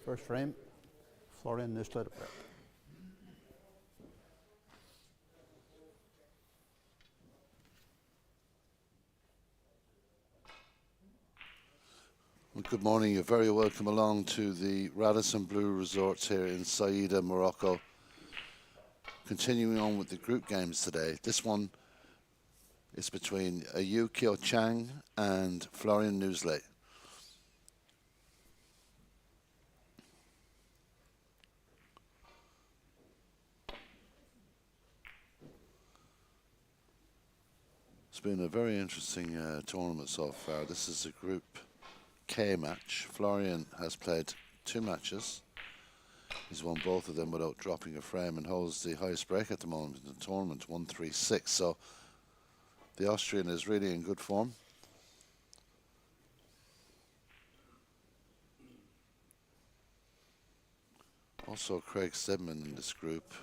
First frame, Florian Nüssler. Well, good morning. You're very welcome along to the Radisson Blue Resorts here in Saida, Morocco. Continuing on with the group games today. This one is between Yu Kyo Chang and Florian Nüssler. It's been a very interesting tournament so far. This is a Group K match. Florian has played 2 matches. He's won both of them without dropping a frame and holds the highest break at the moment in the tournament, 136. So the Austrian is really in good form. Also Craig Stedman in this group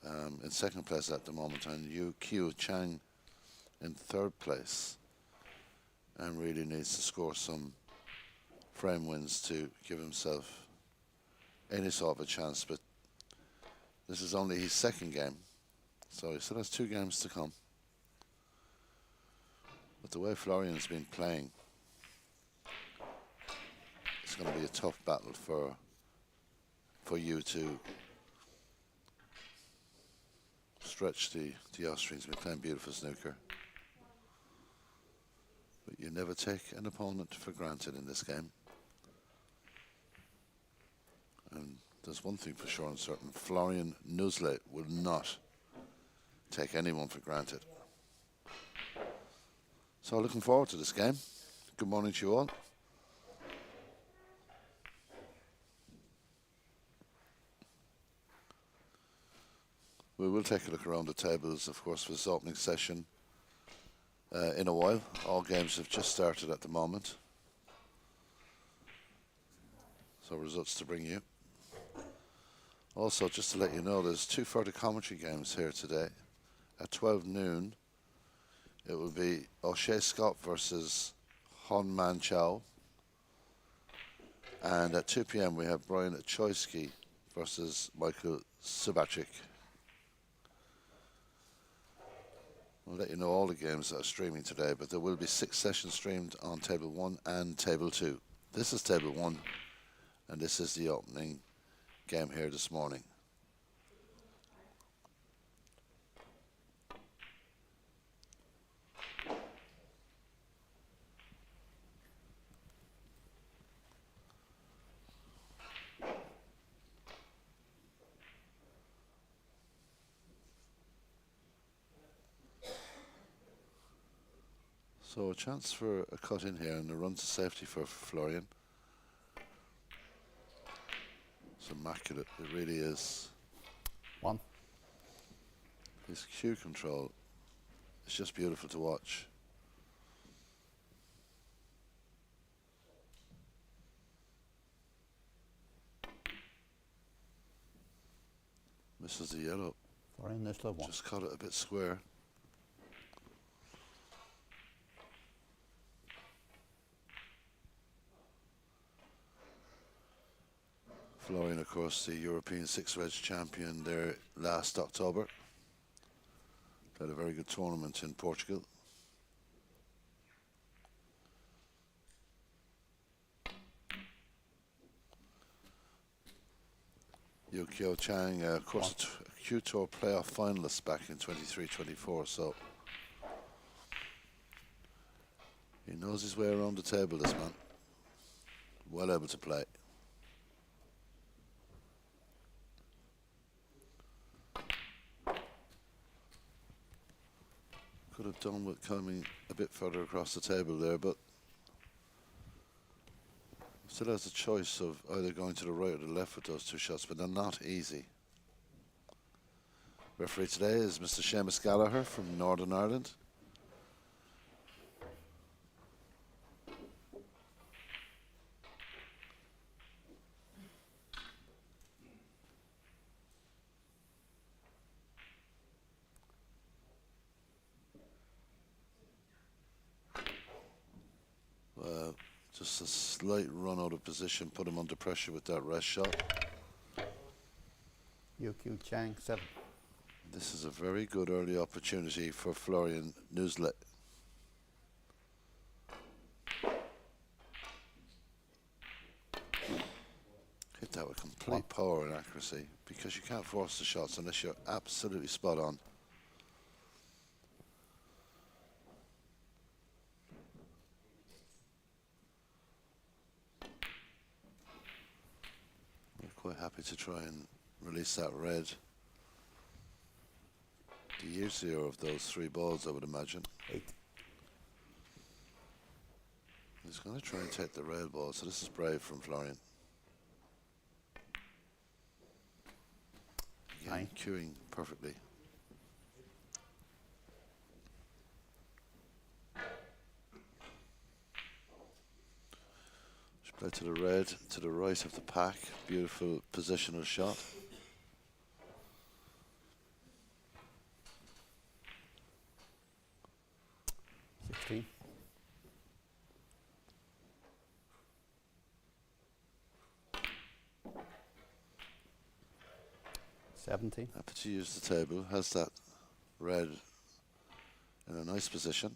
in 2nd place at the moment, and Yu Kyo Chang in 3rd place, and really needs to score some frame wins to give himself any sort of a chance. But this is only his 2nd game, so he still has 2 games to come. But the way Florian's been playing, it's going to be a tough battle for you to stretch the Austrians. Been playing beautiful snooker. But you never take an opponent for granted in this game. And there's one thing for sure and certain: Florian Nüssler will not take anyone for granted. So looking forward to this game. Good morning to you all. We will take a look around the tables, of course, for this opening session in a while. All games have just started at the moment. So results to bring you. Also, just to let you know, there's 2 further commentary games here today. At 12 noon, it will be O'Shea Scott versus Hon Man Chow. And at 2 p.m. we have Brian Choisky versus Michael Subachik. We'll let you know all the games that are streaming today, but there will be 6 sessions streamed on Table 1 and Table 2. This is Table 1, and this is the opening game here this morning. So a chance for a cut in here and a run to safety for Florian. It's immaculate, it really is. 1. His cue control, it's just beautiful to watch. Misses the yellow. Florian Nüssler 1. Just caught it a bit square. Florian, of course, the European 6-wedge champion there last October. Had a very good tournament in Portugal. Yu Kyo Chang, of course, a Q Tour playoff finalist back in 23-24, so he knows his way around the table, this man. Well able to play. Could have done with coming a bit further across the table there, but still has the choice of either going to the right or the left with those 2 shots, but they're not easy. Referee today is Mr. Seamus Gallagher from Northern Ireland. Just a slight run out of position, put him under pressure with that rest shot. UQ Chang 7. This is a very good early opportunity for Florian Newslet. Hit that with complete power and accuracy, because you can't force the shots unless you're absolutely spot on. We're quite happy to try and release that red. The easier of those 3 balls, I would imagine. 8. He's going to try and take the red ball, so this is brave from Florian. Again, cueing perfectly. Should play to the red, to the right of the pack. Beautiful positional shot. $16. 17. Happy to use the table. Has that red in a nice position.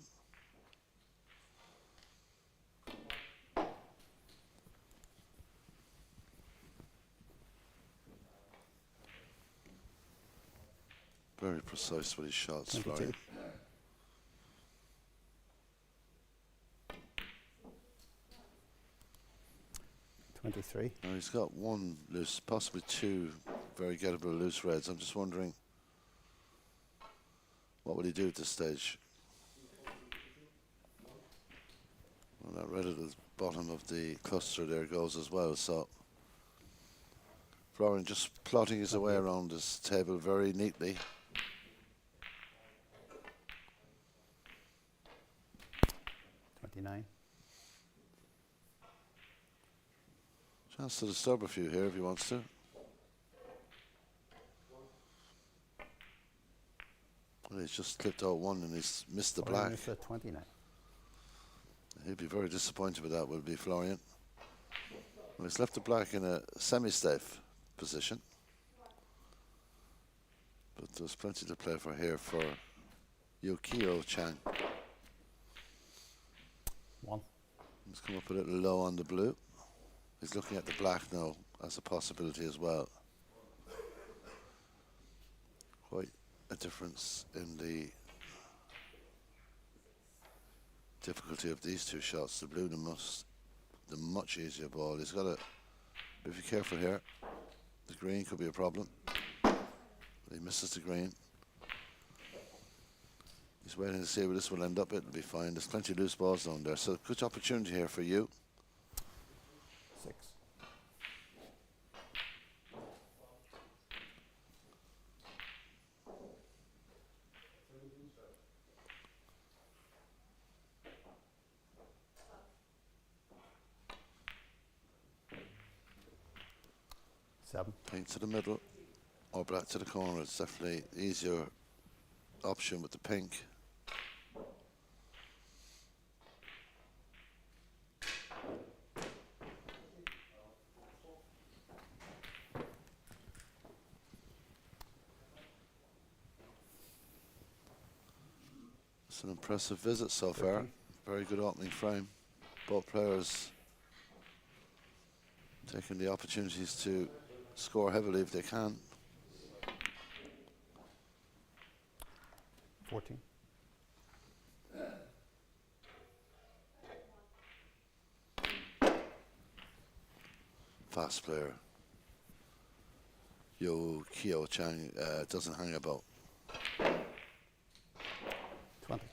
Very precise with his shots, 22. Florian. $23. Now he's got 1 loose, possibly 2 very gettable loose reds. I'm just wondering, what will he do at this stage? Well, that red at the bottom of the cluster there goes as well, so Florian just plotting his way around this table very neatly. $29. Chance to disturb a few here if he wants to. Well, he's just clipped out 1 and he's missed the black. It's at 29. He'd be very disappointed with that, will be Florian. Well, he's left the black in a semi-safe position. But there's plenty to play for here for Yukio Chang. 1. He's come up a little low on the blue. He's looking at the black now as a possibility as well. Quite a difference in the difficulty of these 2 shots. The blue, the much easier ball. He's got to be careful here. The green could be a problem. He misses the green. He's waiting to see where this will end up. It'll be fine. There's plenty of loose balls down there. So good opportunity here for you. 6. $7. Pink to the middle or black to the corner. It's definitely the easier option with the pink. It's an impressive visit so far. Very good opening frame. Both players taking the opportunities to score heavily if they can. 14. Fast player. Yukio Chang doesn't hang about. 20.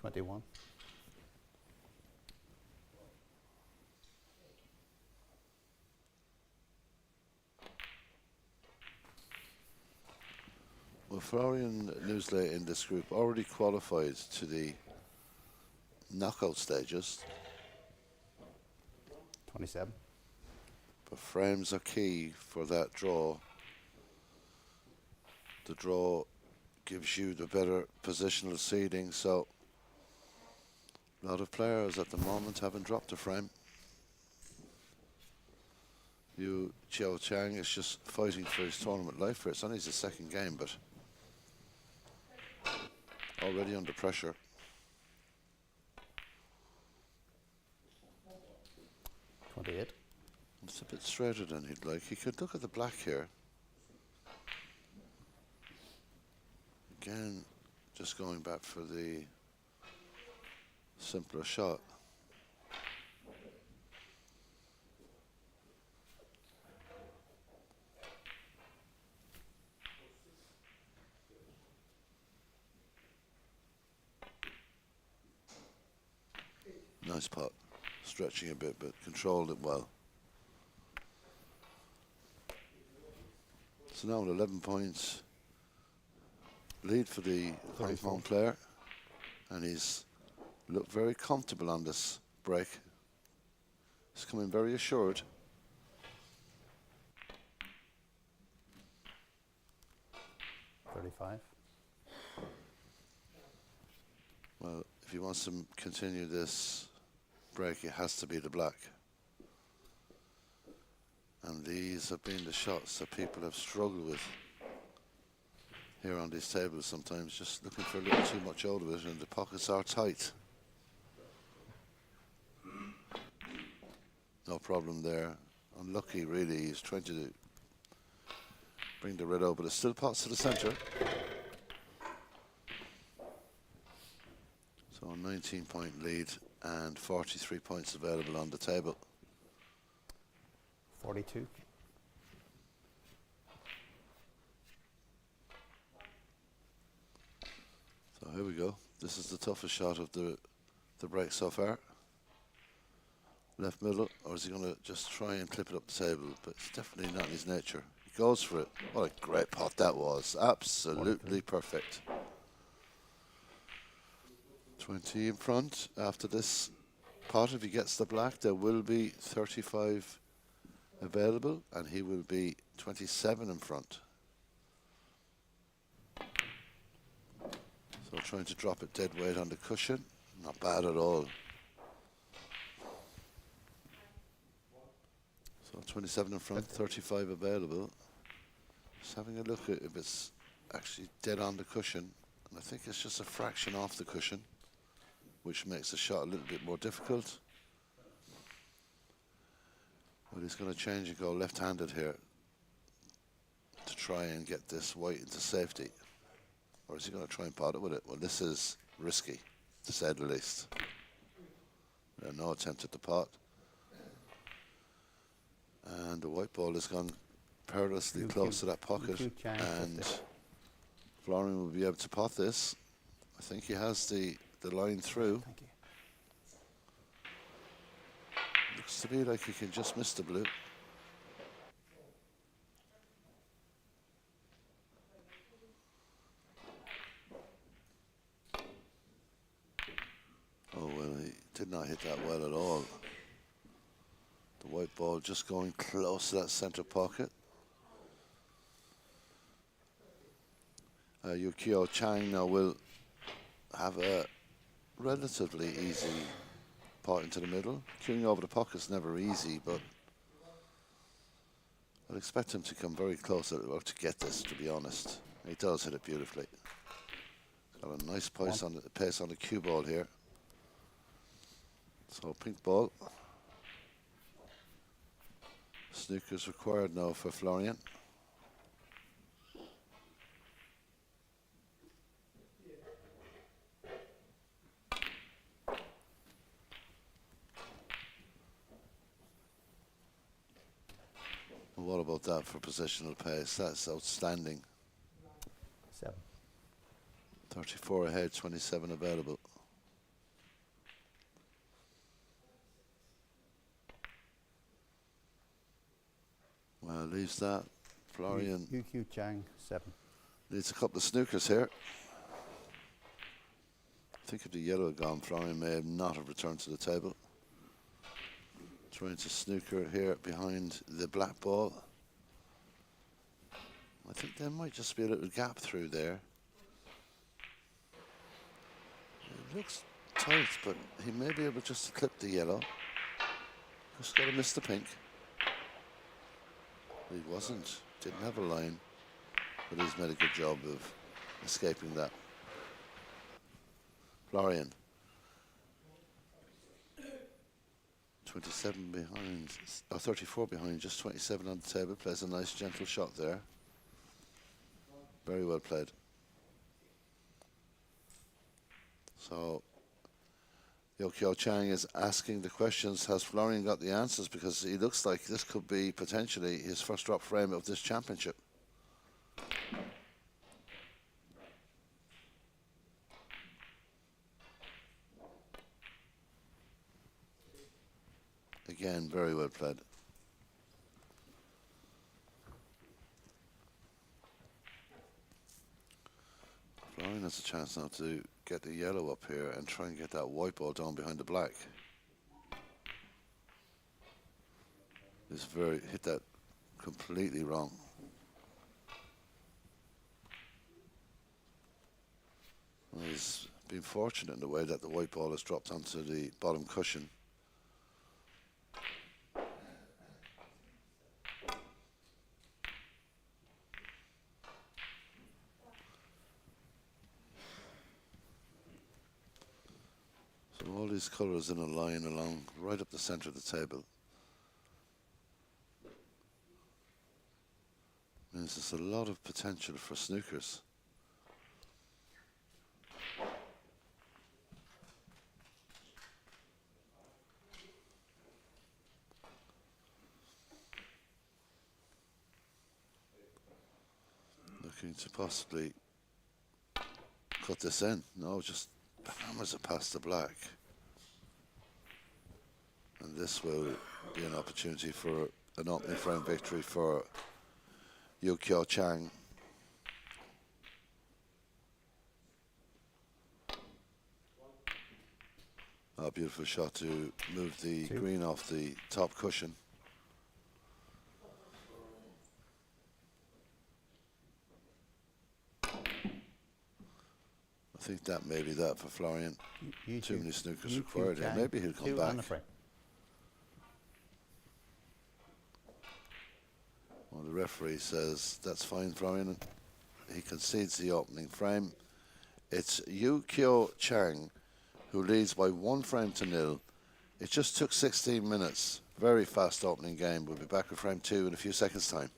21. Well, Florian Newsley in this group already qualified to the knockout stages. 27. But frames are key for that draw. The draw gives you the better positional seeding. So a lot of players at the moment haven't dropped a frame. Yu Chiao Chang is just fighting for his tournament life for it. It's only his second game, but already under pressure. 28. It's a bit straighter than he'd like. He could look at the black here. Again, just going back for the simpler shot. Nice pot. Stretching a bit, but controlled it well. So now with 11 points lead for the Hong Kong player, and he's looked very comfortable on this break. He's coming very assured. $35. Well, if he wants to continue this break, it has to be the black. And these have been the shots that people have struggled with here on these tables sometimes, just looking for a little too much out of it, and the pockets are tight. No problem there. Unlucky, really. He's trying to bring the red out, but it still pots to the centre. So a 19-point lead and 43 points available on the table. 42. So here we go. This is the toughest shot of the break so far. Left middle, or is he going to just try and clip it up the table? But it's definitely not in his nature. He goes for it. What a great pot that was. Absolutely perfect. 20 in front after this pot. If he gets the black, there will be 35 available, and he will be 27 in front. So trying to drop it dead weight on the cushion. Not bad at all. So 27 in front, 35 available. Just having a look at if it's actually dead on the cushion. And I think it's just a fraction off the cushion, which makes the shot a little bit more difficult. But he's going to change and go left-handed here to try and get this white into safety. Or is he going to try and pot it with it? Well, this is risky, to say the least. No attempt at the pot. And the white ball has gone perilously close to that pocket. And Florian will be able to pot this. I think he has the line through. Thank you. Looks to be like he can just miss the blue. Oh, well, he did not hit that well at all. The white ball just going close to that center pocket. Yukio Chang now will have a relatively easy pot into the middle. Queuing over the pocket's never easy, but I'd expect him to come very close or to get this, to be honest. He does hit it beautifully. Got a nice pace on the cue ball here. So pink ball. Snooker's required now for Florian. What about that for positional pace? That's outstanding. 7. 34 ahead, 27 available. Well, leaves that. Florian UQ Chang, 7. needs a couple of snookers here. I think if the yellow had gone, Florian may not have returned to the table. Trying to snooker here behind the black ball. I think there might just be a little gap through there. looks tight, but he may be able just to clip the yellow. Just got to miss the pink. He wasn't. Didn't have a line, but he's made a good job of escaping that. Florian. 27 behind, or 34 behind, just 27 on the table. Plays a nice gentle shot there. Very well played. So Yokyo Chang is asking the questions. Has Florian got the answers? Because he looks like this could be potentially his first drop frame of this championship. Again, very well played. Florian has a chance now to get the yellow up here and try and get that white ball down behind the black. He's hit that completely wrong. Well, he's been fortunate in the way that the white ball has dropped onto the bottom cushion. So all these colours in a line along right up the centre of the table. Means there's a lot of potential for snookers. Looking to possibly cut this in. No, just hammers it past the black. And this will be an opportunity for an opening frame victory for Yukio Chang. A beautiful shot to move the green off the top cushion. I think that may be that for Florian. Too many snookers required here. Maybe he'll come back. Well, the referee says that's fine, Florian. He concedes the opening frame. It's Yukio Chang who leads by 1-0. It just took 16 minutes. Very fast opening game. We'll be back with frame 2 in a few seconds' time.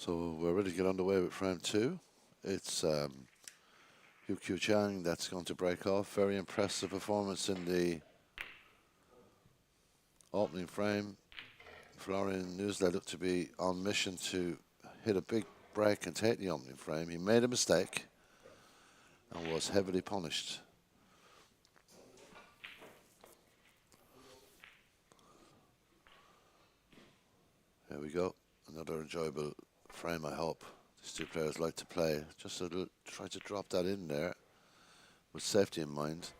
So we're ready to get underway with frame 2. It's Yu Chang that's going to break off. Very impressive performance in the opening frame. Florian Newslet looked to be on mission to hit a big break and take the opening frame. He made a mistake and was heavily punished. There we go. Another enjoyable frame, I hope. These two players like to play. Just a little, try to drop that in there with safety in mind.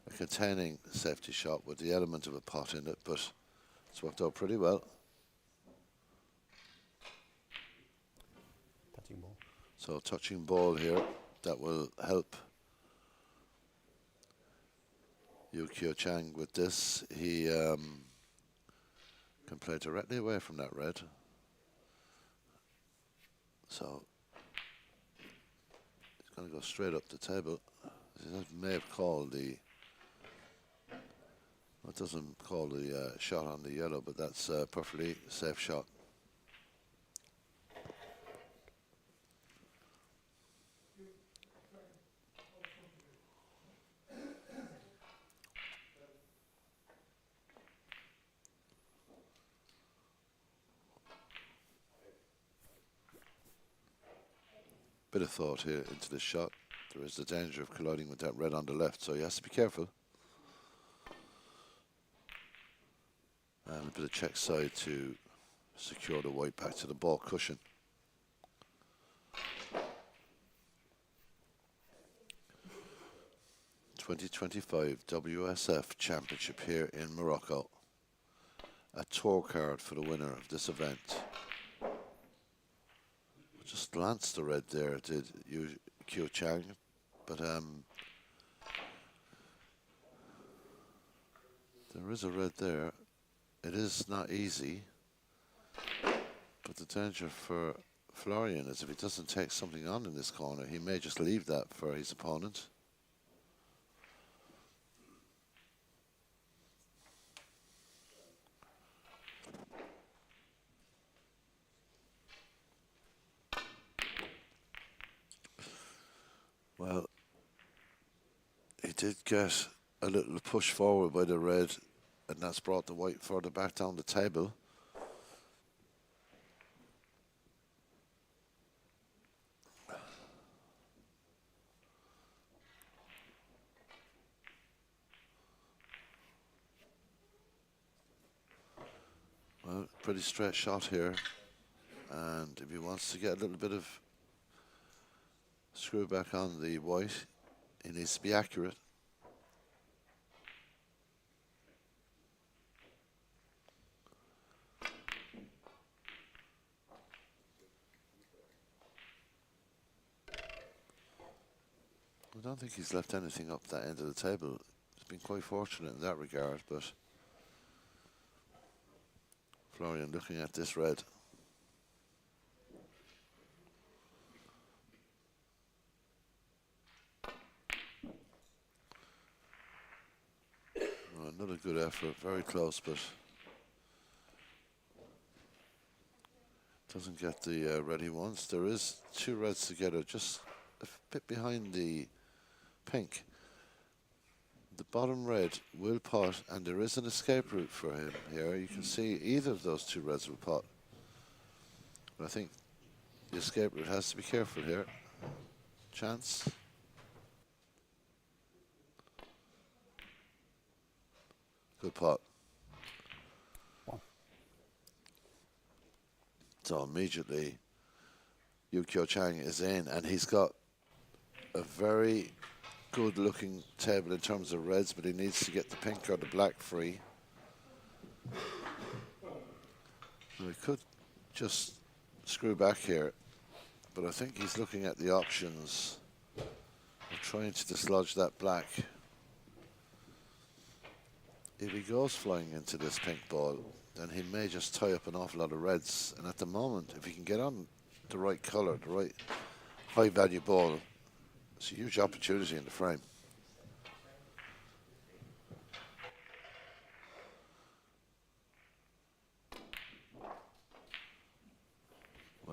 A containing safety shot with the element of a pot in it, but it's worked out pretty well. Touching ball. So touching ball here, that will help Yu Chang with this. He can play directly away from that red. So he's going to go straight up the table. He may have called the, well, it doesn't call the shot on the yellow, but that's a perfectly safe shot. Bit of thought here into this shot. There is the danger of colliding with that red on the left, so he has to be careful. And a bit of check side to secure the white back to the ball cushion. '25 WSF Championship here in Morocco. A tour card for the winner of this event. Just glanced the red there, did Yu Chang, but there is a red there. It is not easy, but the danger for Florian is if he doesn't take something on in this corner, he may just leave that for his opponent. Well, he did get a little push forward by the red, and that's brought the white further back down the table. Well, pretty straight shot here, and if he wants to get a little bit of screw back on the white, he needs to be accurate. I don't think he's left anything up that end of the table. He's been quite fortunate in that regard, but Florian looking at this red. Well, another good effort, very close, but doesn't get the red he wants. There is two reds together, just a bit behind the pink. The bottom red will pot, and there is an escape route for him here. You can see either of those two reds will pot. But I think the escape route has to be careful here. Chance. Good pot. One. So immediately Yu Chang is in, and he's got a very good looking table in terms of reds, but he needs to get the pink or the black free. Now he could just screw back here, but I think he's looking at the options of trying to dislodge that black. If he goes flying into this pink ball, then he may just tie up an awful lot of reds, and at the moment, if he can get on the right colour, the right high value ball, it's a huge opportunity in the frame.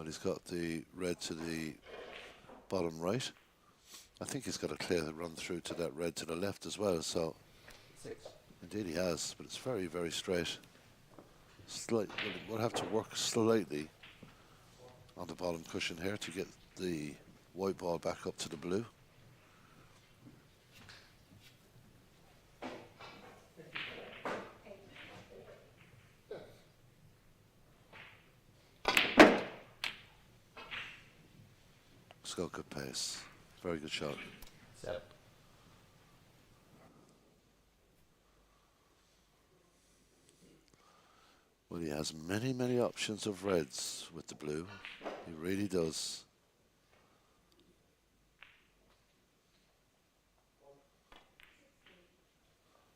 Well, he's got the red to the bottom right. I think he's got a clear run through to that red to the left as well. So 6. indeed he has, but it's very, very straight. We'll have to work slightly on the bottom cushion here to get the white ball back up to the blue. It's got good pace. Very good shot. 7. Well, he has many, many options of reds with the blue. He really does.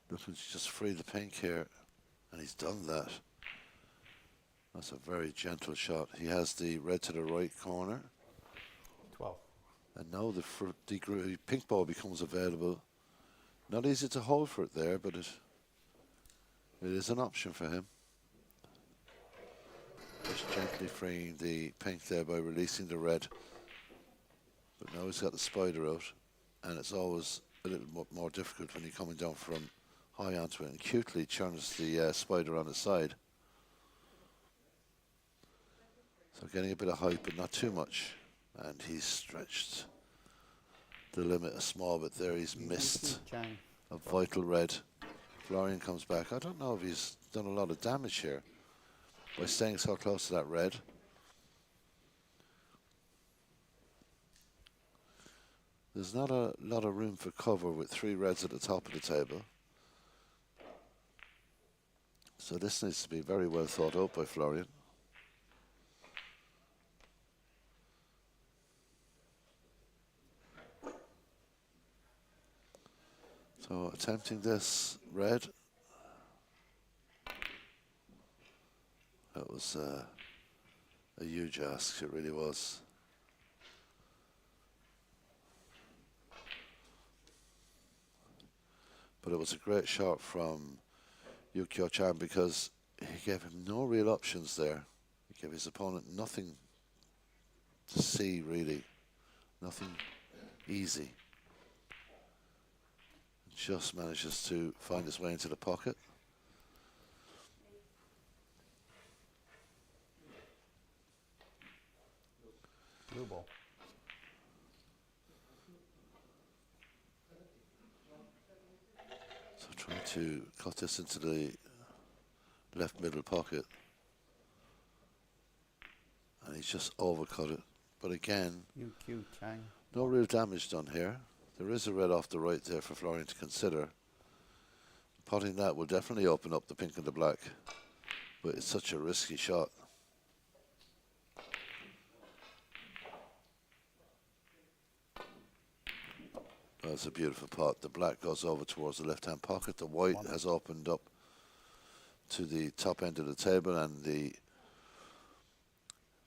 Looking to just free the pink here, and he's done that. That's a very gentle shot. He has the red to the right corner. 12. And now the pink ball becomes available. Not easy to hold for it there, but it is an option for him. Just gently freeing the pink there by releasing the red. But now he's got the spider out, and it's always a little more difficult when you're coming down from high onto it, and cutely turns the spider on the side. So getting a bit of height, but not too much. And he's stretched the limit a small bit there. He's missed a vital red. Florian comes back. I don't know if he's done a lot of damage here by staying so close to that red. There's not a lot of room for cover with 3 reds at the top of the table. So this needs to be very well thought out by Florian. So attempting this red. That was a huge ask, it really was. But it was a great shot from Yukio Chan because he gave him no real options there. He gave his opponent nothing to see, really. Nothing easy. Just manages to find his way into the pocket. Blue ball. So trying to cut this into the left middle pocket. And he's just overcut it. But again, no real damage done here. There is a red off the right there for Florian to consider. Potting that will definitely open up the pink and the black. But it's such a risky shot. That's a beautiful pot. The black goes over towards the left-hand pocket. The white has opened up to the top end of the table, and the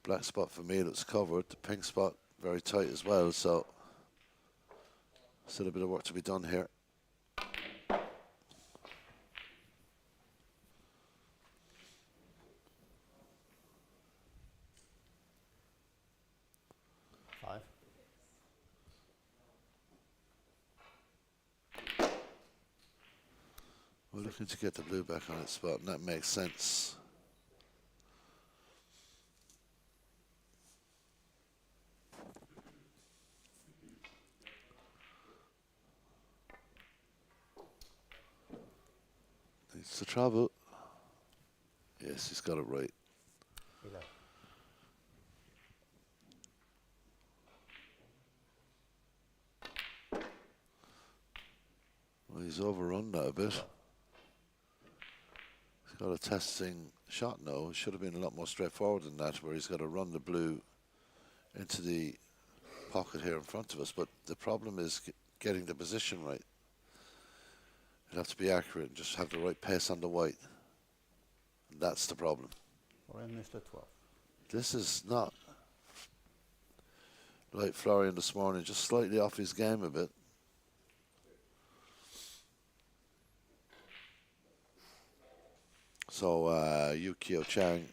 black spot for me looks covered. The pink spot very tight as well, so still a bit of work to be done here. We're looking to get the blue back on its spot, and that makes sense. Needs to travel. Yes, he's got it right. Well, he's overrun that a bit. He's got a testing shot now. It should have been a lot more straightforward than that, where he's got to run the blue into the pocket here in front of us. But the problem is getting the position right. You have to be accurate and just have the right pace on the white. And that's the problem. Mr. 12. This is not like Florian this morning, just slightly off his game a bit. So Yukio Chang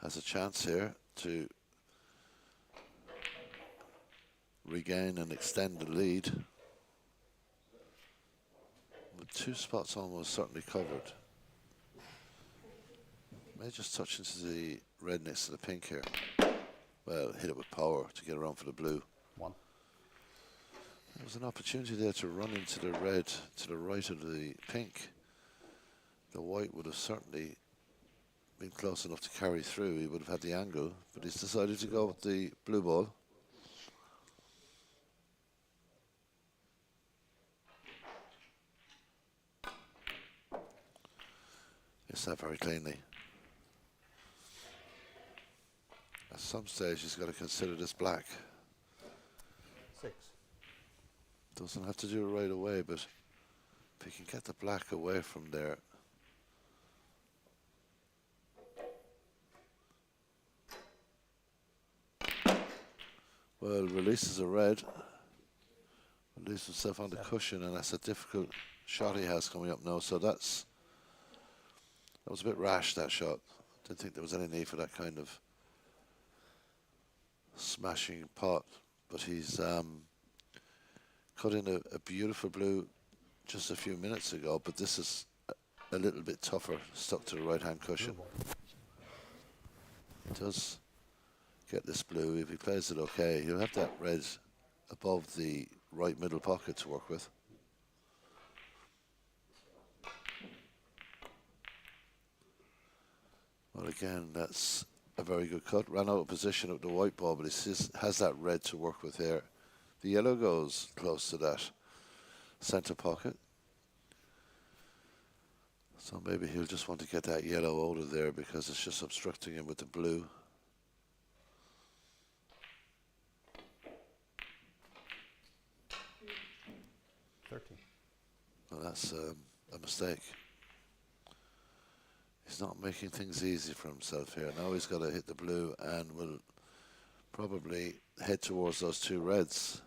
has a chance here. to regain and extend the lead. With 2 spots almost certainly covered. May just touch into the red next to the pink here. Well, hit it with power to get around for the blue. 1. There was an opportunity there to run into the red to the right of the pink. The white would have certainly been close enough to carry through. He would have had the angle, but he's decided to go with the blue ball. It's that very cleanly. At some stage, he's got to consider this black. 6. Doesn't have to do it right away, but if he can get the black away from there. Well, releases a red. Releases himself on the cushion, and that's a difficult shot he has coming up now. So that was a bit rash, that shot. Didn't think there was any need for that kind of smashing pot, but he's cut in a beautiful blue just a few minutes ago, but this is a little bit tougher, stuck to the right-hand cushion. He does get this blue. If he plays it okay, he'll have that red above the right middle pocket to work with. Well, again, that's a very good cut. Ran out of position with the white ball, but he has that red to work with here. The yellow goes close to that center pocket. So maybe he'll just want to get that yellow out of there because it's just obstructing him with the blue. Well, that's a mistake. He's not making things easy for himself here. Now he's got to hit the blue and will probably head towards those 2 reds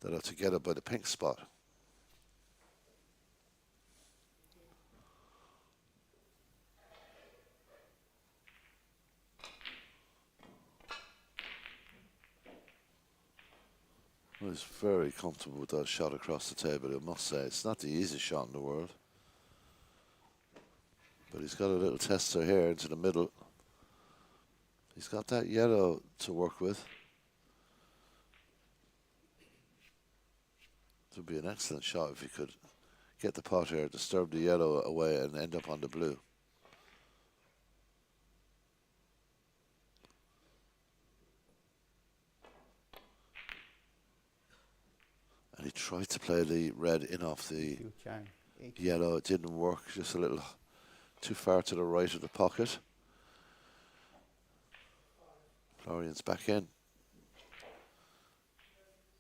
that are together by the pink spot. Well, he's very comfortable with that shot across the table, I must say. It's not the easiest shot in the world. But he's got a little tester here into the middle. He's got that yellow to work with. It would be an excellent shot if he could get the pot here, disturb the yellow away and end up on the blue. And he tried to play the red in off the yellow. It didn't work, just a little too far to the right of the pocket. Florian's back in.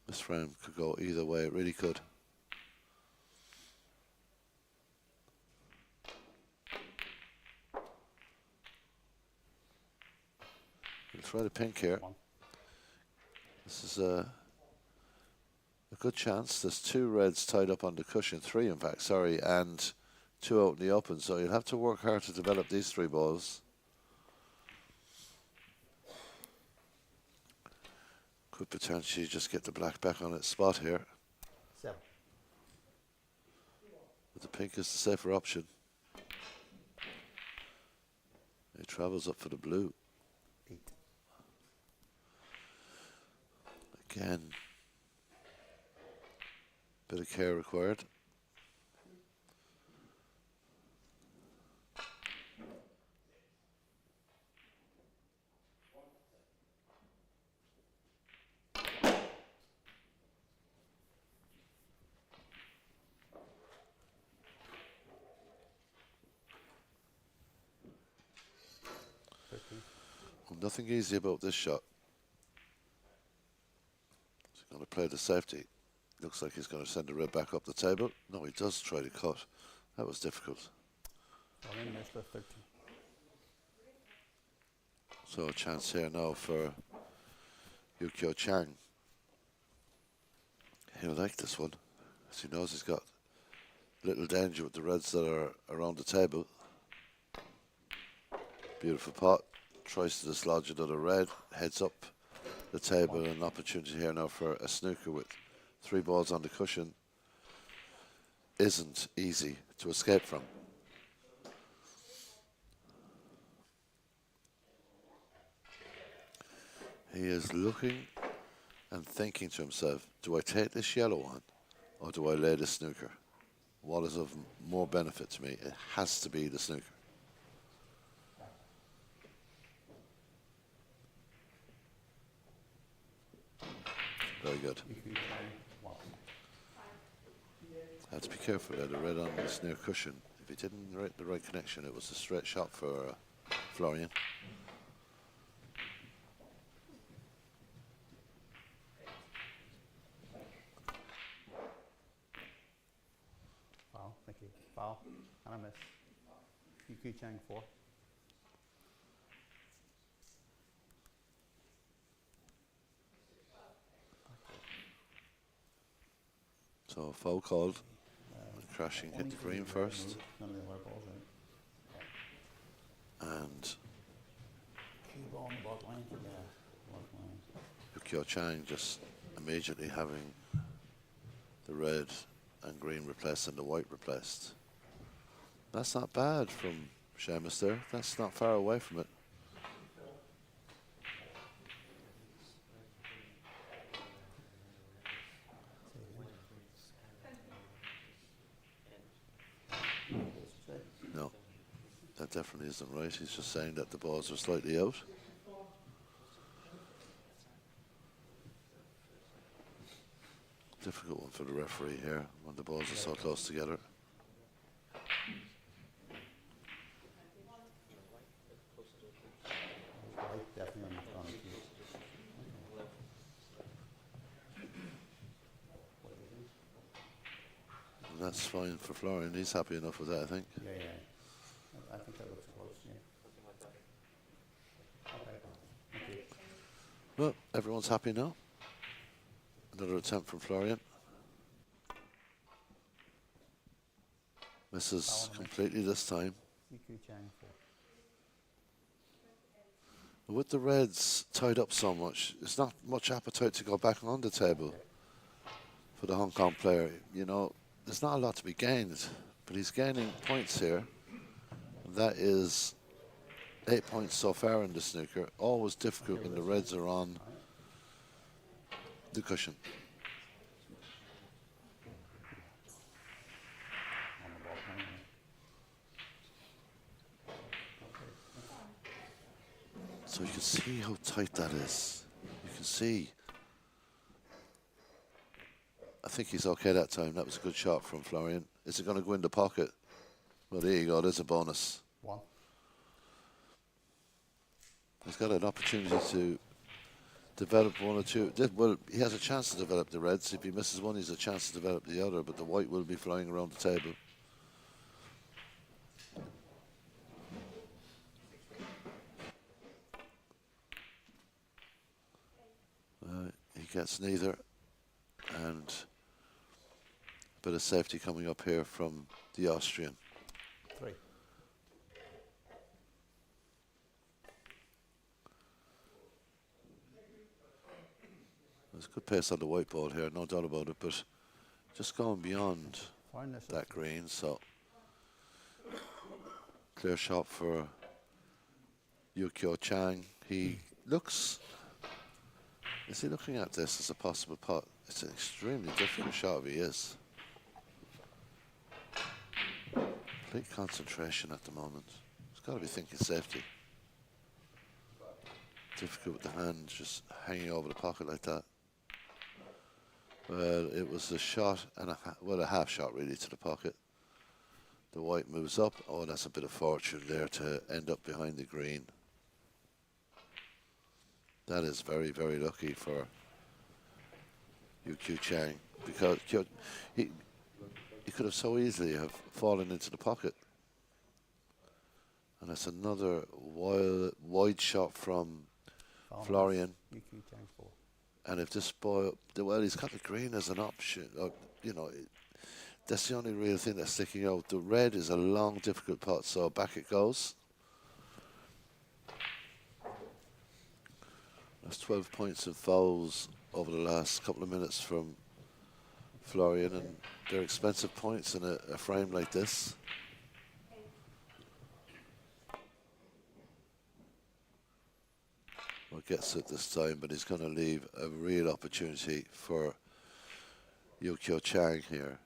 This frame could go either way, it really could. We'll try the pink here. This is a good chance. There's 2 reds tied up on the cushion, 3 in fact, sorry, and 2 out in the open. So you'll have to work hard to develop these 3 balls. Could potentially just get the black back on its spot here. 7. But the pink is the safer option. He travels up for the blue. 8. Again, bit of care required. Nothing easy about this shot. He's going to play the safety. Looks like he's going to send the red back up the table. No, he does try to cut. That was difficult. So a chance here now for Yukio Chang. He'll like this one, as he knows he's got little danger with the reds that are around the table. Beautiful pot. tries to dislodge it at a red, heads up the table. An opportunity here now for a snooker with 3 balls on the cushion. Isn't easy to escape from. He is looking and thinking to himself, do I take this yellow one or do I lay the snooker? What is of more benefit to me? It has to be the snooker. Very good. Have to be careful there, the red on this near cushion. If he didn't rate the right connection, it was a straight shot for Florian. Foul, thank you. Foul, and a miss. Yu Chang 4. So foul called. Crashing hit the green first. None of the other balls out. And Cue ball on the bottom line. Yeah, bottom line. Yukio Chang just immediately having the red and green replaced and the white replaced. That's not bad from Seamus there. That's not far away from it. No, that definitely isn't right. He's just saying that the balls are slightly out. Difficult one for the referee here when the balls are so close together. White definitely on the front. And that's fine for Florian. He's happy enough with that, I think. Yeah, yeah. I think that looks close, yeah. Okay, thank you. Well, everyone's happy now. Another attempt from Florian. Misses completely this time. Yu Chang 4. With the reds tied up so much, there's not much appetite to go back on the table for the Hong Kong player. You know, there's not a lot to be gained, but he's gaining points here. And that is 8 points so far in the snooker. Always difficult when the reds are on the cushion. On the bottom line. So you can see how tight that is. You can see. I think he's okay that time. That was a good shot from Florian. Is it going to go in the pocket? Well, there you go. There's a bonus. 1. He's got an opportunity to develop one or two. Well, he has a chance to develop the reds. If he misses one, he's a chance to develop the other, but the white will be flying around the table. He gets neither, and a bit of safety coming up here from the Austrian. 3. There's good pace on the white ball here, no doubt about it, but just going beyond Fine, this that green, so clear shot for Yukio Chang. He looks, is he looking at this as a possible pot? It's an extremely difficult shot if he is. Complete concentration at the moment. He's got to be thinking safety. Difficult with the hand just hanging over the pocket like that. Well, it was a shot and a half shot really to the pocket. The white moves up. Oh, that's a bit of fortune there to end up behind the green. That is very, very lucky for Yu Chang, because he could have so easily have fallen into the pocket. And that's another wide shot from Florian. Yu Chang 4. And if this boy, well, he's got the green as an option. You know, that's the only real thing that's sticking out. The red is a long, difficult pot, so back it goes. That's 12 points of fouls over the last couple of minutes from Florian, and they're expensive points in a frame like this. Well, gets it this time, but he's going to leave a real opportunity for Yukio Chang here.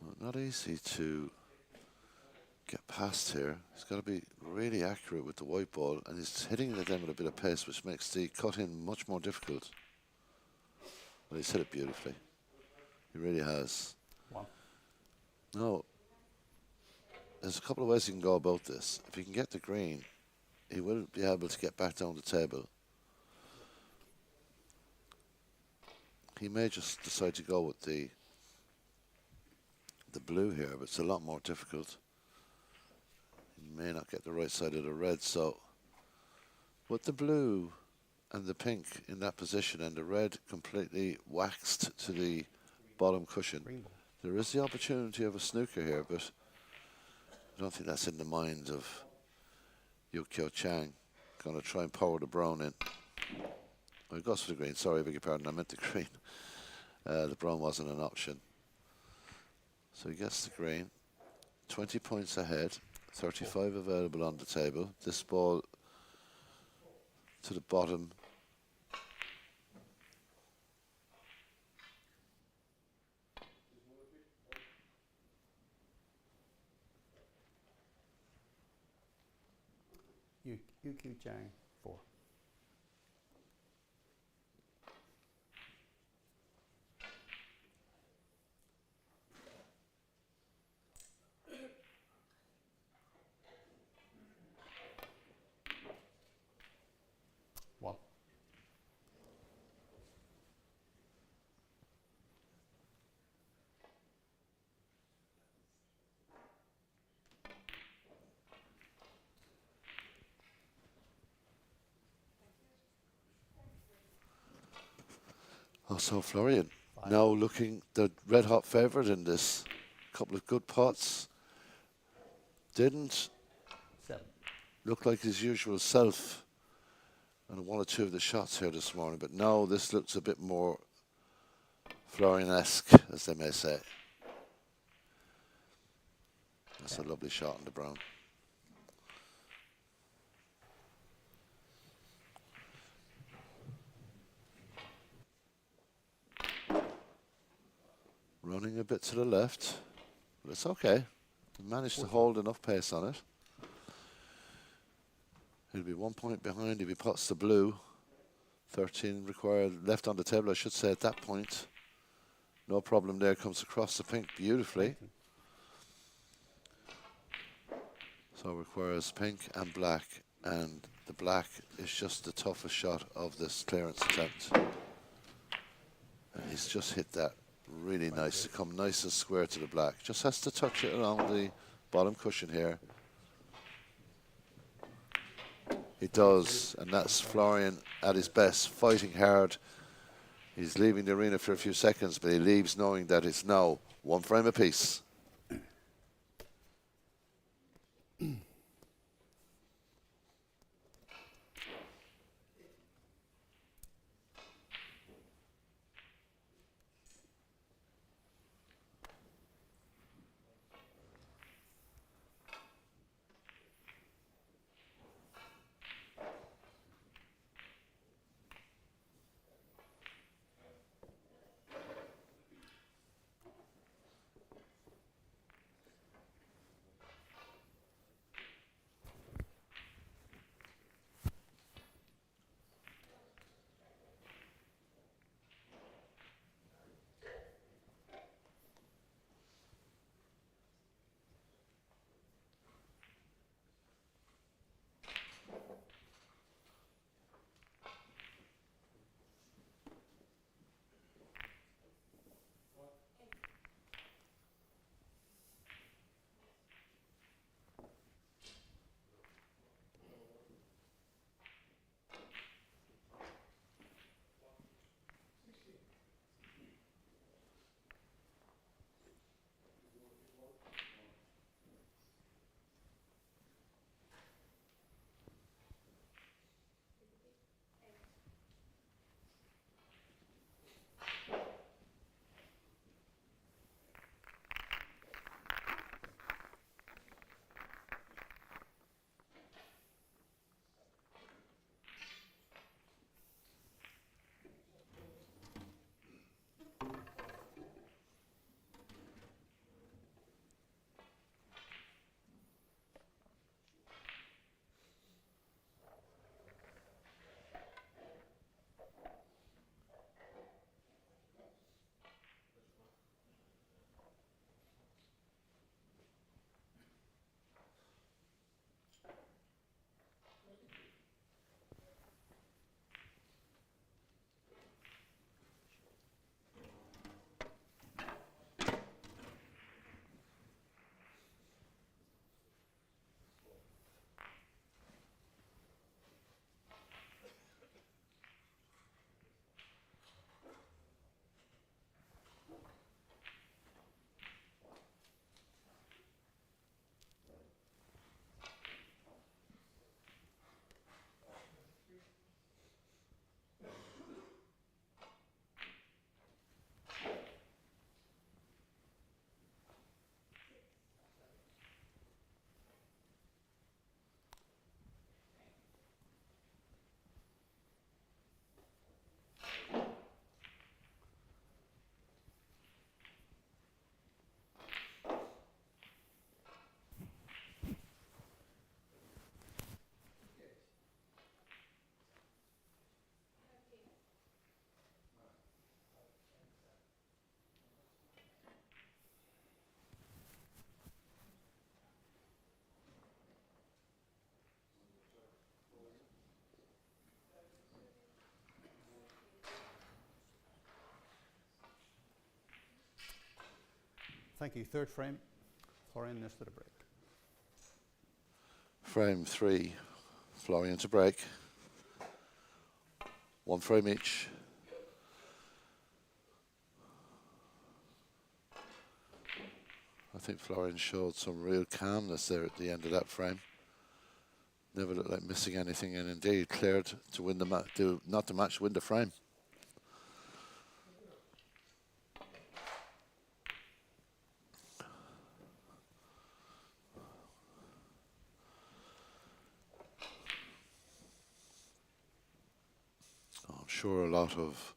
Well, not easy to get past here. He's got to be really accurate with the white ball, and he's hitting it then with a bit of pace, which makes the cut-in much more difficult. But he's hit it beautifully. He really has. One. No, there's a couple of ways you can go about this. If he can get the green, he will be able to get back down the table. He may just decide to go with the blue here, but it's a lot more difficult. He may not get the right side of the red, so with the blue and the pink in that position and the red completely waxed to the bottom cushion, there is the opportunity of a snooker here, but I don't think that's in the mind of Yukio Chang. Going to try and power the brown in. Oh, he goes for the green. Sorry, I beg your pardon. I meant the green. The brown wasn't an option. So he gets the green. 20 points ahead. 35 available on the table. This ball to the bottom. Yukio Chang, 4. One. Also Florian 5. now looking the red hot favourite in this. Couple of good pots. Didn't 7. look like his usual self on one or two of the shots here this morning, but now this looks a bit more Florian-esque, as they may say. That's a lovely shot on the brown. Running a bit to the left, but it's okay. He managed to hold enough pace on it. He'll be 1 point behind if he pots the blue. 13 required left on the table, I should say, at that point. No problem there, comes across the pink beautifully. So requires pink and black, and the black is just the toughest shot of this clearance attempt. And he's just hit that really nice to come nice and square to the black. Just has to touch it along the bottom cushion here. He does, and that's Florian at his best, fighting hard. He's leaving the arena for a few seconds, but he leaves knowing that it's now 1 frame apiece. Thank you. Third frame. Florian Ness to the break. Frame 3, Florian to break. 1 frame each. I think Florian showed some real calmness there at the end of that frame. Never looked like missing anything, and indeed cleared to win the match, not the match, win the frame. I'm sure a lot of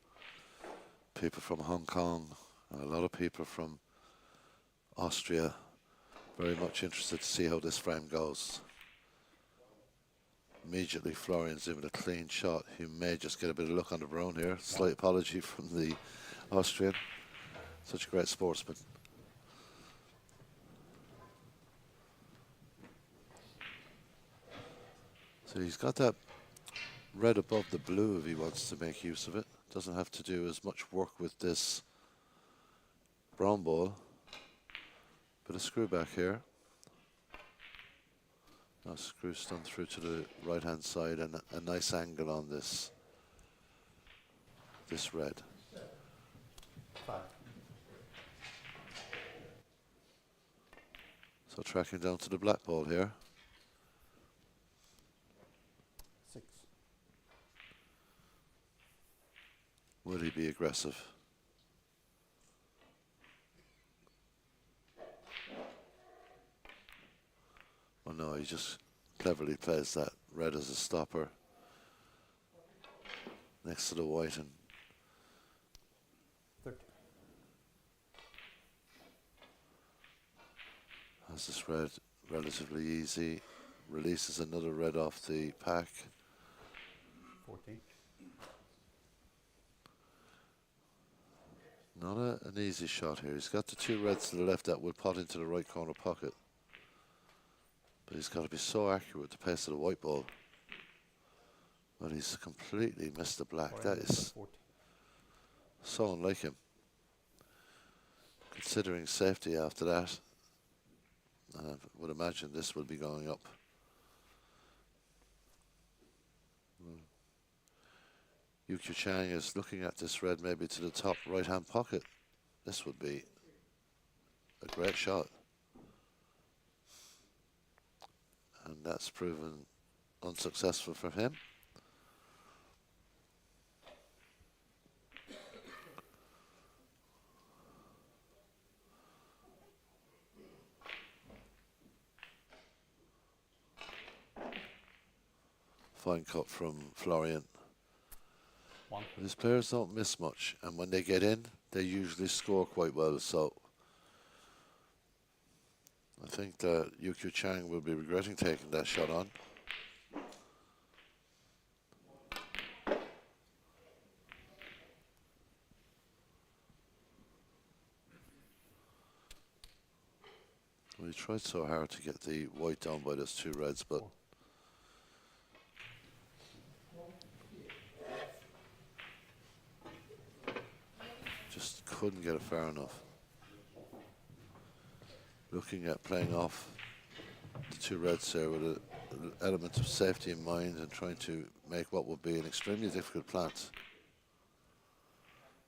people from Hong Kong and a lot of people from Austria very much interested to see how this frame goes. Immediately Florian's in with a clean shot. He may just get a bit of luck on the brown here. Slight apology from the Austrian. Such a great sportsman. So he's got that red above the blue if he wants to make use of it. Doesn't have to do as much work with this brown ball. Bit of screw back here. Now screws done through to the right hand side, and a nice angle on this red. 5. So tracking down to the black ball here. 6. Will he be aggressive? Well, no, he just cleverly plays that red as a stopper next to the white, and 30. has this red relatively easy. Releases another red off the pack. 14. Not an easy shot here. He's got the 2 reds to the left that will pot into the right corner pocket. But he's got to be so accurate with the pace of the white ball. But he's completely missed the black. That is so unlike him. Considering safety after that, I would imagine this will be going up. Yu Chang is looking at this red maybe to the top right-hand pocket. This would be a great shot. And that's proven unsuccessful for him. Fine cut from Florian. 1. His players don't miss much, and when they get in, they usually score quite well. So I think that Yu Chang will be regretting taking that shot on. Well, he tried so hard to get the white down by those 2 reds, but just couldn't get it far enough. Looking at playing off the 2 reds there with an element of safety in mind and trying to make what would be an extremely difficult plant.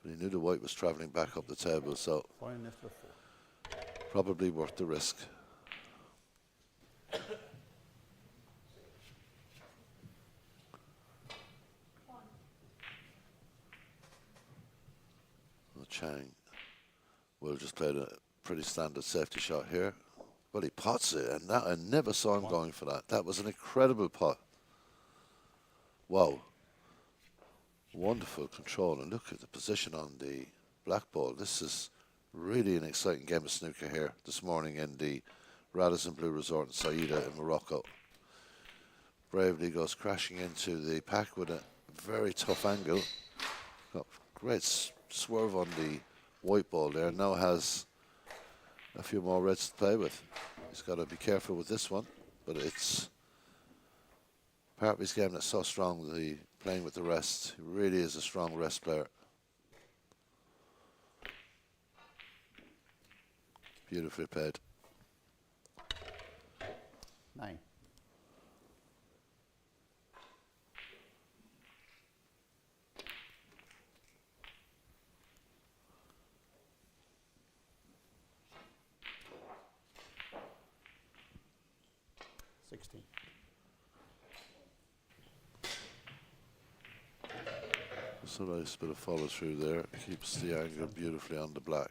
But he knew the white was travelling back up the table, so Florian Ness to 4. probably worth the risk. Well, Chang will just play a pretty standard safety shot here. Well, he pots it, and that, I never saw him going for that. That was an incredible pot. Wow. Wonderful control, and look at the position on the black ball. This is really an exciting game of snooker here this morning in the Radisson Blue Resort in Saida in Morocco. Bravely goes crashing into the pack with a very tough angle. Got great swerve on the white ball there. Now has a few more reds to play with. He's got to be careful with this one, but it's part of his game that's so strong, the playing with the rest. He really is a strong rest player. Beautifully played. 9. Sixteen. Just a nice bit of follow through there. Keeps the angle beautifully on the black.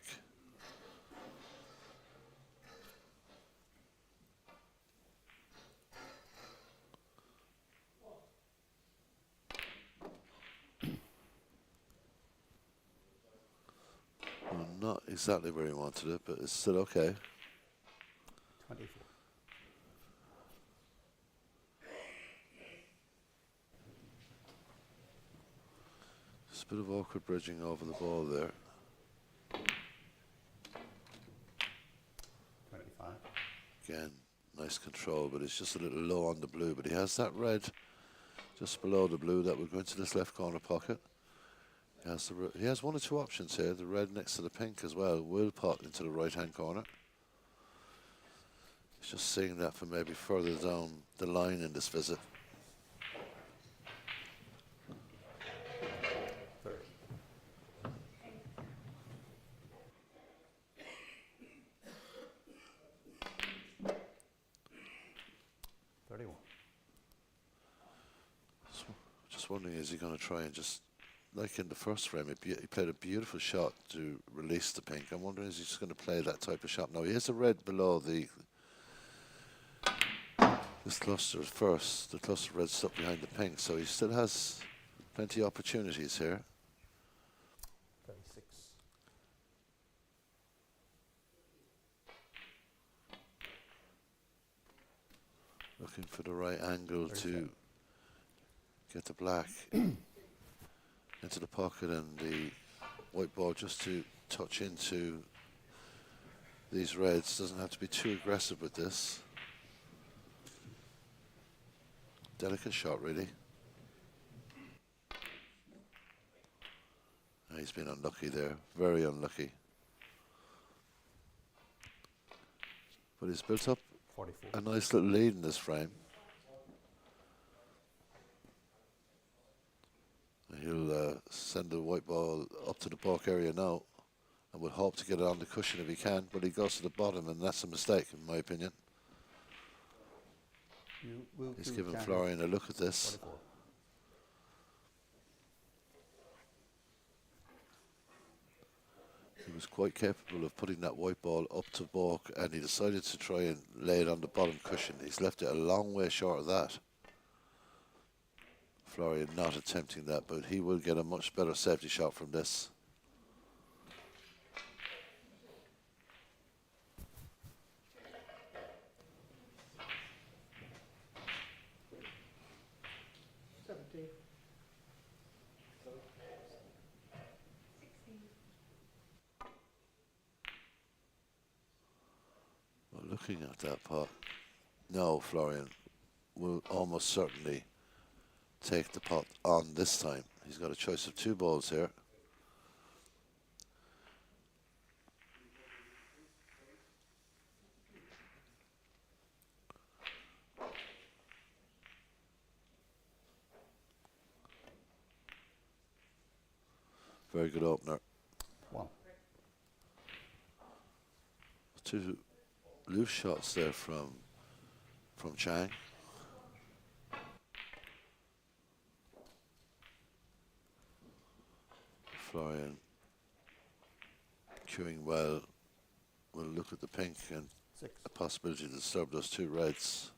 Well, not exactly where he wanted it, but it's still okay. 24. Just a bit of awkward bridging over the ball there. 25. Again, nice control, but it's just a little low on the blue. But he has that red just below the blue that will go into this left corner pocket. He has one or two options here. The red next to the pink as well will pot into the right-hand corner. He's just seeing that from maybe further down the line in this visit. 30. 31. Just wondering, is he going to try and just, like in the first frame, he played a beautiful shot to release the pink. I'm wondering, is he just going to play that type of shot? No, he has a red below this cluster first. The cluster red stuck behind the pink, so he still has plenty of opportunities here. 36. Looking for the right angle 37. to get the black into the pocket and the white ball just to touch into these reds. Doesn't have to be too aggressive with this. Delicate shot, really. He's been unlucky there, very unlucky. But he's built up 44. a nice little lead in this frame. He'll send the white ball up to the balk area now and would hope to get it on the cushion if he can, but he goes to the bottom, and that's a mistake in my opinion. He's giving Florian a look at this. 44. He was quite capable of putting that white ball up to balk, and he decided to try and lay it on the bottom cushion. He's left it a long way short of that. Florian not attempting that, but he will get a much better safety shot from this. Well, looking at that pot, no, Florian will almost certainly take the pot on this time. He's got a choice of two balls here. Very good opener. 1. Two loose shots there from Chang. Florian queuing well. We'll look at the pink and 6. a possibility to disturb those two reds.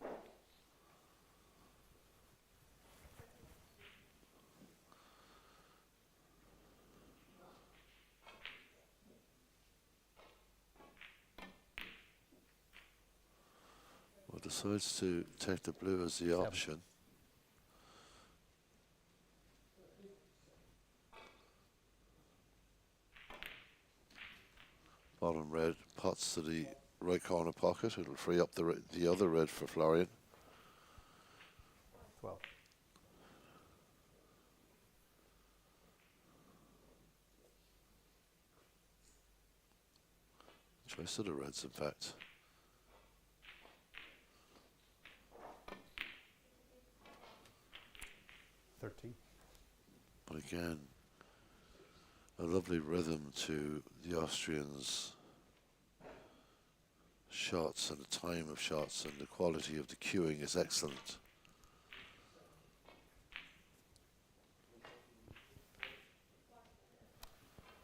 Well, decides to take the blue as the 7. option. Bottom red pots to the right corner pocket. It'll free up the other red for Florian. 12. Choice of the reds, in fact. But again, a lovely rhythm to the Austrians' shots, and the time of shots, and the quality of the cueing is excellent.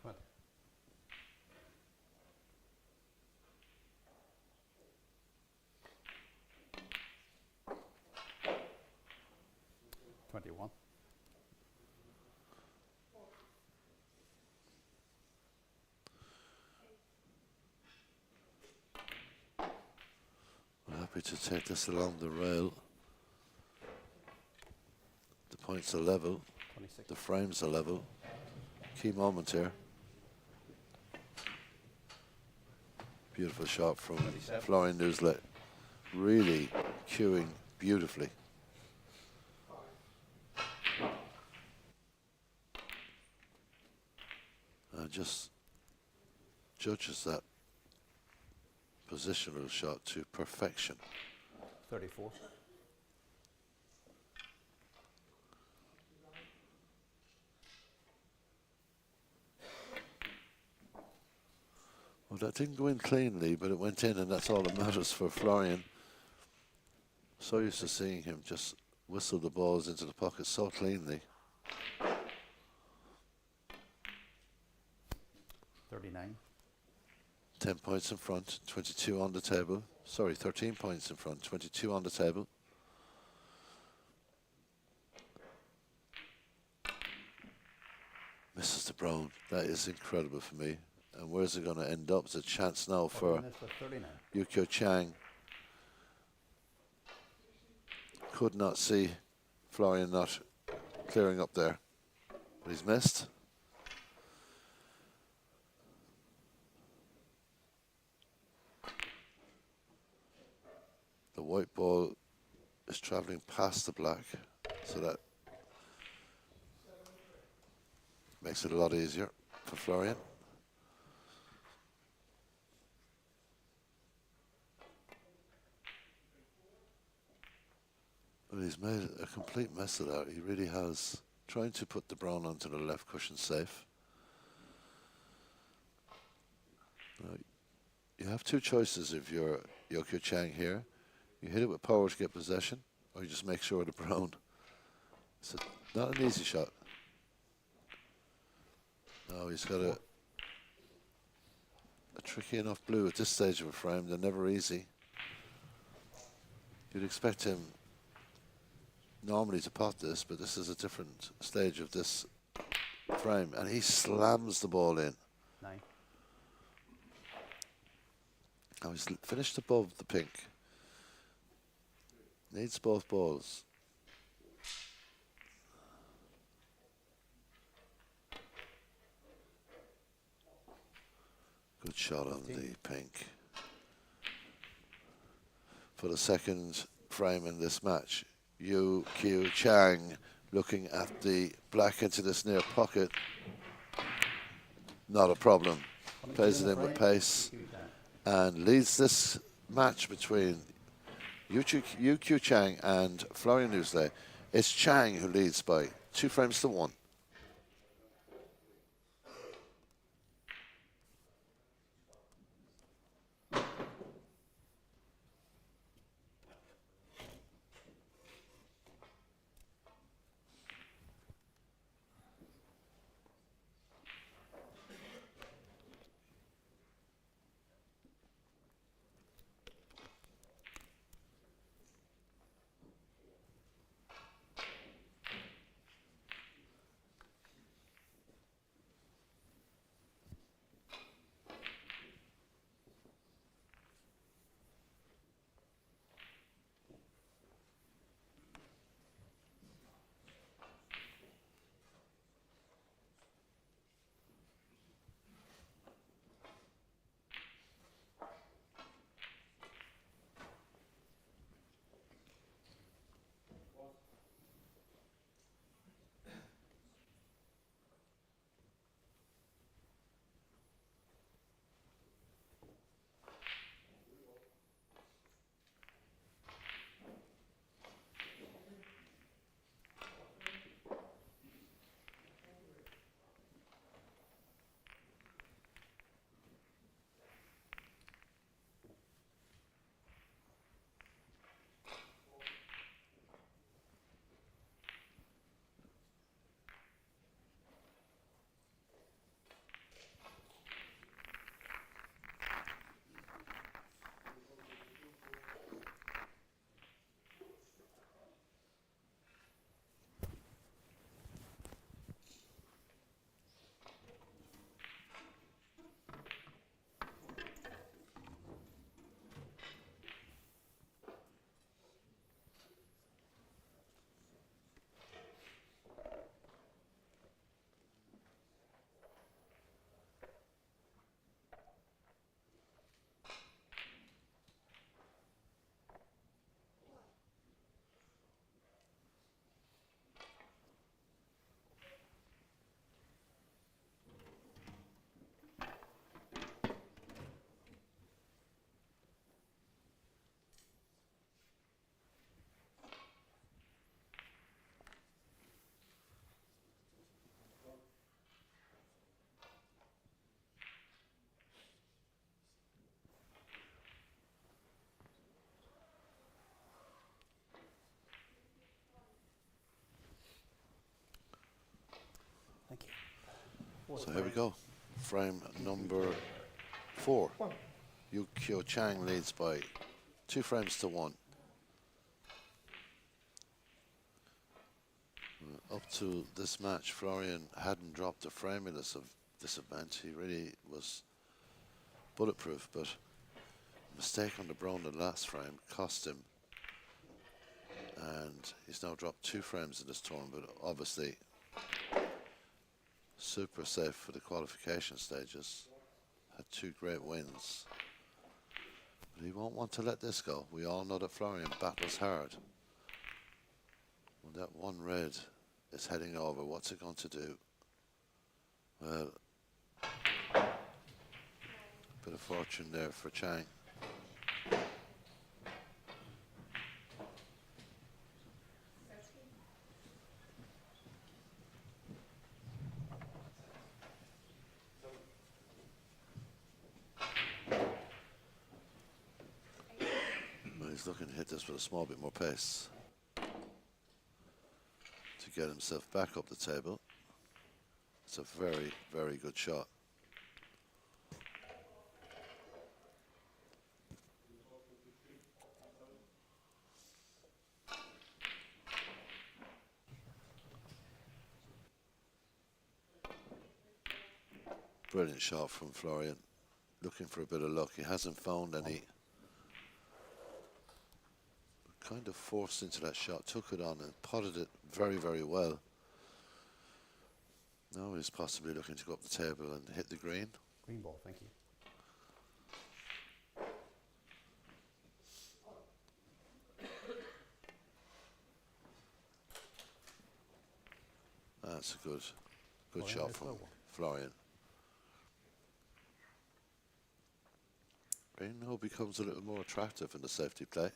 What? 21. We're happy to take this along the rail. The points are level. 26. The frames are level. Key moment here. Beautiful shot from 27. Florian Newslet. Really cueing beautifully. And just judges that positional shot to perfection. 34. Well, that didn't go in cleanly, but it went in, and that's all that matters for Florian. So used to seeing him just whistle the balls into the pocket so cleanly. 39. 10 points in front, 22 on the table. Sorry, 13 points in front, 22 on the table. Misses the brown. That is incredible for me. And where's it going to end up? It's a chance now for Yukio Chang. Could not see Florian not clearing up there, but he's missed. The white ball is traveling past the black, so that makes it a lot easier for Florian. But he's made a complete mess of that. He really has. Trying to put the brown onto the left cushion safe. Now, you have two choices if you're Yukio Chang here. You hit it with power to get possession, or you just make sure of the brown. It's not an easy shot. No, he's got a tricky enough blue at this stage of a frame. They're never easy. You'd expect him normally to pot this, but this is a different stage of this frame, and he slams the ball in. 9. Now he's finished above the pink. Needs both balls. Good shot on the pink. For the second frame in this match, Yukio Chang looking at the black into this near pocket. Not a problem. Plays it in with pace and leads this match between Yukio Chang and Florian Newslet. It's Chang who leads by 2 frames to 1. So here we go. Frame number 4. Yu Kyo Chang leads by 2 frames to 1. Up to this match, Florian hadn't dropped a frame in this event. He really was bulletproof, but a mistake on the brown in the last frame cost him. And he's now dropped 2 frames in this tournament, but obviously super safe for the qualification stages. Had 2 great wins. But he won't want to let this go. We all know that Florian battles hard. When that one red is heading over, what's it going to do? Well, bit of fortune there for Chang. Well, he's looking to hit this with a small bit more pace to get himself back up the table. It's a very, very good shot. Brilliant shot from Florian. Looking for a bit of luck. He hasn't found any. Kind of forced into that shot, took it on and potted it very, very well. Now he's possibly looking to go up the table and hit the green. Green ball, thank you. That's a good shot from Florian. Green now becomes a little more attractive in the safety play.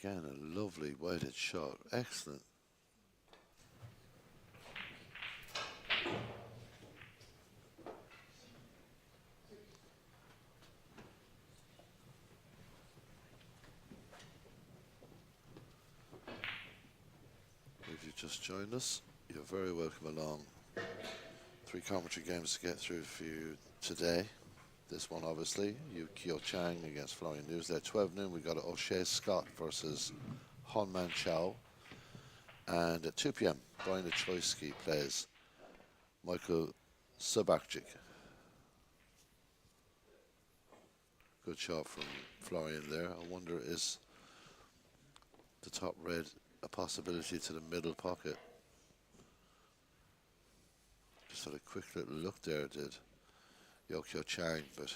Again, a lovely weighted shot. Excellent. If you just joined us, you're very welcome along. 3 commentary games to get through for you today. This one, obviously, Yu Kyo Chang against Florian News. At 12 noon, we got O'Shea Scott versus Honman Chow. And at 2 p.m., Brian Choyski plays Michael Subakjic. Good shot from Florian there. I wonder, is the top red a possibility to the middle pocket? Just had a quick little look there, did Yu Kyo Chang, but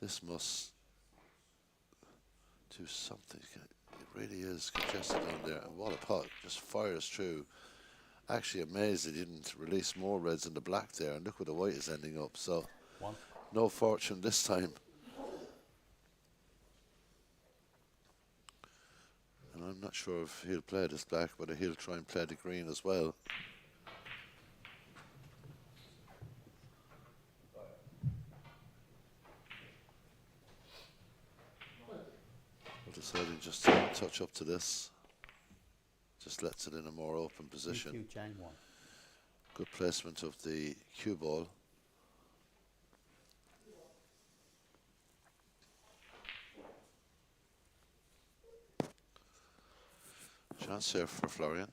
this must do something. It really is congested down there, and what a putt, just fires through. Actually amazed he didn't release more reds than the black there, and look where the white is ending up. So no fortune this time. And I'm not sure if he'll play this black, but he'll try and play the green as well. Deciding just to touch up to this. Just lets it in a more open position. Good placement of the cue ball. Chance here for Florian.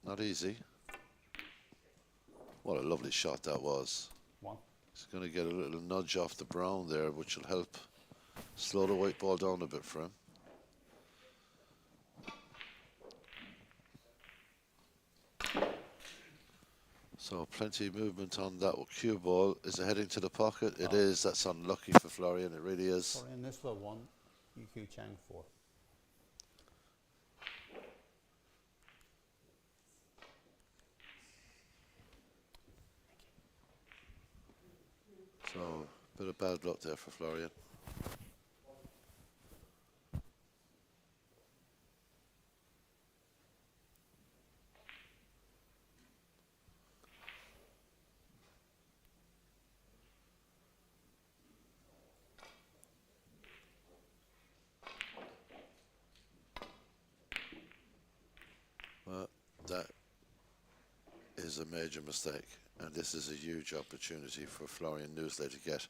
Not easy. What a lovely shot that was. He's going to get a little nudge off the brown there, which will help slow the white ball down a bit for him. So plenty of movement on that cue ball. Is it heading to the pocket? It is. That's unlucky for Florian. It really is. Florian Nisler 1, Yu Kyo Chang 4. So a bit of bad luck there for Florian. a major mistake, and this is a huge opportunity for Florian Newsley to get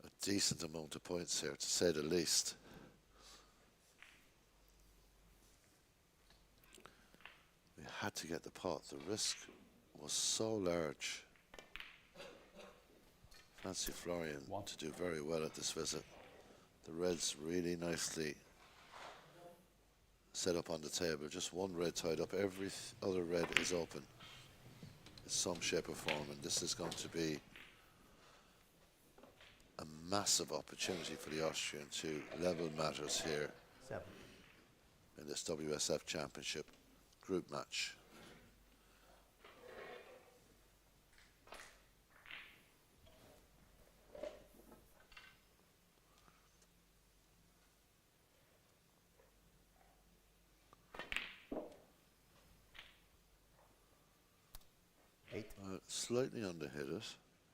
a decent amount of points here, to say the least. We had to get the pot. The risk was so large. Fancy Florian to do very well at this visit. The reds really nicely set up on the table. Just one red tied up. Every other red is open in some shape or form, and this is going to be a massive opportunity for the Austrian to level matters here 7. in this WSF Championship group match. Slightly underhit it.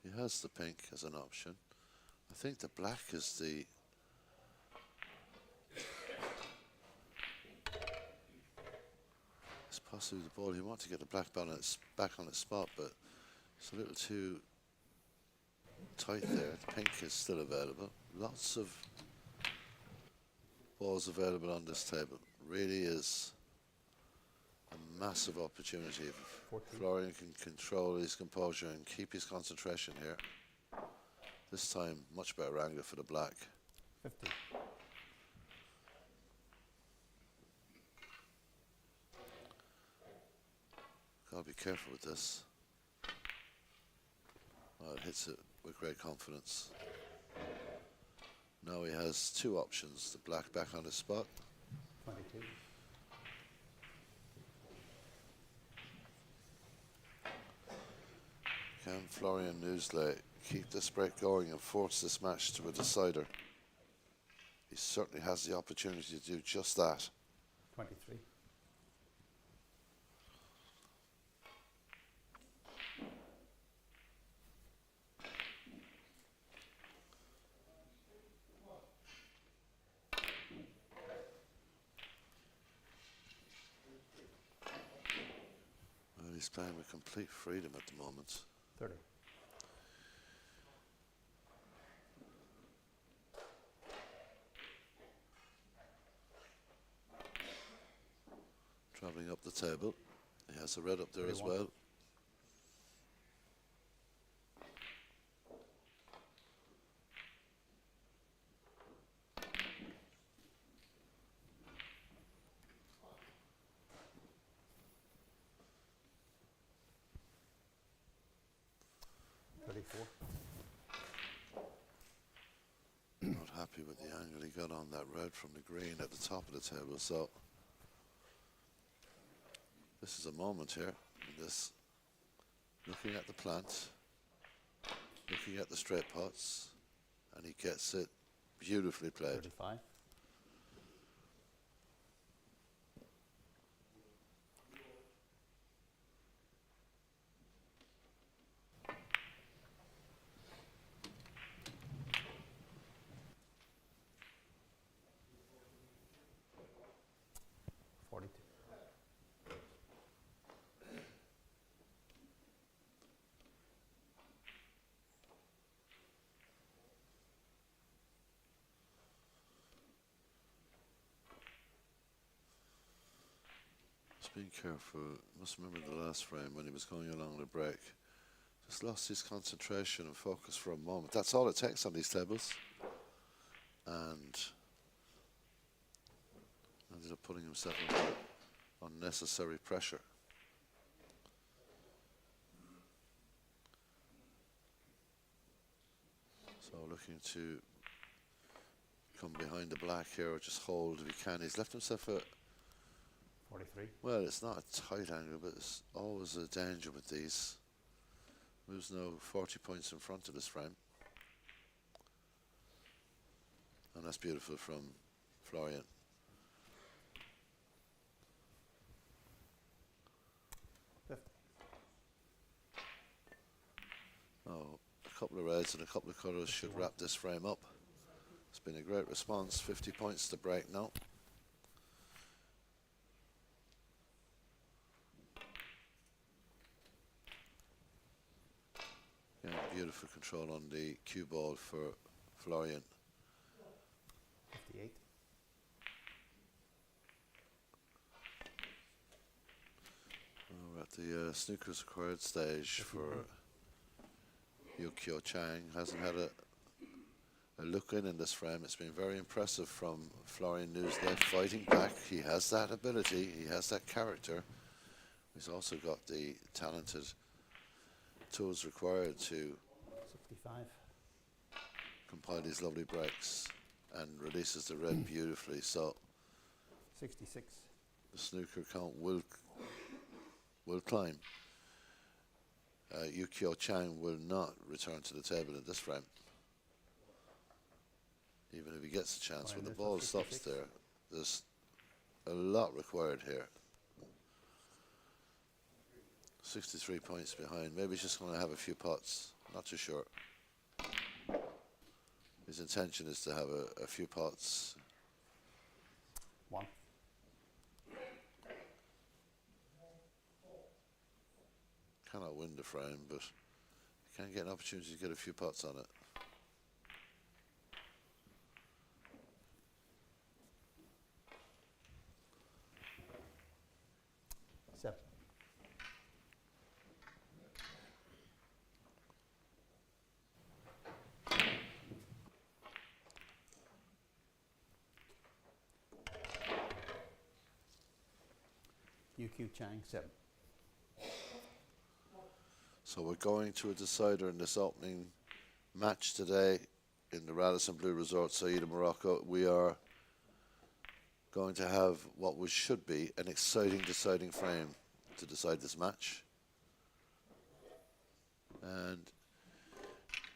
He has the pink as an option. I think the black is it's possibly the ball. He wants to get the black balance back on its spot, but it's a little too tight there. The pink is still available. Lots of balls available on this table. Really is a massive opportunity. If 14. Florian can control his composure and keep his concentration here. This time, much better angle for the black. 50. Gotta be careful with this. Oh, it hits it with great confidence. Now he has two options. The black back on his spot. 22. Can Florian Newsley keep this break going and force this match to a decider? He certainly has the opportunity to do just that. 23. Well, he's playing with complete freedom at the moment. 30. Travelling up the table. He has a red up there as 31. well. Not happy with the angle he got on that red from the green at the top of the table, so this is a moment here. This, looking at the plant, looking at the straight pots, and he gets it beautifully played. 35. Being careful, must remember the last frame when he was going along the break. Just lost his concentration and focus for a moment. That's all it takes on these tables. And ended up putting himself under unnecessary pressure. So looking to come behind the black here or just hold if he can. He's left himself a 43. well, it's not a tight angle, but it's always a danger with these. Moves now 40 points in front of this frame. And that's beautiful from Florian. Oh, a couple of reds and a couple of colours should wrap this frame up. It's been a great response. 50 points to break now. beautiful control on the cue ball for Florian. 58. We're at the snooker's acquired stage for Yukio Chang. Hasn't had a look in this frame. It's been very impressive from Florian Newsday fighting back. He has that ability, he has that character. He's also got the talented tools required to 65. compile these lovely breaks, and releases the red beautifully. So 66. the snooker count will climb. Yukio Chang will not return to the table in this frame. Even if he gets a chance, when the ball stops there, there's a lot required here. 63 points behind. Maybe he's just going to have a few pots. Not too sure. His intention is to have a few pots. 1. Cannot win the frame, but he can get an opportunity to get a few pots on it. UQ Chang 7. So we're going to a decider in this opening match today in the Radisson Blue Resort, Saïda, Morocco. We are going to have what should be an exciting deciding frame to decide this match. And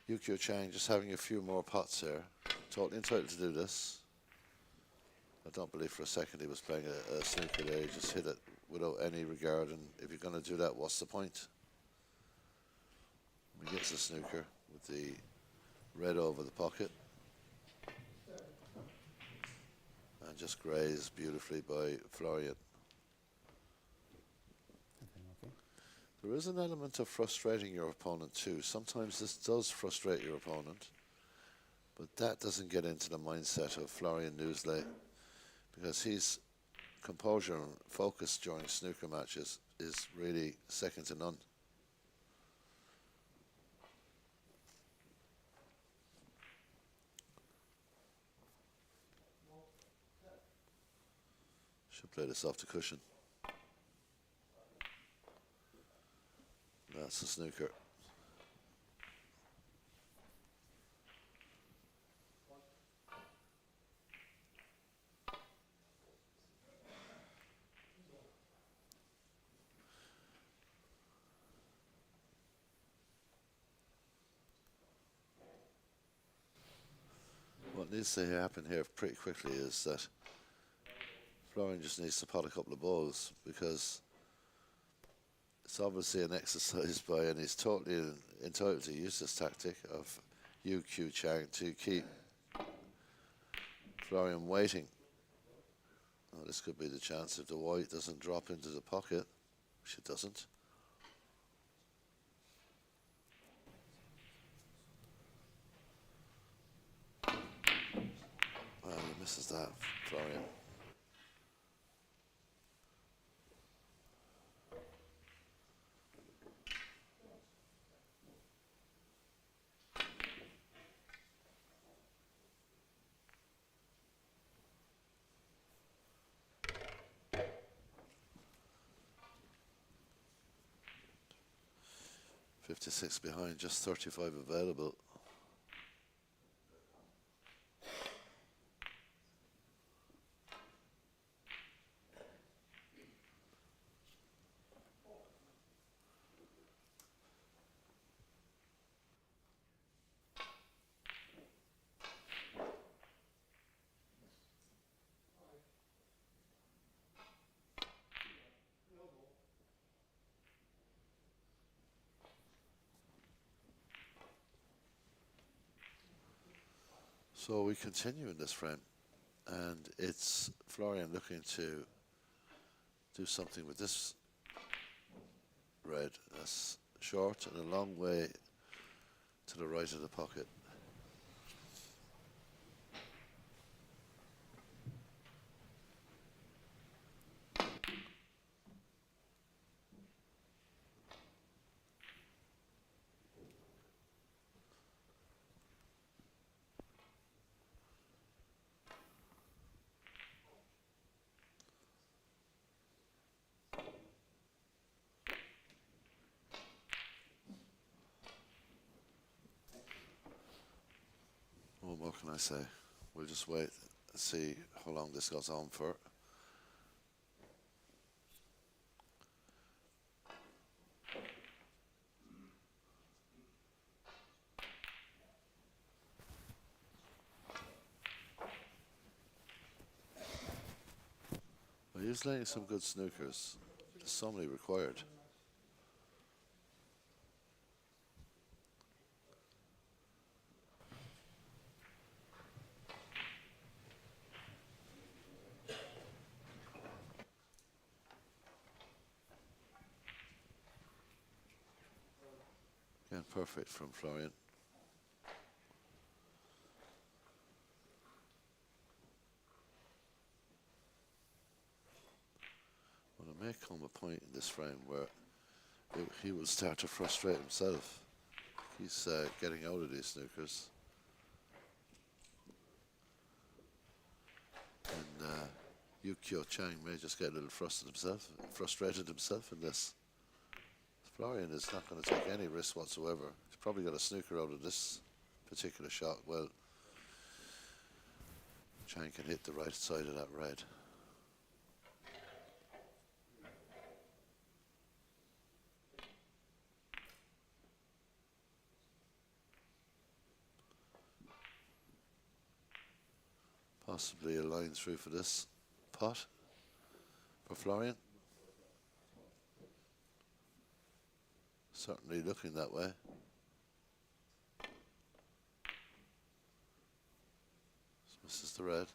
Yukio Chang just having a few more pots here. Totally entitled to do this. I don't believe for a second he was playing a snooker there. He just hit it without any regard, and if you're going to do that, what's the point? He gets the snooker with the red over the pocket, and just grazed beautifully by Florian. Okay. There is an element of frustrating your opponent too. Sometimes this does frustrate your opponent, but that doesn't get into the mindset of Florian Newsday, because his composure and focus during snooker matches is really second to none. Should play this off the cushion. That's the snooker. What needs to happen here pretty quickly is that Florian just needs to pot a couple of balls, because it's obviously an exercise by, and he's totally entitled to use this tactic of UQ Chang to keep Florian waiting. Oh, this could be the chance if the white doesn't drop into the pocket, which it doesn't. Well, he misses that, Florian. .56 behind, just 35 available. So we continue in this frame, and it's Florian looking to do something with this red. That's short and a long way to the right of the pocket. Well, what can I say? We'll just wait and see how long this goes on for. Well, he's laying some good snookers. There's so many required. Again, perfect from Florian. Well, there may come a point in this frame where he will start to frustrate himself. He's getting out of these snookers. And Yukio Chang may just get a little frustrated himself in this. Florian is not going to take any risk whatsoever. He's probably got a snooker out of this particular shot. Well, Chang can hit the right side of that red. Possibly a line through for this pot for Florian. Certainly looking that way. This is the red.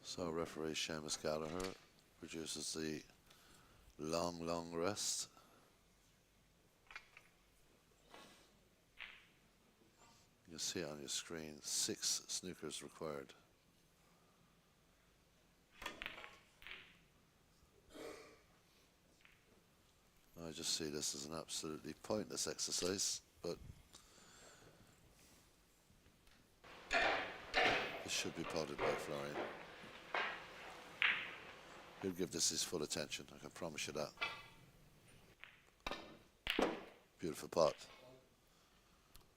So referee Seamus Gallagher produces the long rest. You can see it on your screen, 6 snookers required. I just see this as an absolutely pointless exercise, but this should be potted by Florian. He'll give this his full attention, I can promise you that. Beautiful pot.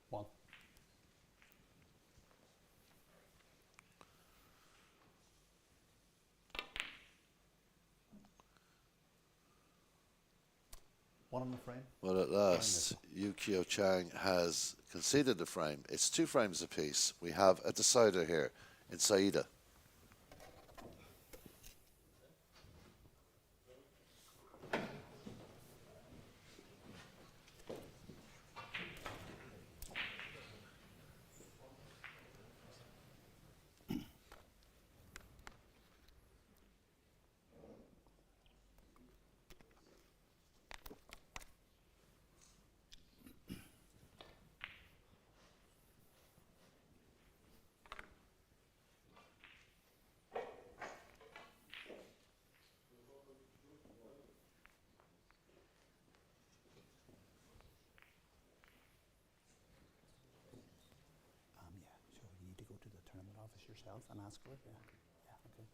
1. One on the frame. Well, at last, Yukio Chang has conceded the frame. It's 2 frames apiece. We have a decider here in Saida. Yeah, so you need to go to the tournament office yourself and ask for it, yeah. Yeah, okay.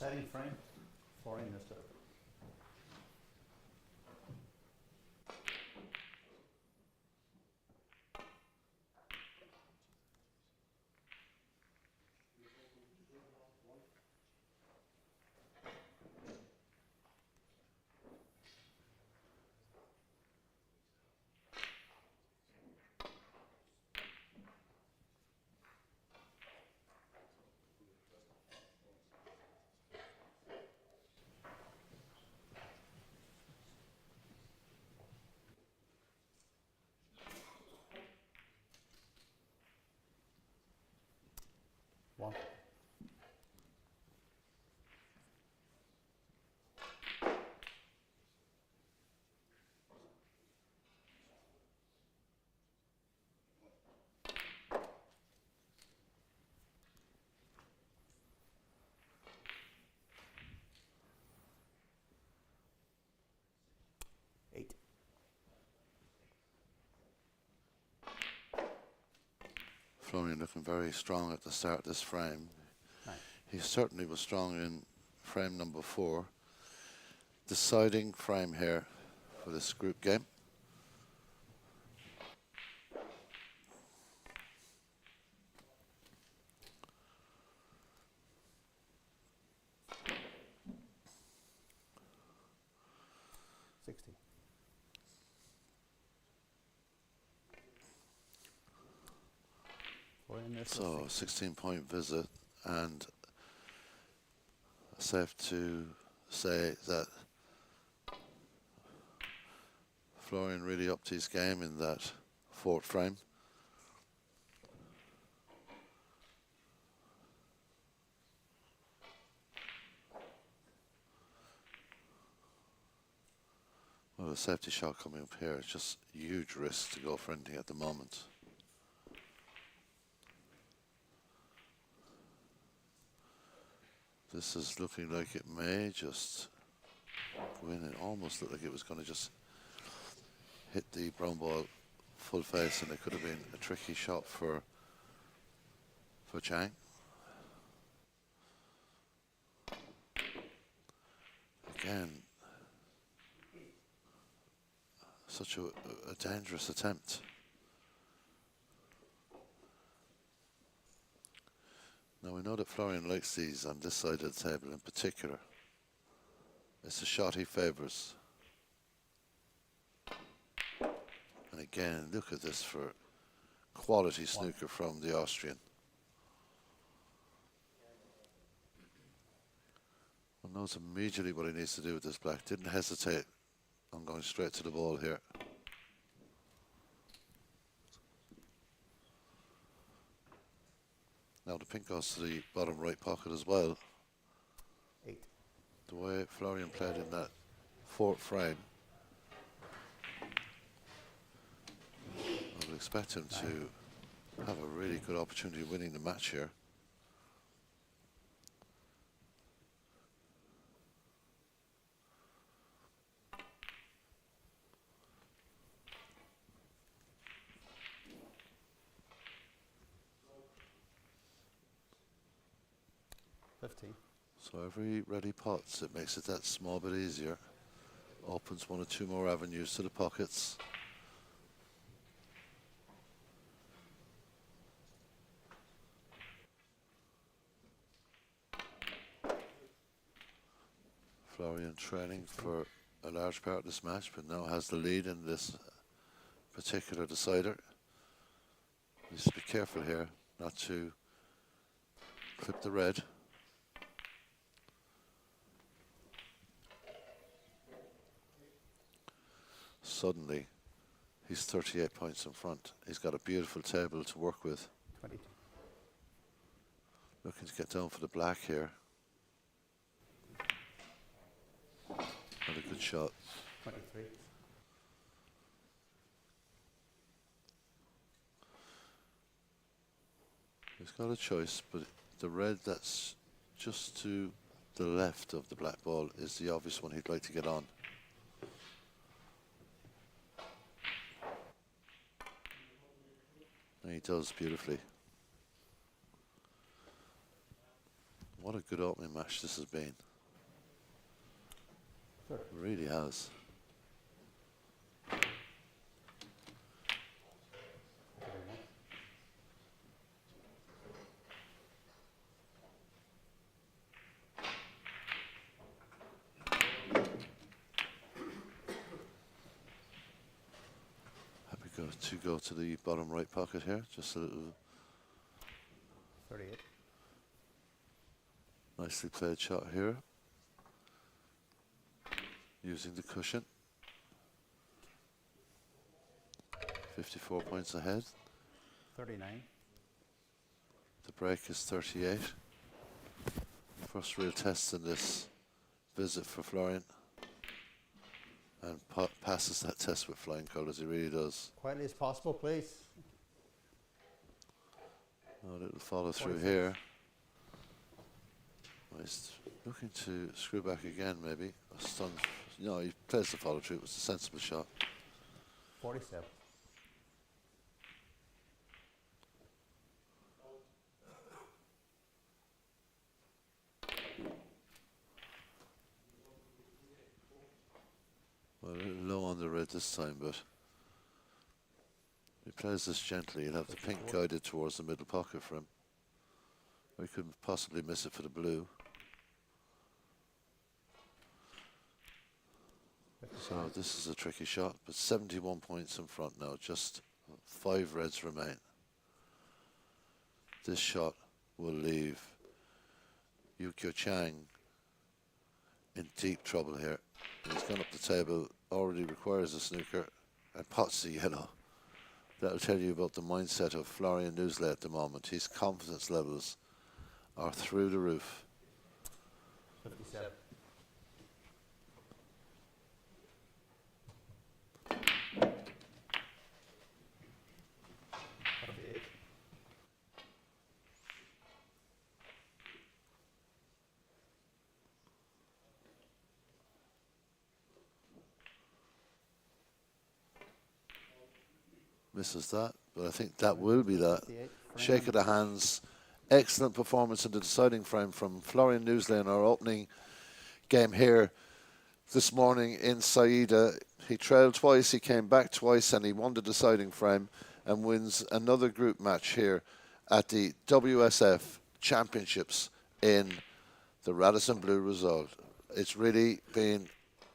Setting frame, Florian disturb. One. Eight. Florian looking very strong at the start of this frame. Nine. He certainly was strong in frame number 4. Deciding frame here for this group game. Sixty. Florian missed. So 16-point visit, and safe to say that Florian really upped his game in that 4th frame. Well, a safety shot coming up here. It's just huge risk to go for anything at the moment. This is looking like it may just go in. It almost looked like it was going to just hit the brown ball full face, and it could have been a tricky shot for Chang. Again, such a dangerous attempt. Now we know that Florian likes these on this side of the table in particular. It's a shot he favours. And again, look at this for quality snooker from the Austrian. One knows immediately what he needs to do with this black. Didn't hesitate on going straight to the ball here. Now the pink goes to the bottom right pocket as well. 8. The way Florian played in that 4th frame, I would expect him to have a really good opportunity of winning the match here. So every ready pots, it makes it that small bit easier. Opens 1 or 2 more avenues to the pockets. Florian training for a large part of this match, but now has the lead in this particular decider. Needs to be careful here not to clip the red. Suddenly, he's 38 points in front. He's got a beautiful table to work with. 22. Looking to get down for the black here. Not a good shot. 23. He's got a choice, but the red that's just to the left of the black ball is the obvious one he'd like to get on. And he does beautifully. What a good opening match this has been. Sure. It really has. Happy to go to the bottom right pocket here. Just a little 38. nicely played shot here. Using the cushion. 54 points ahead. 39. The break is 38. First real test in this visit for Florian. And passes that test with flying colours, he really does. Quietly as possible, please. Oh, a little follow through 46. here. Oh, he's looking to screw back again, maybe. Stunned. No, he plays the follow through. It was a sensible shot. 47. Well, a little low on the red this time, but he plays this gently. He'll have the pink guided towards the middle pocket for him. Or he could possibly miss it for the blue. So this is a tricky shot, but 71 points in front now. Just 5 reds remain. This shot will leave Yukio Chang in deep trouble here. He's gone up the table, already requires a snooker, and pots the yellow. That'll tell you about the mindset of Florian Newsley at the moment. His confidence levels are through the roof. 57. Misses that, but I think that will be that. 58. Shake of the hands. Excellent performance in the deciding frame from Florian Newsley in our opening game here this morning in Saida. He trailed twice, he came back twice, and he won the deciding frame and wins another group match here at the WSF Championships in the Radisson Blue result. It's really been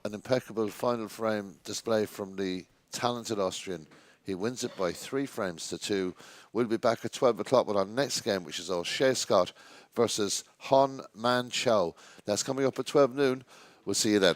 an impeccable final frame display from the talented Austrian. He wins it by 3 frames to 2. We'll be back at 12 o'clock with our next game, which is O'Shea Scott versus Hon Man Chow. That's coming up at 12 noon. We'll see you then.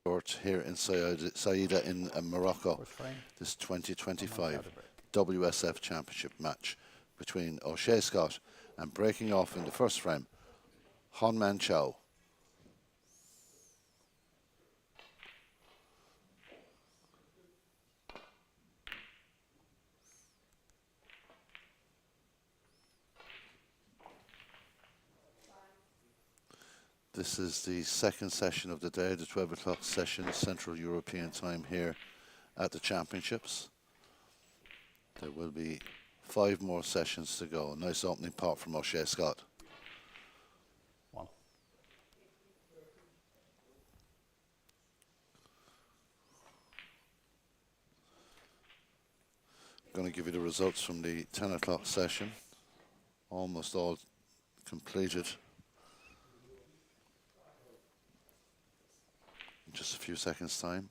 court here in Saida in Morocco. First frame. This One 2025 out of break. WSF Championship match between O'Shea Scott and breaking off in the first frame, Honman Chow. This is the second session of the day, the 12 o'clock session, Central European time here at the Championships. There will be 5 more sessions to go. A nice opening pot from O'Shea Scott. One. Going to give you the results from the 10 o'clock session. Almost all completed. In just a few seconds' time.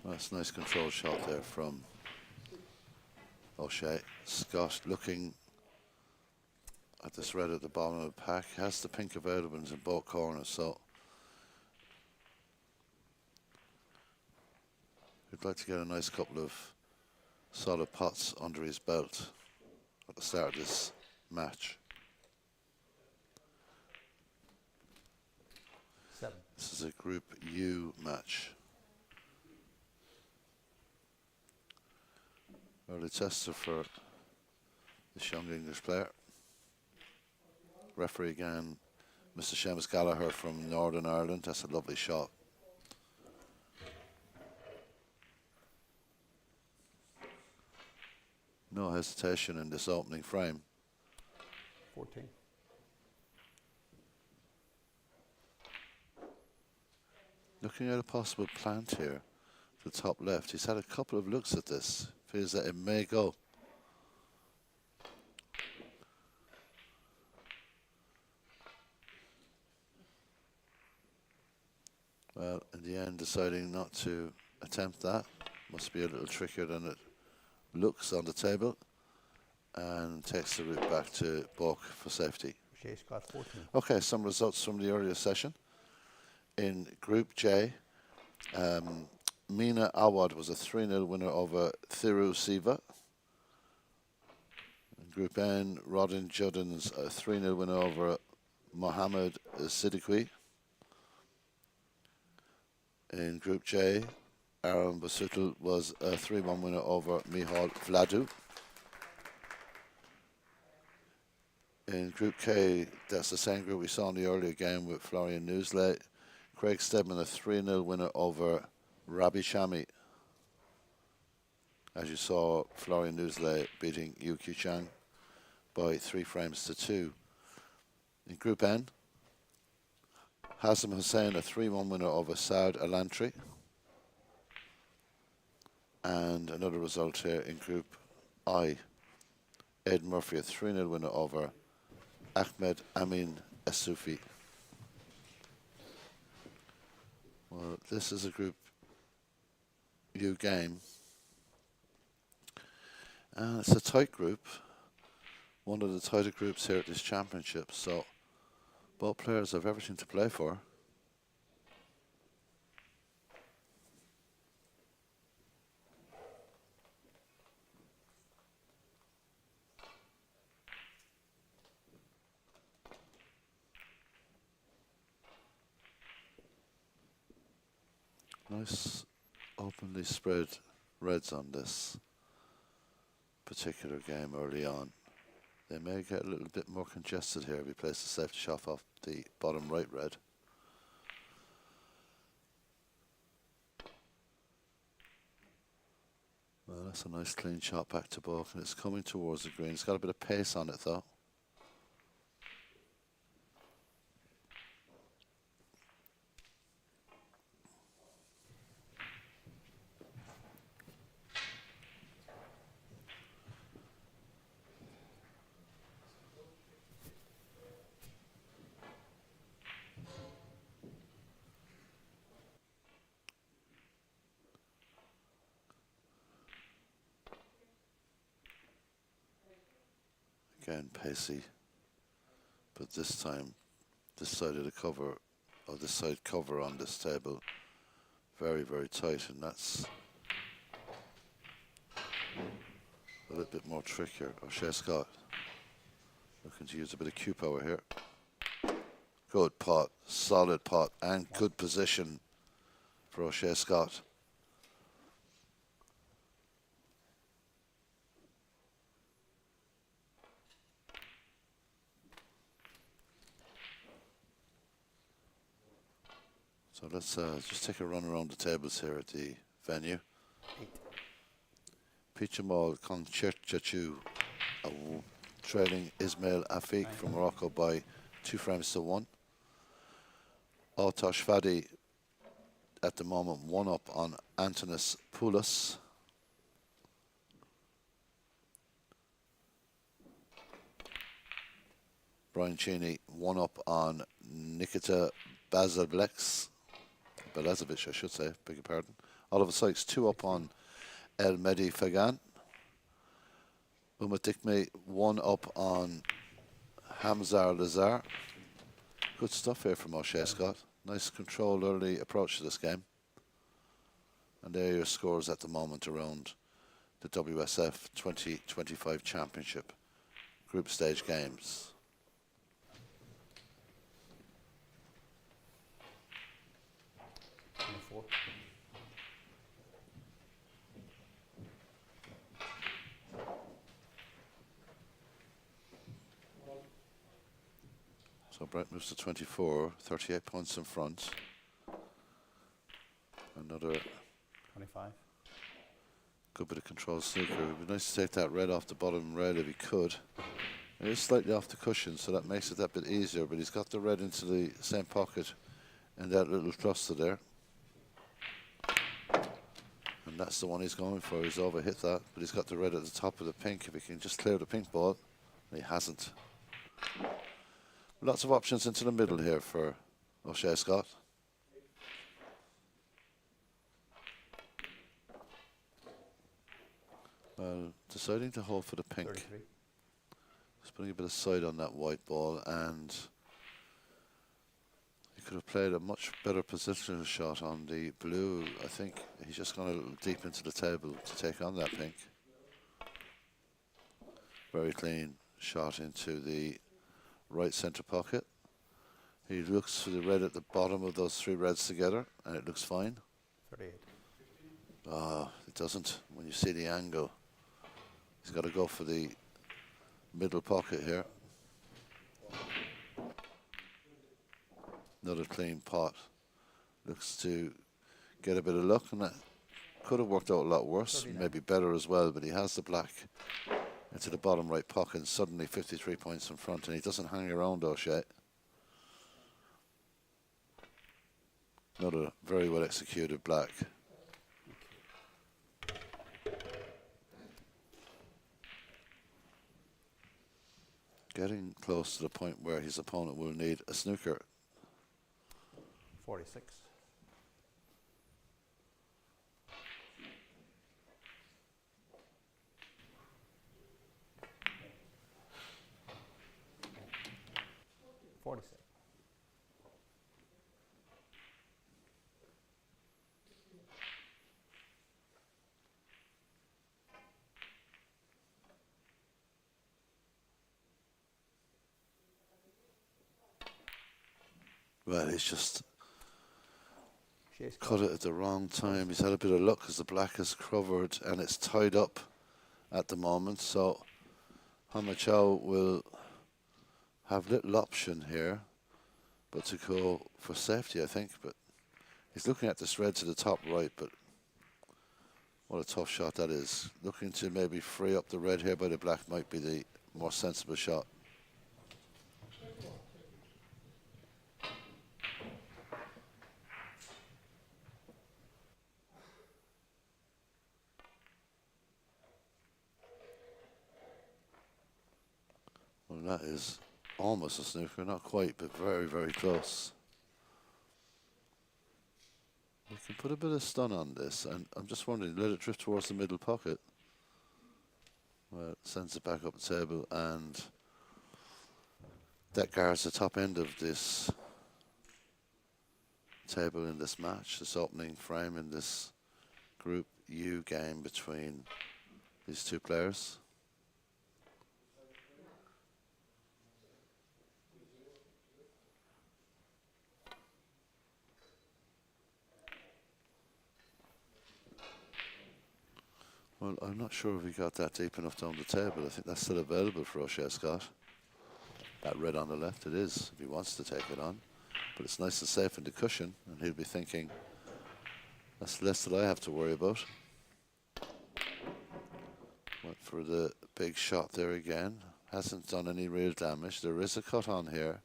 That's a nice control shot there from O'Shea Scott, looking at this red at the bottom of the pack. Has the pink available in both corners, so he'd like to get a nice couple of solid pots under his belt at the start of this match. 7. This is a Group U match. Early tester for this young English player. Referee again, Mr. Seamus Gallagher from Northern Ireland. That's a lovely shot. No hesitation in this opening frame. 14. Looking at a possible plant here, the top left. He's had a couple of looks at this. Feels that it may go. Well, in the end, deciding not to attempt that. Must be a little trickier than it looks on the table. And takes the route back to Bork for safety. O'Shea Scott 14. Okay, some results from the earlier session. In Group J, Mina Awad was a 3-0 winner over Thiru Siva. In Group N, Rodin Juddins a 3-0 winner over Mohammed Siddiqui. In Group J, Aaron Basutil was a 3-1 winner over Mihal Vladu. In Group K, that's the same group we saw in the earlier game with Florian Newsley. Craig Stedman a 3-0 winner over Rabi Shami. As you saw, Florian Newsley beating Yu Q Chang by 3 frames to 2. In Group N, Hassan Hussain a 3-1 winner over Saud Alantri. And another result here in Group I, Ed Murphy a 3-0 winner over Ahmed Amin Asufi. Well, this is a Group U game. And it's a tight group. One of the tighter groups here at this championship. So both players have everything to play for. Nice openly spread reds on this particular game early on. They may get a little bit more congested here if he plays the safety shot off the bottom right red. Well, that's a nice clean shot back to Bork, and it's coming towards the green. It's got a bit of pace on it though. Again, pacey. But this time, this side of the cover, or this side cover on this table, very, very tight, and that's a little bit more trickier. O'Shea Scott looking to use a bit of cue power here. Good pot, solid pot, and good position for O'Shea Scott. So let's just take a run around the tables here at the venue. 8. Pichamal Concertachu trailing Ismail Afik from Morocco by 2 frames to 1. Altosh Fadi at the moment 1 up on Antonis Poulos. Brian Cheney 1 up on Nikita Balazovic, I should say, beg your pardon. Oliver Sykes 2 up on El Mehdi Fagan. Uma Dikme 1 up on Hamzar Lazar. Good stuff here from O'Shea Scott. Nice controlled early approach to this game. And there are your scores at the moment around the WSF 2025 Championship group stage games. Four. So Brett moves to 24, 38 points in front. Another 25. good bit of control snooker. It would be nice to take that red off the bottom rail if he could. It is slightly off the cushion, so that makes it that bit easier, but he's got the red into the same pocket in that little cluster there. And that's the one he's going for. He's overhit that, but he's got the red at the top of the pink. If he can just clear the pink ball, he hasn't. Lots of options into the middle here for O'Shea Scott. Well, deciding to hold for the pink. 33. Just putting a bit of side on that white ball, and he could have played a much better positional shot on the blue. I think he's just gone a little deep into the table to take on that pink. Very clean shot into the right centre pocket. He looks for the red at the bottom of those 3 reds together, and it looks fine. 38. It doesn't when you see the angle. He's got to go for the middle pocket here. Another clean pot. Looks to get a bit of luck, and that could have worked out a lot worse, 39. maybe better as well, but he has the black into the bottom right pocket, and suddenly 53 points in front, and he doesn't hang around O'Shea. Another very well executed black. Getting close to the point where his opponent will need a snooker. 46. Well, he's just Shea's cut it at the wrong time. He's had a bit of luck because the black is covered and it's tied up at the moment. So Hama Chow will have little option here, but to go for safety, I think. But he's looking at this red to the top right, but what a tough shot that is. Looking to maybe free up the red here by the black might be the more sensible shot. Well, that is almost a snooker, not quite, but very, very close. We can put a bit of stun on this, and I'm just wondering, let it drift towards the middle pocket. Well, sends it back up the table, and that guards the top end of this table in this match, this opening frame in this Group U game between these two players. Well, I'm not sure if he got that deep enough down the table. I think that's still available for O'Shea Scott. That red on the left, it is, if he wants to take it on. But it's nice and safe in the cushion, and he'll be thinking, that's less that I have to worry about. Went for the big shot there again. Hasn't done any real damage. There is a cut on here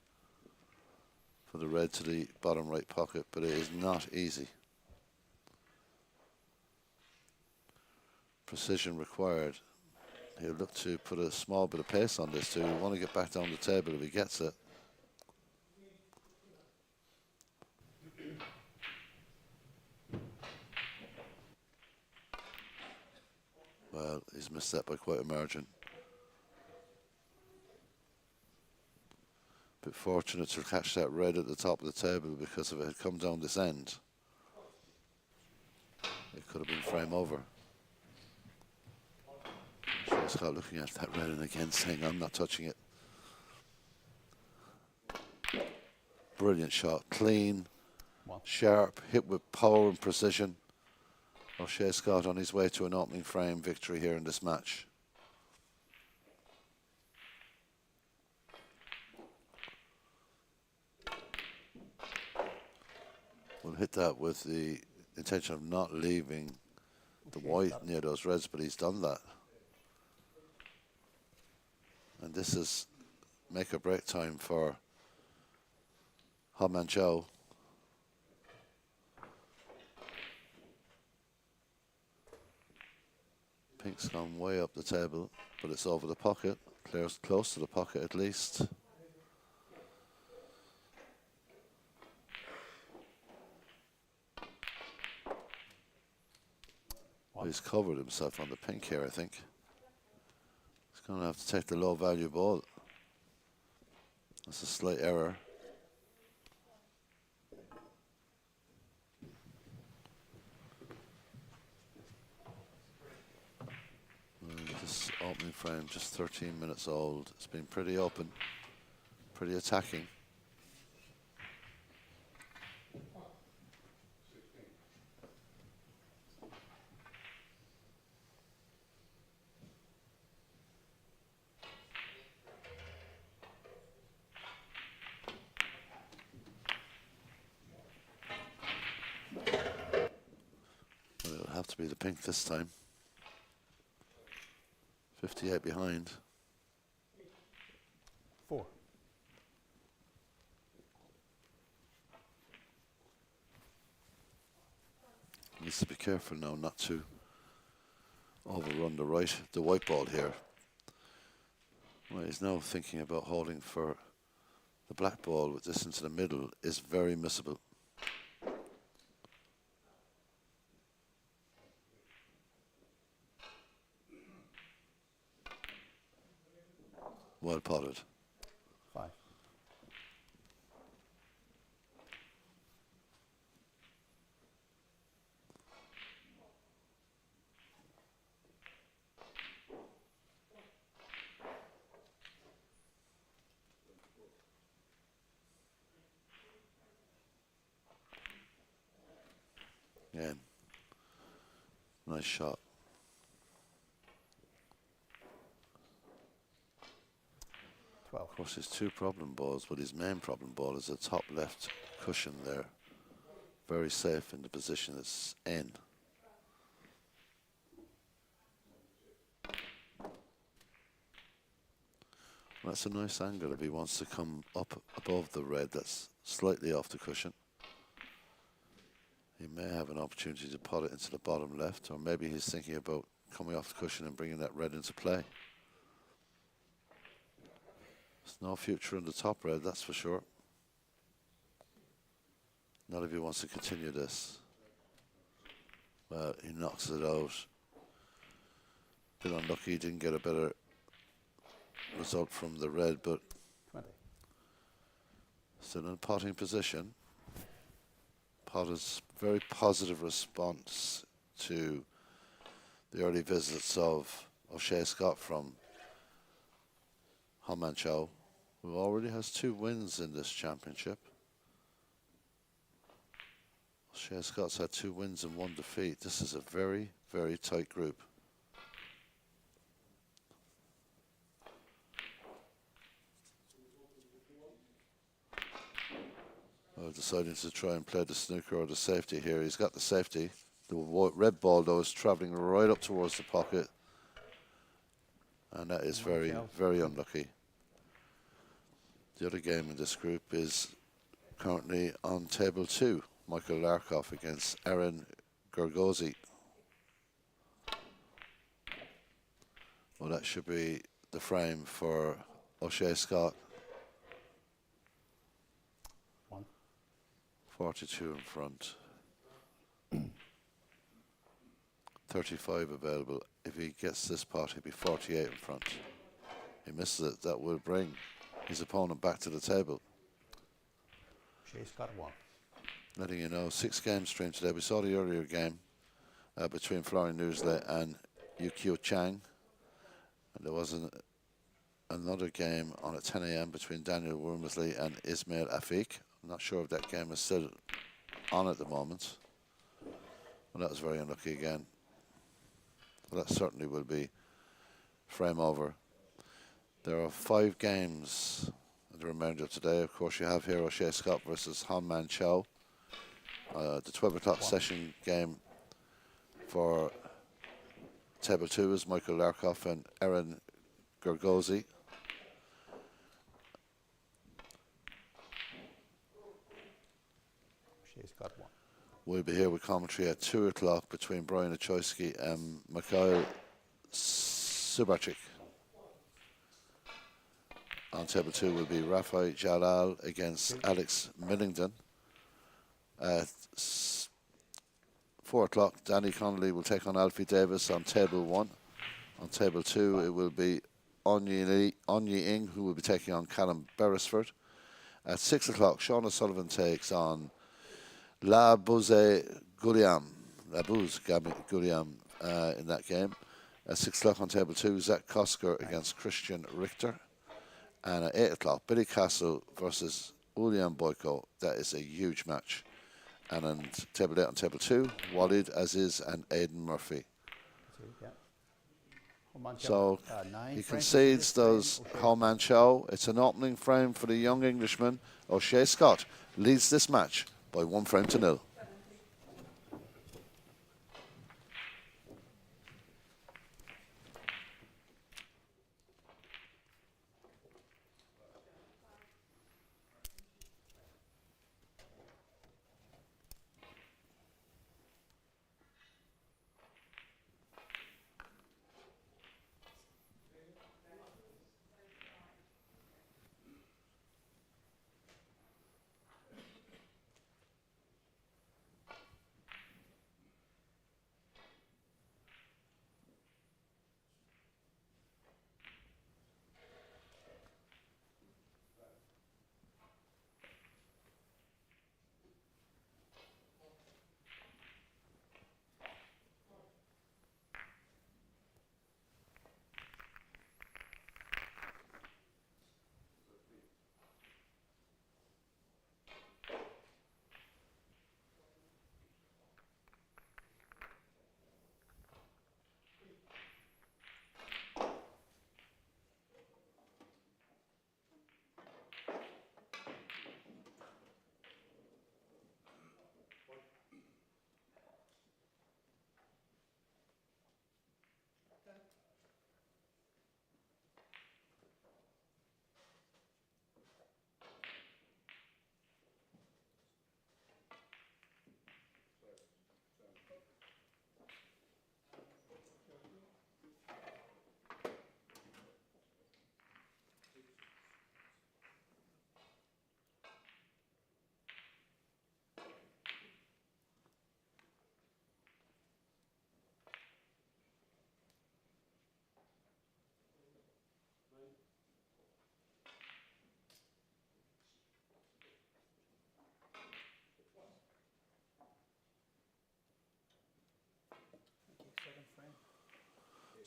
for the red to the bottom right pocket, but it is not easy. Precision required. He'll look to put a small bit of pace on this too. He'll want to get back down the table if he gets it. Well, he's missed that by quite a margin. Bit fortunate to catch that red at the top of the table, because if it had come down this end, it could have been frame over. Scott looking at that red and again saying, I'm not touching it. Brilliant shot, clean, sharp, hit with power and precision. O'Shea Scott on his way to an opening frame victory here in this match. We'll hit that with the intention of not leaving the white near those reds, but he's done that. And this is make or break time for Hom and Joe. Pink's gone way up the table, but it's over the pocket. Clear's close to the pocket at least. Well, he's covered himself on the pink here, I think. He's going to have to take the low value ball. That's a slight error. This opening frame, just 13 minutes old. It's been pretty open, pretty attacking. Well, it'll have to be the pink this time. 58 behind. 4. Needs to be careful now not to overrun the white ball here. Well, he's now thinking about holding for the black ball with this into the middle is very missable. Well potted. 5. Again, nice shot. Of course, his two problem balls, but his main problem ball is the top left cushion there. Very safe in the position it's in. Well, that's a nice angle if he wants to come up above the red that's slightly off the cushion. He may have an opportunity to pot it into the bottom left, or maybe he's thinking about coming off the cushion and bringing that red into play. There's no future in the top red, that's for sure. Not if he wants to continue this. Well, he knocks it out. bit unlucky he didn't get a better result from the red, but 20. still in potting position. Potter's very positive response to the early visits of O'Shea Scott from Hong Man Chow, who already has 2 wins in this championship. O'Shea Scott's had 2 wins and 1 defeat. This is a very, very tight group. Deciding to try and play the snooker or the safety here. He's got the safety. The red ball, though, is travelling right up towards the pocket. And that is very, very unlucky. The other game in this group is currently on table 2. Michael Larkoff against Aaron Gergozi. Well, that should be the frame for O'Shea Scott. 42 in front. 35 available. If he gets this pot, he'll be 48 in front. He misses it. That will bring his opponent back to the table. Shea's got 1. Letting you know, 6 games streamed today. We saw the earlier game between Florian Newsley and Yukio Chang. And there was another game on at 10 a.m. between Daniel Wormsley and Ismail Afik. I'm not sure if that game is still on at the moment. Well, that was very unlucky again. Well, that certainly will be frame over. There are 5 games at the remainder of today. Of course, you have here O'Shea Scott versus Hong Man Chow. The 12 o'clock session game for table 2 is Michael Larkoff and Aaron Gergozi. She's got 1. We'll be here with commentary at 2 o'clock between Brian Ochoyski and Mikhail Subachik. On table 2 will be Rafael Jalal against Alex Millington. At 4 o'clock, Danny Connolly will take on Alfie Davis on table 1. On table 2, it will be Onyi Ing, who will be taking on Callum Beresford. At 6 o'clock, Sean O'Sullivan takes on Labouze Gulliam in that game. At 6 o'clock on table 2, Zach Kosker against Christian Richter. And at 8 o'clock, Billy Castle versus Ulian Boyko. That is a huge match. And on table 8 on table 2, Walid Aziz and Aidan Murphy. So he concedes those Hong Man Chow. It's an opening frame for the young Englishman. O'Shea Scott leads this match by 1 frame to 0.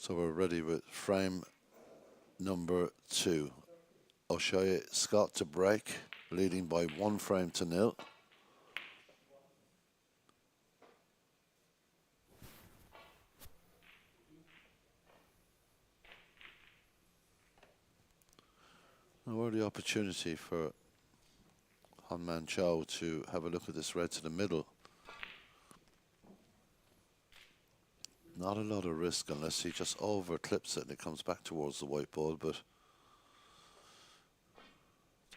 So we're ready with frame number 2. O'Shea Scott to break, leading by 1 frame to 0. Now we're the opportunity for Honman Chow to have a look at this red to the middle. Not a lot of risk unless he just over clips it and it comes back towards the white ball, but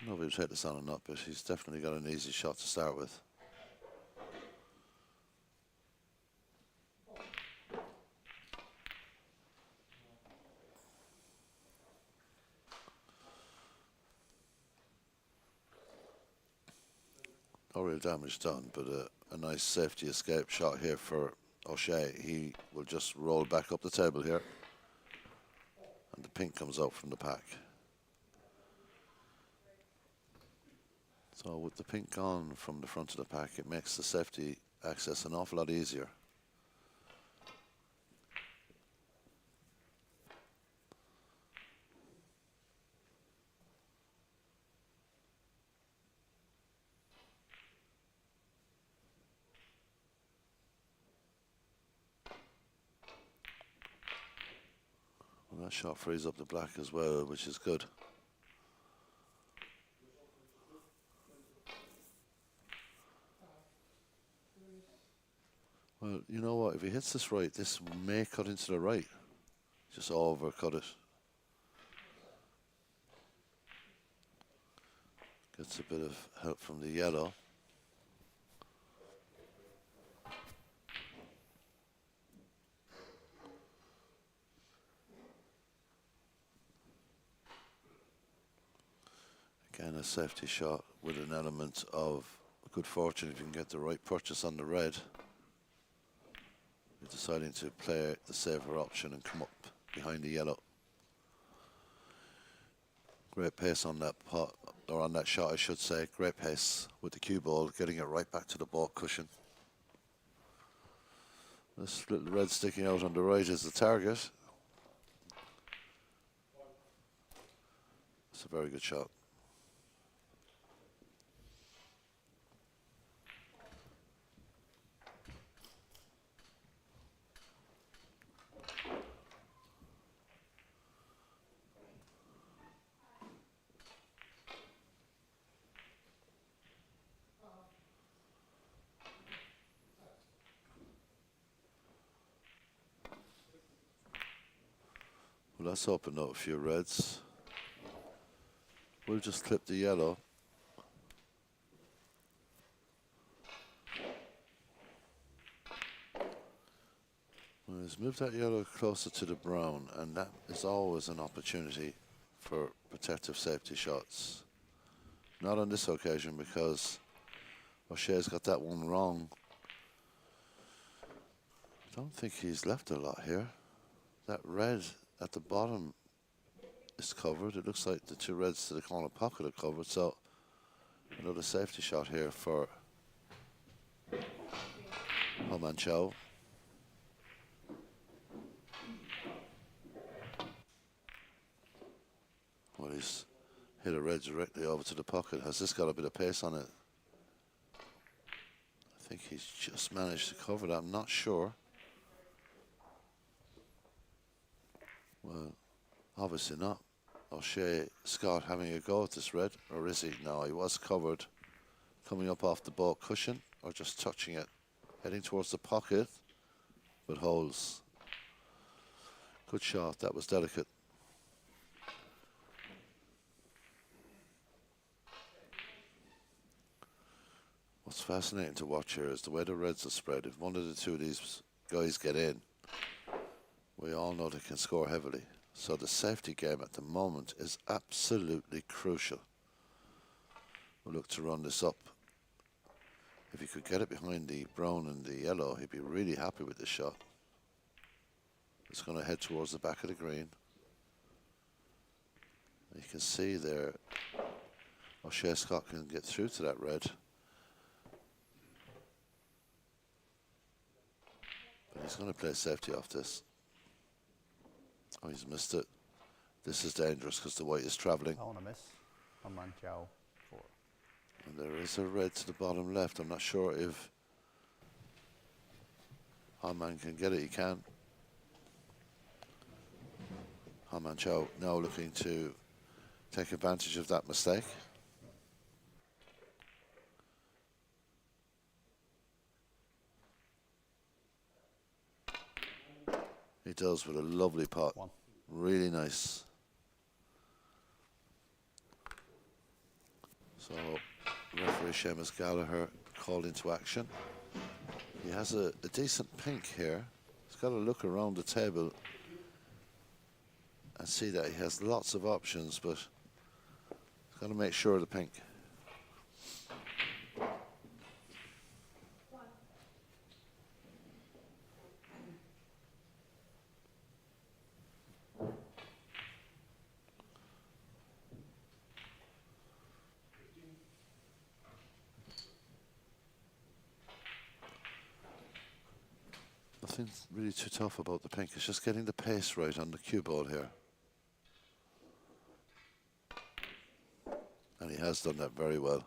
I don't know if he'll take this on or not, but he's definitely got an easy shot to start with. No real damage done, but a nice safety escape shot here for O'Shea. He will just roll back up the table here, and the pink comes out from the pack. So with the pink gone from the front of the pack, it makes the safety access an awful lot easier. Well, that shot frees up the black as well, which is good. Well, you know what? If he hits this right, this may cut into the right. Just overcut it. Gets a bit of help from the yellow. Again, a safety shot with an element of good fortune if you can get the right purchase on the red. You're deciding to play the safer option and come up behind the yellow. Great pace on that pot, or on that shot I should say. Great pace with the cue ball, getting it right back to the ball cushion. This little red sticking out on the right is the target. It's a very good shot. Well, let's open up a few reds. We'll just clip the yellow. Let's move that yellow closer to the brown, and that is always an opportunity for protective safety shots. Not on this occasion because O'Shea's got that one wrong. I don't think he's left a lot here. That red at the bottom is covered. It looks like the 2 reds to the corner pocket are covered, so another safety shot here for Honman Chow. Well, he's hit a red directly over to the pocket. Has this got a bit of pace on it? I think he's just managed to cover that. I'm not sure. Well, obviously not. O'Shea Scott having a go at this red, or is he? No, he was covered coming up off the ball cushion, or just touching it, heading towards the pocket, but holds. Good shot, that was delicate. What's fascinating to watch here is the way the reds are spread. If one of the 2 of these guys get in, we all know they can score heavily. So the safety game at the moment is absolutely crucial. We'll look to run this up. If he could get it behind the brown and the yellow, he'd be really happy with this shot. It's going to head towards the back of the green. You can see there, O'Shea Scott can get through to that red. But he's going to play safety off this. Oh, he's missed it. This is dangerous because the white is travelling. Foul and a miss. One man Chow, 4. And there is a red to the bottom left. I'm not sure if Haman can get it. He can. Haman Chow now looking to take advantage of that mistake. He does with a lovely pot. 1. Really nice. So referee Seamus Gallagher called into action. He has a decent pink here. He's got to look around the table and see that he has lots of options, but he's got to make sure of the pink. Nothing really too tough about the pink. It's just getting the pace right on the cue ball here. And he has done that very well.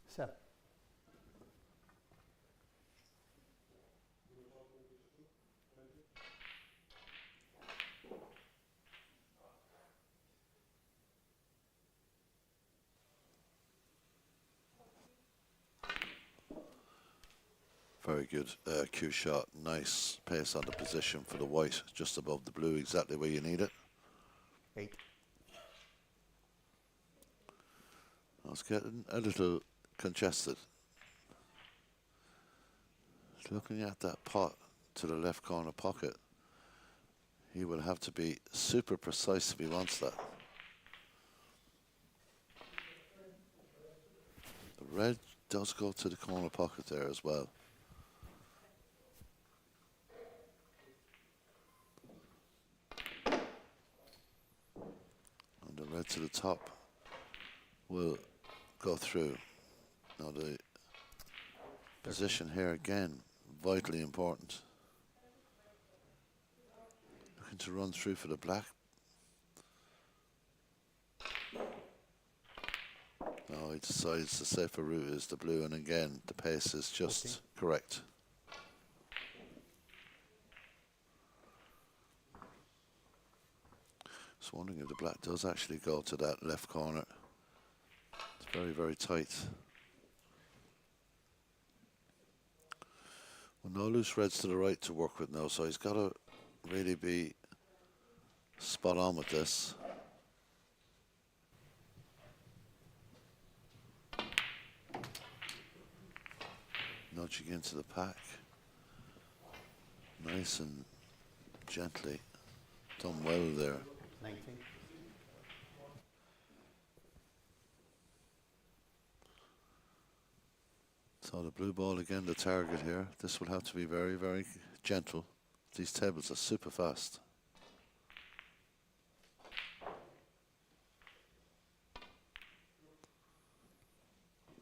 Set. Very good cue shot. Nice pace on the position for the white, just above the blue, exactly where you need it. 8. I was getting a little congested. Looking at that pot to the left corner pocket, he will have to be super precise if he wants that. The red does go to the corner pocket there as well. And the red to the top will go through. Now the position here again, vitally important. Looking to run through for the black. No, he decides the safer route is the blue, and again the pace is just correct. Just wondering if the black does actually go to that left corner. It's very, very tight. Well, no loose reds to the right to work with now, so he's got to really be spot on with this. Nudging into the pack. Nice and gently. Done well there. 19. So the blue ball again, the target here. This will have to be very, very gentle. These tables are super fast.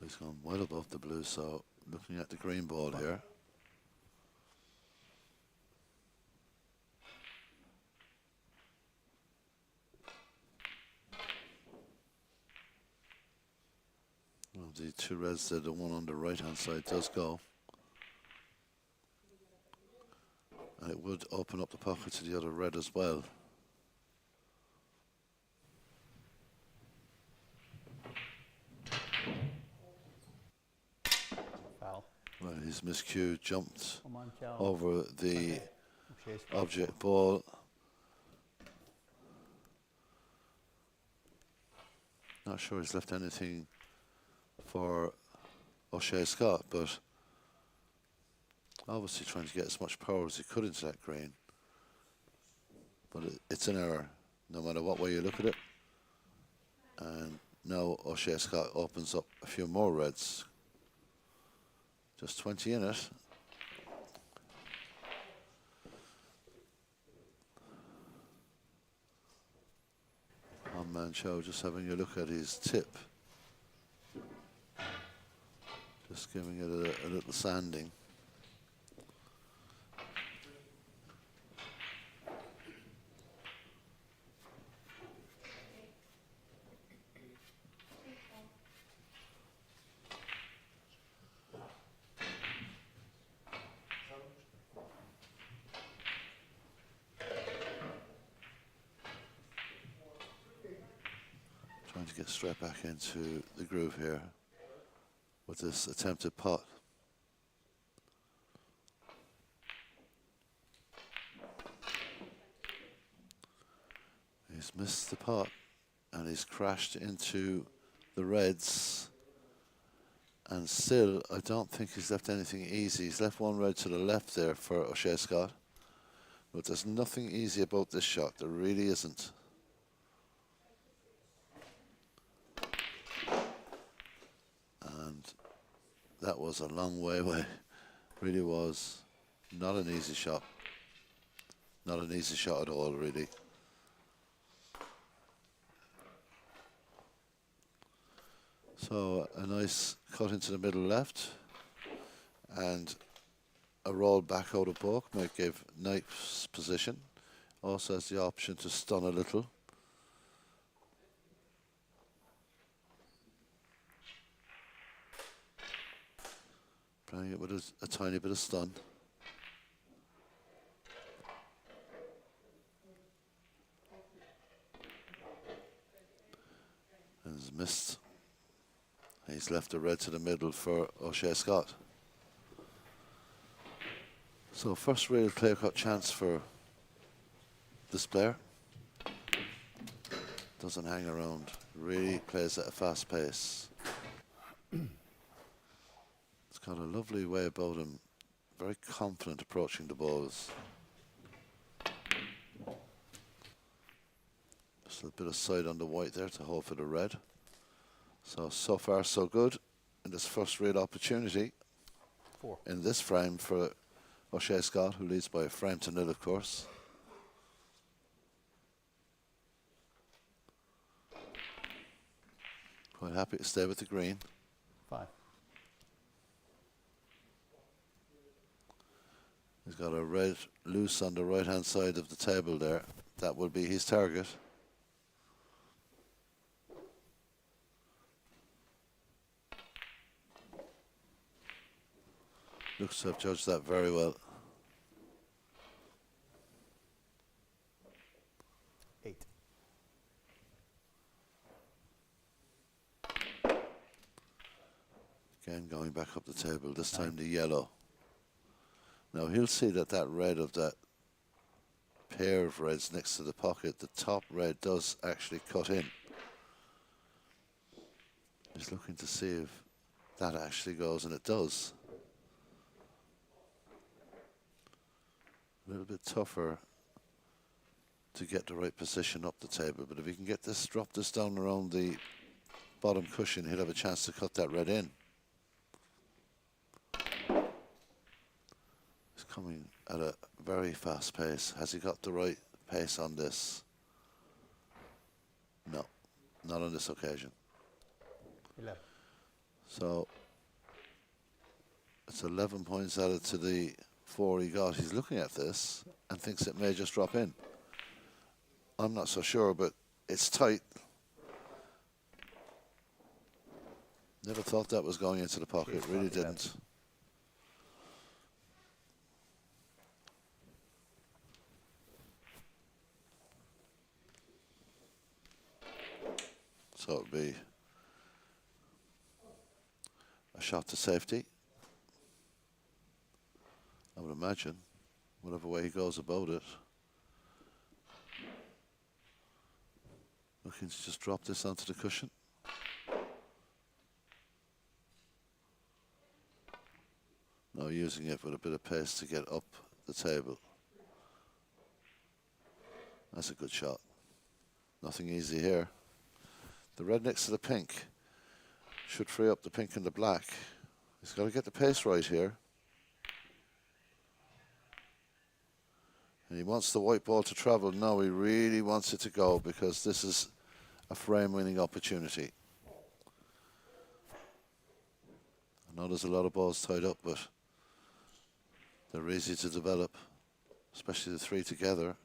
He's gone well above the blue, so looking at the green ball here. Well, the two reds there, the one on the right hand side does go. And it would open up the pocket to the other red as well. Foul. Well, his miscue jumped One man Chow. over the O'Shea's object ball. Not sure he's left anything for O'Shea Scott, but obviously trying to get as much power as he could into that green. But it's an error, no matter what way you look at it. And now O'Shea Scott opens up a few more reds. Just 20 in it. Man Chow just having a look at his tip. Just giving it a little sanding. Trying to get straight back into the groove here with this attempted pot. He's missed the pot and he's crashed into the reds, and still I don't think he's left anything easy. He's left one red to the left there for O'Shea Scott, but there's nothing easy about this shot. There really isn't. And that was a long way away. Really was not an easy shot. Not an easy shot at all, really. So a nice cut into the middle left and a roll back out of balk might give Knight's position. Also has the option to stun a little. Playing it with a tiny bit of stun. And he's missed. He's left a red to the middle for O'Shea Scott. So first real clear-cut chance for this player. Doesn't hang around. Really plays at a fast pace. It's got a lovely way about him. Very confident approaching the balls. Just a bit of side on the white there to hold for the red. So far so good in this first real opportunity. 4. In this frame for O'Shea Scott, who leads by a frame to nil, of course. Quite happy to stay with the green. 5. He's got a red loose on the right-hand side of the table there. That will be his target. Looks to have judged that very well. 8. Again, going back up the table, this time the yellow. Now he'll see that that red of that pair of reds next to the pocket, the top red does actually cut in. He's looking to see if that actually goes, and it does. A little bit tougher to get the right position up the table, but if he can get this, drop this down around the bottom cushion, he'll have a chance to cut that red in. He's coming at a very fast pace. Has he got the right pace on this? No, not on this occasion. 11. So it's 11 points added to the 4 he got. He's looking at this and thinks it may just drop in. I'm not so sure, but it's tight. Never thought that was going into the pocket, really didn't. So it would be a shot to safety, I would imagine, whatever way he goes about it. Looking to just drop this onto the cushion. Now using it with a bit of pace to get up the table. That's a good shot. Nothing easy here. The red next to the pink should free up the pink and the black. He's got to get the pace right here. And he wants the white ball to travel. No, he really wants it to go, because this is a frame-winning opportunity. I know there's a lot of balls tied up, but they're easy to develop, especially the three together.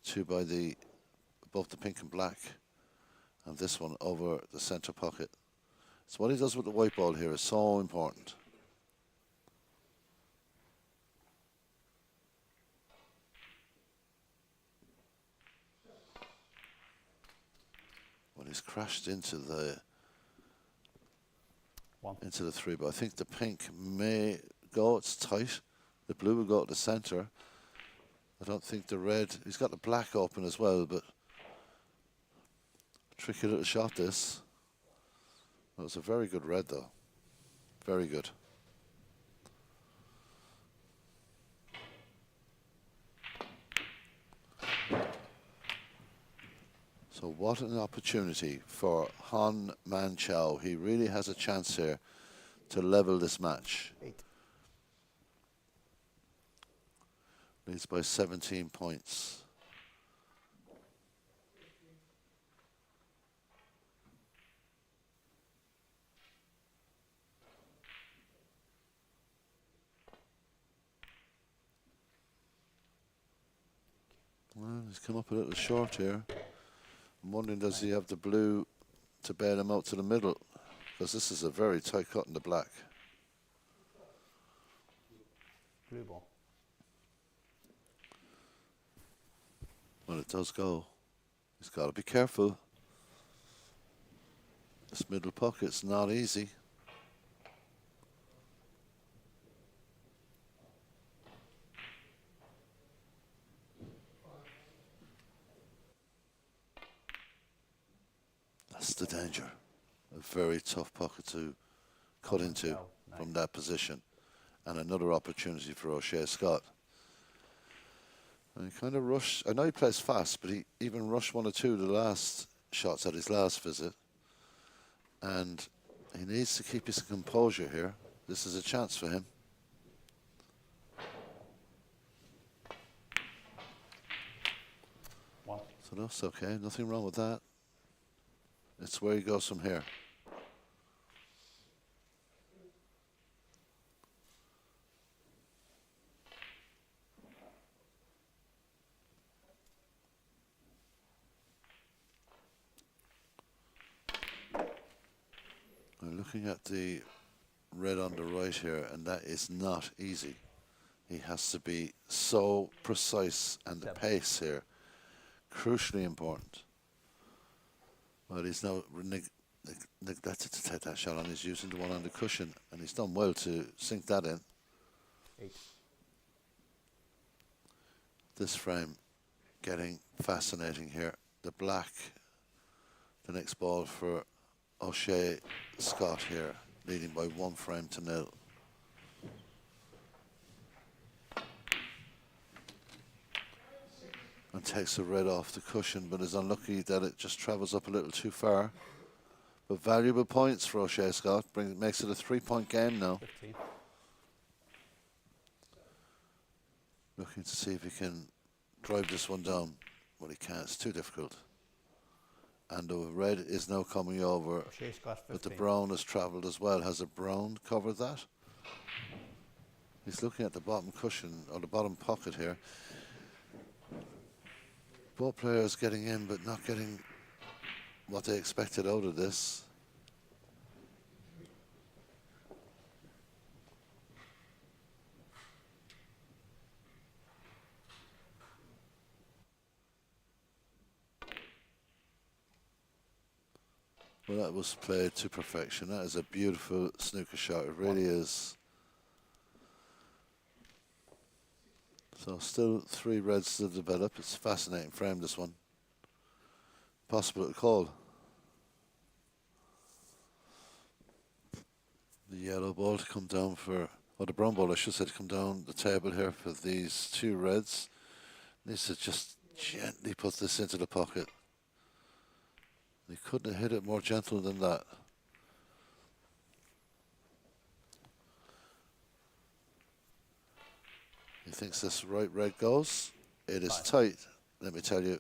Two by the above the pink and black, and this one over the center pocket. So what he does with the white ball here is so important. Well, he's crashed into the three, but I think the pink may go. It's tight. The blue will go to the center. I don't think the red. He's got the black open as well, but tricky little shot this. That was a very good red though. Very good. So what an opportunity for Han Man Chao. He really has a chance here to level this match. 8. Leads by 17 points. Well, he's come up a little short here. I'm wondering, does he have the blue to bail him out to the middle? Because this is a very tight cut in the black. Blue ball. Well, it does go. He's got to be careful. This middle pocket's not easy. That's the danger. A very tough pocket to cut into from that position. And another opportunity for O'Shea Scott. And he kind of rushed. I know he plays fast, but he even rushed one or two of the last shots at his last visit. And he needs to keep his composure here. This is a chance for him. So that's okay. Nothing wrong with that. It's where he goes from here. We're looking at the red on the right here, and that is not easy. He has to be so precise, and the pace here, crucially important. Well, he's now neglected to take that shot on. He's using the one on the cushion, and he's done well to sink that in. 8. This frame getting fascinating here. The black, the next ball for O'Shea Scott here, leading by 1 frame to 0. And takes the red off the cushion, but is unlucky that it just travels up a little too far. But valuable points for O'Shea Scott. Makes it a 3-point game now. 15. Looking to see if he can drive this one down. Well, he can't. It's too difficult. And the red is now coming over. O'Shea Scott 15. But the brown has travelled as well. Has the brown covered that? He's looking at the bottom cushion, or the bottom pocket here. Both players getting in, but not getting what they expected out of this. Well, that was played to perfection. That is a beautiful snooker shot. It really is. So still 3 reds to develop. It's a fascinating frame, this one. Possible to call. The yellow ball to come down for, or the brown ball I should say, to come down the table here for these 2 reds. Needs to just gently put this into the pocket. He couldn't have hit it more gentle than that. He thinks this right red goes. It is tight. Let me tell you,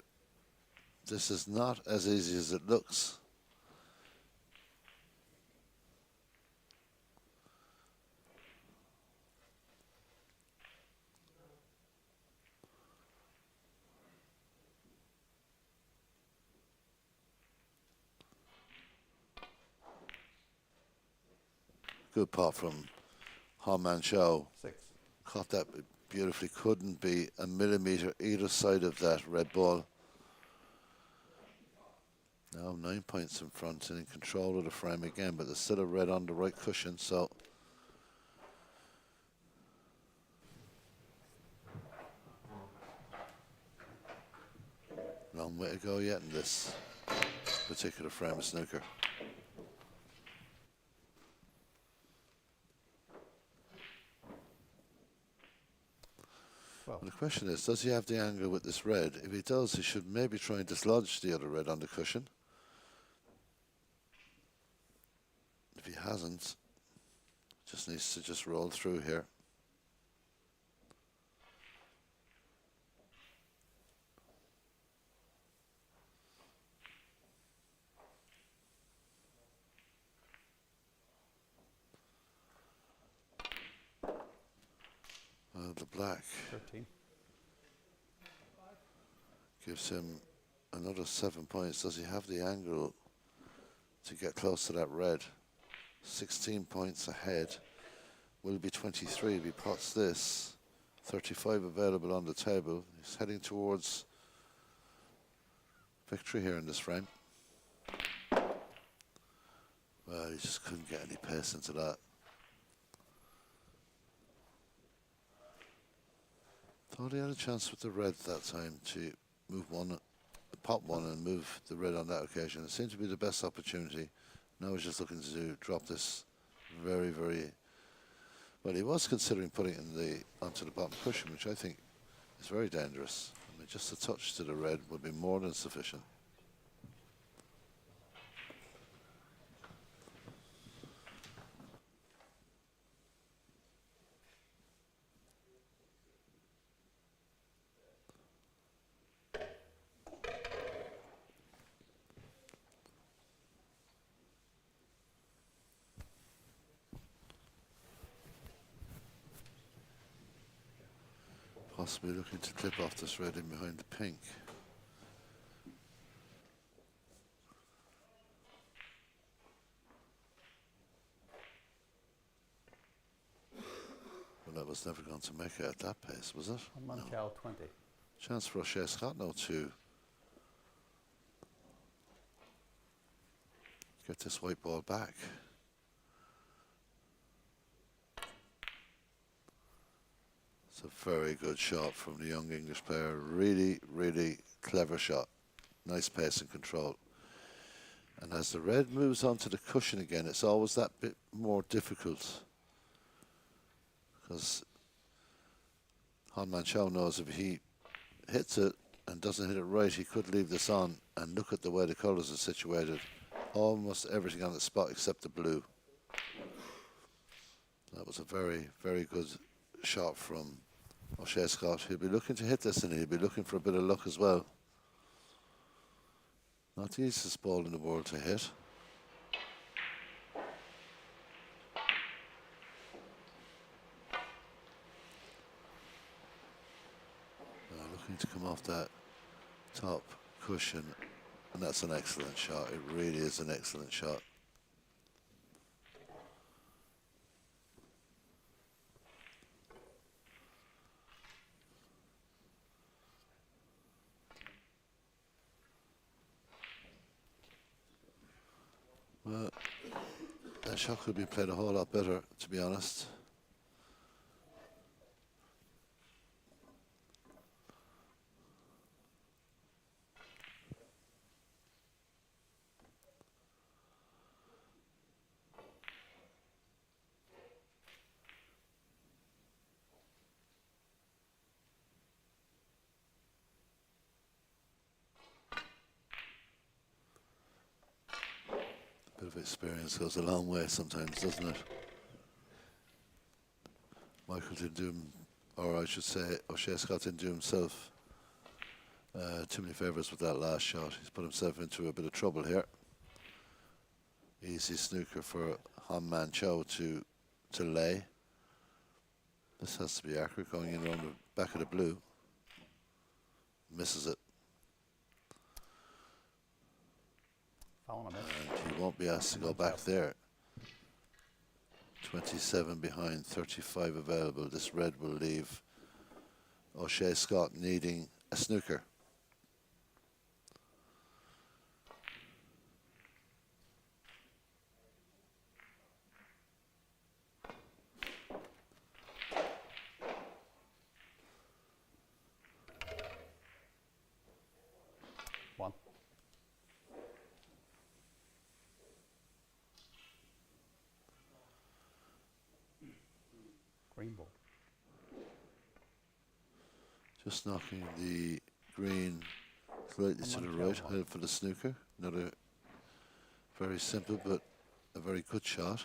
this is not as easy as it looks. Good pot from Han Man Chow. 6. Caught that beautifully. Couldn't be a millimetre either side of that red ball. Now 9 points in front and in control of the frame again, but there's still a red on the right cushion, so long way to go yet in this particular frame of snooker. Well, The question is, does he have the angle with this red? If he does, he should maybe try and dislodge the other red on the cushion. If he hasn't, just needs to just roll through here. The black 13. gives him another 7 points. Does he have the angle to get close to that red? 16 points ahead. Will be 23 if he pots this. 35 available on the table. He's heading towards victory here in this frame. Well, he just couldn't get any pace into that. Thought he had a chance with the red that time to move one, pop one and move the red on that occasion. It seemed to be the best opportunity. Now he's just looking to drop this very, very well. He was considering putting it in onto the bottom cushion, which I think is very dangerous. I mean, just a touch to the red would be more than sufficient. Possibly looking to clip off this red in behind the pink. Well, that was never going to make it at that pace, was it? Montel 20. Chance for O'Shea Scott now to get this white ball back. It's a very good shot from the young English player. Really, really clever shot. Nice pace and control. And as the red moves onto the cushion again, it's always that bit more difficult. Because Han Man Chow knows if he hits it and doesn't hit it right, he could leave this on. And look at the way the colours are situated. Almost everything on the spot except the blue. That was a very, very good shot from O'Shea Scott. He'll be looking to hit this and he'll be looking for a bit of luck as well. Not the easiest ball in the world to hit. Looking to come off that top cushion, and that's an excellent shot. It really is an excellent shot. Well, that shot could be played a whole lot better, to be honest. A bit of experience goes a long way sometimes, doesn't it? Michael didn't do him, or I should say O'Shea Scott didn't do himself too many favours with that last shot. He's put himself into a bit of trouble here. Easy snooker for Han Man Chow to lay. This has to be accurate, going in around the back of the blue. Misses it. And he won't be asked to go back there. 27 behind, 35 available. This red will leave O'Shea Scott needing a snooker. One. Green ball. Just knocking the green slightly to the right, headed for the snooker. Another very simple but a very good shot.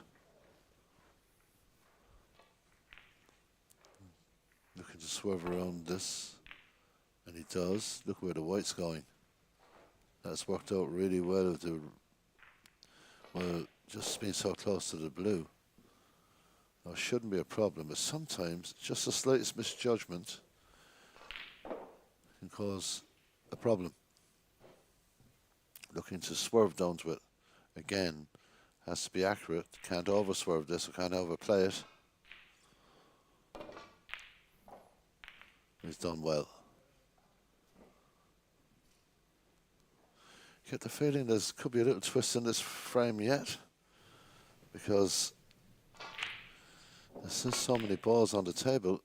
Looking to swerve around this, and he does. Look where the white's going. That's worked out really well with the, well, just being so close to the blue. Now, it shouldn't be a problem, but sometimes just the slightest misjudgment can cause a problem. Looking to swerve down to it. Again, has to be accurate. Can't over swerve this or can't overplay it. He's done well. Get the feeling there could be a little twist in this frame yet, because there's just so many balls on the table.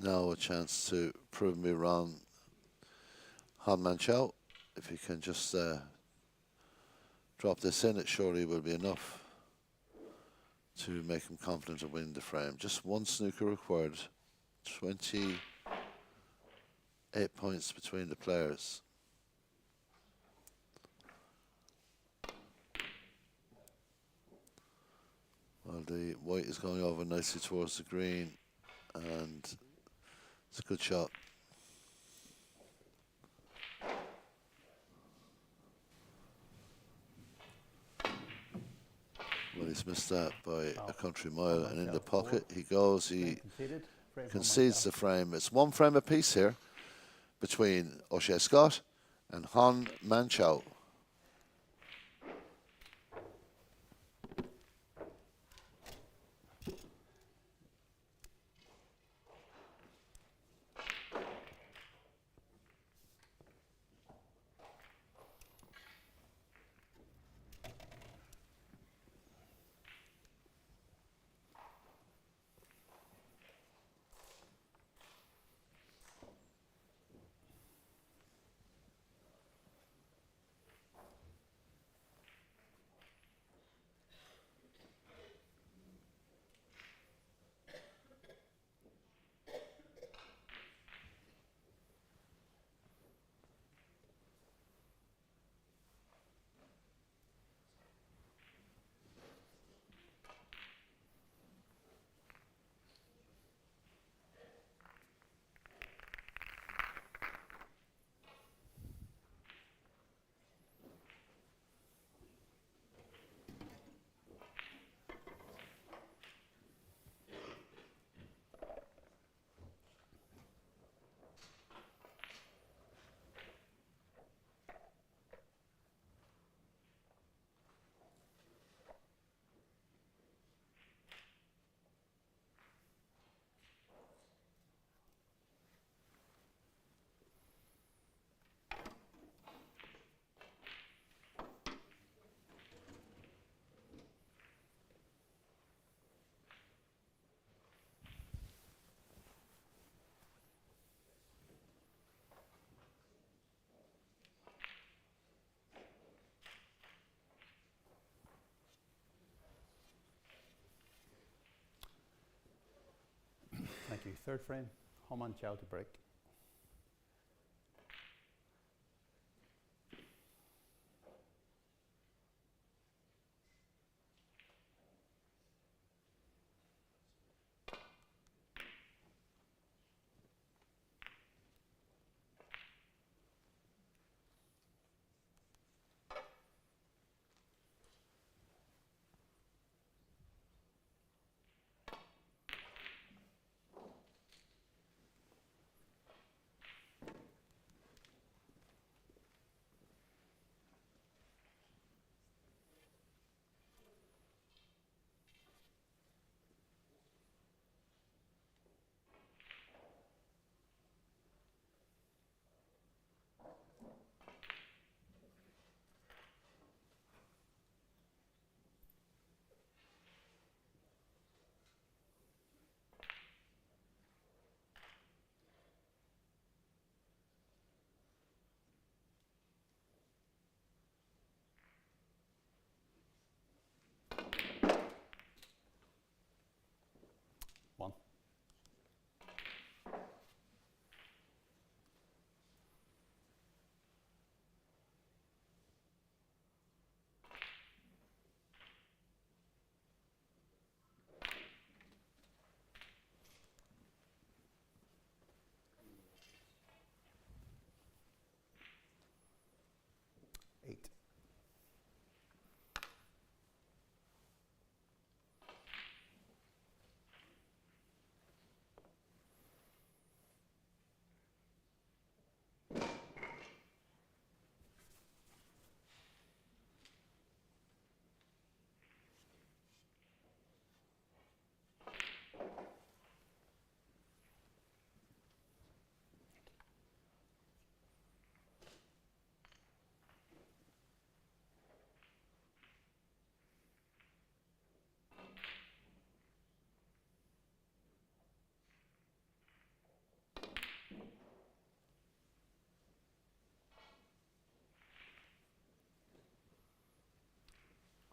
Now a chance to prove me wrong. Han Manchao, if he can just drop this in, it surely will be enough to make him confident of winning the frame. Just one snooker required. 28 points between the players. Well, the white is going over nicely towards the green, and it's a good shot. Well, he's missed that by a country mile, and in the pocket he goes. He concedes the frame. It's one frame apiece here between O'Shea Scott and Han Manchao. Thank you. Third frame, Han Manchao to break.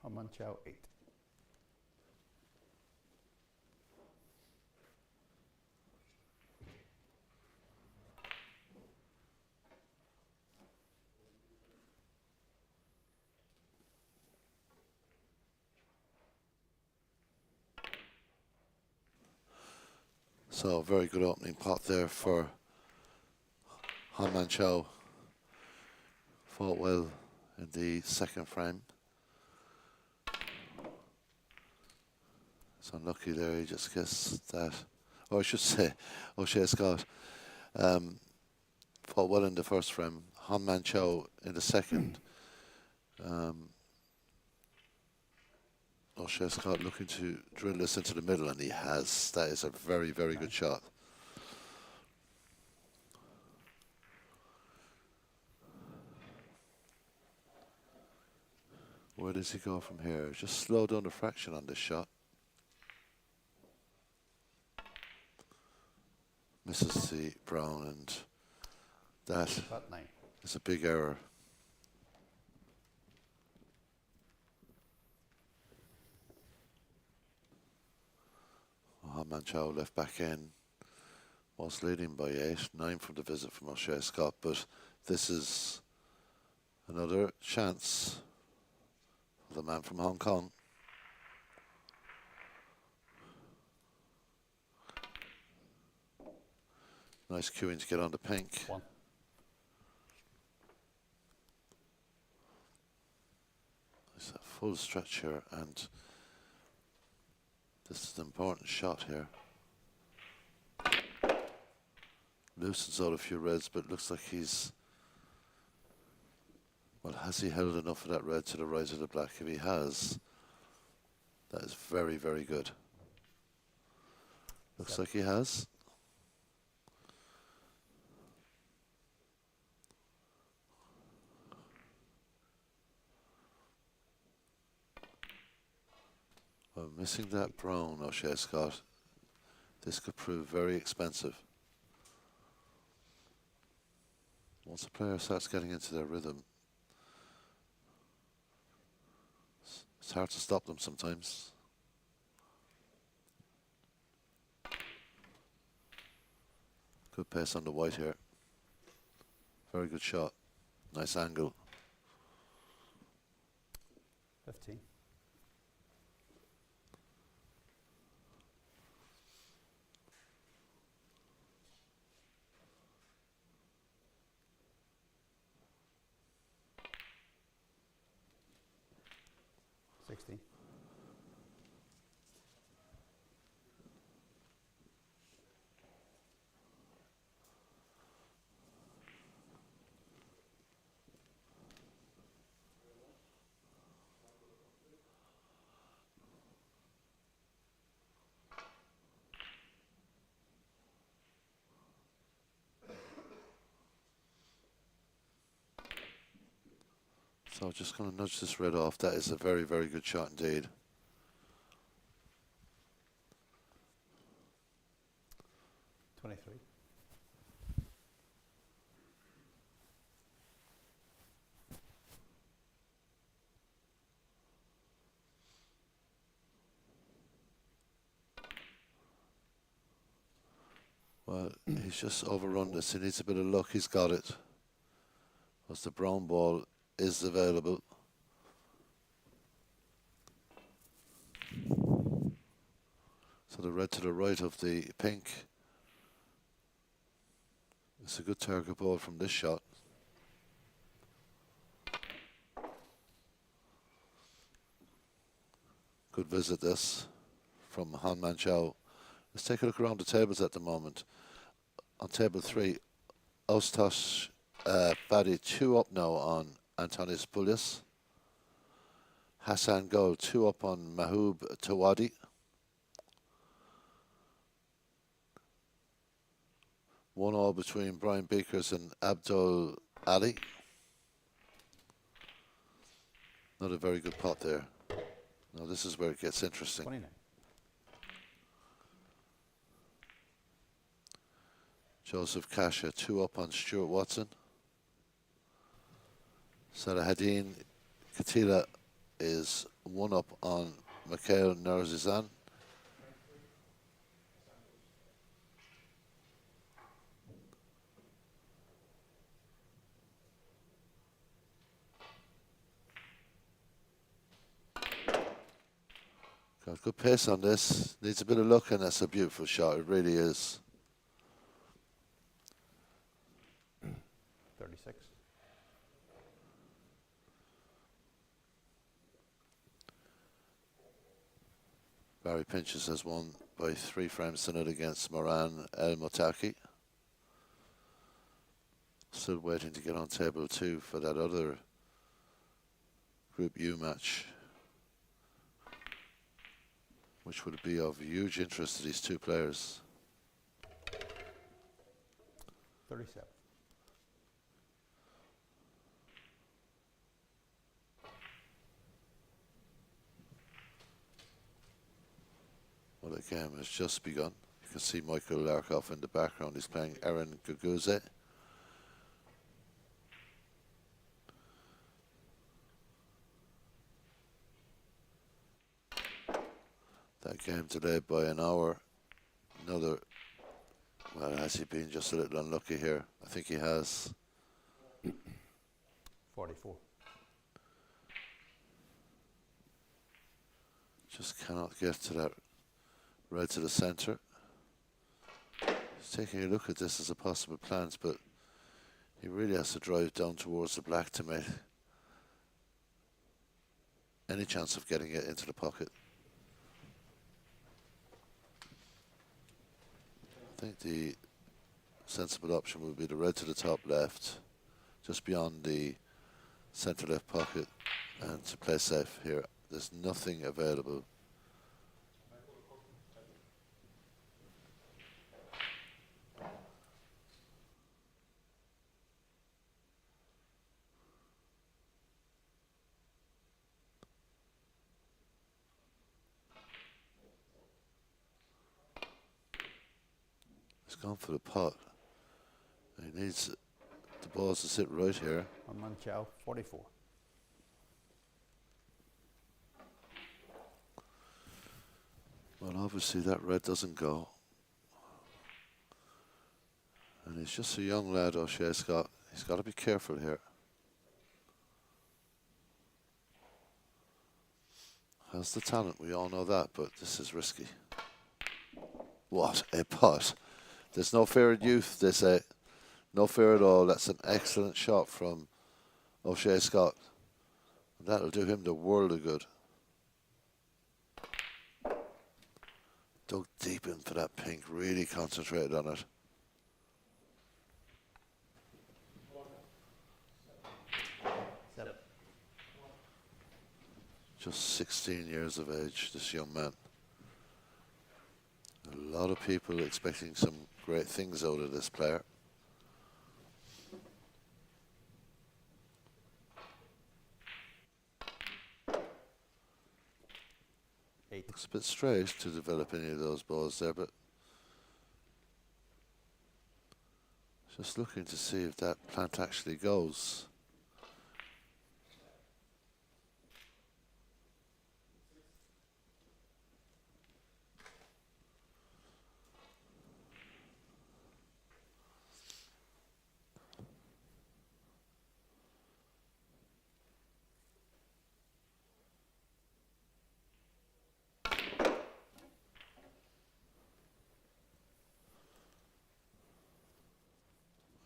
Haman Chow 8. So very good opening pot there for Han Man Chow. Fought well in the second frame. It's unlucky there, he just gets that. Or I should say, O'Shea Scott fought well in the first frame. Han Man Chow in the second. O'Shea Scott looking to drill this into the middle, and he has. That is a very, very good shot. Where does he go from here? Just slow down the fraction on this shot. Misses the brown, and that is a big error. Han Man Chow left back in, was leading by 8, 9 from the visit from O'Shea Scott, but this is another chance for the man from Hong Kong. Nice cueing to get on the pink. 1. It's a full stretch here, and this is an important shot here. Loosens out a few reds, but looks like he's... Well, has he held enough of that red to the right of the black? If he has, that is very, very good. Looks like he has. Well, missing that brown, O'Shea Scott. This could prove very expensive. Once a player starts getting into their rhythm, it's hard to stop them sometimes. Good pace on the white here. Very good shot. Nice angle. 15. $60. So just going to nudge this red off. That is a very, very good shot indeed. $23. Well, he's just overrun this. He needs a bit of luck. He's got it. Because the brown ball is available. So the red to the right of the pink. It's a good target ball from this shot. Good visit this from Han Man Chow. Let's take a look around the tables at the moment. On table 3, Ostosh Fadi 2 up now on Antonis Poulias. Hassan Gol 2 up on Mahbub Tawadi. One all between Brian Beekers and Abdul Ali. Not a very good pot there. Now this is where it gets interesting. 29. Joseph Kasha 2 up on Stuart Watson. Salahadin Katila is one up on Mikhail Narzizan. Got good pace on this. Needs a bit of luck, and that's a beautiful shot. It really is. 36. Barry Pinches has won by 3 frames to nil against Moran El Motaki. Still waiting to get on table 2 for that other Group U match, which would be of huge interest to these 2 players. 37. Well, the game has just begun. You can see Michael Larkoff in the background. He's playing Aaron Guguze. That game delayed by an hour. Another, well, has he been just a little unlucky here? I think he has. 44. Just cannot get to that red to the centre. He's taking a look at this as a possible plant, but he really has to drive down towards the black to make any chance of getting it into the pocket. I think the sensible option would be the red to the top left, just beyond the centre left pocket, and to play safe here. There's nothing available. He's gone for the pot. He needs the balls to sit right here. Armand Chow, 44. Well, obviously that red doesn't go. And he's just a young lad, O'Shea Scott. He's got to be careful here. Has the talent, we all know that, but this is risky. What a putt. There's no fear in youth, they say. No fear at all. That's an excellent shot from O'Shea Scott. That'll do him the world of good. Dug deep in for that pink, really concentrated on it. Just 16 years of age, this young man. A lot of people expecting some great things out of this player. Looks a bit straight to develop any of those balls there, but just looking to see if that plant actually goes.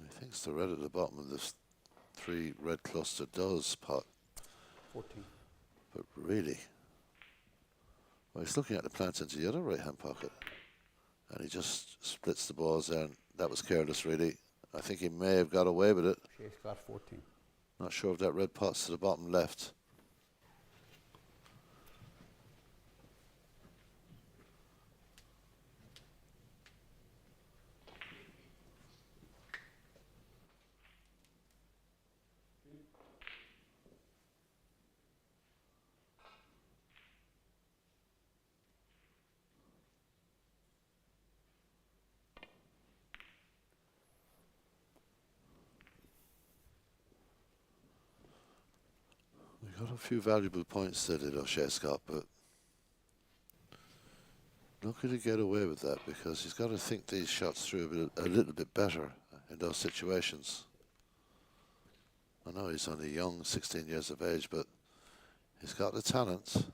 I think it's the red at the bottom of this 3 red cluster does pot. 14. But really, well, he's looking at the plant into the other right hand pocket, and he just splits the balls there, and that was careless really. I think he may have got away with it. Chase got 14. Not sure if that red pot's to the bottom left. got a few valuable points there, did O'Shea Scott, but not going to get away with that because he's got to think these shots through a little bit better in those situations. I know he's only young, 16 years of age, but he's got the talent.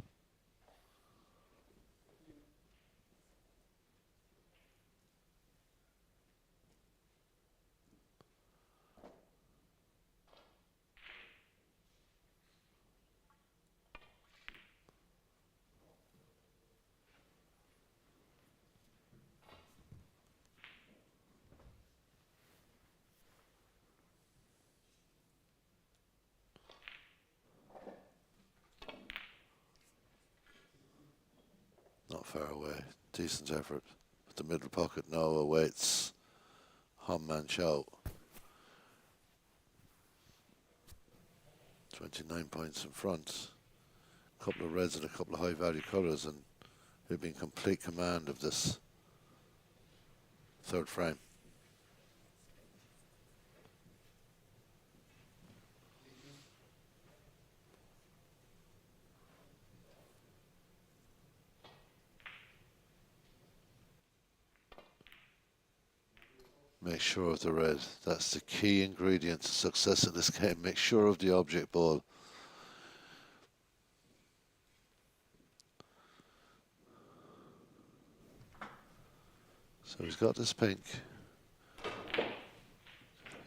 Not far away. Decent effort. At the middle pocket now awaits Hong Man Chow. 29 points in front. A couple of reds and a couple of high value colours, and he'll be in complete command of this third frame. Make sure of the red. That's the key ingredient to success in this game. Make sure of the object ball. So he's got this pink.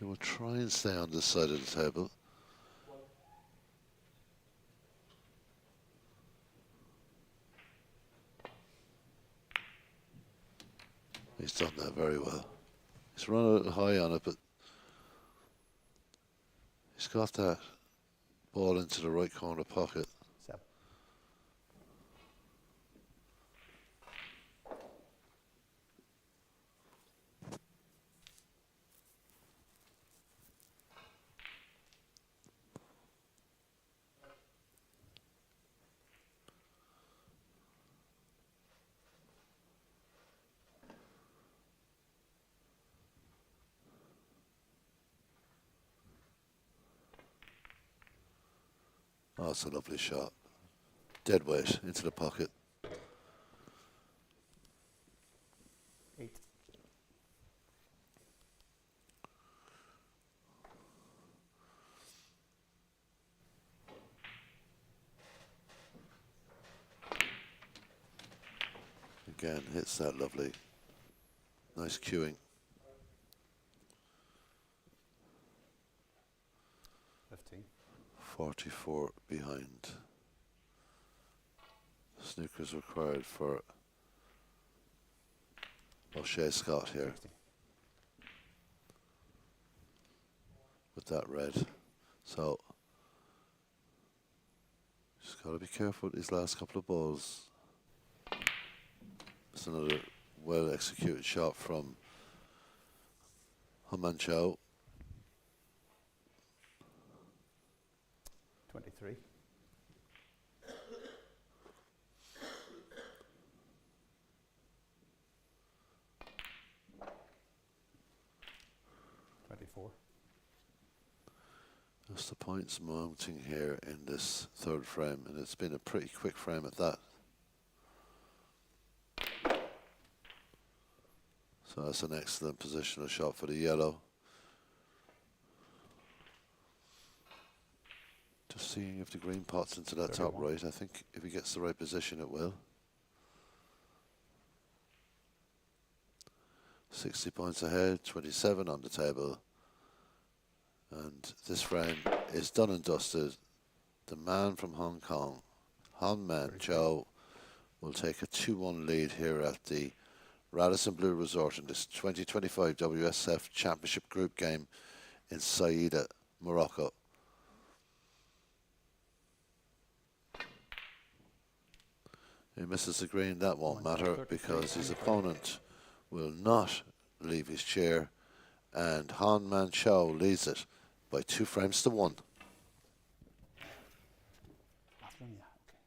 He will try and stay on this side of the table. He's done that very well. He's run a little high on it, but he's got that ball into the right corner pocket. Seven. Oh, it's a lovely shot. Dead weight into the pocket. 8. Again, hits that lovely. Nice cueing. 15. 44 behind. Snookers required for O'Shea Scott here 60. with that red. So just got to be careful with these last couple of balls. It's another well executed shot from Hong Man Chow. 23. 24. Just the points mounting here in this third frame, and it's been a pretty quick frame at that. So that's an excellent positional shot for the yellow. Just seeing if the green pots into that top 31. right. I think if he gets the right position, it will. 60 points ahead, 27 on the table. And this frame is done and dusted. The man from Hong Kong, Hong Man Chow, will take a 2-1 lead here at the Radisson Blu Resort in this 2025 WSF Championship group game in Saida, Morocco. He misses the green, that won't matter because his opponent will not leave his chair, and Hong Man Chow leads it by 2 frames to 1. Last one, yeah. Okay.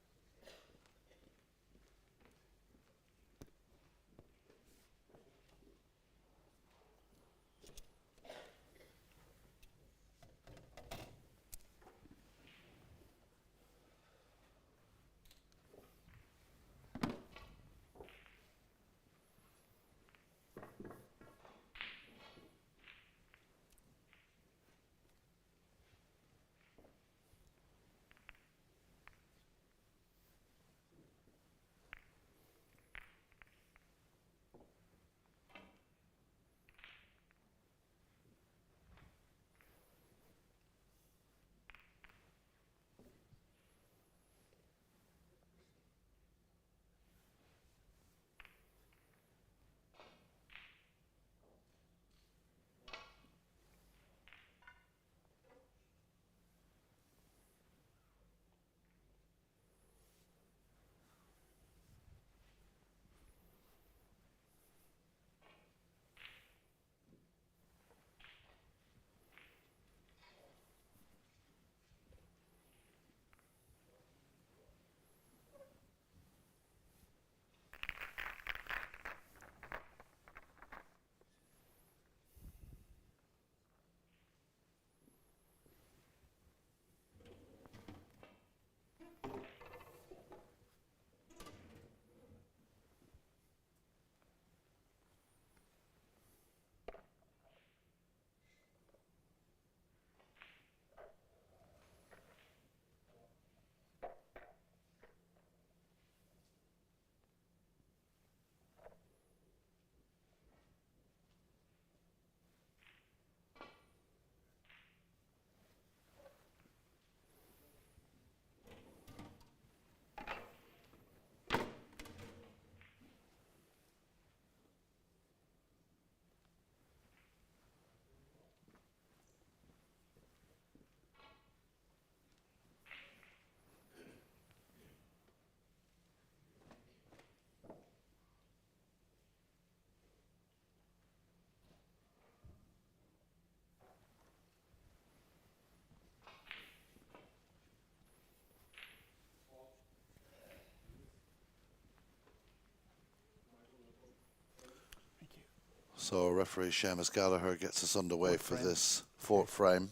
So referee Seamus Gallagher gets us underway Fourth for frame. this fourth frame.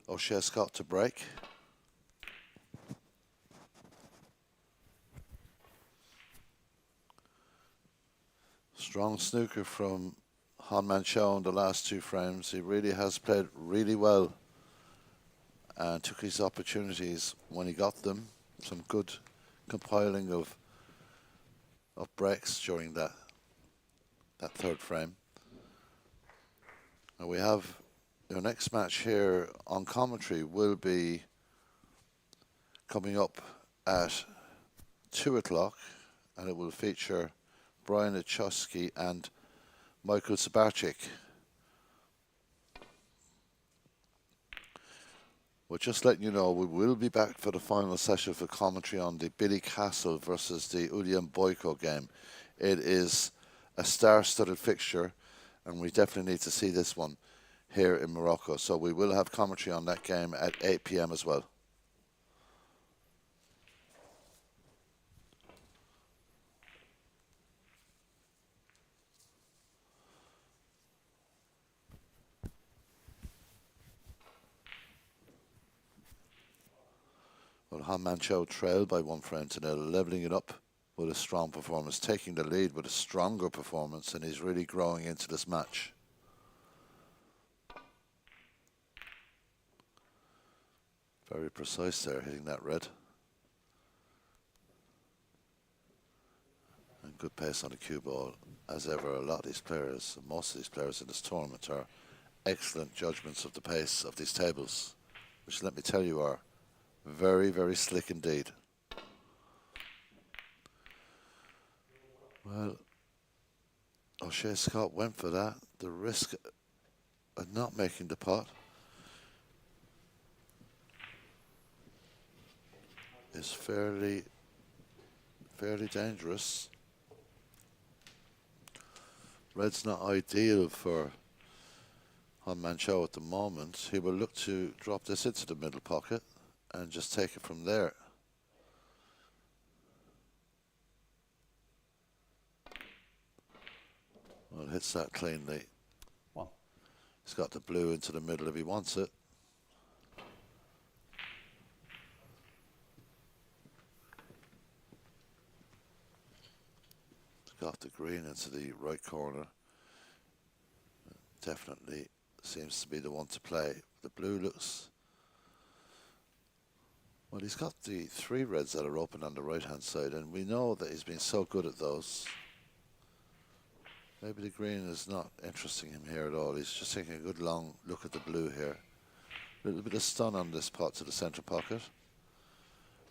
O'Shea Scott to break. Strong snooker from Han Chow in the last two frames. He really has played really well and took his opportunities when he got them. Some good compiling of breaks during that third frame. And we have our next match here on commentary will be coming up at 2 o'clock, and it will feature Brian Achosky and Michael Sabarczyk. We're just letting you know we will be back for the final session for commentary on the Billy Castle versus the Ulian Boyko game. It is a star-studded fixture, and we definitely need to see this one here in Morocco. So we will have commentary on that game at 8 p.m. as well. Well, Han Mancho trailed by 1-0, levelling it up with a strong performance, taking the lead with a stronger performance, and he's really growing into this match. Very precise there, hitting that red. And good pace on the cue ball. As ever, a lot of these players, most of these players in this tournament are excellent judgments of the pace of these tables, which, let me tell you, are very, very slick indeed. Well, O'Shea Scott went for that. The risk of not making the pot is fairly dangerous. Red's not ideal for Han Mancho at the moment. He will look to drop this into the middle pocket and just take it from there. Well, hits that cleanly. One. He's got the blue into the middle if he wants it. He's got the green into the right corner. Definitely seems to be the one to play. The blue looks... Well, he's got the three reds that are open on the right-hand side, and we know that he's been so good at those. Maybe the green is not interesting him here at all. He's just taking a good long look at the blue here. A little bit of stun on this pot to the centre pocket.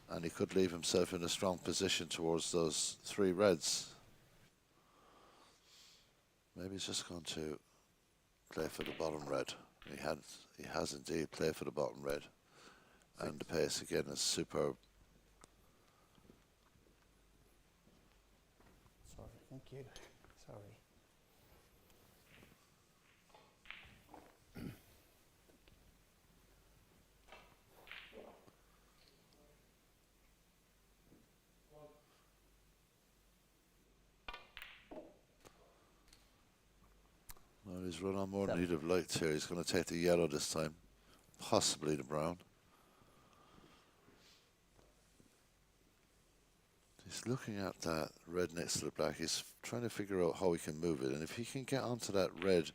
And he could leave himself in a strong position towards those three reds. Maybe he's just going to play for the bottom red. He has indeed played for the bottom red. And the pace again is superb. Sorry, thank you. Sorry. Well, he's run on more need of lights here. He's going to take the yellow this time, possibly the brown. He's looking at that red next to the black. He's trying to figure out how he can move it. And if he can get onto that red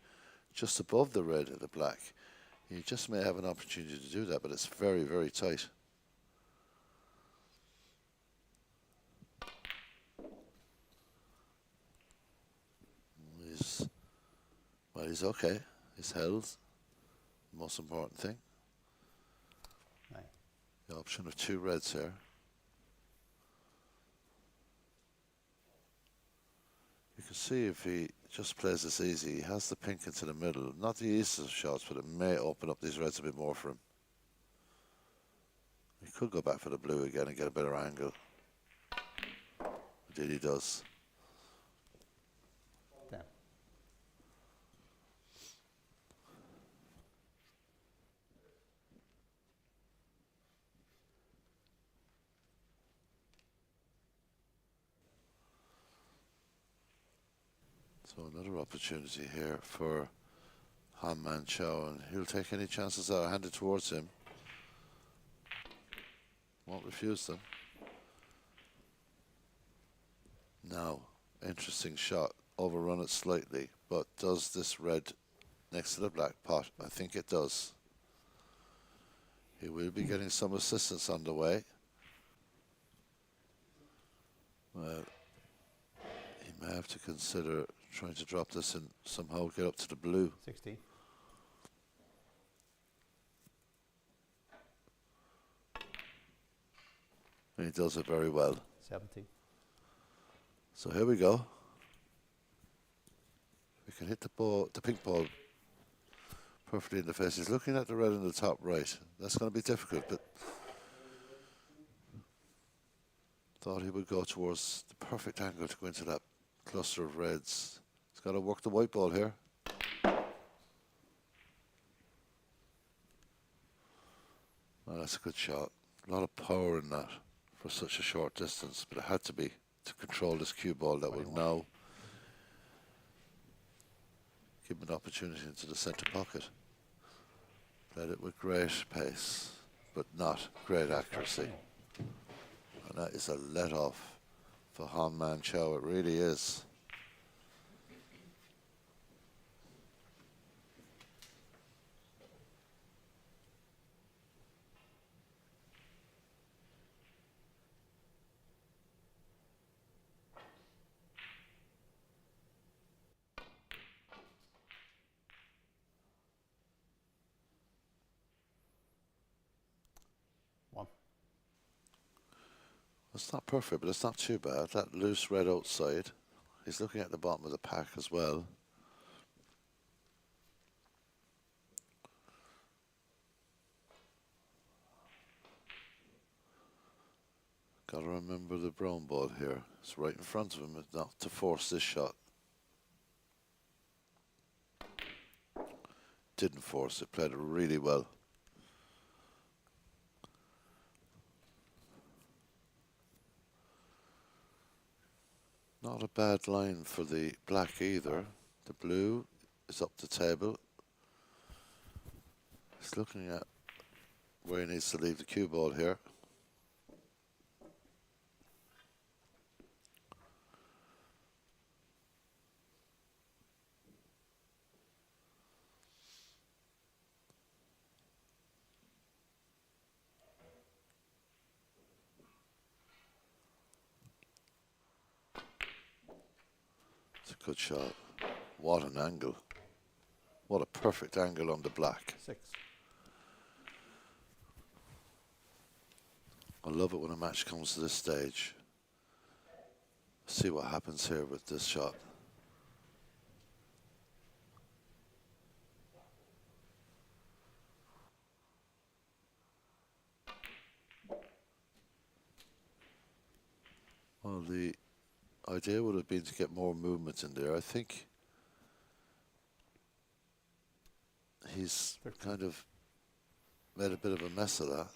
just above the red of the black, he just may have an opportunity to do that, but it's very, very tight. He's okay. He's held. The most important thing. Right. The option of two reds here. You can see if he just plays this easy, he has the pink into the middle. Not the easiest of shots, but it may open up these reds a bit more for him. He could go back for the blue again and get a better angle. Indeed he does. Damn. So another opportunity here for Han Man Chow, and he'll take any chances that are handed towards him. Won't refuse them. Now, interesting shot. Overrun it slightly, but does this red next to the black pot? I think it does. He will be getting some assistance on the way. Well, he may have to consider trying to drop this and somehow get up to the blue. 16. And he does it very well. 17. So here we go. We can hit the ball, the pink ball, perfectly in the face. He's looking at the red in the top right. That's going to be difficult, but thought he would go towards the perfect angle to go into that cluster of reds. He's got to work the white ball here. Well, that's a good shot. A lot of power in that for such a short distance, but it had to be to control this cue ball that will now give him an opportunity into the centre pocket. Played it with great pace, but not great accuracy. And that is a let-off for Han Man Chow. It really is. It's not perfect, but it's not too bad. That loose red outside. He's looking at the bottom of the pack as well. Got to remember the brown ball here. It's right in front of him, not to force this shot. Didn't force it, played it really well. Not a bad line for the black either. The blue is up the table. He's looking at where he needs to leave the cue ball here. It's a good shot. What an angle. What a perfect angle on the black. 6. I love it when a match comes to this stage. See what happens here with this shot. Well, the idea would have been to get more movement in there. I think he's kind of made a bit of a mess of that.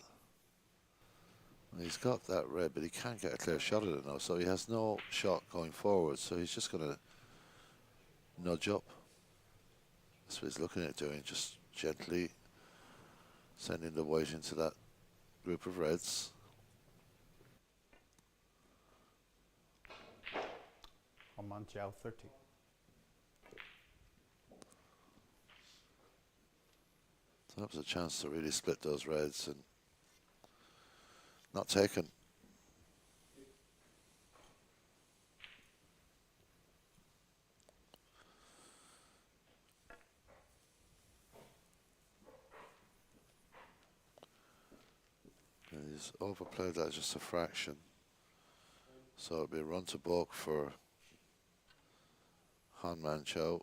He's got that red, but he can't get a clear shot at it now, so he has no shot going forward, so he's just going to nudge up. That's what he's looking at doing, just gently sending the white into that group of reds. Han Man Chow 30. So that was a chance to really split those reds, and not taken. And he's overplayed that just a fraction. So it'll be a run to balk for Han Man Chow.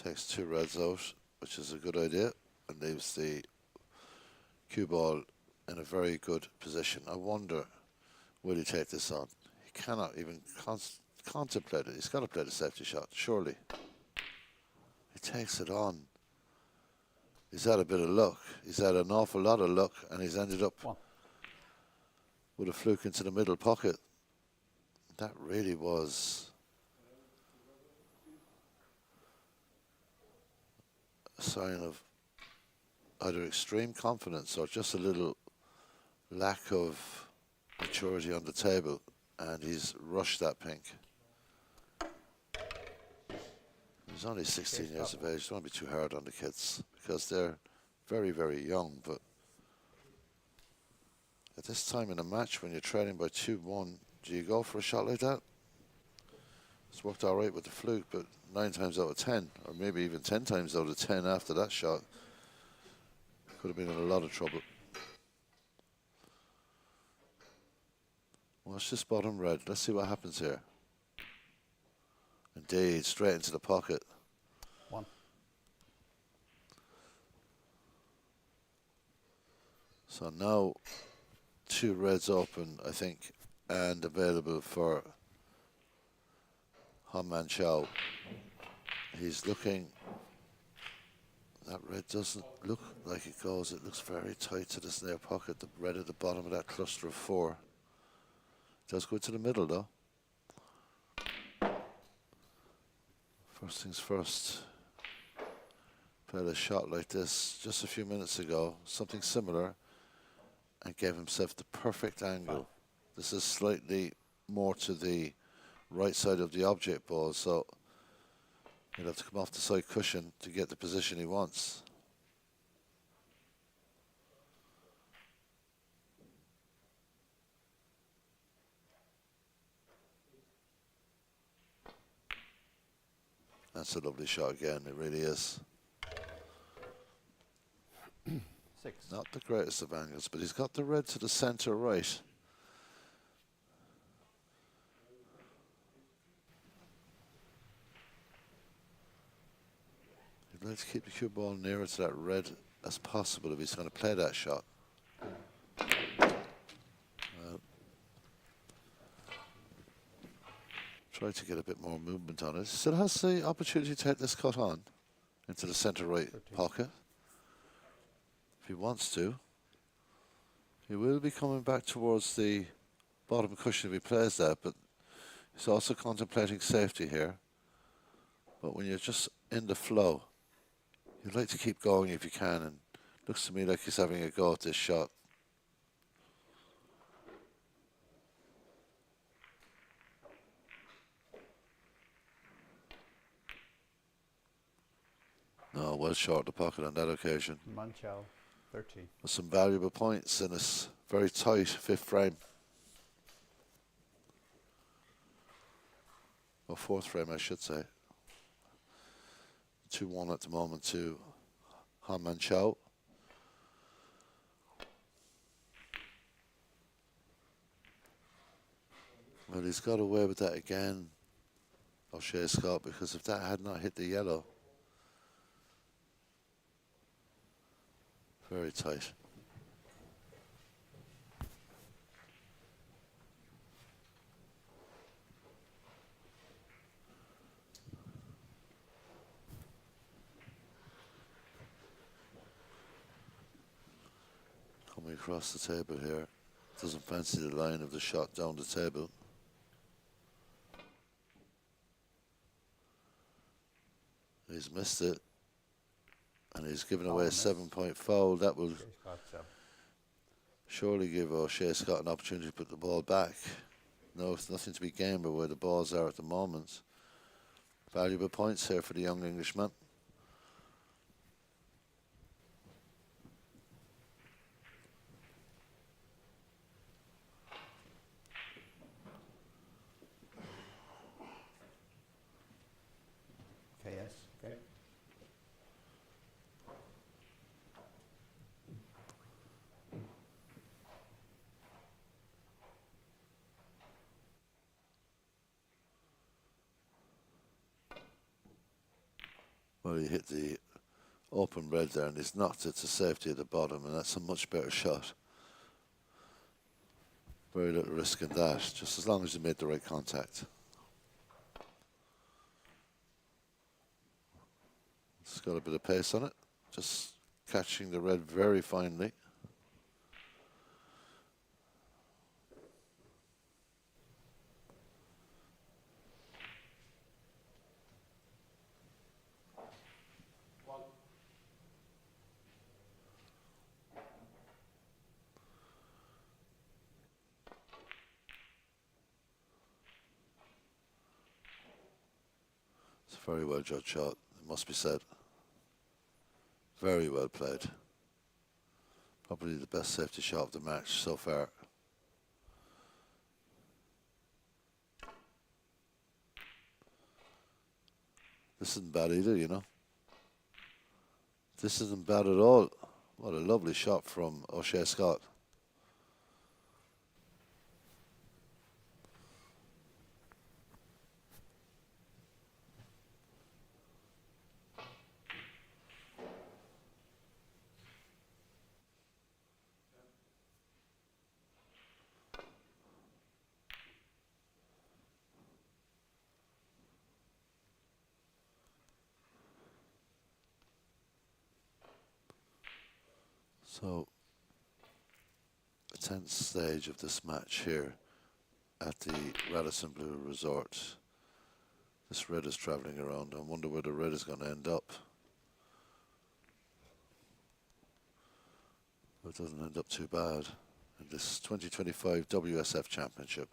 Takes 2 reds out, which is a good idea, and leaves the cue ball in a very good position. I wonder, will he take this on? He cannot even contemplate it. He's got to play the safety shot, surely. He takes it on. He's had a bit of luck. He's had an awful lot of luck, and he's ended up with a fluke into the middle pocket. That really was a sign of either extreme confidence or just a little lack of maturity on the table, and he's rushed that pink. He's only 16 years of age. Don't want to be too hard on the kids because they're very, very young. But at this time in a match, when you're trailing by 2-1, do you go for a shot like that? It's worked all right with the fluke, but 9 times out of 10, or maybe even 10 times out of 10 after that shot, could have been in a lot of trouble. Watch this bottom red. Let's see what happens here. Indeed, straight into the pocket. 1. So now 2 reds open, I think, and available for Han Man Chao. He's looking. That red doesn't look like it goes. It looks very tight to the snare pocket. The red at the bottom of that cluster of 4. It does go to the middle though. First things first. Played a shot like this just a few minutes ago, something similar, and gave himself the perfect angle. This is slightly more to the right side of the object ball, so he'll have to come off the side cushion to get the position he wants. That's a lovely shot again, it really is. 6. Not the greatest of angles, but he's got the red to the center right. He'd like to keep the cue ball nearer to that red as possible if he's going to play that shot. Try to get a bit more movement on it. Still has the opportunity to take this cut on into the center right 13. pocket. If he wants to. He will be coming back towards the bottom cushion if he plays that, but he's also contemplating safety here. But when you're just in the flow, you'd like to keep going if you can, and looks to me like he's having a go at this shot. No, well short of the pocket on that occasion. Manchow, 13. With some valuable points in this very tight 5th frame. Or 4th frame, I should say. 2-1 at the moment to Han Man Chao. Well, he's got away with that again, O'Shea Scott, because if that had not hit the yellow, very tight. Coming across the table here. Doesn't fancy the line of the shot down the table. He's missed it. And he's given away a 7-point foul. That will surely give O'Shea Scott an opportunity to put the ball back. No, it's nothing to be gained by where the balls are at the moment. Valuable points here for the young Englishman. Okay, yes. Okay. Well, he hit the open red there and he's knocked it to safety at the bottom, and that's a much better shot. Very little risk in that, just as long as he made the right contact. It's got a bit of pace on it, just catching the red very finely. Very well judged shot, it must be said. Very well played. Probably the best safety shot of the match so far. This isn't bad either, you know. This isn't bad at all. What a lovely shot from O'Shea Scott. So, the 10th stage of this match here at the Radisson Blue Resort. This red is travelling around. I wonder where the red is going to end up. It doesn't end up too bad in this 2025 WSF Championship.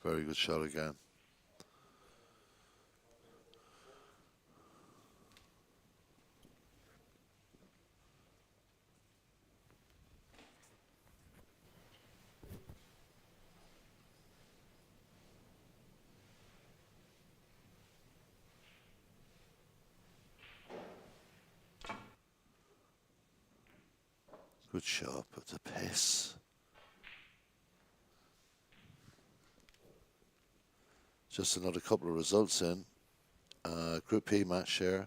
Very good shot again. Good shot, but the pace. Just another couple of results in. Group P match here.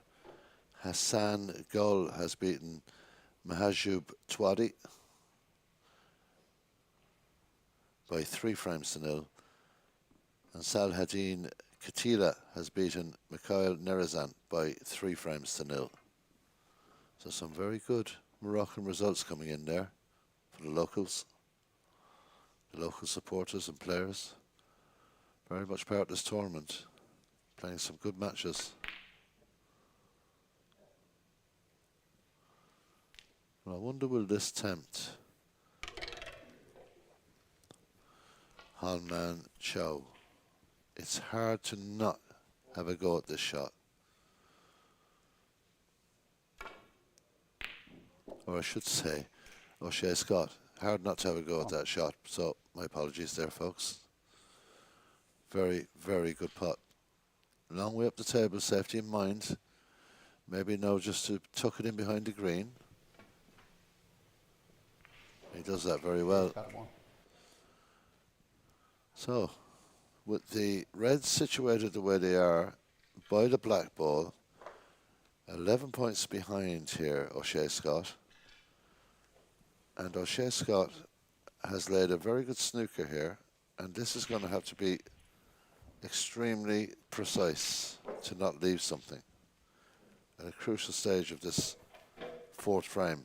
Hassan Gul has beaten Mahajub Twadi by 3 frames to 0. And Salhadin Katila has beaten Mikhail Nerizan by 3 frames to 0. So some very good Moroccan results coming in there for the locals, the local supporters and players. Very much part of this tournament, playing some good matches. Well, I wonder will this tempt Hanman Chow. It's hard to not have a go at this shot. Or I should say, O'Shea Scott. Hard not to have a go at that shot. So my apologies there, folks. Very, very good putt. Long way up the table, safety in mind. Maybe now just to tuck it in behind the green. He does that very well. So, with the reds situated the way they are by the black ball, 11 points behind here, O'Shea Scott. And O'Shea Scott has laid a very good snooker here, and this is going to have to be extremely precise to not leave something at a crucial stage of this 4th frame.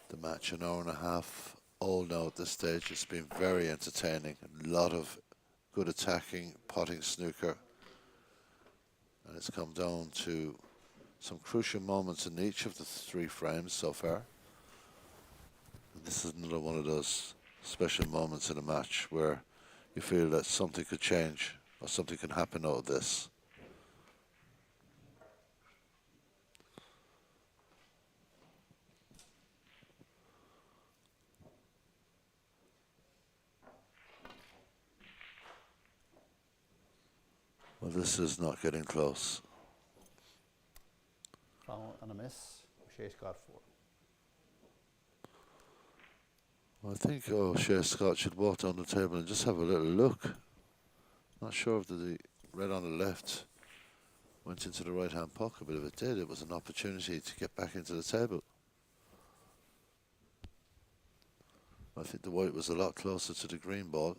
The match an hour and a half old now at this stage. It's been very entertaining. A lot of good attacking, potting snooker. And it's come down to some crucial moments in each of the 3 frames so far. And this is another one of those special moments in a match where you feel that something could change or something can happen out of this. Well, this is not getting close. Foul and a miss. O'Shea Scott 4. Well, I think O'Shea Scott should walk down the table and just have a little look. Not sure if the red on the left went into the right hand pocket, but if it did, it was an opportunity to get back into the table. I think the white was a lot closer to the green ball.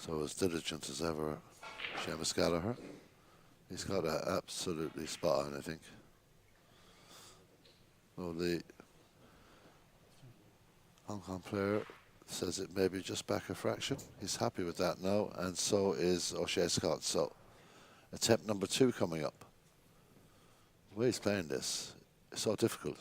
So as diligent as ever, Seamus Gallagher. He's got it absolutely spot on, I think. Well, the Hong Kong player says it may be just back a fraction. He's happy with that now, and so is O'Shea Scott. So attempt number 2 coming up. The way he's playing this is so difficult.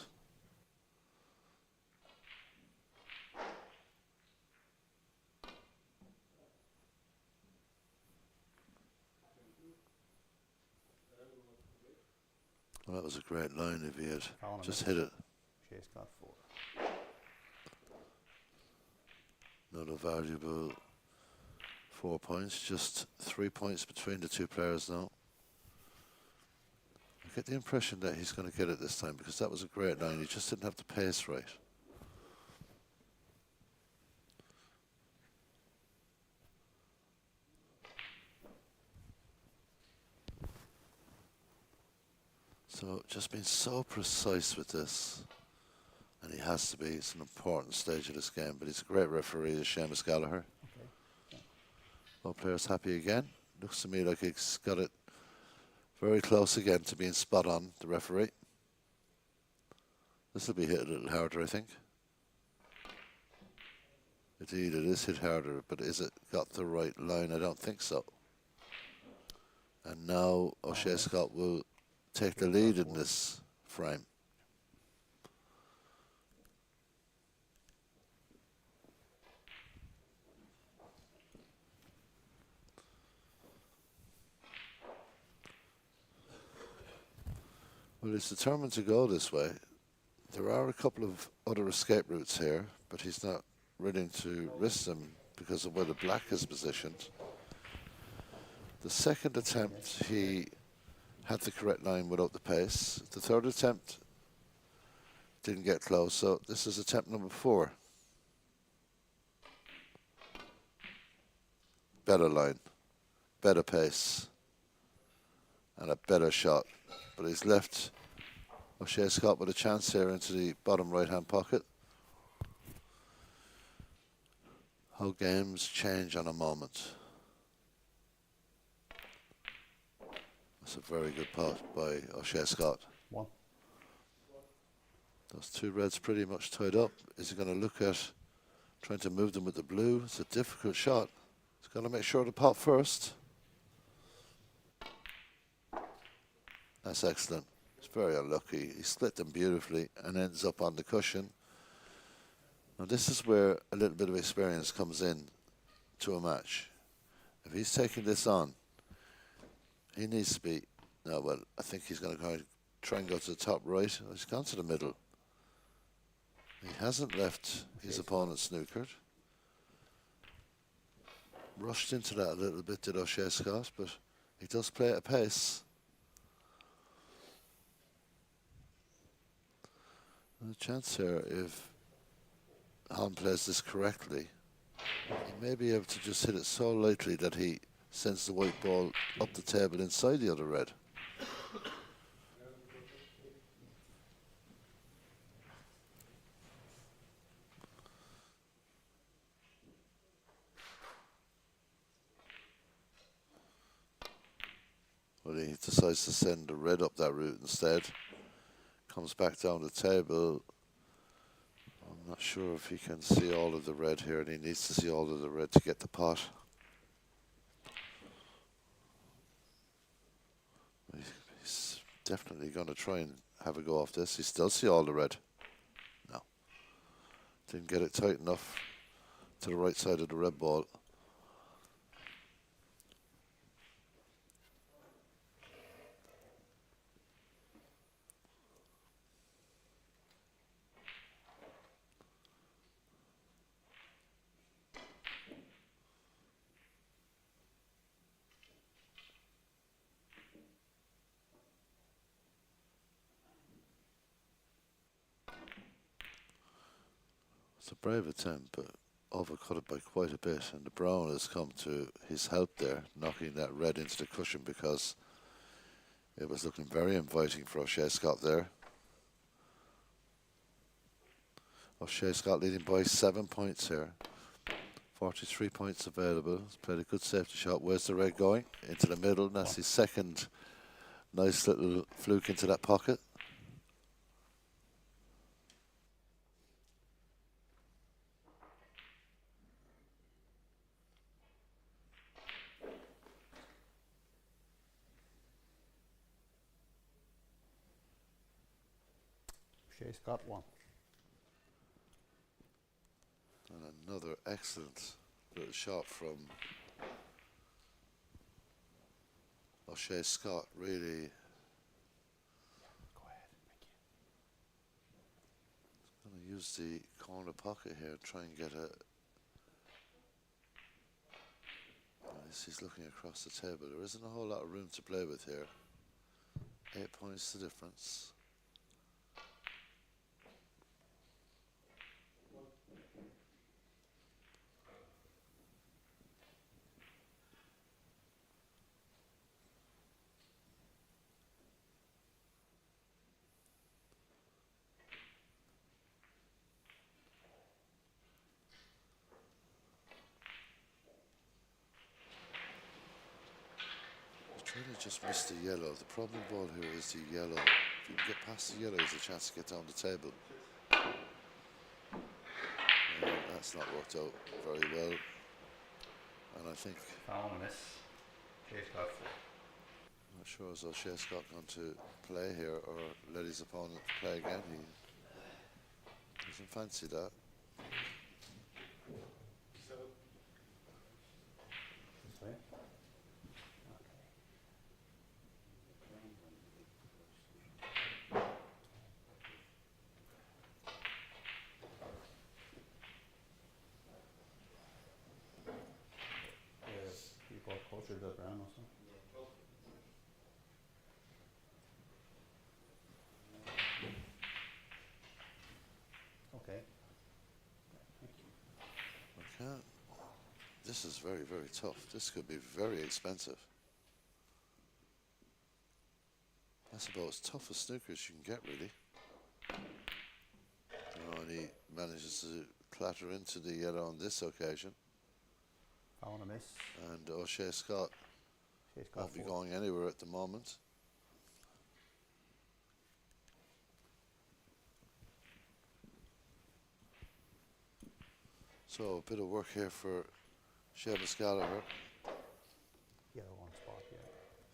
Well, that was a great line if he had just hit it. O'Shea Scott 4. Not a valuable 4 points, just 3 points between the two players now. I get the impression that he's going to get it this time because that was a great line. He just didn't have the pace right. So just being so precise with this. And he has to be. It's an important stage of this game. But he's a great referee, is Seamus Gallagher. Okay. Yeah. Both players happy again. Looks to me like he's got it very close again to being spot on, the referee. This will be hit a little harder, I think. Indeed, it is hit harder, but is it got the right line? I don't think so. And now O'Shea Scott will take the lead in this frame. Well, he's determined to go this way. There are a couple of other escape routes here, but he's not willing to risk them because of where the black is positioned. The second attempt, he had the correct line without the pace. The third attempt didn't get close, so this is attempt number 4. Better line, better pace, and a better shot. But he's left O'Shea Scott with a chance here into the bottom right-hand pocket. How games change on a moment. That's a very good pot by O'Shea Scott. 1. Those 2 reds pretty much tied up. Is he going to look at trying to move them with the blue? It's a difficult shot. He's got to make sure to pot first. That's excellent. He's very unlucky. He split them beautifully and ends up on the cushion. Now this is where a little bit of experience comes in to a match. If he's taking this on, he needs to be, no, well, I think he's going to try and go to the top right. Oh, he's gone to the middle. He hasn't left his opponent snookered. Rushed into that a little bit, did O'Shea Scott, but he does play at a pace. And a chance here, if Han plays this correctly, he may be able to just hit it so lightly that he sends the white ball up the table inside the other red. Well, he decides to send the red up that route instead. Comes back down the table. I'm not sure if he can see all of the red here, and he needs to see all of the red to get the pot. He's definitely going to try and have a go off this. He still see all the red. No. Didn't get it tight enough to the right side of the red ball. It's a brave attempt, but overcut it by quite a bit, and the brown has come to his help there, knocking that red into the cushion because it was looking very inviting for O'Shea Scott there. O'Shea Scott leading by 7 points here. 43 points available. He's played a good safety shot. Where's the red going? Into the middle. And that's his second nice little fluke into that pocket. Shea's got one. And another excellent little shot from O'Shea Scott. Really Go ahead, going to use the corner pocket here and try and get a. He's looking across the table. There isn't a whole lot of room to play with here. 8 points the difference. Really just missed the yellow. The problem ball here is the yellow. If you can get past the yellow, there's a chance to get down the table. That's not worked out very well. And I think... Foul on this. Shea's got 4. I'm not sure as O'Shea Scott going to play here or let his opponent play again. He doesn't fancy that. This way. People closer to the ground also. Okay. Thank you. Okay. This is very, very tough. This could be very expensive. That's about as tough a snooker as you can get, really. Oh, and he manages to clatter into the yellow on this occasion. Foul on a miss. And O'Shea Scott Shea's got won't be 4. going anywhere at the moment. So a bit of work here for Seamus Gallagher. Yellow one spot, yeah.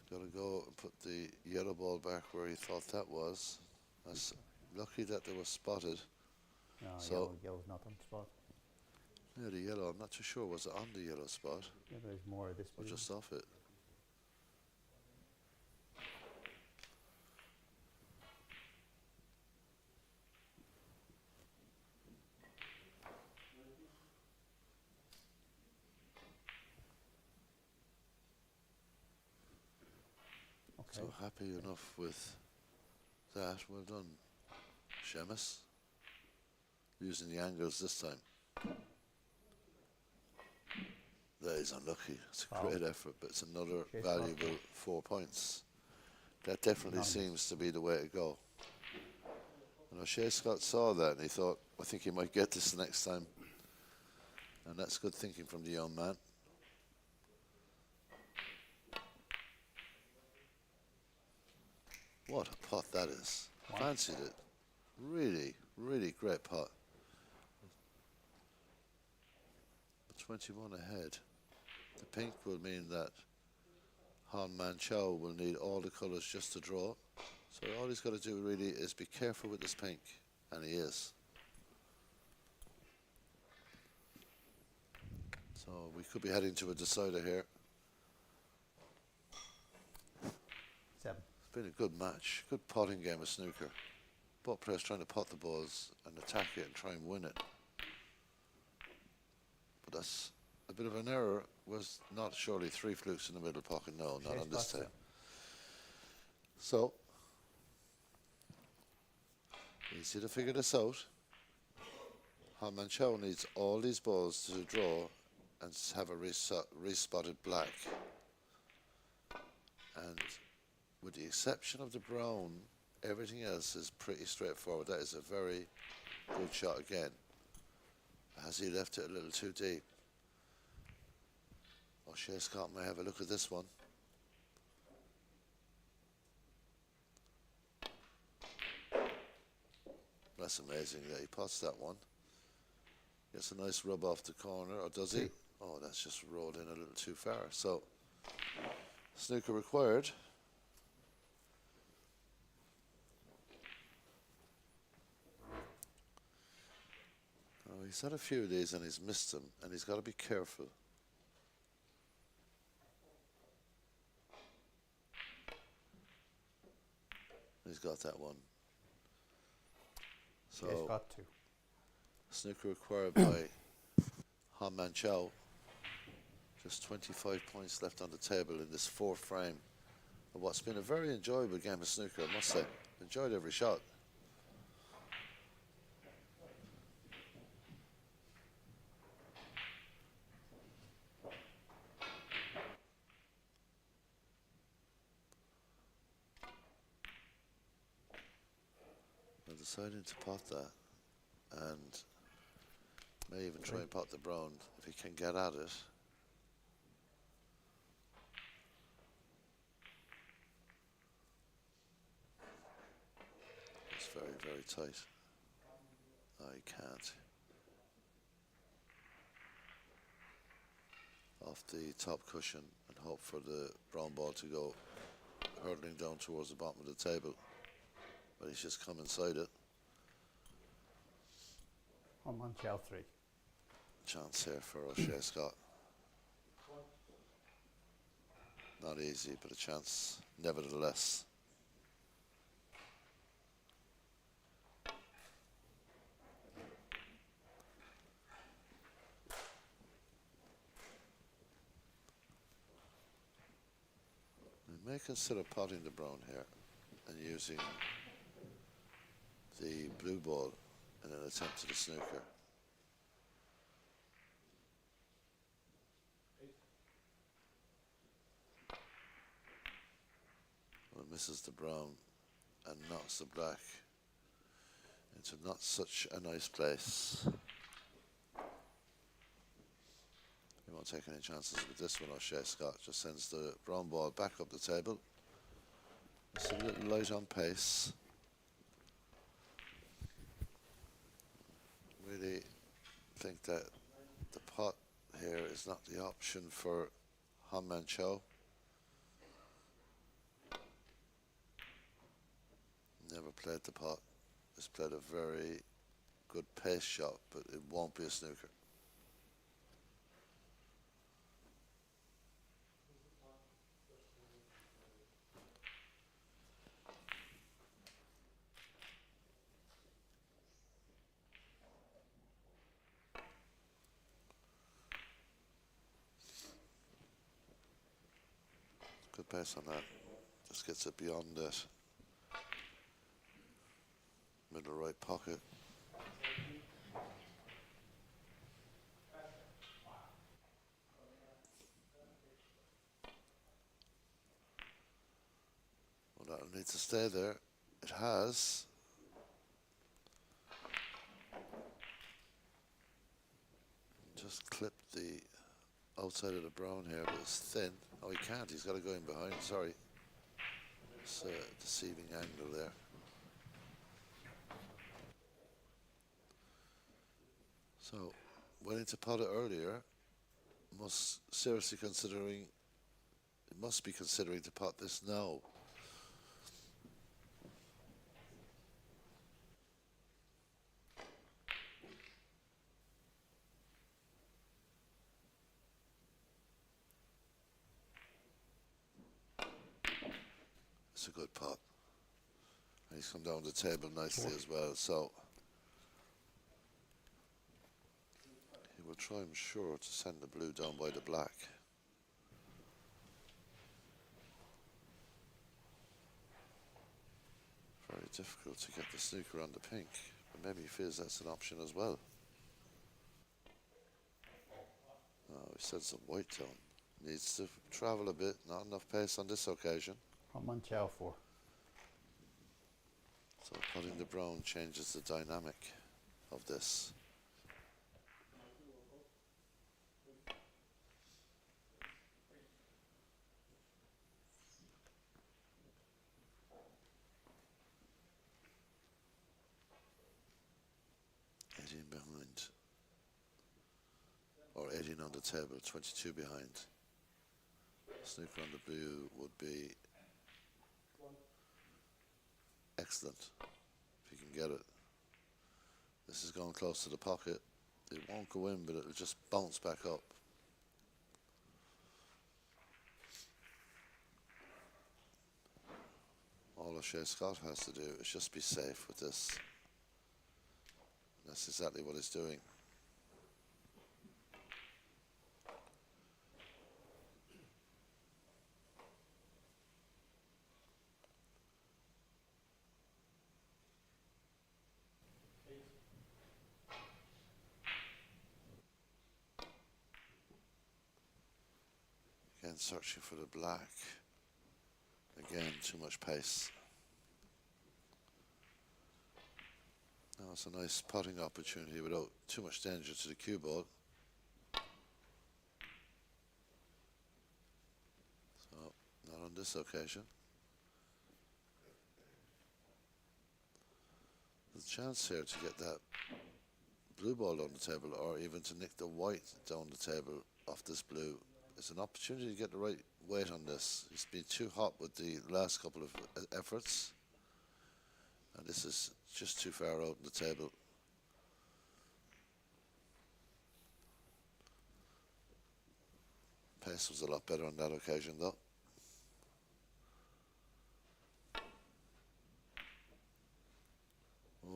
He's got to go and put the yellow ball back where he thought that was. That's lucky that they were spotted. No, So- yellow's not on spot. Yeah, the yellow, I'm not too sure, was it on the yellow spot Yeah, there's more of this or blue. just off it? Okay. So happy enough with that. Well done, Seamus. Using the angles this time. That is unlucky. It's a Foul. great effort, but it's another Shea's valuable got 4 points. That definitely Anonymous. seems to be the way to go. And O'Shea Scott saw that and he thought, I think he might get this the next time. And that's good thinking from the young man. What a pot that is. Wow. Fancied it. Really, really great pot. 21 ahead. The pink will mean that Han Man Chow will need all the colours just to draw. So all he's got to do really is be careful with this pink. And he is. So we could be heading to a decider here. 7. It's been a good match. Good potting game of snooker. Both players trying to pot the balls and attack it and try and win it. But that's a bit of an error. Was not surely 3 flukes in the middle pocket. No, not Shea's on this got time. So, easy to figure this out. Han Man Chow needs all these balls to draw and have a respotted black. And with the exception of the brown, everything else is pretty straightforward. That is a very good shot again. Has he left it a little too deep? O'Shea Scott may have a look at this one. That's amazing that he pots that one. Gets a nice rub off the corner, or does he? Oh, that's just rolled in a little too far. So, snooker required. Oh, he's had a few of these and he's missed them, and he's got to be careful. He's got that one. So, He's got to. snooker required by Han Man Chow. Just 25 points left on the table in this fourth frame of what's been a very enjoyable game of snooker, I must say. Enjoyed every shot. I'm deciding to pot that, and may even try and pot the brown if he can get at it. It's very, very tight. No, he can't. Off the top cushion and hope for the brown ball to go hurtling down towards the bottom of the table. But he's just come inside it. I'm on shell 3. Chance here for O'Shea Scott. Not easy, but a chance nevertheless. We may consider potting the brown here and using the blue ball in an attempt at a snooker. Well, it misses the brown and knocks the black into not such a nice place. He won't take any chances with this one. O'Shea Scott just sends the brown ball back up the table. It's a little light on pace. Really think that the pot here is not the option for Han Man Chow. Never played the pot. He's played a very good pace shot, but it won't be a snooker. Good pace on that. Just gets it beyond that middle right pocket. Well, that'll need to stay there. It has. Just clip the outside of the brown here, but it's thin. Oh, he can't. He's got to go in behind. Sorry. It's a deceiving angle there. So, waiting to pot it earlier, must seriously considering, it must be considering to pot this now. It's a good pot. And he's come down the table nicely as well, so he will try, I'm sure, to send the blue down by the black. Very difficult to get the snooker on the pink, but maybe he feels that's an option as well. Oh, he sends some white down. Needs to travel a bit, not enough pace on this occasion. I'm on shell 4. So putting the brown changes the dynamic of this. behind. Or 18 on the table, 22 behind. Snooker on the blue would be excellent if you can get it. This is going close to the pocket. It won't go in, but it'll just bounce back up. All O'Shea Scott has to do is just be safe with this. That's exactly what he's doing. Again, searching for the black. Again, too much pace. Now it's a nice putting opportunity without too much danger to the cue ball. So, not on this occasion. There's a chance here to get that blue ball on the table, or even to nick the white down the table off this blue. It's an opportunity to get the right weight on this. He's been too hot with the last couple of efforts, and this is just too far out on the table. Pace was a lot better on that occasion though.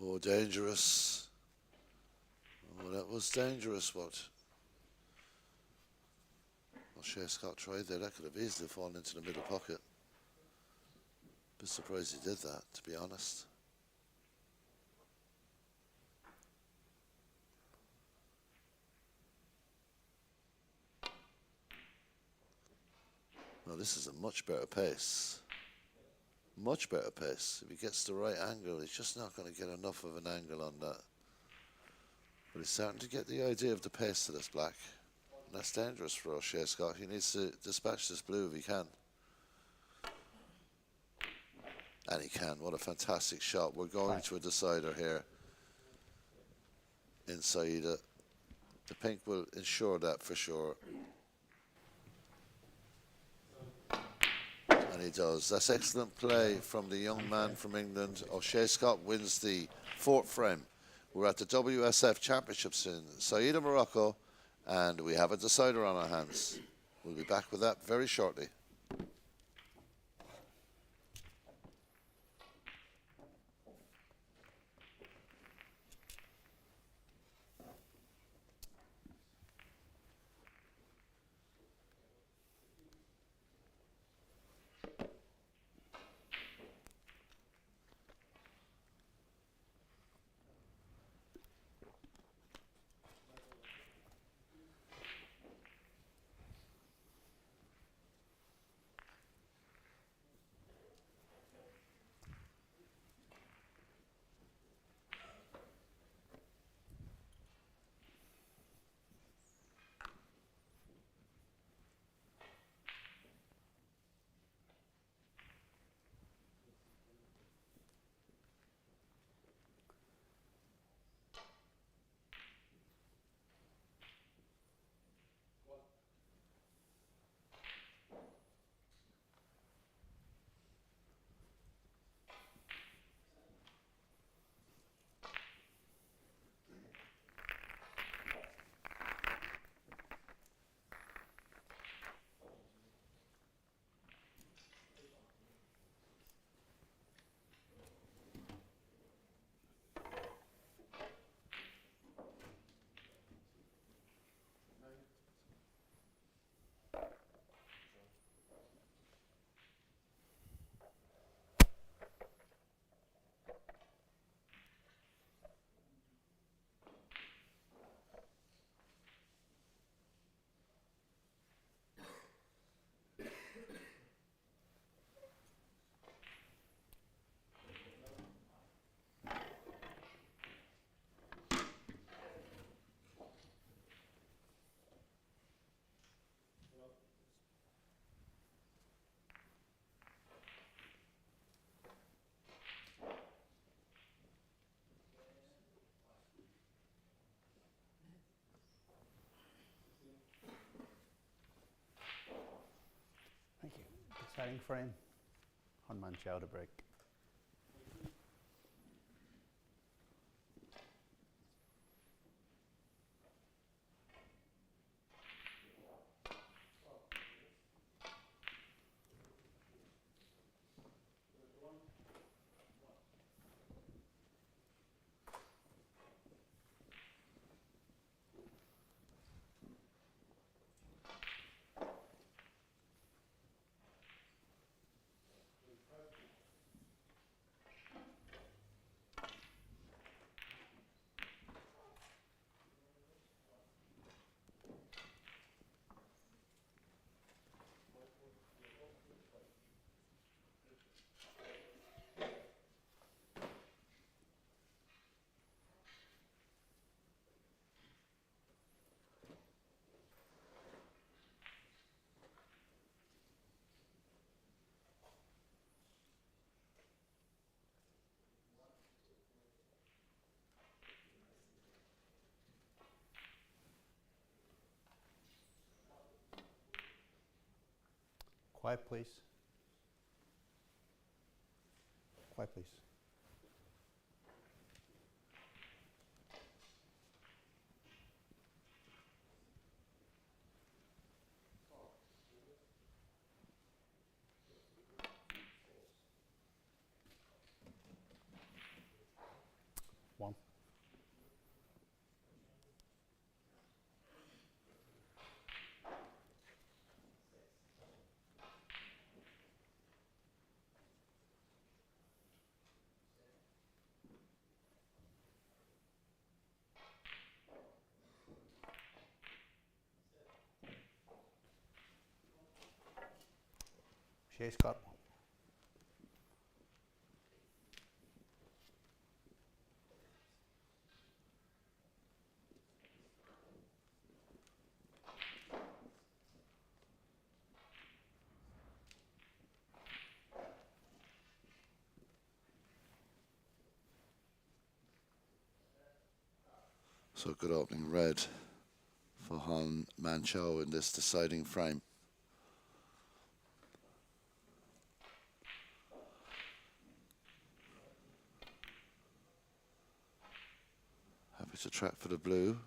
Oh, dangerous. Oh, that was dangerous, what O'Shea Scott tried there. That could have easily fallen into the middle pocket. Bit surprised he did that, to be honest. No, this is a much better pace. Much better pace. If he gets the right angle, he's just not going to get enough of an angle on that. But he's starting to get the idea of the pace to this black. And that's dangerous for O'Shea Scott. He needs to dispatch this blue if he can. And he can. What a fantastic shot. We're going to a decider here inside. The pink will ensure that for sure. And he does. That's excellent play from the young man from England. O'Shea Scott wins the 4th frame. We're at the WSF Championships in Saida, Morocco, and we have a decider on our hands. We'll be back with that very shortly. deciding frame. Hunman Chow to break. Quiet, please. Quiet, please. One. Shay's got one. So good opening red for Han Manchao in this deciding frame. Happy to track for the blue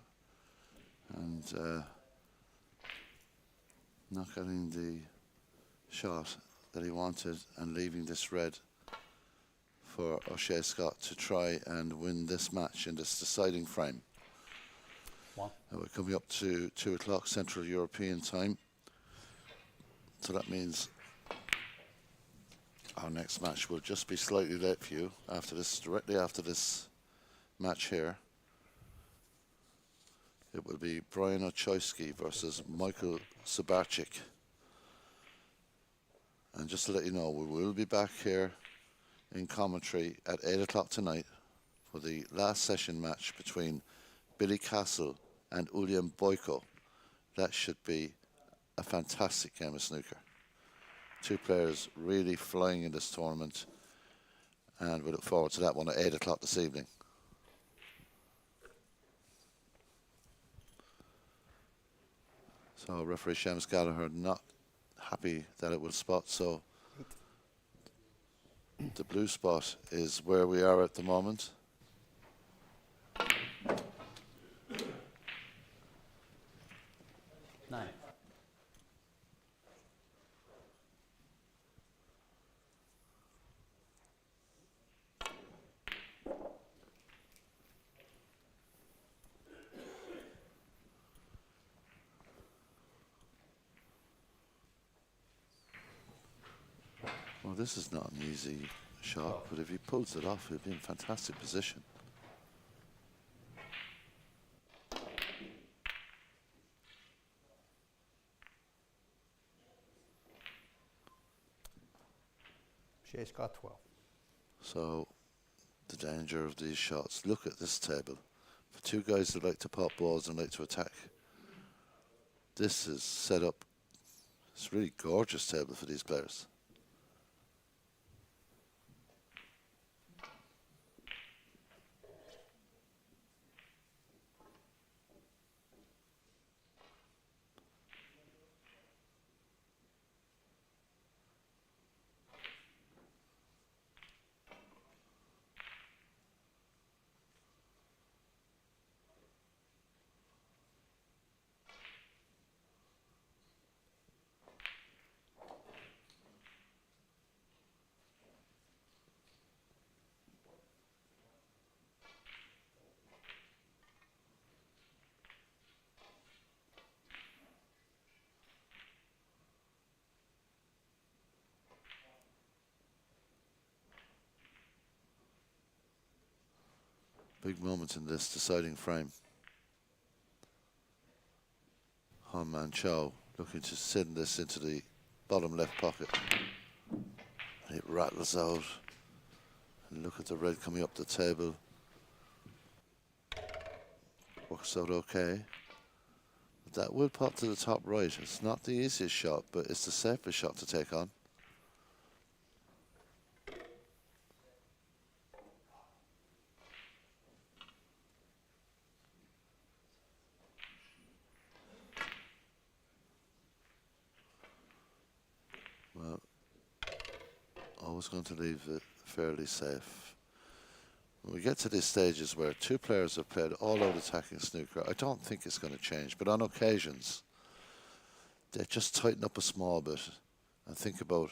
and not getting the shot that he wanted and leaving this red for O'Shea Scott to try and win this match in this deciding frame. One. We're coming up to 2 o'clock Central European time. So that means our next match will just be slightly late for you after this, directly after this match here. It will be Brian Ochoyski versus Michael Sabarczyk. And just to let you know, we will be back here in commentary at 8 o'clock tonight for the last session match between Billy Castle and Ulian Boyko. That should be a fantastic game of snooker. Two players really flying in this tournament, and we look forward to that one at 8 o'clock this evening. So referee Shams Gallagher not happy that it will spot, so the blue spot is where we are at the moment. Nine. Well, this is not an easy shot, but if he pulls it off, he'll be in fantastic position. Shay's got 12. So the danger of these shots. Look at this table. For two guys that like to pop balls and like to attack, this is set up. It's a really gorgeous table for these players. Big moment in this deciding frame. Han Man Chow looking to send this into the bottom left pocket. And it rattles out. And look at the red coming up the table. Works out okay. That will pop to the top right. It's not the easiest shot, but it's the safest shot to take on. Well, always going to leave it fairly safe. When we get to these stages where two players have played all-out attacking snooker, I don't think it's going to change, but on occasions, they just tighten up a small bit and think about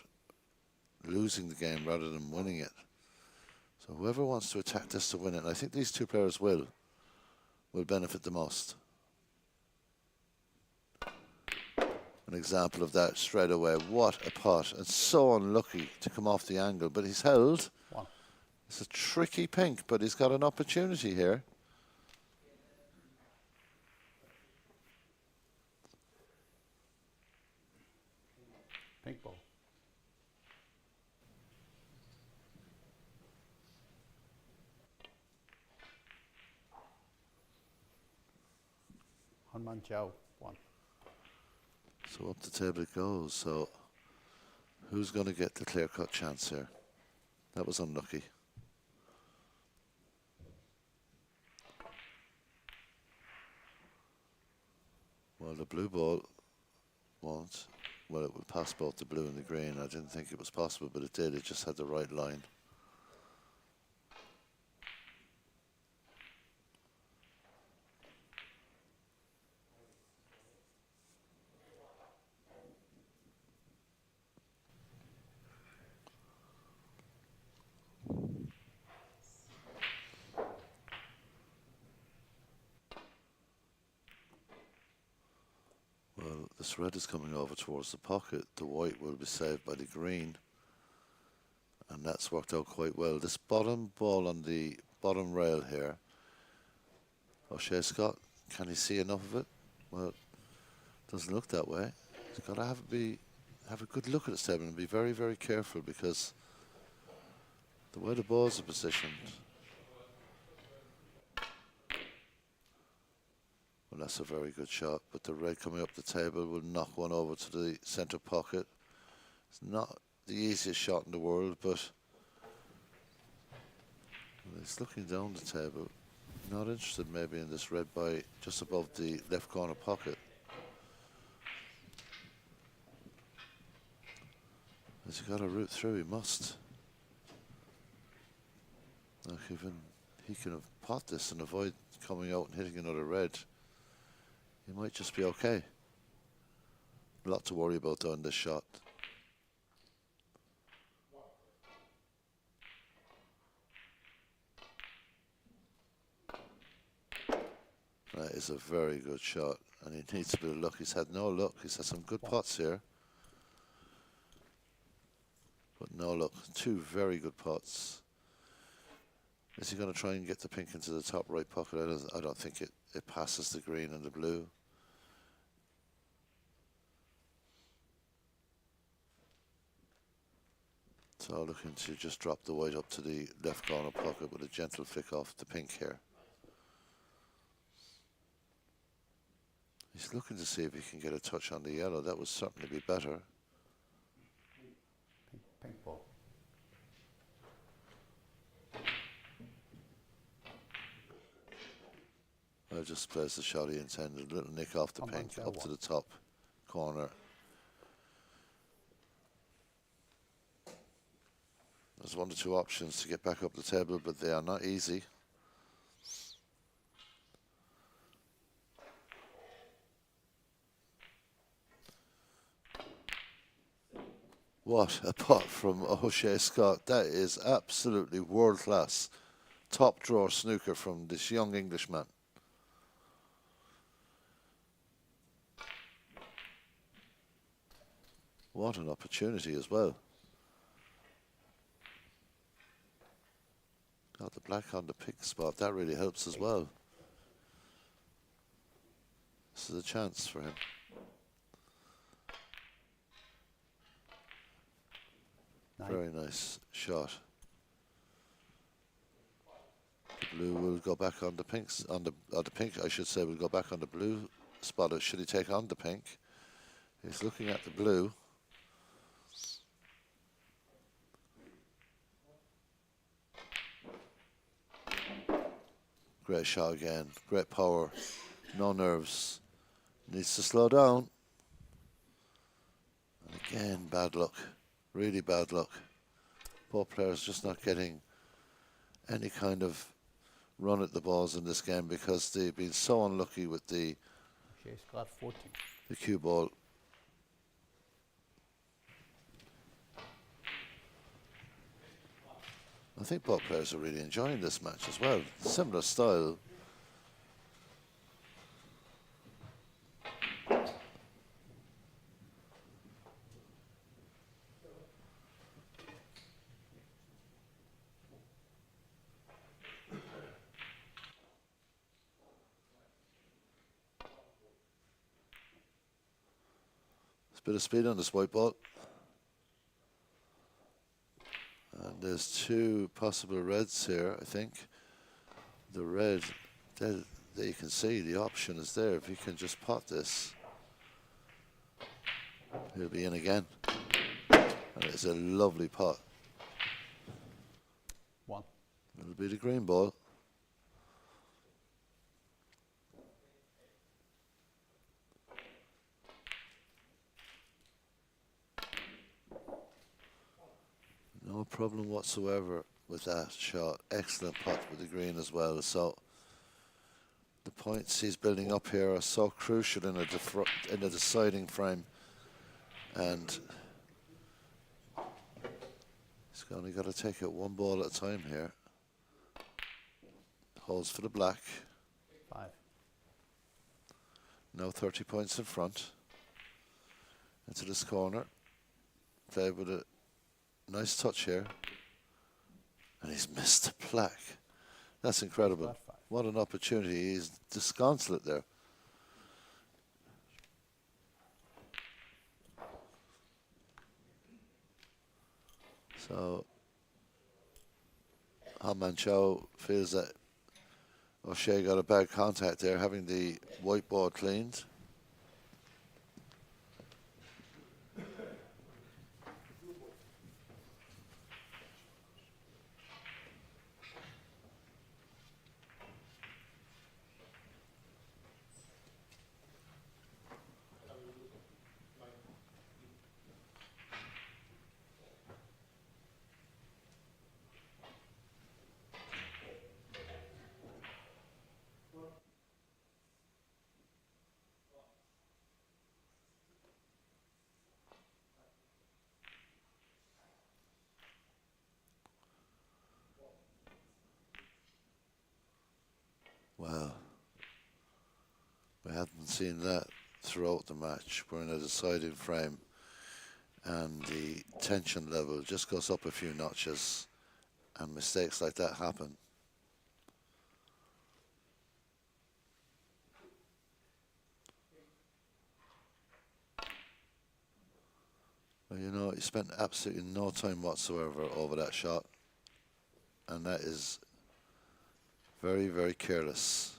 losing the game rather than winning it. So whoever wants to attack this to win it, and I think these two players will benefit the most. An example of that straight away. What a pot, and so unlucky to come off the angle, but he's held. One. It's a tricky pink, but he's got an opportunity here. Pink ball. Han Man Chow. One. So up the table it goes. So who's going to get the clear-cut chance here? That was unlucky. Well, the blue ball won't. Well, it would pass both the blue and the green. I didn't think it was possible, but it did. It just had the right line. Well, this red is coming over towards the pocket. The white will be saved by the green. And that's worked out quite well. This bottom ball on the bottom rail here. O'Shea Scott, can he see enough of it? Well, it doesn't look that way. He's got to have a good look at his table and be very, very careful, because the way the balls are positioned. Well, that's a very good shot, but the red coming up the table will knock one over to the centre pocket. It's not the easiest shot in the world, but he's looking down the table. Not interested maybe in this red by just above the left corner pocket. Has he got a route through? He must. Look, even he can have pot this and avoid coming out and hitting another red. He might just be okay. A lot to worry about though in this shot. That is a very good shot, and he needs a bit of luck. He's had no luck. He's had some good pots here, but no luck. Two very good pots. Is he going to try and get the pink into the top right pocket? I don't think it passes the green and the blue. So looking to just drop the white up to the left corner pocket with a gentle flick off the pink here. He's looking to see if he can get a touch on the yellow. That would certainly be better. Pink ball. Well, just plays the shot he intended. A little nick off the pink up to the top corner. There's one or two options to get back up the table, but they are not easy. What a pot from O'Shea Scott. That is absolutely world class. Top drawer snooker from this young Englishman. What an opportunity as well. Got the black on the pink spot. That really helps as well. This is a chance for him. Very nice shot. The blue will go back on the pinks, on the pink, I should say, will go back on the blue spot. Should he take on the pink? He's looking at the blue. Great shot again. Great power. No nerves. Needs to slow down. And again, bad luck. Really bad luck. Both players just not getting any kind of run at the balls in this game because they've been so unlucky with the cue ball. I think both players are really enjoying this match as well. Similar style. There's a bit of speed on this white ball. And there's two possible reds here, I think. The red, there you can see the option is there. If he can just pot this, he'll be in again. And it's a lovely pot. One. It'll be the green ball. No problem whatsoever with that shot. Excellent putt with the green as well. So the points he's building up here are so crucial in a deciding frame, and he's only got to take it one ball at a time here. Holds for the black. 5. Now 30 points in front. Into this corner. Played with a nice touch here. And he's missed the black. That's incredible. What an opportunity. He's disconsolate there. So Han Chow feels that O'Shea got a bad contact there, having the white ball cleaned. Well, we haven't seen that throughout the match. We're in a deciding frame, and the tension level just goes up a few notches, and mistakes like that happen. Well, you know, he spent absolutely no time whatsoever over that shot, and that is very, very careless.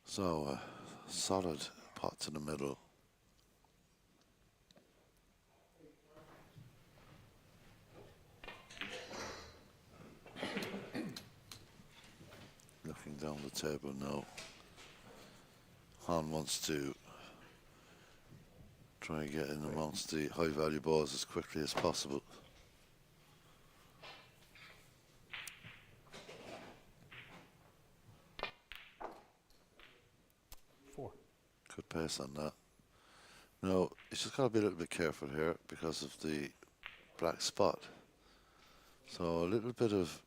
So, solid pot to the middle. Looking down the table now. Han wants to Try and get in amongst the high value balls as quickly as possible. Four. Good pace on that. No, you just got to be a little bit careful here because of the black spot. So a little bit of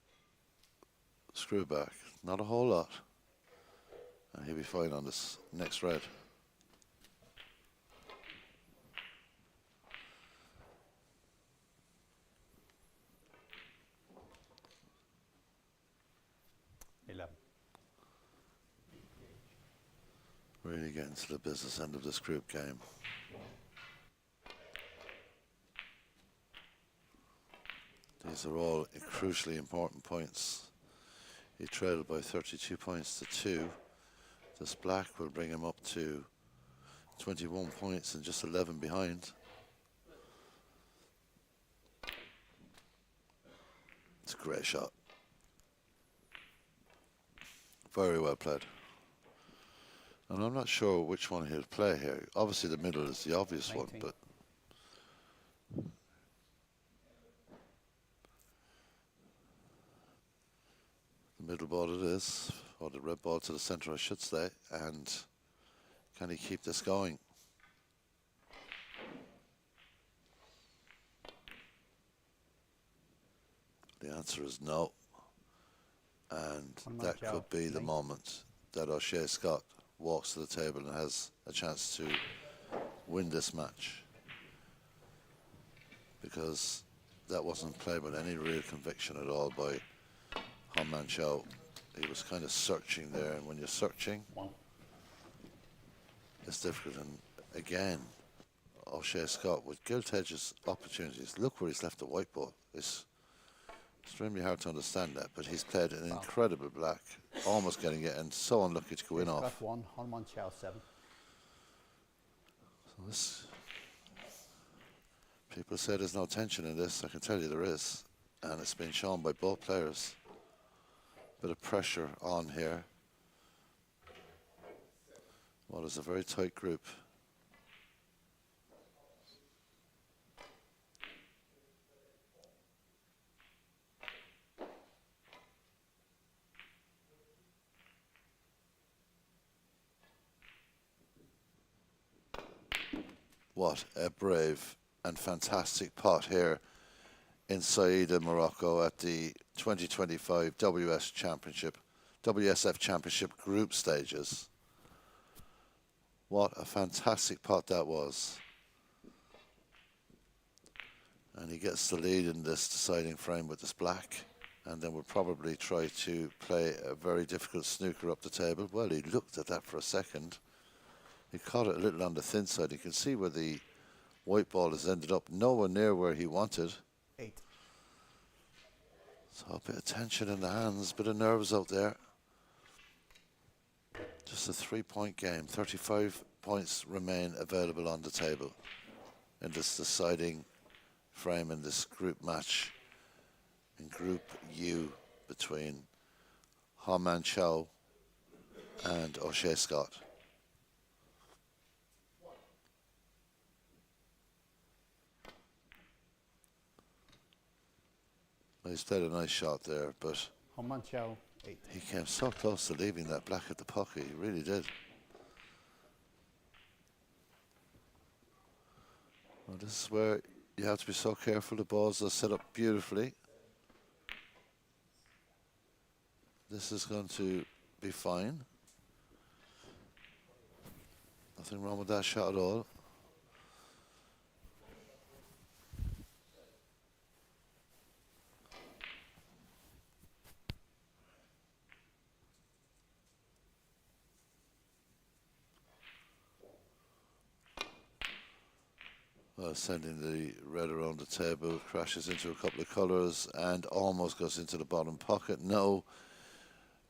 screw back, not a whole lot. And he'll be fine on this next red. Really getting to the business end of this group game. These are all crucially important points. He trailed by 32 points to 2. This black will bring him up to 21 points and just 11 behind. It's a great shot. Very well played. And I'm not sure which one he'll play here. Obviously the middle is the obvious 19. one, but the middle ball it is, or the red ball to the centre I should say, and can he keep this going? The answer is no. And that could be the moment that O'Shea Scott walks to the table and has a chance to win this match, because that wasn't played with any real conviction at all by Han Man Chow. He was kind of searching there, and when you're searching, it's difficult. And again, O'Shea Scott with gilt edges opportunities. Look where he's left the white ball. It's extremely hard to understand that, but he's played an incredible black, almost getting it, and so unlucky to go in off. Scott 1, Han Man Chow 7. So this, people say there's no tension in this. I can tell you there is, and it's been shown by both players. Bit of pressure on here. Well, it's a very tight group. What a brave and fantastic pot here in Saida, Morocco at the 2025 WSF Championship group stages. What a fantastic pot that was. And he gets the lead in this deciding frame with this black, and then will probably try to play a very difficult snooker up the table. Well, he looked at that for a second. He caught it a little on the thin side. You can see where the white ball has ended up nowhere near where he wanted. 8. So a bit of tension in the hands, bit of nerves out there. Just a 3-point game. 35 points remain available on the table in this deciding frame in this group match in Group U between Han Man Chow and O'Shea Scott. He's played a nice shot there, but Han Man Chow 8. he came so close to leaving that black at the pocket. He really did. Well, this is where you have to be so careful. The balls are set up beautifully. This is going to be fine. Nothing wrong with that shot at all. Sending the red around the table, crashes into a couple of colours and almost goes into the bottom pocket. No,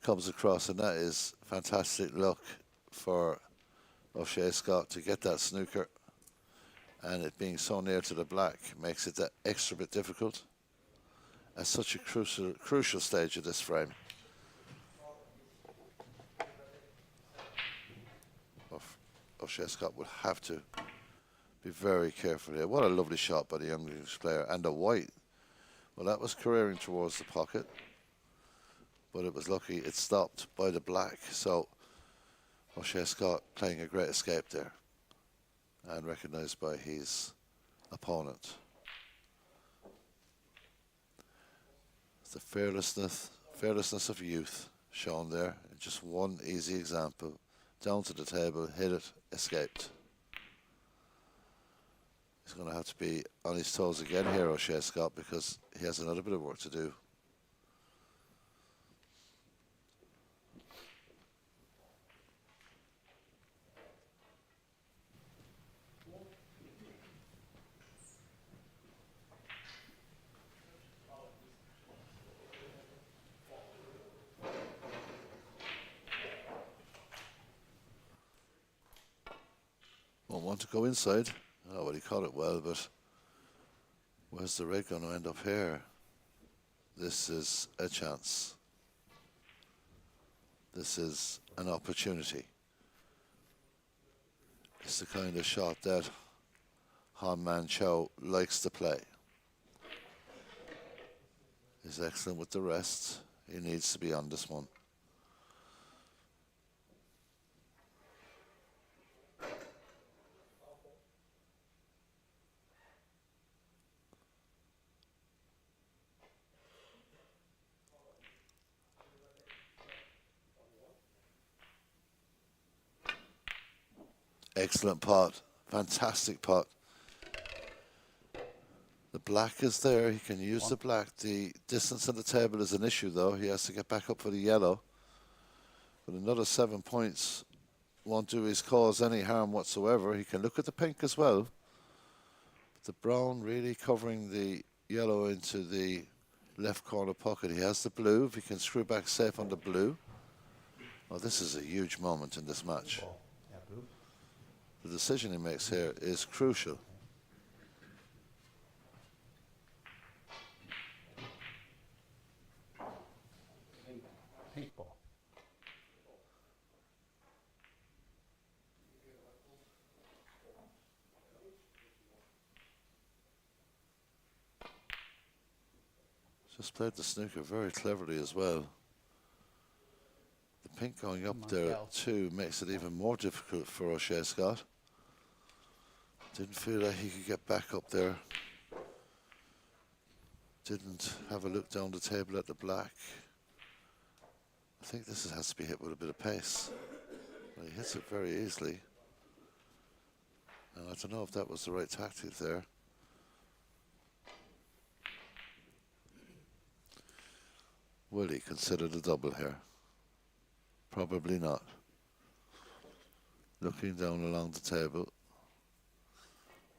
comes across, and that is fantastic luck for O'Shea Scott to get that snooker. And it being so near to the black makes it that extra bit difficult at such a crucial stage of this frame. O'Shea Scott will have to Be very careful here. What a lovely shot by the young English player. And the white. Well, that was careering towards the pocket. But it was lucky it stopped by the black. So O'Shea Scott playing a great escape there. And recognised by his opponent. The fearlessness of youth shown there. Just one easy example. Down to the table, hit it, escaped. He's going to have to be on his toes again here, O'Shea Scott, because he has another bit of work to do. Won't want to go inside. Oh, well, he caught it well, but where's the red going to end up here? This is a chance. This is an opportunity. It's the kind of shot that Han Man Chow likes to play. He's excellent with the rest. He needs to be on this one. Excellent pot. Fantastic pot. The black is there. He can use the black. The distance on the table is an issue, though. He has to get back up for the yellow. But another 7 points won't do his cause any harm whatsoever. He can look at the pink as well. But the brown really covering the yellow into the left corner pocket. He has the blue. If he can screw back safe on the blue. Oh, this is a huge moment in this match. Yeah, blue. The decision he makes here is crucial. Pink ball. Just played the snooker very cleverly as well. The pink going up there too makes it even more difficult for O'Shea Scott. Didn't feel like he could get back up there. Didn't have a look down the table at the black. I think this has to be hit with a bit of pace. Well, he hits it very easily. And I don't know if that was the right tactic there. Will he consider the double here? Probably not. Looking down along the table.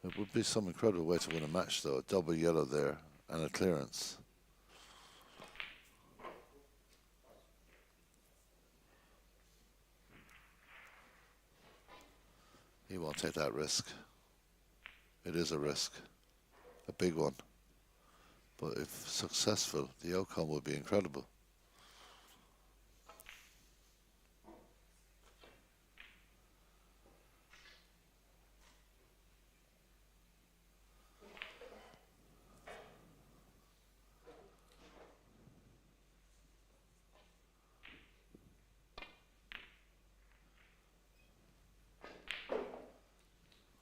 It would be some incredible way to win a match, though. A double yellow there and a clearance. He won't take that risk. It is a risk. A big one. But if successful, the outcome would be incredible.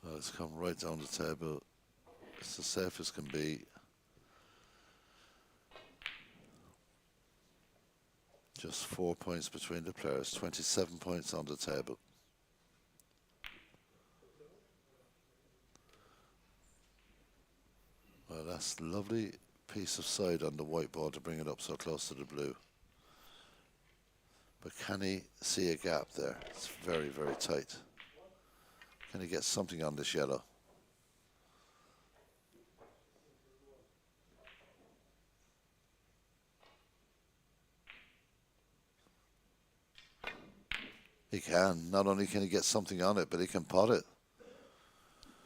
Well, it's come right down the table. It's as safe as can be. Just 4 points between the players, 27 points on the table. Well, that's a lovely piece of side on the white ball to bring it up so close to the blue. But can he see a gap there? It's very, very tight. Can he get something on this yellow? He can. Not only can he get something on it, but he can pot it.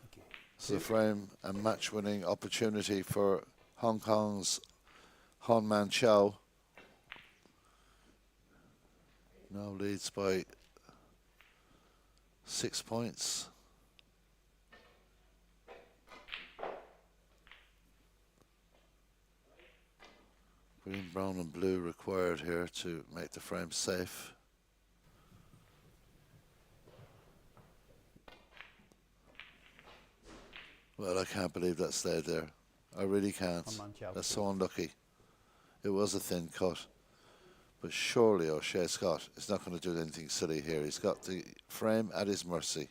Okay. It's a frame and match-winning opportunity for Hong Kong's Han Man Chow. Now leads by 6 points. Green, brown and blue required here to make the frame safe. Well, I can't believe that stayed there. I really can't. That's so unlucky. It was a thin cut. But surely O'Shea Scott is not going to do anything silly here. He's got the frame at his mercy.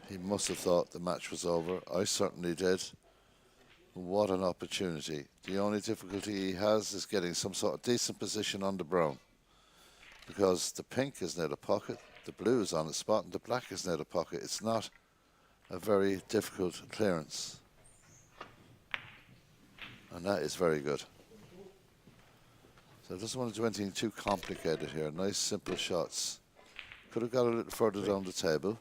He must have thought the match was over. I certainly did. What an opportunity. The only difficulty he has is getting some sort of decent position on the brown, because the pink is near the pocket, the blue is on the spot, and the black is near the pocket. It's not a very difficult clearance. And that is very good. So doesn't want to do anything too complicated here. Nice, simple shots. Could have got a little further down the table,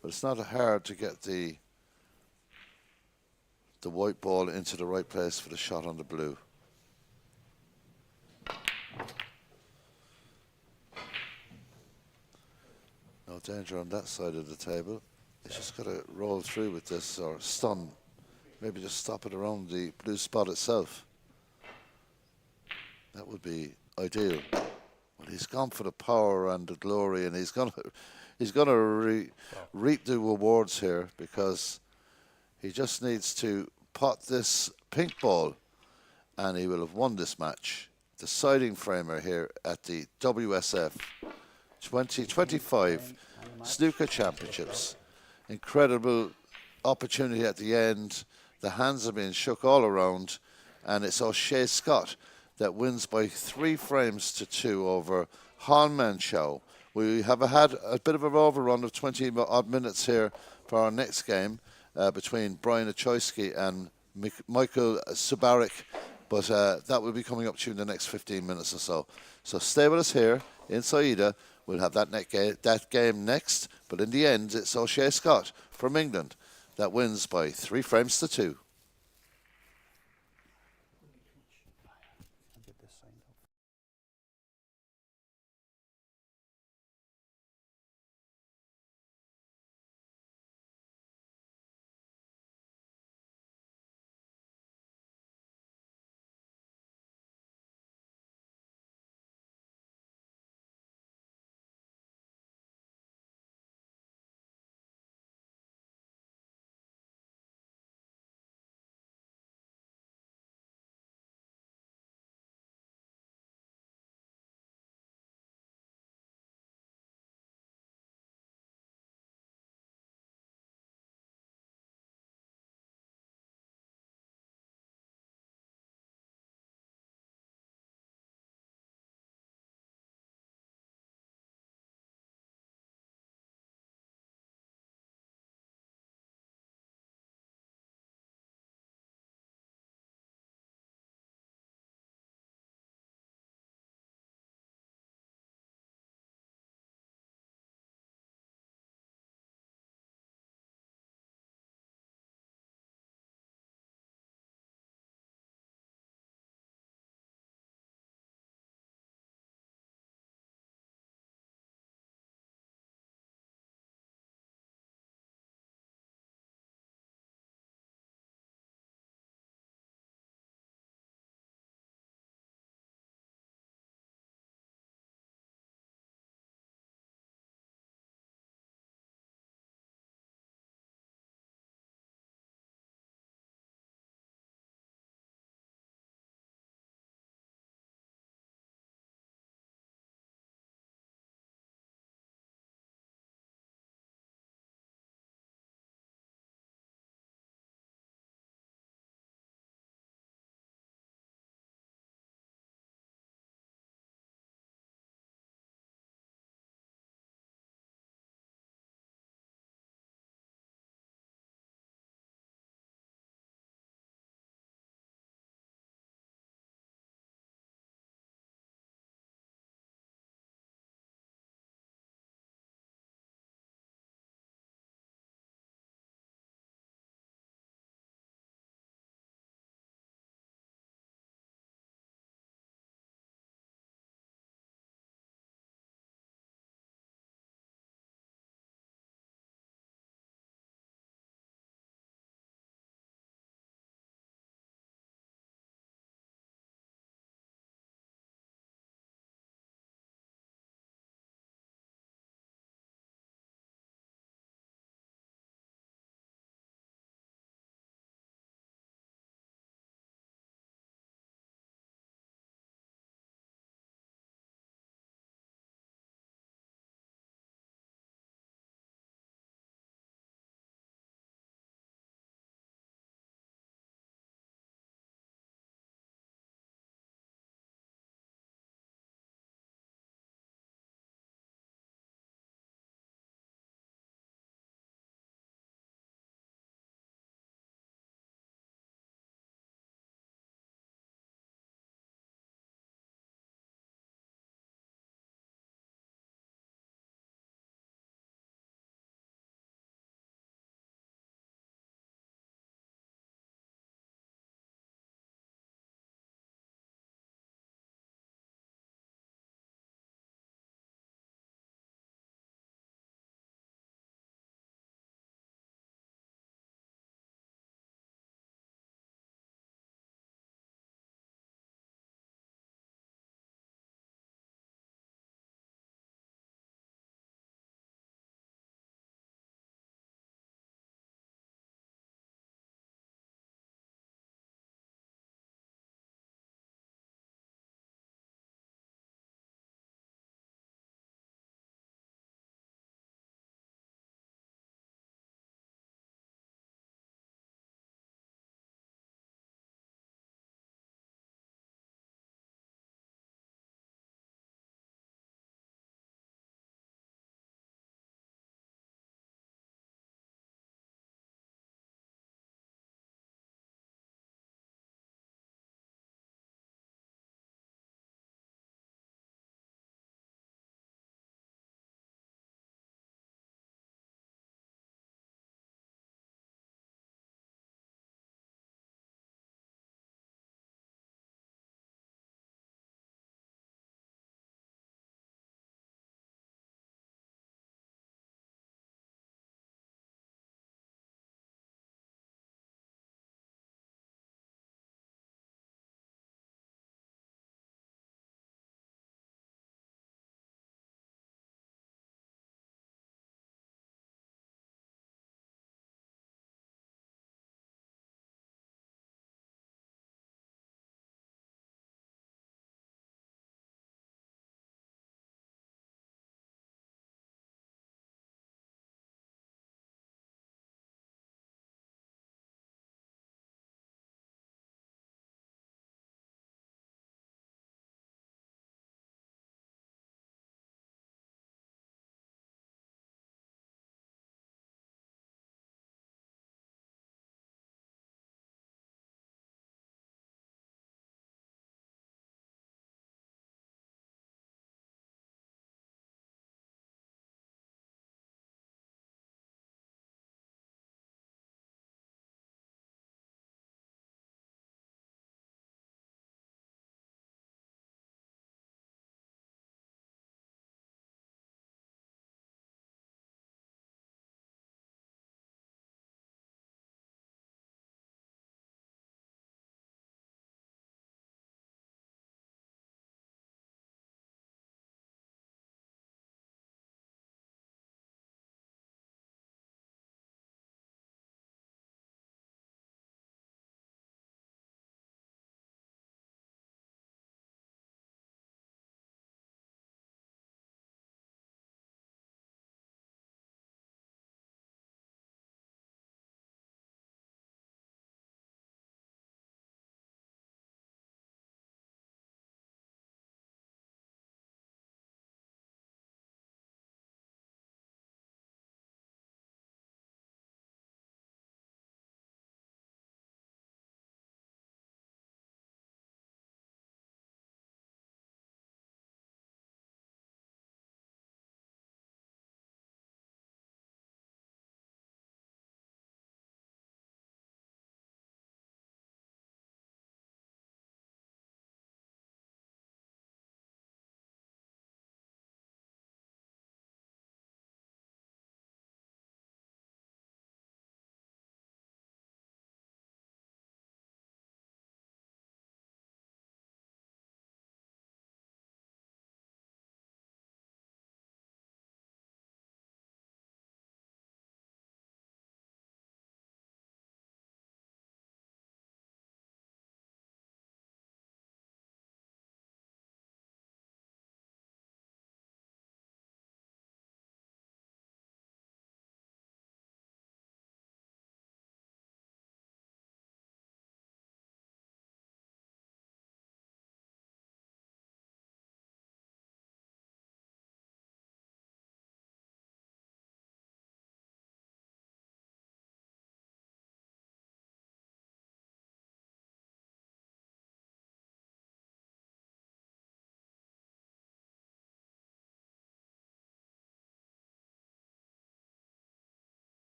but it's not hard to get the white ball into the right place for the shot on the blue. No danger on that side of the table. He's just got to roll through with this, or stun. Maybe just stop it around the blue spot itself. That would be ideal. Well, he's gone for the power and the glory, and he's gonna reap the rewards here, because he just needs to pot this pink ball, and he will have won this match. Deciding framer here at the WSF 2025 Snooker Championships. Incredible opportunity at the end. The hands are being shook all around, and it's O'Shea Scott that wins by 3 frames to 2 over Han Manchow. We have had a bit of an overrun of 20 odd minutes here for our next game between Brian Ochoyski and Michael Subarik, but that will be coming up to you in the next 15 minutes or so. So stay with us here in Saida. We'll have that game next, but in the end, it's O'Shea Scott from England that wins by 3 frames to 2.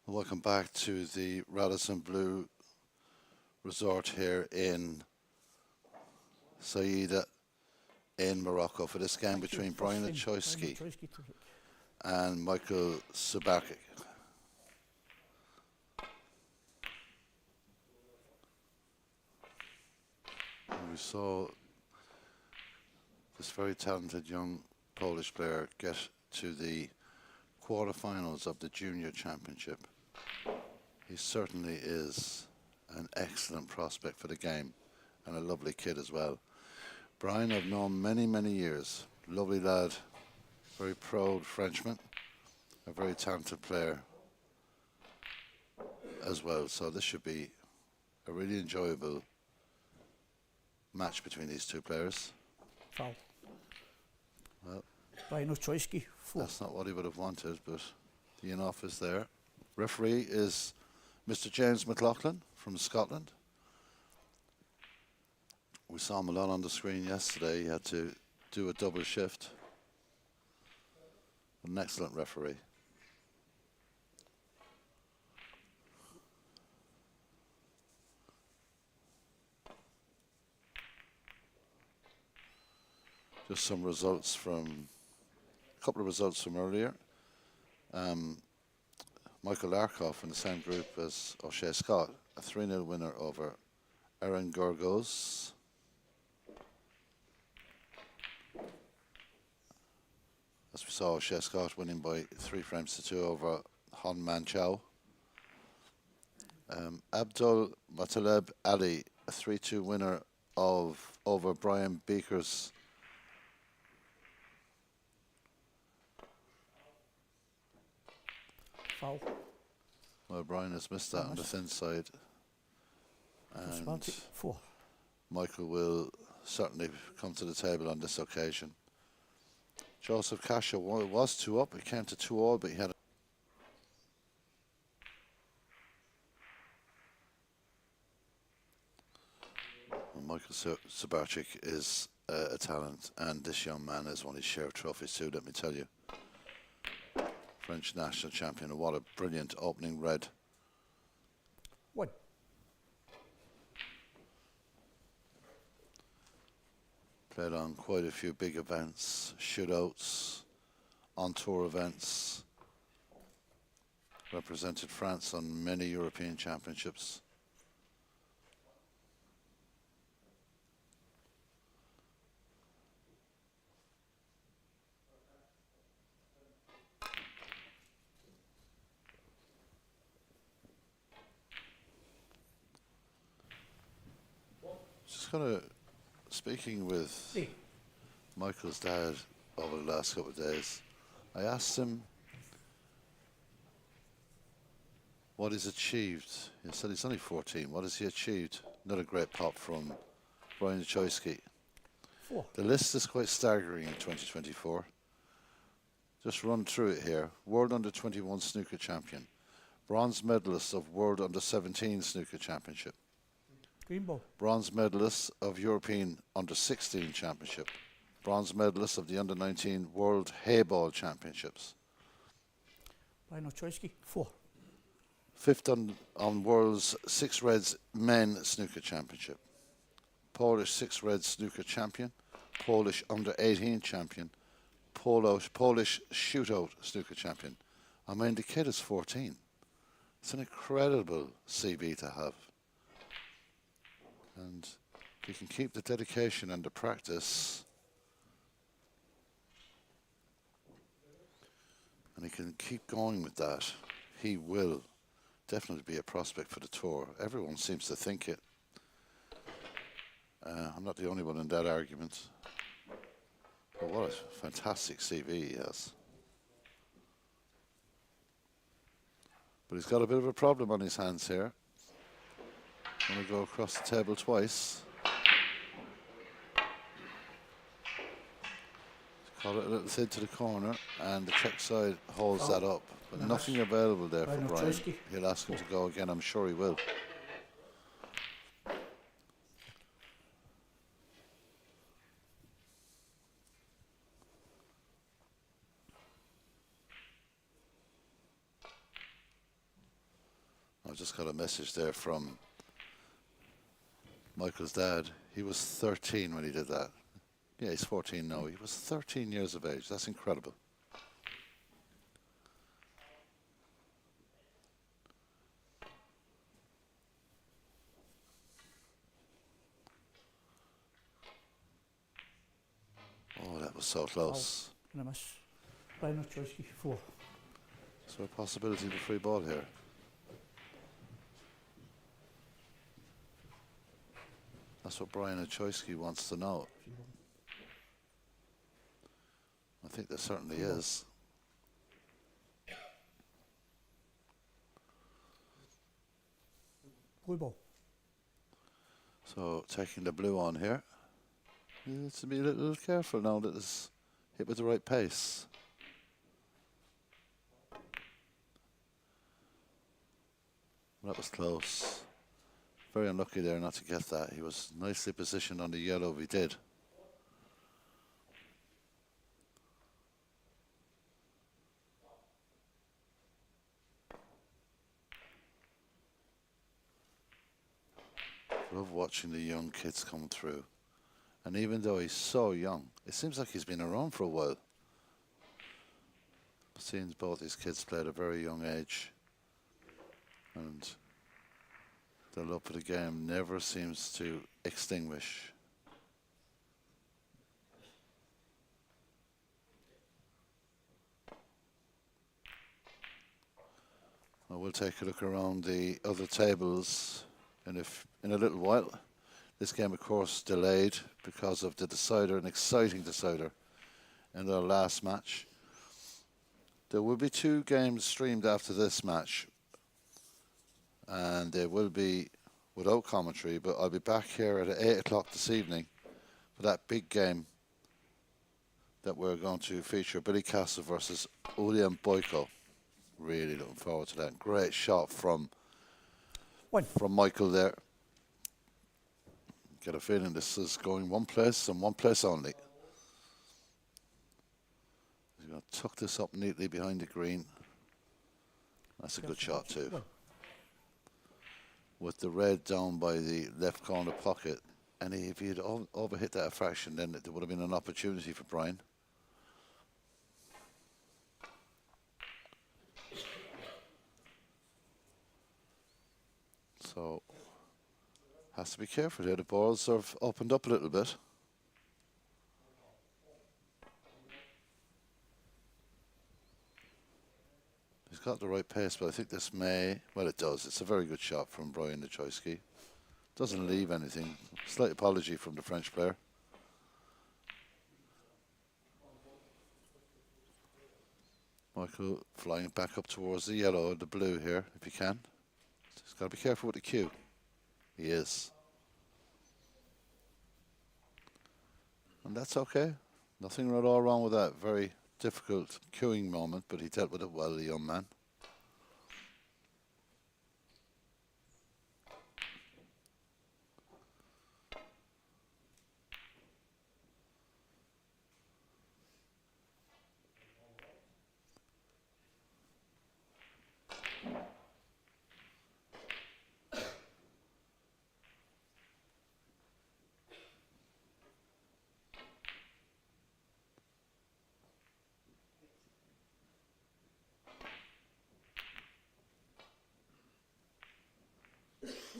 Welcome back to the Radisson Blue Resort here in Saida in Morocco for this game between Brian Achoyski and Michael Subakic. We saw this very talented young Polish player get to the quarterfinals of the Junior Championship. He certainly is an excellent prospect for the game and a lovely kid as well. Brian I've known many, many years. Lovely lad, very proud Frenchman, a very talented player as well. So this should be a really enjoyable match between these two players. Foul. Well, Brian Achoyski, 4. That's not what he would have wanted, but the in-off is there. Referee is Mr. James McLaughlin from Scotland. We saw him a lot on the screen yesterday. He had to do a double shift. An excellent referee. Just some results from, a couple of results from earlier. Michael Larkoff in the same group as O'Shea Scott, a 3-0 winner over Erin Gorgos. As we saw, O'Shea Scott winning by 3 frames to 2 over Hon Man Chow. Abdul Mataleb Ali, a 3-2 winner over Brian Beekers. Foul. Well, Brian has missed that on the thin side. And 4. Michael will certainly come to the table on this occasion. Joseph Cascia was 2 up. He came to 2-all, but he had Michael Subakic is a talent, and this young man has won his share of trophies too, let me tell you. French national champion, and what a brilliant opening red. 1. Played on quite a few big events, shootouts, on-tour events. Represented France on many European championships. Just kind of speaking with Michael's dad over the last couple of days, I asked him what he's achieved. He said he's only 14. What has he achieved? Another great pop from Brian Achoyski. 4. The list is quite staggering in 2024. Just run through it here. World Under-21 Snooker Champion. Bronze medalist of World Under-17 Snooker Championship. Green ball. Bronze medalist of European Under-16 Championship. Bronze medalist of the Under-19 World Hayball Championships. Brian Achoyski, 4. 5th on World's 6 Reds Men Snooker Championship. Polish 6 Reds Snooker Champion. Polish Under-18 Champion. Polish Shootout Snooker Champion. I mean, the kid is 14. It's an incredible CV to have. And if he can keep the dedication and the practice, and he can keep going with that, he will definitely be a prospect for the tour. Everyone seems to think it. I'm not the only one in that argument. But what a fantastic CV he has. But he's got a bit of a problem on his hands here. Going to go across the table twice. Caught it a little thin to the corner, and the check side holds that up. But nothing available there for Brian. He'll ask him to go again, I'm sure he will. got a message there from Michael's dad. He was 13 when he did that. Yeah, he's 14 now. He was 13 years of age. That's incredible. Oh, that was so close. And I miss. Brian Ochoyski, 4. Is there a possibility of a free ball here? That's what Brian Ochoyski wants to know. I think there certainly is. Blue ball. So taking the blue on here. You have to be a little careful now that it's hit with the right pace. That was close. Very unlucky there not to get that. He was nicely positioned on the yellow if he did. Love watching the young kids come through. And even though he's so young, it seems like he's been around for a while. Seeing both these kids play at a very young age. And the love for the game never seems to extinguish. I will take a look around the other tables in a little while. This game, of course, delayed because of the decider, an exciting decider in their last match. There will be 2 games streamed after this match, and they will be without commentary, but I'll be back here at 8 o'clock this evening for that big game that we're going to feature, Billy Castle versus Ulian Boyko. Really looking forward to that. Great shot from Michael there. Get a feeling this is going one place and one place only. He's going to tuck this up neatly behind the green. That's a good shot too. With the red down by the left corner pocket, and if he had overhit that a fraction, then there would have been an opportunity for Brian. So, has to be careful here. The balls have opened up a little bit. He's got the right pace, but I think this may, well, it does. It's a very good shot from Brian Ochoyski. Doesn't leave anything. Slight apology from the French player. Michael flying back up towards the yellow and the blue here, if he can. He's got to be careful with the cue. He is. And that's okay. Nothing at all wrong with that. Very difficult cueing moment, but he dealt with it well, the young man.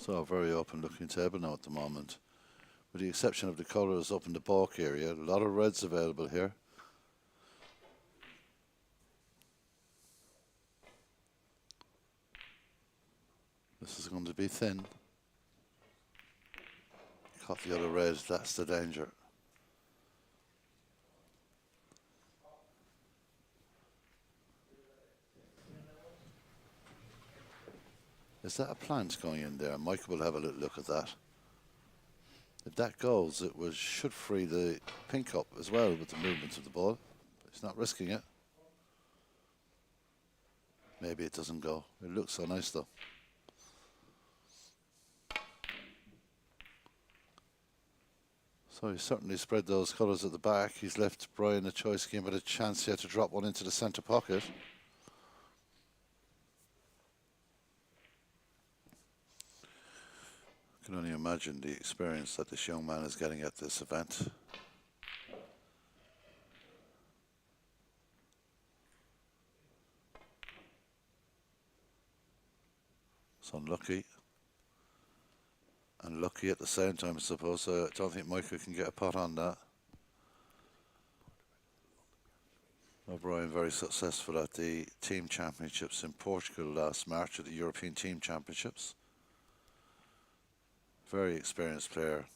So a very open looking table now at the moment. With the exception of the colours up in the balk area, a lot of reds available here. This is going to be thin. Caught the other red, that's the danger. Is that a plant going in there? Michael will have a little look at that. If that goes, it should free the pink up as well with the movement of the ball. But he's not risking it. Maybe it doesn't go. It looks so nice though. So he's certainly spread those colours at the back. He's left Brian Ochoyski with a chance here to drop one into the centre pocket. can only imagine the experience that this young man is getting at this event. It's unlucky. And lucky at the same time, I suppose. I don't think Michael can get a pot on that. O'Brien very successful at the team championships in Portugal last March, at the European Team Championships. Very experienced player.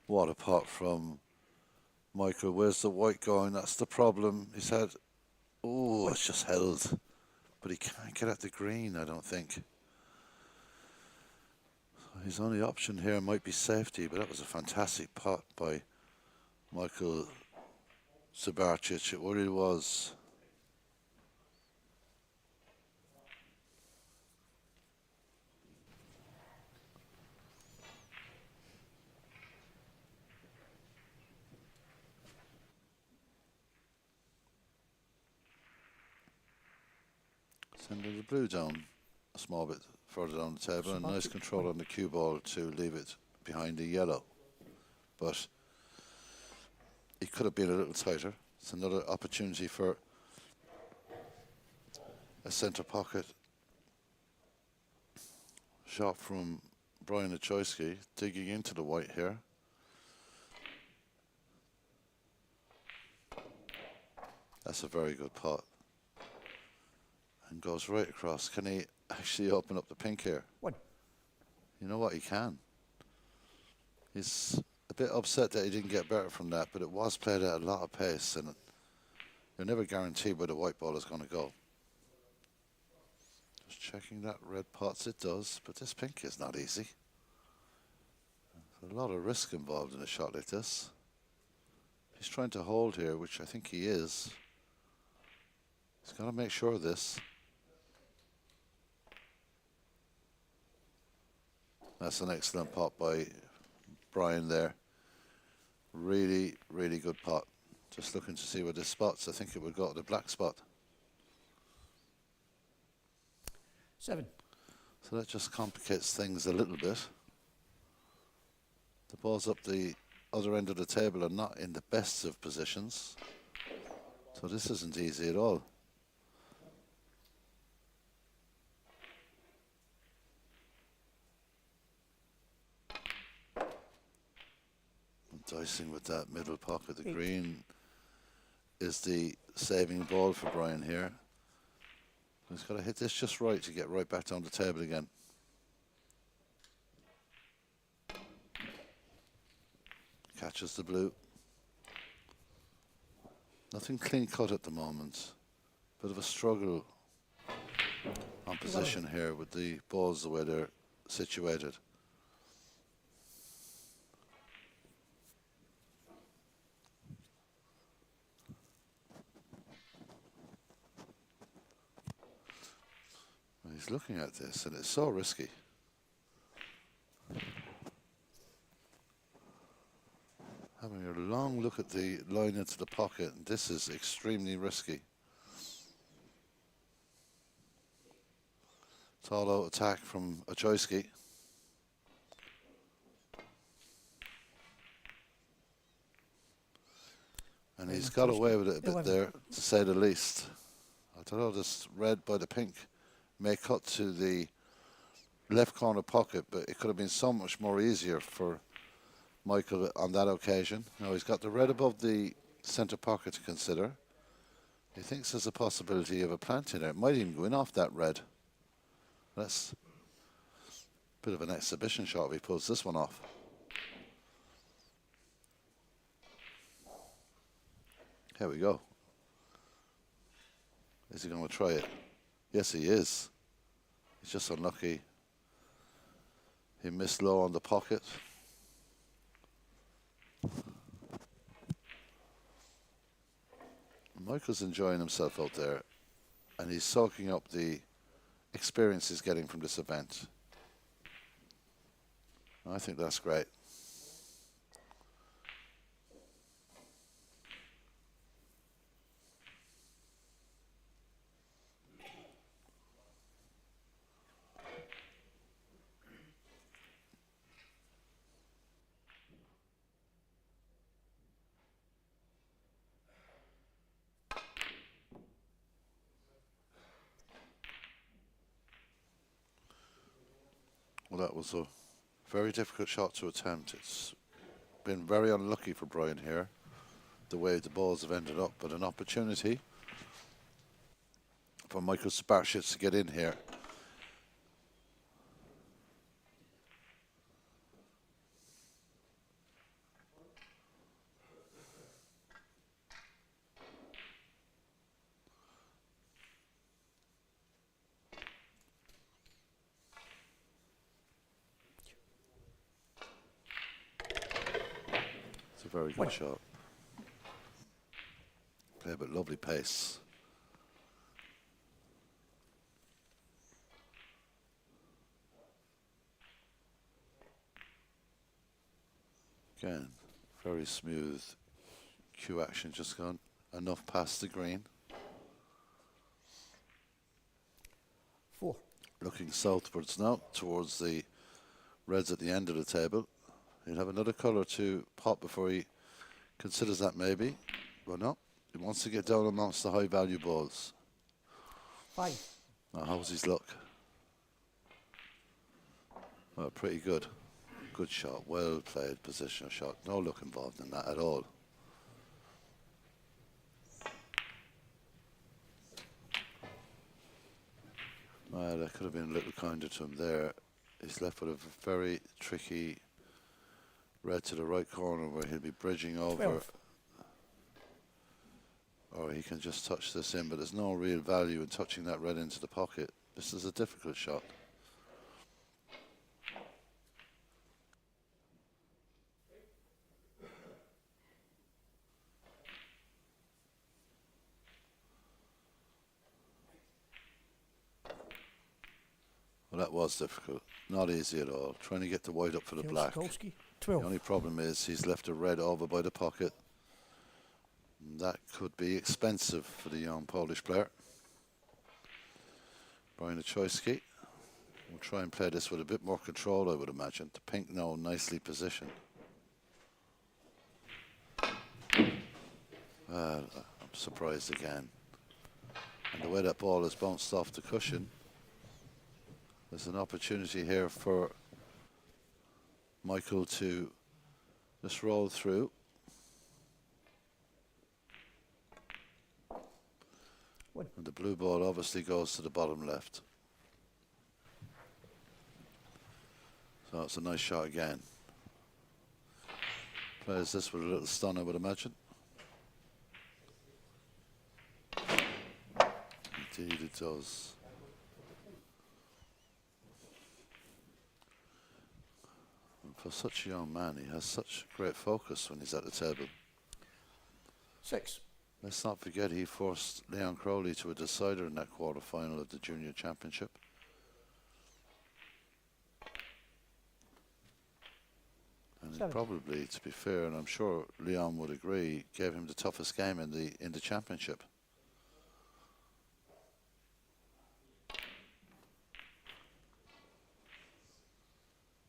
What a pot from Michael. Where's the white going? That's the problem. He's had... Oh, it's just held. But he can't get at the green, I don't think. So his only option here might be safety, but that was a fantastic pot by Michael Sabarcic. It really was. Send the blue down a small bit further down the table, and nice control on the cue ball to leave it behind the yellow. But he could have been a little tighter. It's another opportunity for a centre pocket shot from Brian Achoyski, digging into the white here. That's a very good pot. And goes right across. Can he actually open up the pink here? What? You know what, he can. He's a bit upset that he didn't get better from that, but it was played at a lot of pace, and you're never guaranteed where the white ball is going to go. Just checking that red pots, it does, but this pink is not easy. There's a lot of risk involved in a shot like this. He's trying to hold here, which I think he is. He's got to make sure of this. That's an excellent pot by Brian there. Really, really good pot. Just looking to see where this spots. I think it would go to the black spot. 7. So that just complicates things a little bit. The balls up the other end of the table are not in the best of positions. So this isn't easy at all. Dicing with that middle pocket. The green is the saving ball for Brian here. He's got to hit this just right to get right back down the table again. Catches the blue. Nothing clean cut at the moment. Bit of a struggle on position here with the balls the way they're situated. He's looking at this, and it's so risky. Having a long look at the line into the pocket, and this is extremely risky. It's all out attack from Achoyski. And he's got away with it a bit there, to say the least. I don't know, this red by the pink may cut to the left corner pocket, but it could have been so much more easier for Michael on that occasion. Now he's got the red above the centre pocket to consider. He thinks there's a possibility of a plant in there. It might even go in off that red. That's a bit of an exhibition shot if he pulls this one off. Here we go. Is he going to try it? Yes, he is. He's just unlucky. He missed low on the pocket. Michael's enjoying himself out there, and he's soaking up the experience he's getting from this event. I think that's great. Well, that was a very difficult shot to attempt. It's been very unlucky for Brian here, the way the balls have ended up, but an opportunity for Michael Sparshitz to get in here. It's a very good shot. Play, but lovely pace. Again, very smooth cue action, just gone enough past the green. 4. Looking southwards now, towards the reds at the end of the table. He'll have another colour to pop before he considers that maybe. But no, he wants to get down amongst the high value balls. 5. Now, how's his luck? Well, pretty good. Good shot, well played positional shot. No luck involved in that at all. Well, that could have been a little kinder to him there. He's left with a very tricky red to the right corner where he'll be bridging over. 12. Or he can just touch this in, but there's no real value in touching that red into the pocket. This is a difficult shot. Well, that was difficult. Not easy at all. Trying to get the white up for the black. 12. The only problem is he's left a red over by the pocket. That could be expensive for the young Polish player. Brian Ochoyski will try and play this with a bit more control, I would imagine. The pink now nicely positioned. Well, I'm surprised again. And the way that ball has bounced off the cushion, there's an opportunity here for Michael to just roll through. And the blue ball obviously goes to the bottom left. So it's a nice shot again. Plays this with a little stun, I would imagine. Indeed it does. And for such a young man, he has such great focus when he's at the table. 6. Let's not forget he forced Leon Crowley to a decider in that quarter-final of the Junior Championship. And he probably, to be fair, and I'm sure Leon would agree, gave him the toughest game in the championship.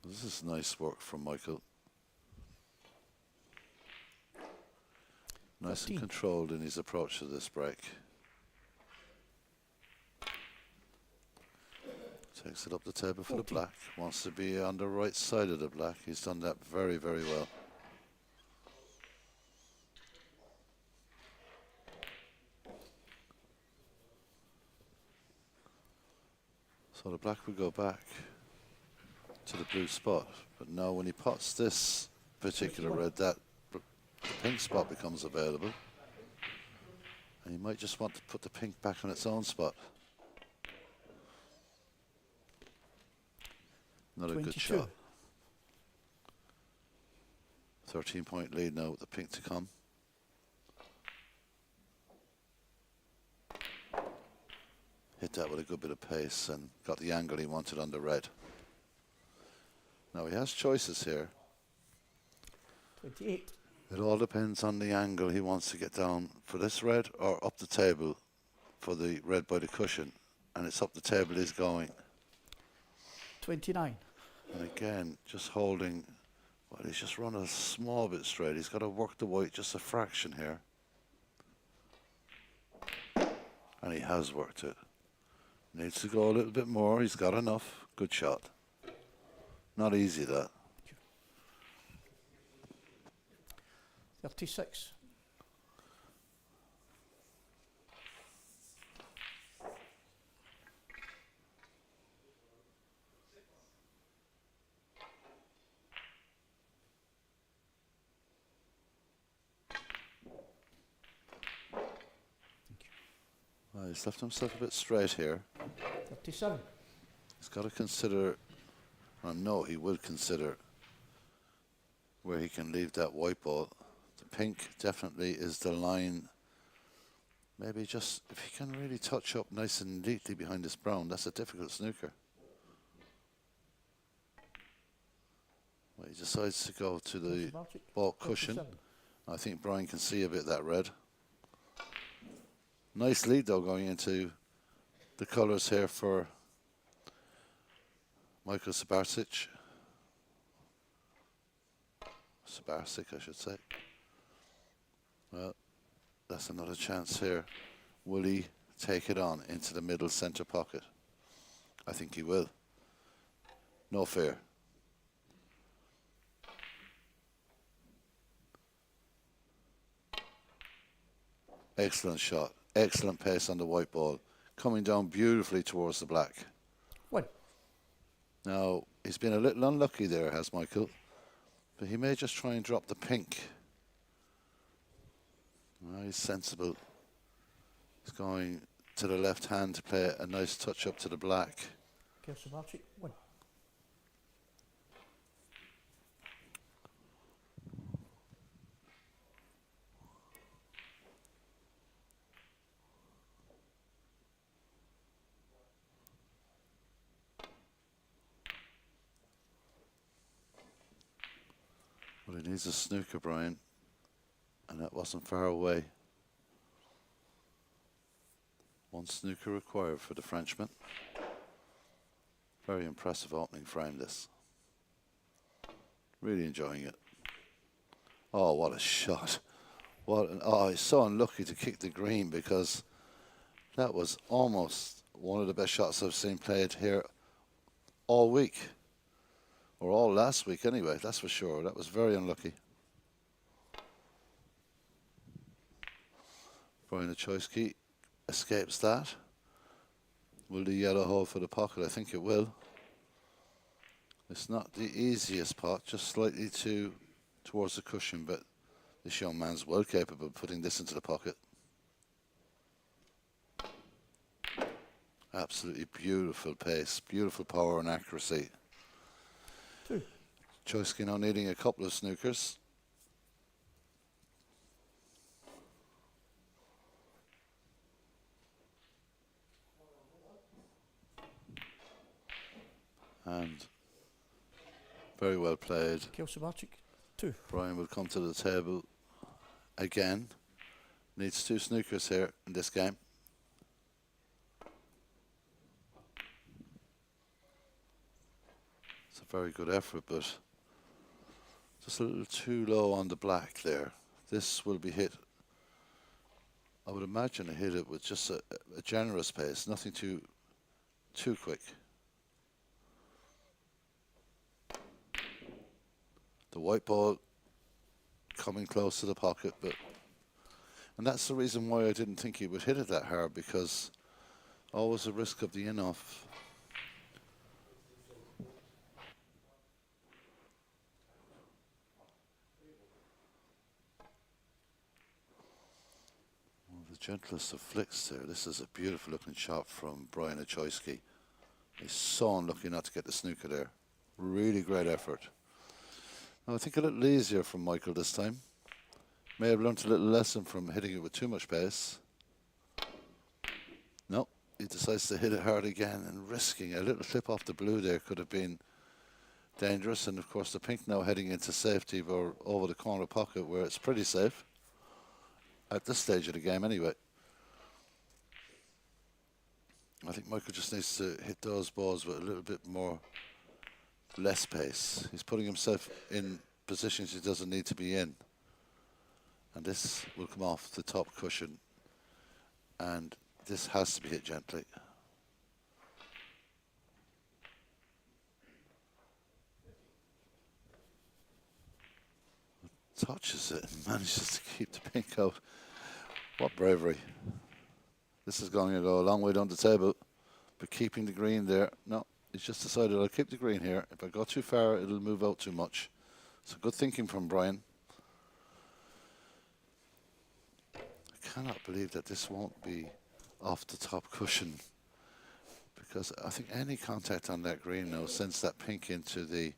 This is nice work from Michael. Nice 15. and controlled in his approach to this break. Takes it up the table for 14. the black. Wants to be on the right side of the black. He's done that very, very well. So the black will go back to the blue spot. But now when he pots this particular red, that the pink spot becomes available. And he might just want to put the pink back on its own spot. Another 22. good shot. 13-point lead now with the pink to come. Hit that with a good bit of pace and got the angle he wanted on the red. Now he has choices here. 28. It all depends on the angle he wants to get down for this red or up the table for the red by the cushion. And it's up the table he's going. 29. And again, just holding, well, he's just run a small bit straight. He's got to work the white just a fraction here. And he has worked it. Needs to go a little bit more. He's got enough. Good shot. Not easy, that. 36. Well, he's left himself a bit straight here. 37. He's got to consider, I know he will consider where he can leave that white ball. The pink definitely is the line. Maybe just, if he can really touch up nice and neatly behind this brown, that's a difficult snooker. Well, he decides to go to the ball cushion. 37. I think Brian can see a bit of that red. Nice lead though going into the colours here for Michael Sabarsic. Sabarsic, I should say. Well, that's another chance here. Will he take it on into the middle centre pocket? I think he will. No fear. Excellent shot. Excellent pace on the white ball. Coming down beautifully towards the black. One. Now, he's been a little unlucky there, has Michael. But he may just try and drop the pink. Well, he's sensible. He's going to the left hand to play a nice touch up to the black. Sabarsic. 1. Well, he needs a snooker, Brian. And that wasn't far away. One snooker required for the Frenchman. Very impressive opening frame, this. Really enjoying it. Oh, what a shot. Oh, he's so unlucky to kick the green because that was almost one of the best shots I've seen played here all week. Or all last week anyway, that's for sure. That was very unlucky. Brian Ochoyski escapes that. Will the yellow hold for the pocket? I think it will. It's not the easiest pot, just slightly towards the cushion, but this young man's well capable of putting this into the pocket. Absolutely beautiful pace, beautiful power and accuracy. 2. Ochoyski now needing a couple of snookers. And very well played. Sabarsic. 2. Brian will come to the table again. Needs 2 snookers here in this game. It's a very good effort, but just a little too low on the black there. This will be hit. I would imagine I hit it with just a generous pace, nothing too quick. The white ball coming close to the pocket, and that's the reason why I didn't think he would hit it that hard, because always a risk of the in-off. Well, the gentlest of flicks there. This is a beautiful looking shot from Brian Ochoyski. He's so unlucky not to get the snooker there. Really great effort. I think a little easier from Michael this time. May have learnt a little lesson from hitting it with too much pace. No, he decides to hit it hard again, and risking a little flip off the blue there could have been dangerous. And of course the pink now heading into safety or over the corner pocket where it's pretty safe at this stage of the game anyway. I think Michael just needs to hit those balls with a little bit more less pace. He's putting himself in positions he doesn't need to be in. And this will come off the top cushion. And this has to be hit gently. Touches it and manages to keep the pink out. What bravery. This is going to go a long way down the table, but keeping the green there. No, he's just decided I'll keep the green here. If I go too far, it'll move out too much. So good thinking from Brian. I cannot believe that this won't be off the top cushion, because I think any contact on that green now sends that pink into the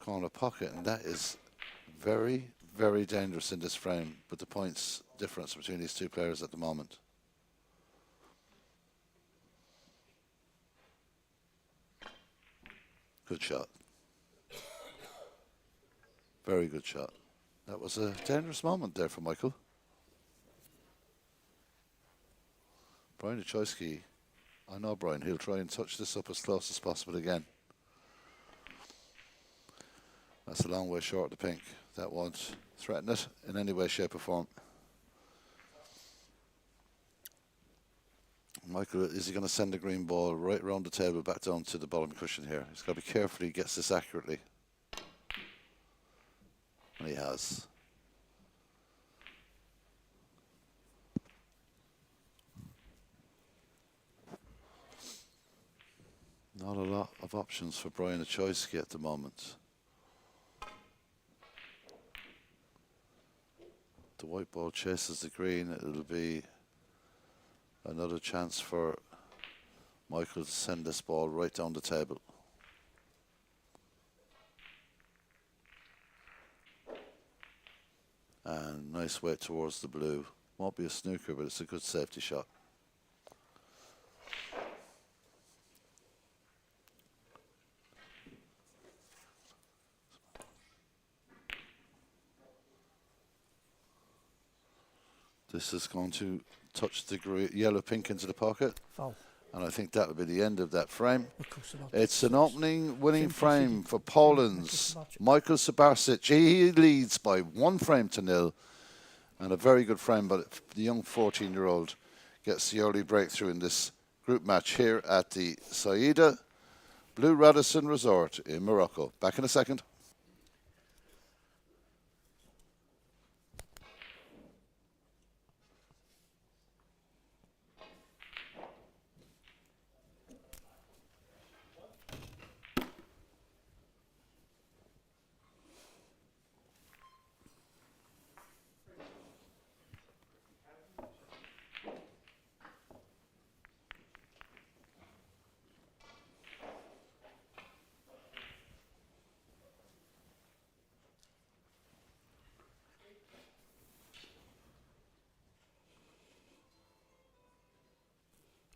corner pocket, and that is very, very dangerous in this frame, but the points difference between these two players at the moment. Good shot. Very good shot. That was a dangerous moment there for Michael. Brian Ochoyski, I know Brian, he'll try and touch this up as close as possible again. That's a long way short of the pink. That won't threaten it in any way, shape or form. Michael, is he going to send the green ball right around the table back down to the bottom cushion here? He's got to be careful he gets this accurately. And he has. Not a lot of options for Brian Ochoyski at the moment. The white ball chases the green. It'll be another chance for Michael to send this ball right down the table. And nice weight towards the blue. Won't be a snooker, but it's a good safety shot. This is going to touch the yellow-pink into the pocket. Foul. And I think that'll be the end of that frame. Of course not. It's an opening winning frame for Poland's Michael Sabarsic. He leads by 1-0. And a very good frame, but the young 14-year-old gets the early breakthrough in this group match here at the Saïda Blue Radisson Resort in Morocco. Back in a second.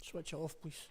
Switch off, please.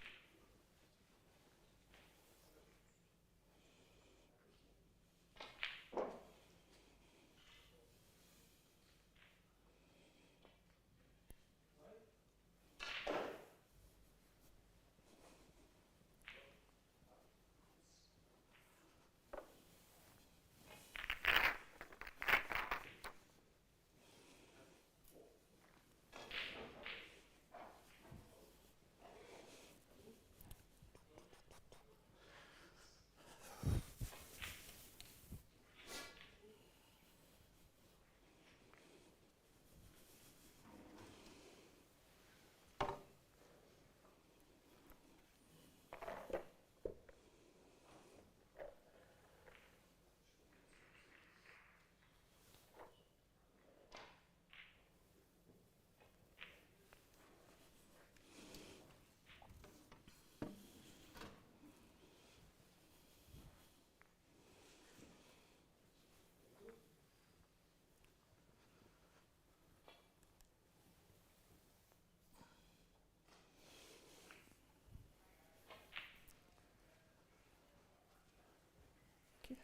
Okay.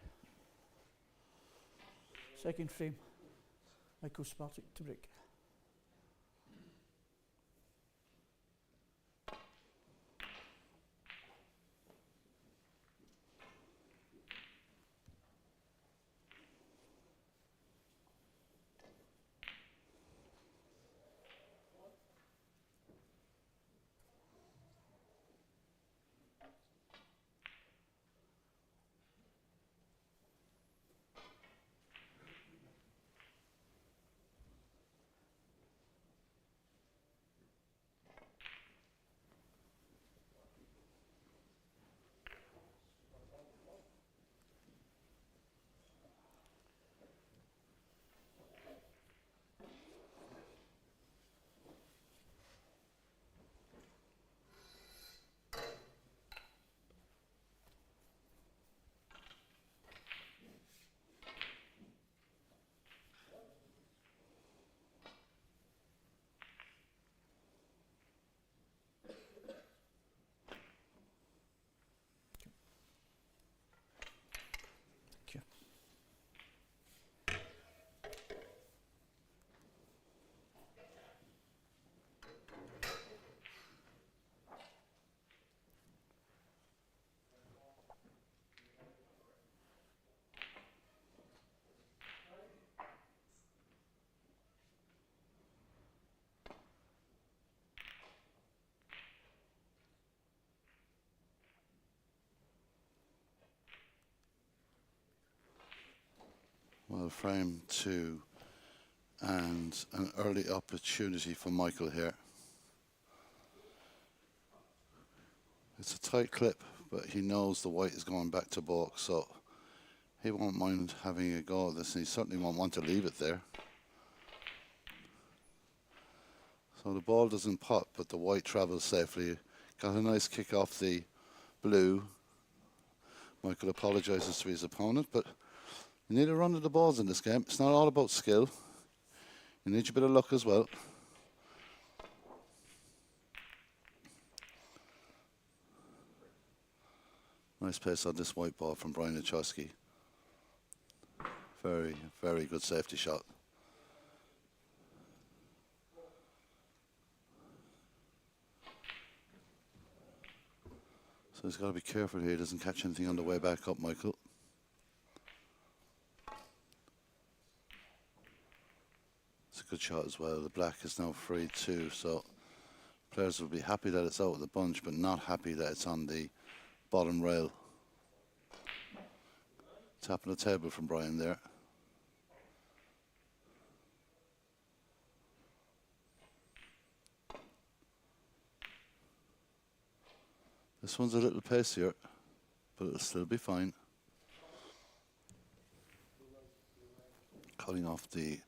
Second frame, Michael Spartak to break. Thank you. Well, frame 2 and an early opportunity for Michael here. It's a tight clip, but he knows the white is going back to balk, so he won't mind having a go at this, and he certainly won't want to leave it there. So the ball doesn't pop, but the white travels safely. Got a nice kick off the blue. Michael apologises to his opponent, but you need a run of the balls in this game. It's not all about skill. You need a bit of luck as well. Nice pace on this white ball from Brian Lechowski. Very, very good safety shot. So he's got to be careful here. He doesn't catch anything on the way back up, Michael. It's a good shot as well. The black is now free too, so players will be happy that it's out of the bunch, but not happy that it's on the bottom rail. Tapping the table from Brian there. This one's a little pacier, but it'll still be fine. Cutting off the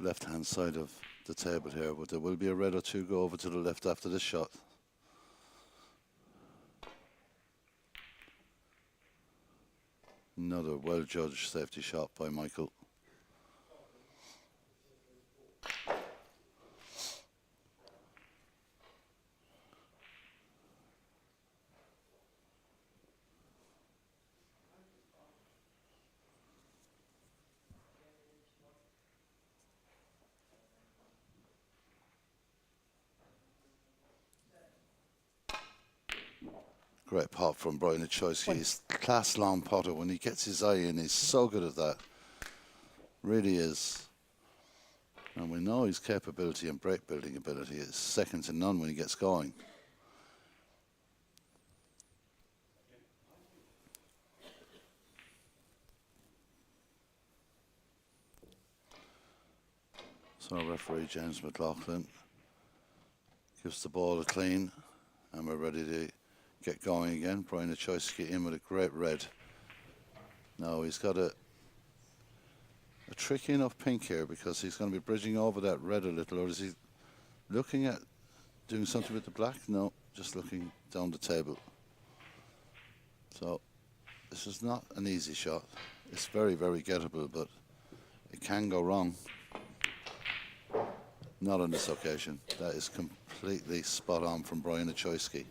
left-hand side of the table here, but there will be a red or two go over to the left after this shot. Another well-judged safety shot by Michael. Great pop from Brian Lechowski. He's class long potter. When he gets his eye in, he's so good at that. Really is. And we know his capability and break building ability is second to none when he gets going. So referee James McLaughlin gives the ball a clean, and we're ready to get going again. Brian Lechowski in with a great red. Now he's got a tricky enough pink here because he's going to be bridging over that red a little, or is he looking at doing something with the black? No, just looking down the table. So this is not an easy shot. It's very, very gettable, but it can go wrong. Not on this occasion. That is completely spot on from Brian Lechowski.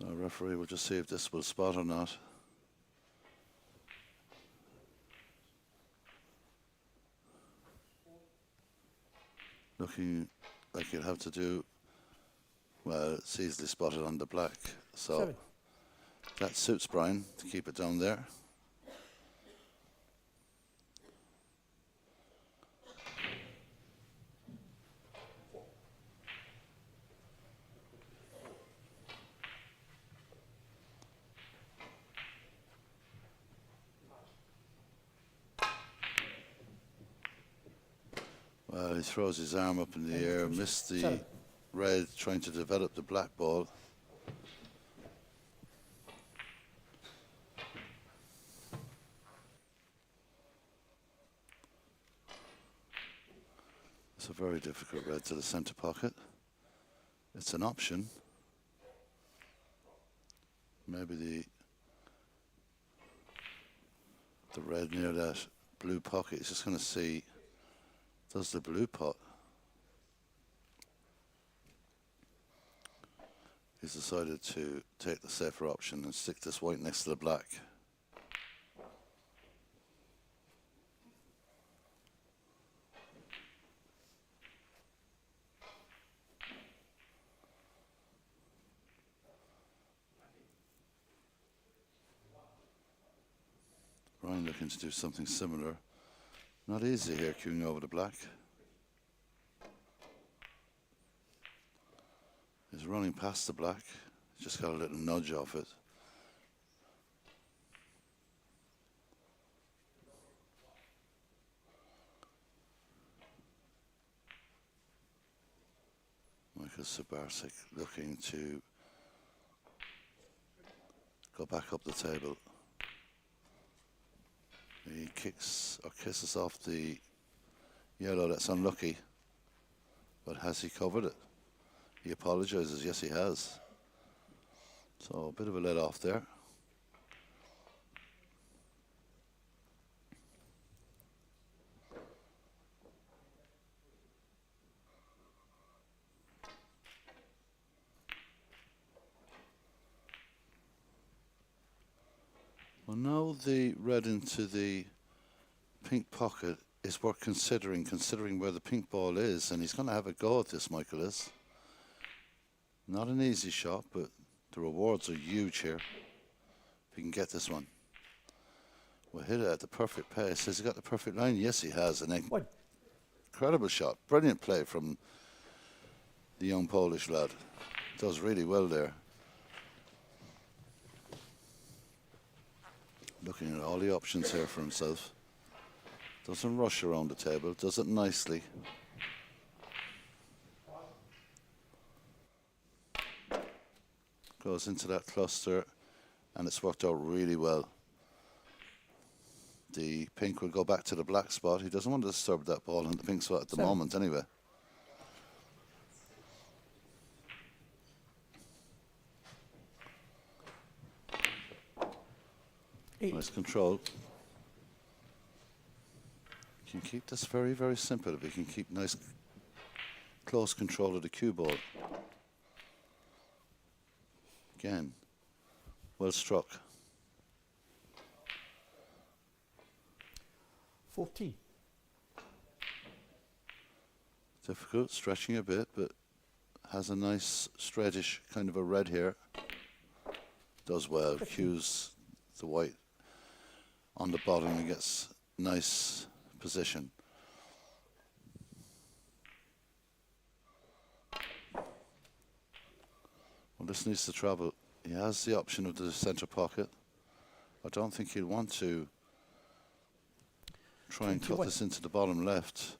The referee will just see if this will spot or not. Looking like you'll have to do, well, it's easily spotted on the black. So 7. that suits Brian to keep it down there. Well, he throws his arm up in the air, missed the 7. red, trying to develop the black ball. It's a very difficult red to the centre pocket. It's an option. Maybe the red near that blue pocket is just going to see, does the blue pot? He's decided to take the safer option and stick this white next to the black. Ryan looking to do something similar. Not easy here, queuing over the black. He's running past the black. Just got a little nudge off it. Michael Sabarsik looking to go back up the table. He kicks or kisses off the yellow. That's unlucky. But has he covered it? He apologises. Yes, he has. So a bit of a let off there. Well, now the red into the pink pocket is worth considering where the pink ball is, and he's going to have a go at this, Michael is. Not an easy shot, but the rewards are huge here. If he can get this one. We'll hit it at the perfect pace. Has he got the perfect line? Yes, he has. An incredible shot. Brilliant play from the young Polish lad. Does really well there. Looking at all the options here for himself. Doesn't rush around the table. Does it nicely. Goes into that cluster, and it's worked out really well. The pink will go back to the black spot. He doesn't want to disturb that ball in the pink spot at the moment anyway. Nice control. You can keep this very, very simple if you can keep nice, close control of the cue ball. Again, well struck. 14. Difficult, stretching a bit, but has a nice straightish kind of a red here. Does well, cues the white on the bottom and gets nice position. Well, this needs to travel. He has the option of the centre pocket. I don't think he'll want to try and cut this into the bottom left.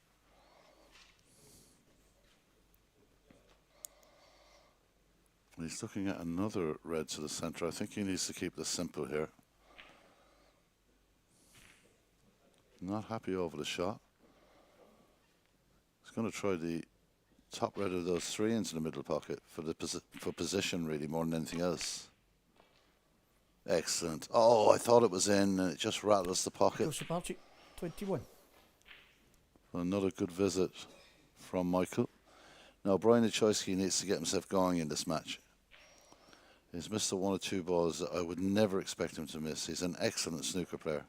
He's looking at another red to the centre. I think he needs to keep this simple here. Not happy over the shot. He's going to try the top red of those three into the middle pocket for the position, really, more than anything else. Excellent. Oh, I thought it was in, and it just rattles the pocket. 21. Another good visit from Michael. Now, Brian Nichoyski needs to get himself going in this match. He's missed the 1 or 2 balls that I would never expect him to miss. He's an excellent snooker player.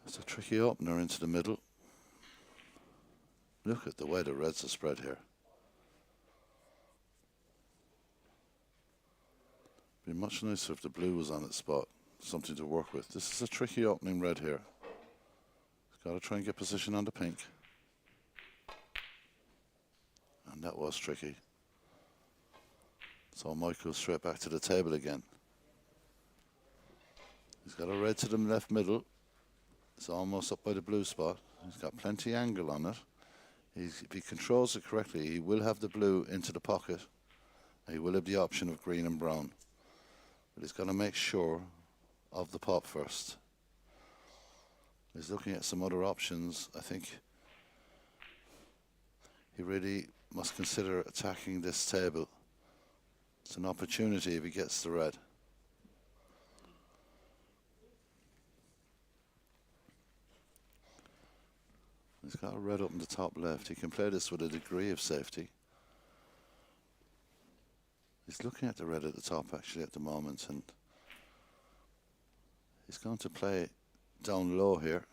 It's a tricky opener into the middle. Look at the way the reds are spread here. Be much nicer if the blue was on its spot. Something to work with. This is a tricky opening red here. He's got to try and get position on the pink. And that was tricky. So Michael straight back to the table again. He's got a red to the left middle. It's almost up by the blue spot. He's got plenty angle on it. If he controls it correctly, he will have the blue into the pocket. He will have the option of green and brown. But he's got to make sure of the pop first. He's looking at some other options. I think he really must consider attacking this table. It's an opportunity if he gets the red. He's got a red up in the top left. He can play this with a degree of safety. He's looking at the red at the top actually at the moment, and he's going to play down low here.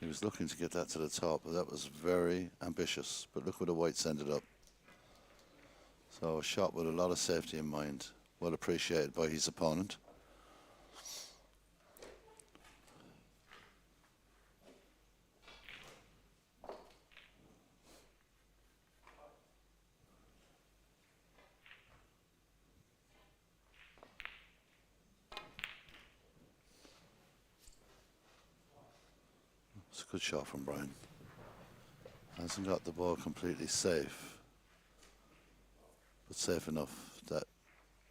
He was looking to get that to the top, but that was very ambitious. But look where the whites ended up. So a shot with a lot of safety in mind, well appreciated by his opponent. It's a good shot from Brian. Hasn't got the ball completely safe, but safe enough that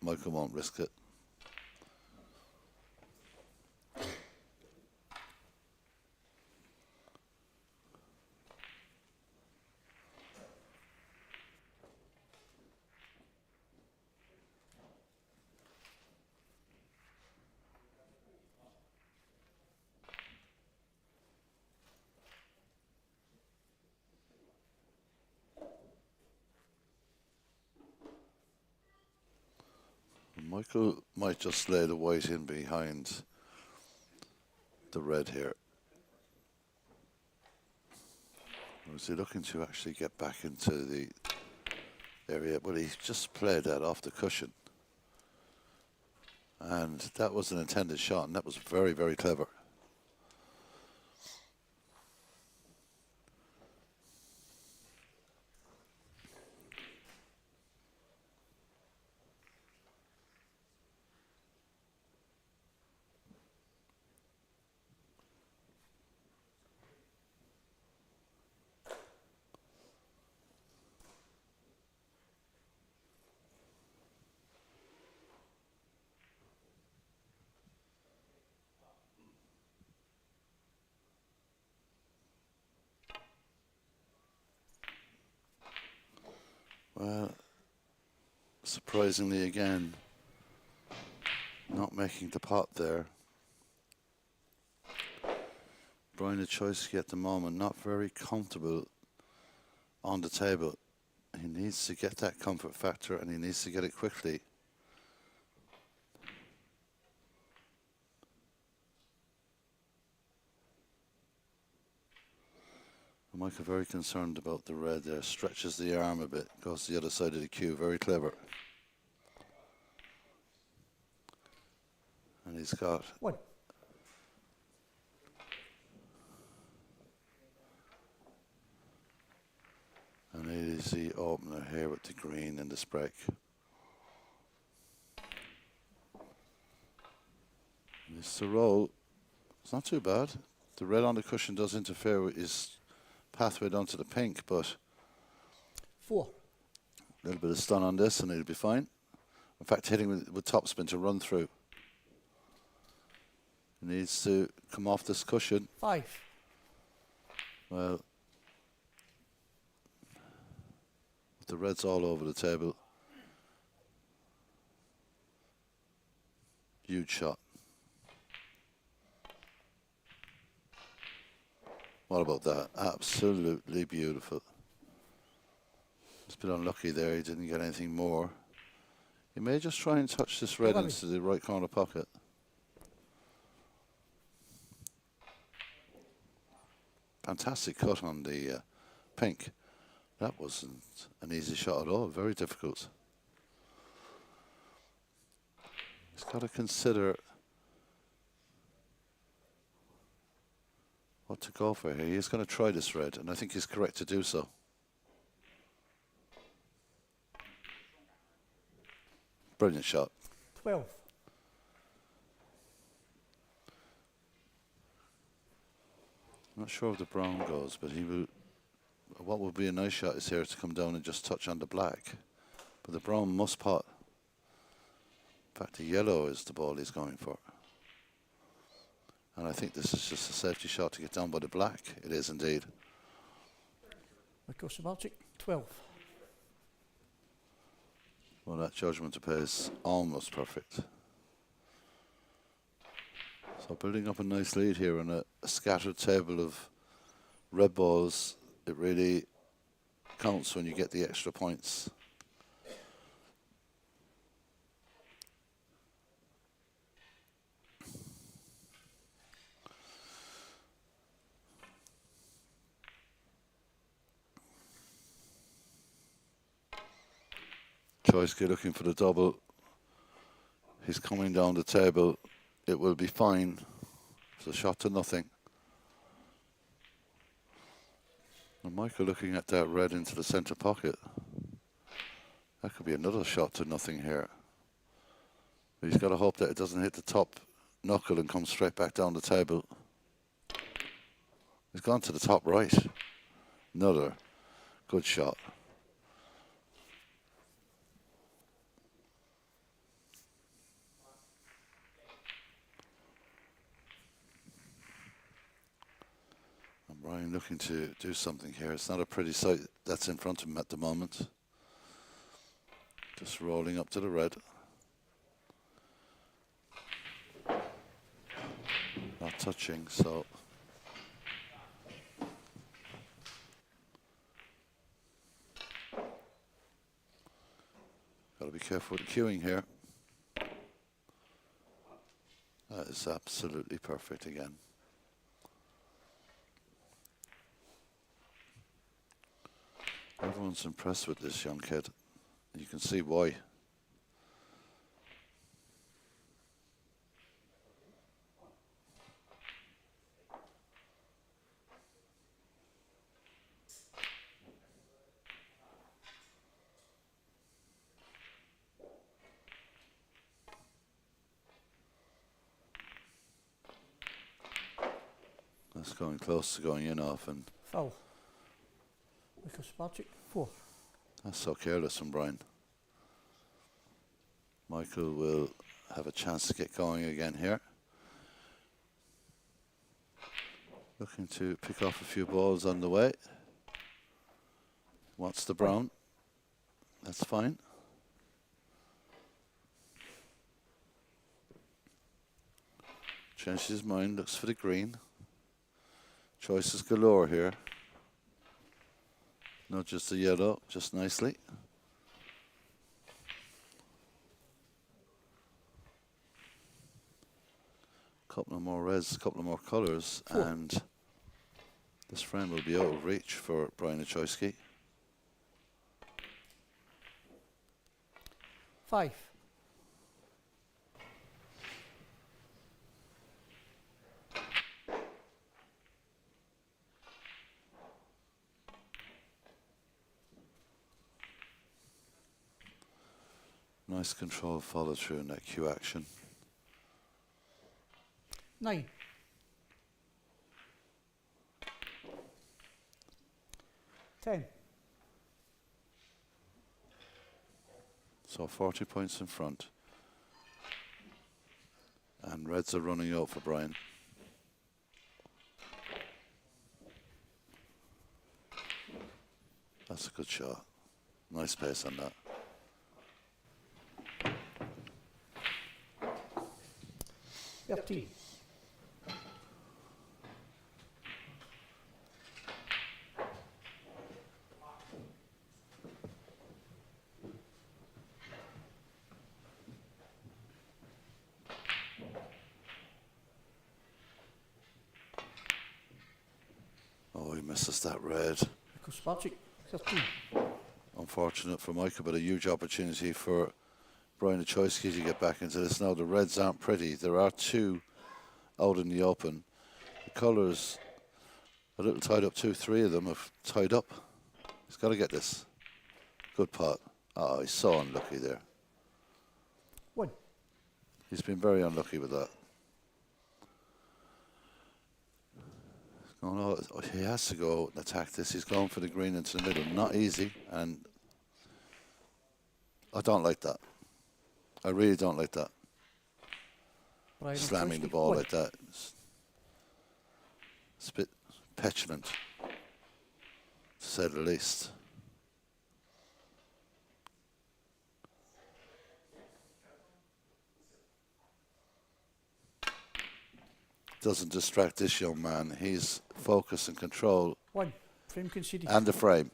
Michael won't risk it. Michael might just lay the white in behind the red here. Or is he looking to actually get back into the area? Well, he just played that off the cushion. And that was an intended shot, and that was very, very clever. Well, surprisingly again, not making the pot there. Brian Choiski at the moment, not very comfortable on the table. He needs to get that comfort factor, and he needs to get it quickly. Michael very concerned about the red there. Stretches the arm a bit, goes to the other side of the cue. Very clever. And he's got... What? An easy opener here with the green and the break. It's the roll. It's not too bad. The red on the cushion does interfere with his pathway down to the pink, but 4. a little bit of stun on this and he'll be fine. In fact, hitting with topspin to run through. He needs to come off this cushion. 5. Well, the red's all over the table. Huge shot. What about that? Absolutely beautiful. Just a bit unlucky there. He didn't get anything more. He may just try and touch this red into the right corner pocket. Fantastic cut on the pink. That wasn't an easy shot at all. Very difficult. He's got to consider what to go for here. He's going to try this red, and I think he's correct to do so. Brilliant shot. 12. I'm not sure if the brown goes, but he will. What would be a nice shot is here to come down and just touch on the black. But the brown must pot. In fact, the yellow is the ball he's going for. And I think this is just a safety shot to get down by the black. It is indeed. Across the Baltic, 12. Well, that judgment to play is almost perfect. So building up a nice lead here on a scattered table of red balls. It really counts when you get the extra points. Choiski looking for the double. He's coming down the table. It will be fine. It's a shot to nothing. And Michael looking at that red into the centre pocket. That could be another shot to nothing here. But he's got to hope that it doesn't hit the top knuckle and come straight back down the table. He's gone to the top right. Another good shot. Brian looking to do something here. It's not a pretty sight that's in front of him at the moment. Just rolling up to the red. Not touching, so. Got to be careful with the cueing here. That is absolutely perfect again. Everyone's impressed with this young kid. You can see why. That's going close to going in off, and Foul. Across the Baltic, 4. That's so careless from Brian. Michael will have a chance to get going again here. Looking to pick off a few balls on the way. Wants the brown. That's fine. Changes his mind, looks for the green. Choices galore here. Not just the yellow, just nicely. Couple of more reds, couple of more colours, and this frame will be out of reach for Brian Choiski. 5. Nice control follow through in that cue action. 9. Ten. So 40 points in front. And reds are running out for Brian. That's a good shot. Nice pace on that. 13. Oh, he misses that red. Fitzpatrick, 13. Unfortunate for Michael, but a huge opportunity for Brian Ochoyski to get back into this. Now, the reds aren't pretty. There are two out in the open. The colours a little tied up too. Three of them have tied up. He's got to get this. Good pot. Oh, he's so unlucky there. 1. He's been very unlucky with that. Oh no, he has to go and attack this. He's going for the green into the middle. Not easy, and I don't like that. I really don't like that. Brian Slamming the Ochoyski, ball 1. like that. It's a bit petulant, to say the least. Doesn't distract this young man. He's focus and control. 1. Frame conceded. And the frame.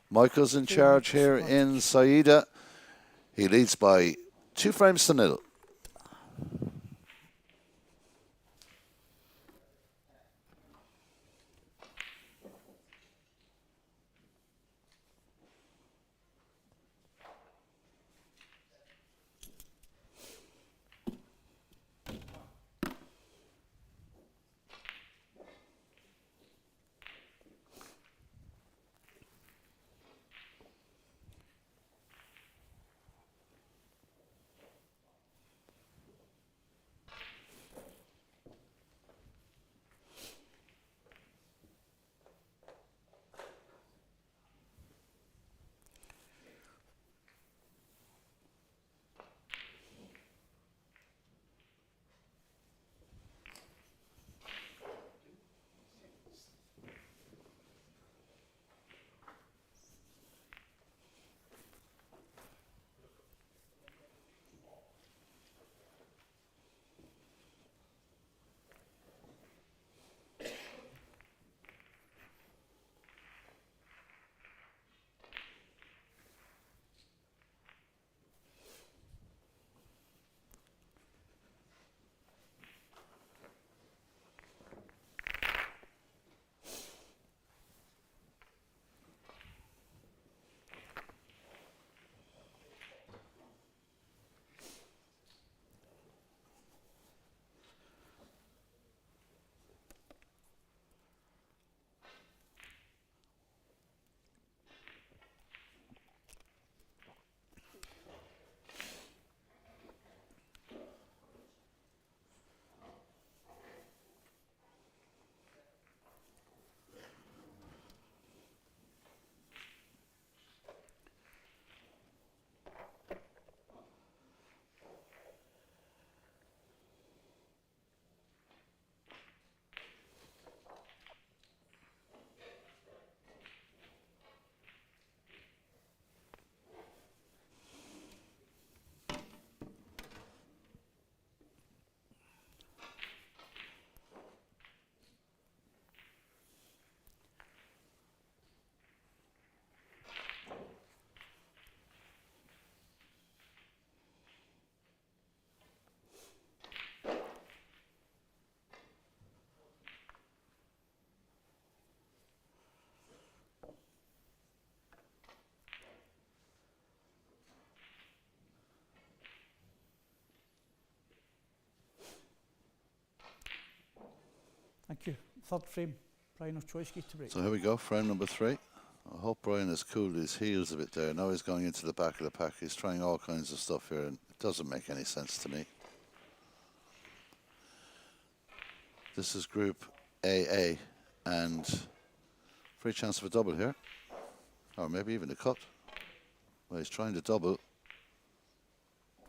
Michael's in charge here in Saida. He leads by 2 frames to 0. Thank you. 3rd frame, Brian Ochoyski to break. So here we go, frame number 3. I hope Brian has cooled his heels a bit there. Now he's going into the back of the pack. He's trying all kinds of stuff here, and it doesn't make any sense to me. This is Group AA, and free chance of a double here, or maybe even a cut. Well, he's trying to double.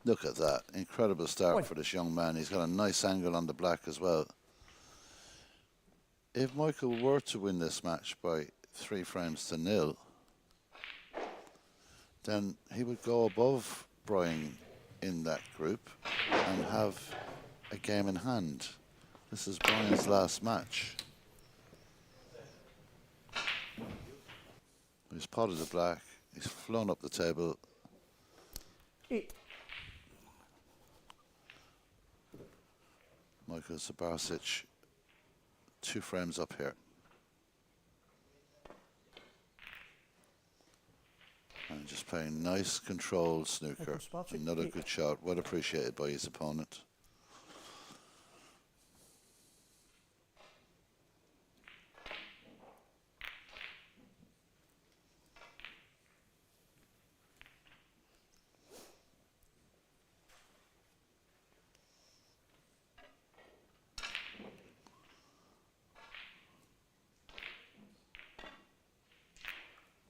Look at that, incredible start for this young man. He's got a nice angle on the black as well. If Michael were to win this match by 3 frames to 0, then he would go above Brian in that group and have a game in hand. This is Brian's last match. He's potted the black. He's flown up the table. 8. Michael Sabarsic, 2 frames up here. And just playing nice, controlled snooker. Another good shot, well appreciated by his opponent.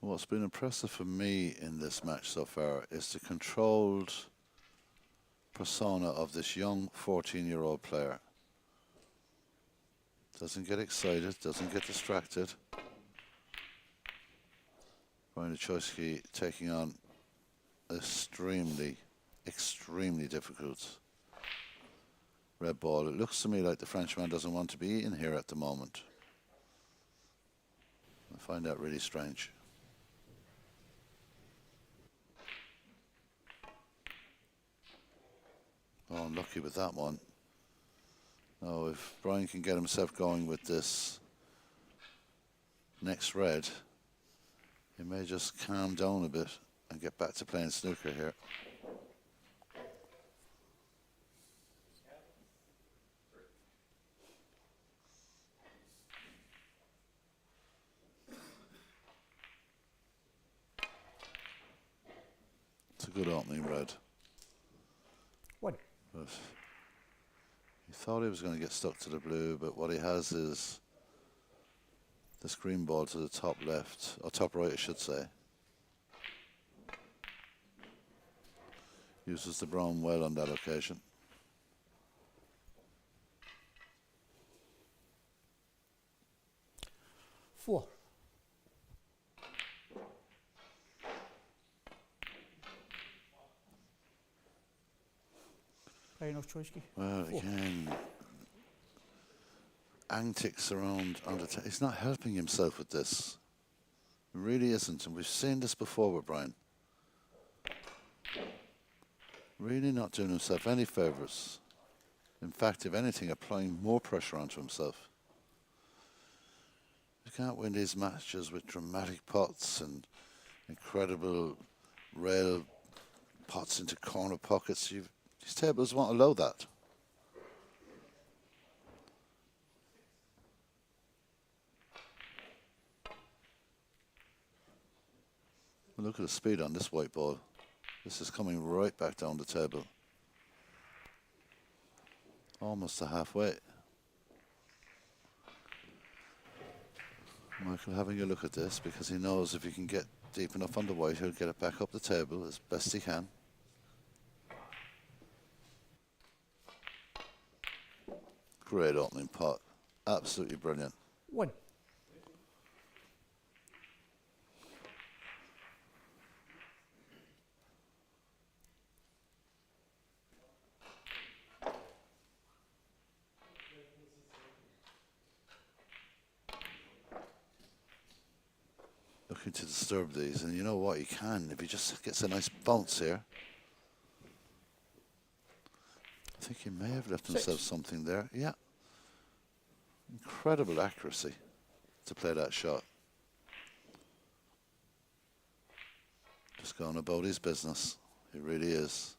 What's been impressive for me in this match so far is the controlled persona of this young 14-year-old player. Doesn't get excited, doesn't get distracted. Brian Uchowski taking on extremely difficult red ball. It looks to me like the Frenchman doesn't want to be in here at the moment. I find that really strange. Oh, unlucky with that one. Oh, if Brian can get himself going with this next red, he may just calm down a bit and get back to playing snooker here. It's a good opening red. 1. But he thought he was going to get stuck to the blue, but what he has is this green ball to the top left, or top right I should say. Uses the brown well on that occasion. Four. Brian Uchowski. Well, 4. again, antics around on the he's not helping himself with this. He really isn't, and we've seen this before with Brian. Really not doing himself any favours. In fact, if anything, applying more pressure onto himself. You can't win these matches with dramatic pots and incredible rail pots into corner pockets. These tables won't allow that. Look at the speed on this white ball. This is coming right back down the table. Almost to halfway. Michael having a look at this because he knows if he can get deep enough on the white, he'll get it back up the table as best he can. Great opening pot. Absolutely brilliant. 1. Looking to disturb these, and you know what, he can if he just gets a nice bounce here. I think he may have left 6. himself something there. Yeah. Incredible accuracy to play that shot. Just going about his business. He really is.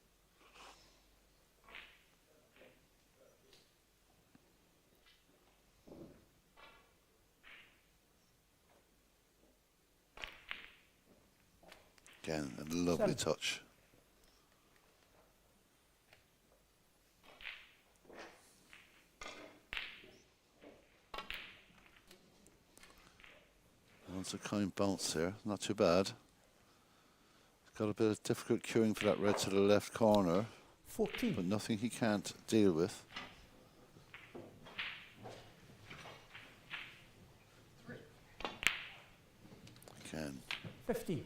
Again, a lovely 7. touch. Wants a kind bounce here, not too bad. Got a bit of difficult cueing for that red to the left corner. 14. But nothing he can't deal with. 3. Again. 15.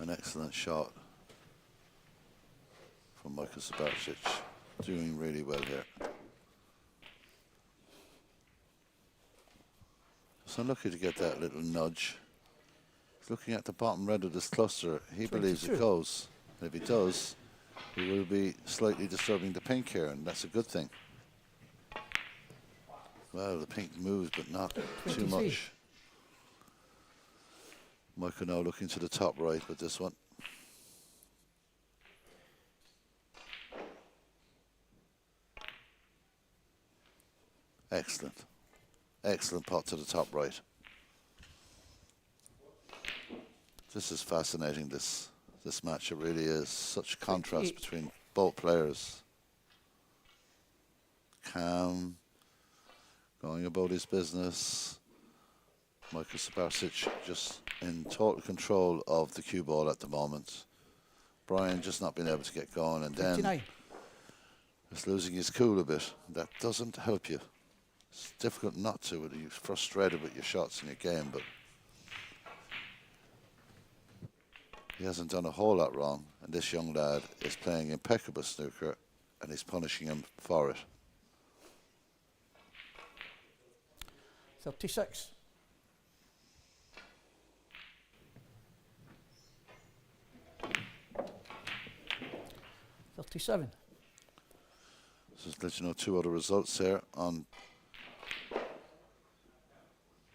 An excellent shot from Michael Sabarsic. doing really well here. So unlucky to get that little nudge. He's looking at the bottom red of this cluster. He believes it goes. And if he does, he will be slightly disturbing the pink here, and that's a good thing. Well, the pink moves, but not too much. Michael now looking to the top right with this one. Excellent. Excellent pot to the top right. This is fascinating, this match. It really is. Such contrast between both players. Calm, going about his business. Michael Sabarsic just in total control of the cue ball at the moment. Brian just not being able to get going, and then just losing his cool a bit. That doesn't help you. It's difficult not to when you're frustrated with your shots in your game, but he hasn't done a whole lot wrong, and this young lad is playing impeccable snooker, and he's punishing him for it. 36. $37. Just let you know 2 other results here on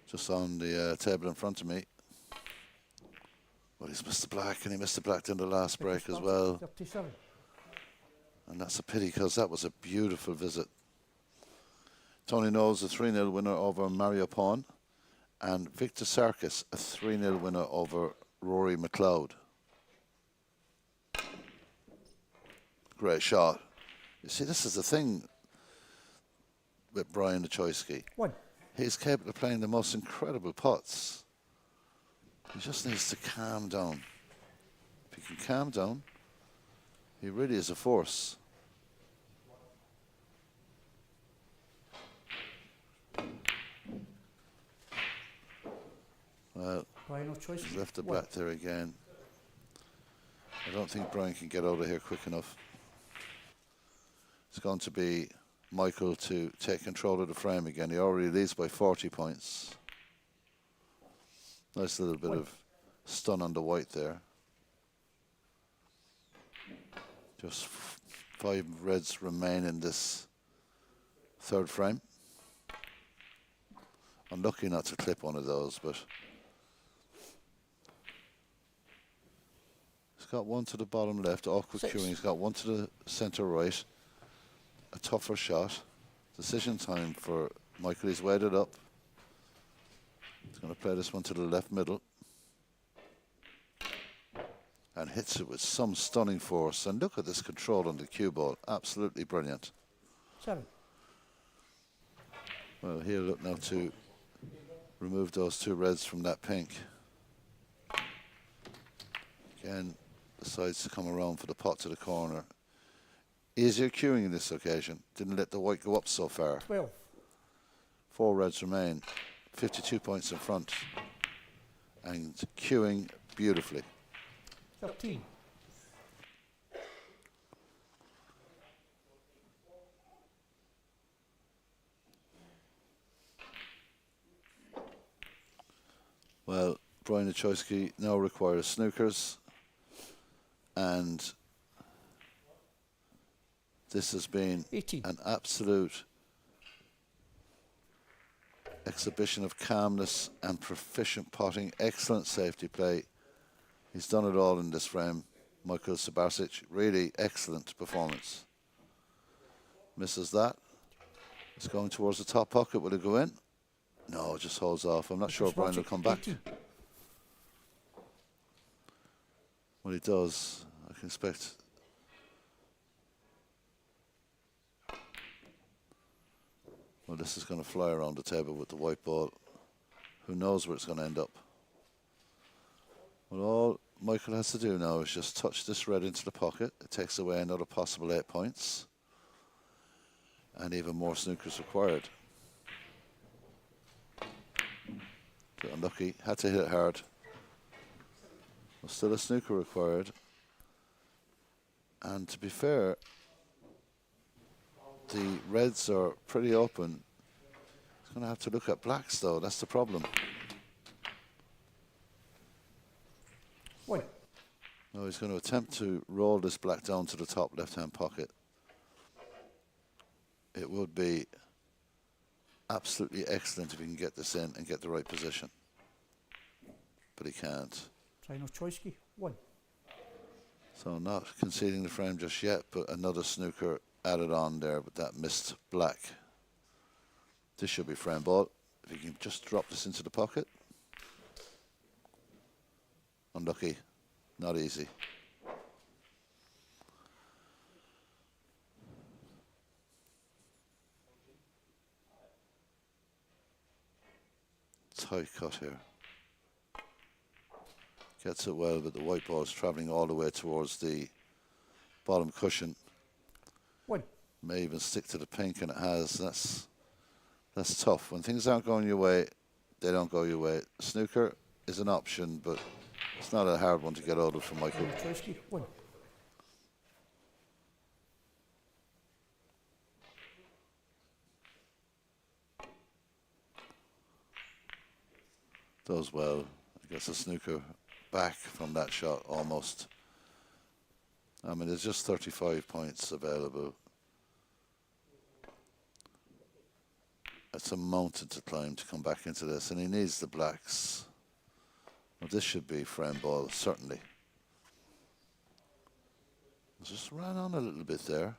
just on the table in front of me. Well, he's missed the black, and he missed the black in the last break as well. 37. And that's a pity, because that was a beautiful visit. Tony Knowles, a 3-0 winner over Mario Pawn, and Victor Sarkis, a 3-0 winner over Rory McLeod. Great shot. You see, this is the thing with Brian Nichoyski. He's capable of playing the most incredible putts. He just needs to calm down. If he can calm down, he really is a force. Well, he's left the black there again. I don't think Brian can get out of here quick enough. It's going to be Michael to take control of the frame again. He already leads by 40 points. Nice little bit of stun on the white there. Just 5 reds remain in this third frame. Unlucky not to clip one of those, but he's got one to the bottom left, awkward queuing. He's got one to the center right. A tougher shot. Decision time for Michael. He's weighted up. He's going to play this one to the left middle. And hits it with some stunning force. And look at this control on the cue ball. Absolutely brilliant. 7. Well, he'll look now to remove those 2 reds from that pink. Again, decides to come around for the pot to the corner. Easier queuing in this occasion. Didn't let the white go up so far. 12. 4 reds remain. 52 points in front. And queuing beautifully. 13. Well, Brian Nichoyski now requires snookers, and this has been 18. An absolute exhibition of calmness and proficient potting. Excellent safety play. He's done it all in this frame. Michael Sabarsic, really excellent performance. Misses that. It's going towards the top pocket. Will it go in? No, it just holds off. I'm not sure Brian will come back. 18. When he does, I can expect. Well, this is going to fly around the table with the white ball. Who knows where it's going to end up? Well, all Michael has to do now is just touch this red into the pocket. It takes away another possible 8 points. And even more snookers required. Bit unlucky. Had to hit it hard. Well, still a snooker required. And to be fair, the reds are pretty open. He's going to have to look at blacks, though. That's the problem. One. No, he's going to attempt to roll this black down to the top left-hand pocket. It would be absolutely excellent if he can get this in and get the right position. But he can't. Try no choice key. One. So not conceding the frame just yet, but another snooker added on there, but that missed black. This should be frame ball. If he can just drop this into the pocket. Unlucky. Not easy. Tight cut here. Gets it well, but the white ball is travelling all the way towards the bottom cushion. One. May even stick to the pink, and it has. That's tough. When things aren't going your way, they don't go your way. Snooker is an option, but it's not a hard one to get out of for Michael. Try no choice key. One. Does well. Gets a snooker back from that shot almost. I mean, there's just 35 points available. It's a mountain to climb to come back into this, and he needs the blacks. Well, this should be frame ball, certainly. Just ran on a little bit there.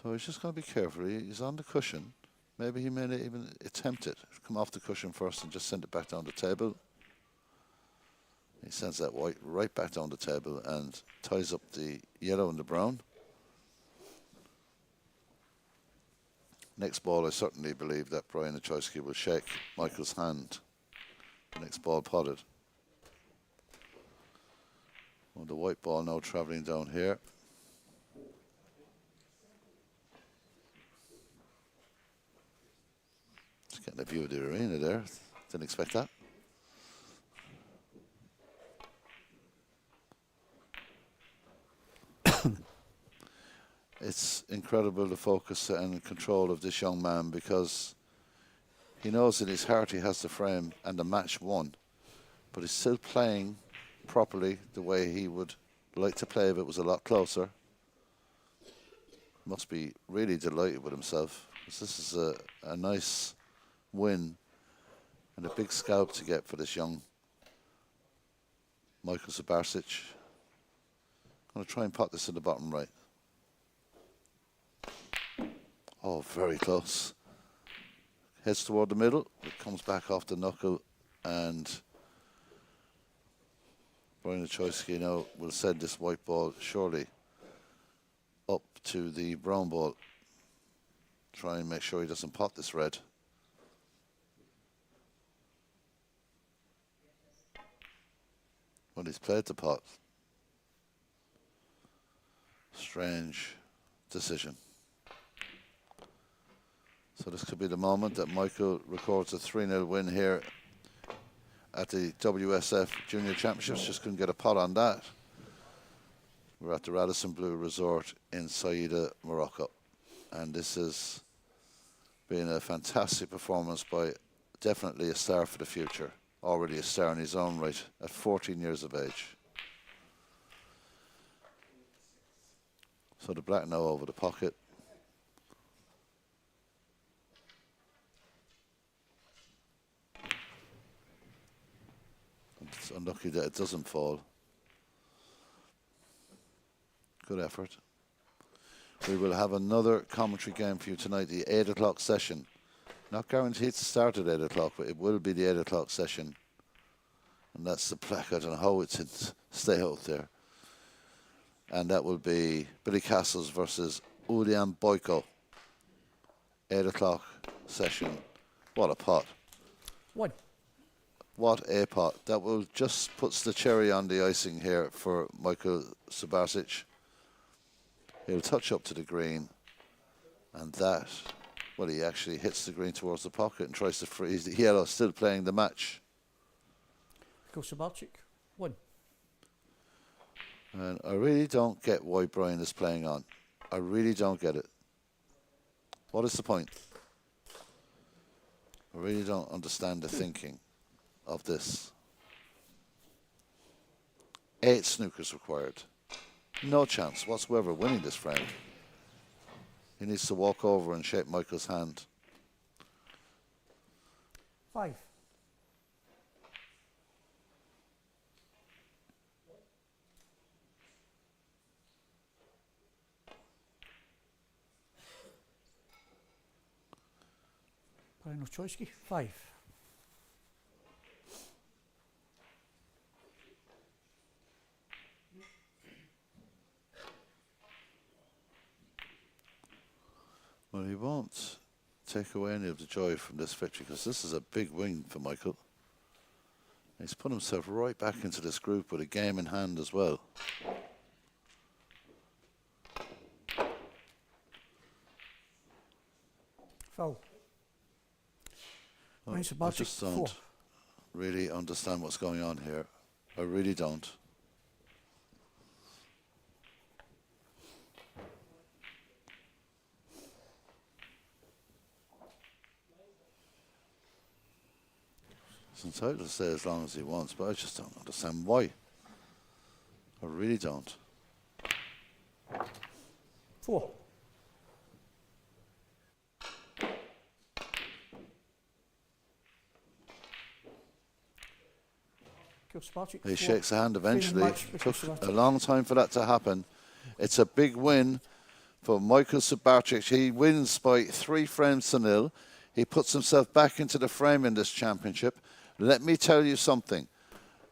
So he's just going to be careful. He's on the cushion. Maybe he may even attempt it. Come off the cushion first and just send it back down the table. He sends that white right back down the table and ties up the yellow and the brown. Next ball, I certainly believe that Brian Ochowski will shake Michael's hand. The next ball potted. Well, the white ball now travelling down here. Just getting a view of the arena there. Didn't expect that. It's incredible the focus and control of this young man, because he knows in his heart he has the frame and the match won, but he's still playing properly the way he would like to play if it was a lot closer. Must be really delighted with himself, because this is a nice win and a big scalp to get for this young Michael Sabarsic. I'm going to try and pot this in the bottom right. Oh, very close. Heads toward the middle. It comes back off the knuckle, and Brian Ochowski now will send this white ball surely up to the brown ball. Try and make sure he doesn't pot this red. Well, he's played the pot. Strange decision. So this could be the moment that Michael records a 3-0 win here at the WSF Junior Championships. Just couldn't get a pot on that. We're at the Radisson Blu Resort in Saida, Morocco. And this has been a fantastic performance by definitely a star for the future. Already a star in his own right at 14 years of age. So the black now over the pocket. It's unlucky that it doesn't fall. Good effort. We will have another commentary game for you tonight, the 8 o'clock session. Not guaranteed to start at 8 o'clock, but it will be the 8 o'clock session. And that's the black. I don't know how it's in. Stay out there. And that will be Billy Castles versus Ulian Boyko. 8 o'clock session. What a pot. One. What a pot. That will just puts the cherry on the icing here for Michael Sabarsic. He'll touch up to the green. And that, well, he actually hits the green towards the pocket and tries to freeze the yellow, still playing the match. Go Sabarsic. One. And I really don't get why Brian is playing on. I really don't get it. What is the point? I really don't understand the thinking of this. 8 snookers required. No chance whatsoever of winning this frame. He needs to walk over and shake Michael's hand. 5. Probably no choice, 5. Well, he won't take away any of the joy from this victory because this is a big win for Michael. He's put himself right back into this group with a game in hand as well. Foul. Well, I just don't really understand what's going on here. I really don't. He's entitled to stay as long as he wants, but I just don't understand why. I really don't. 4. He shakes a hand eventually. Took a long time for that to happen. It's a big win for Michael Sabacic. He wins by 3 frames to 0. He puts himself back into the frame in this championship. Let me tell you something.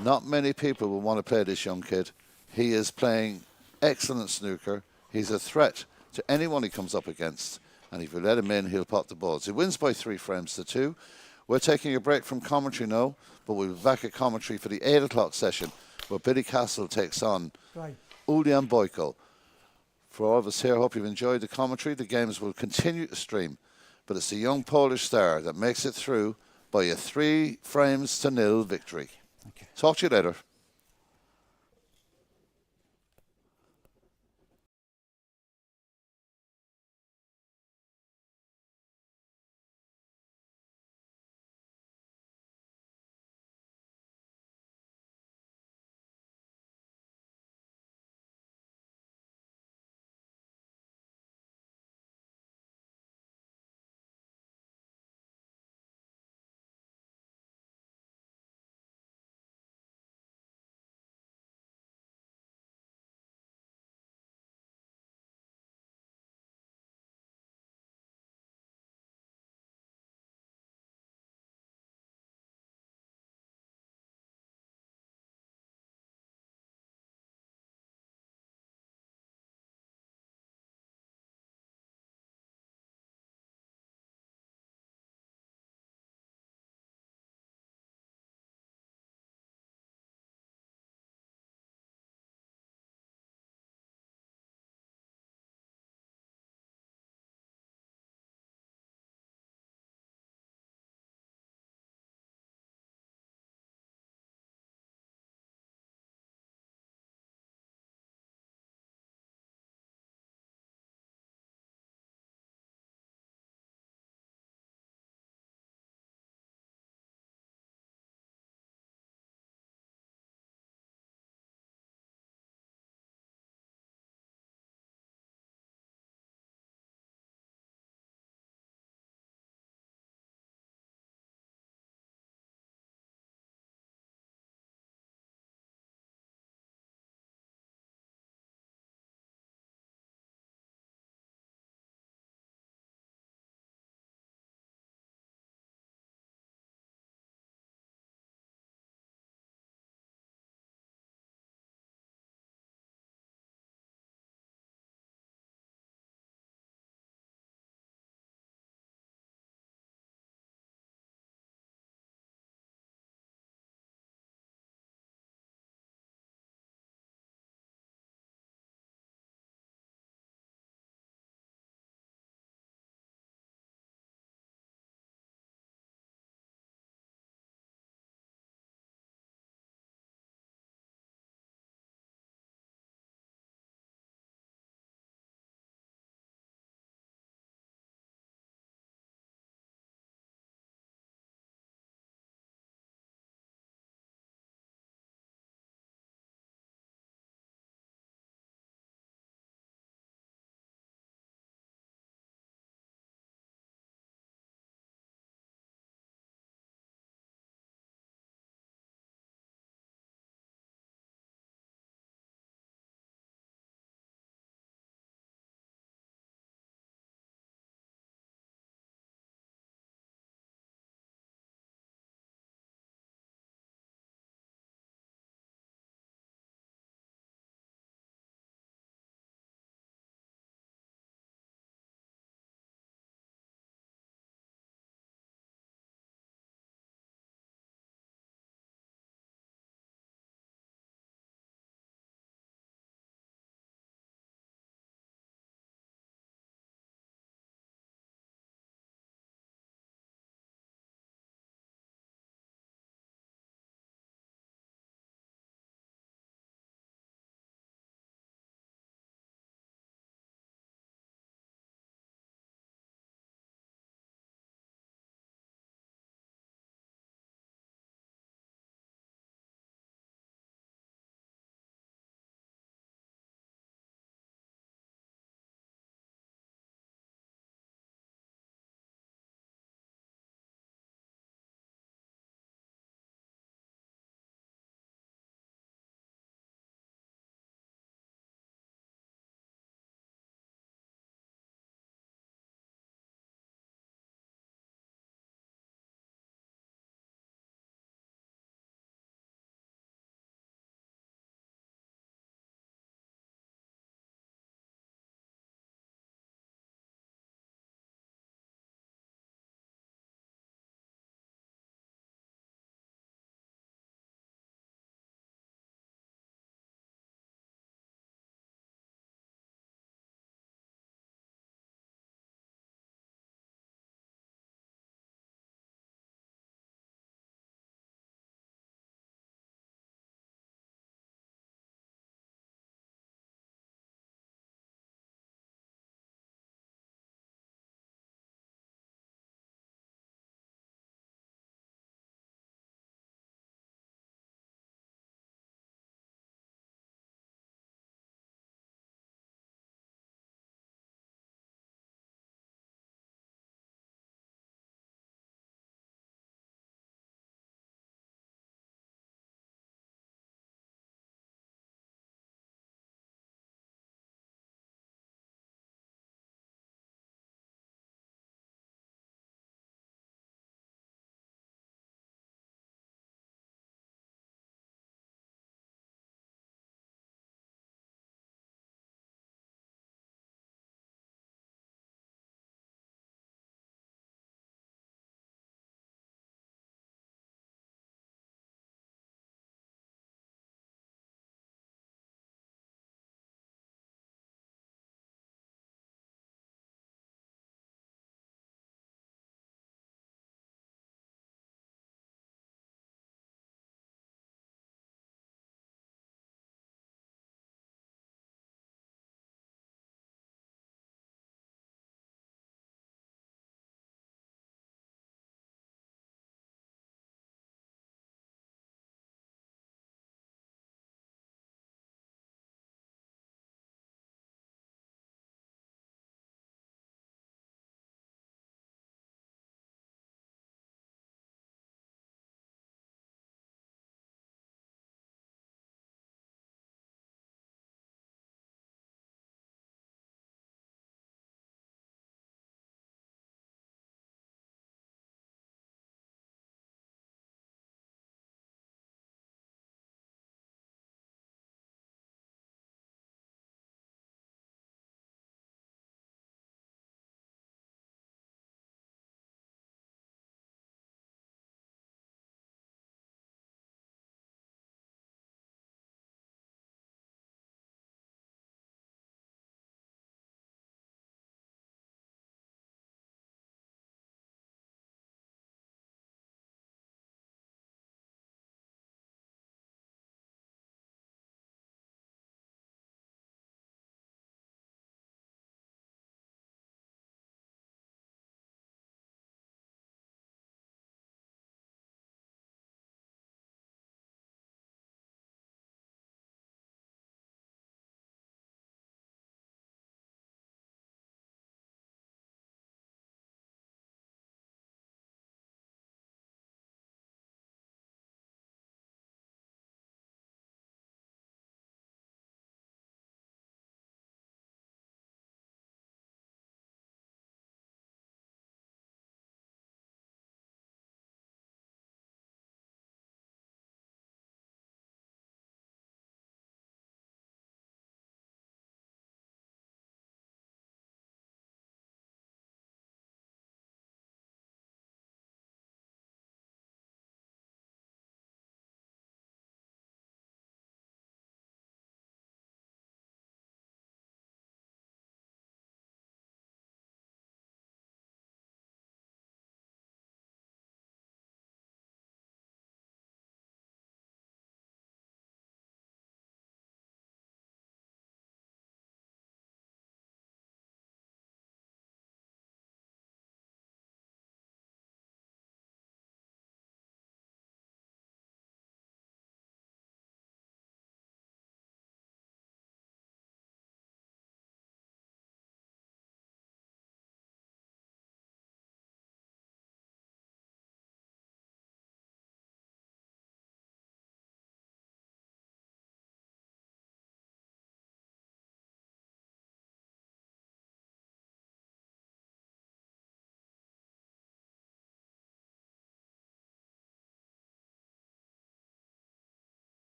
Not many people will want to play this young kid. He is playing excellent snooker. He's a threat to anyone he comes up against. And if you let him in, he'll pop the balls. He wins by 3 frames to 2. We're taking a break from commentary now, but we'll be back at commentary for the 8 o'clock session where Billy Castle takes on Ulian Boyko. For all of us here, I hope you've enjoyed the commentary. The games will continue to stream, but it's the young Polish star that makes it through by a 3 frames to 0 victory. Okay. Talk to you later.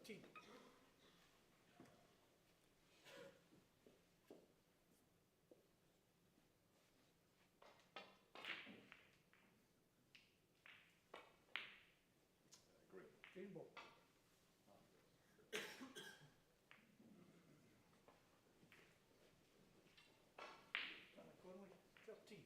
13. Green ball. Conway, 13.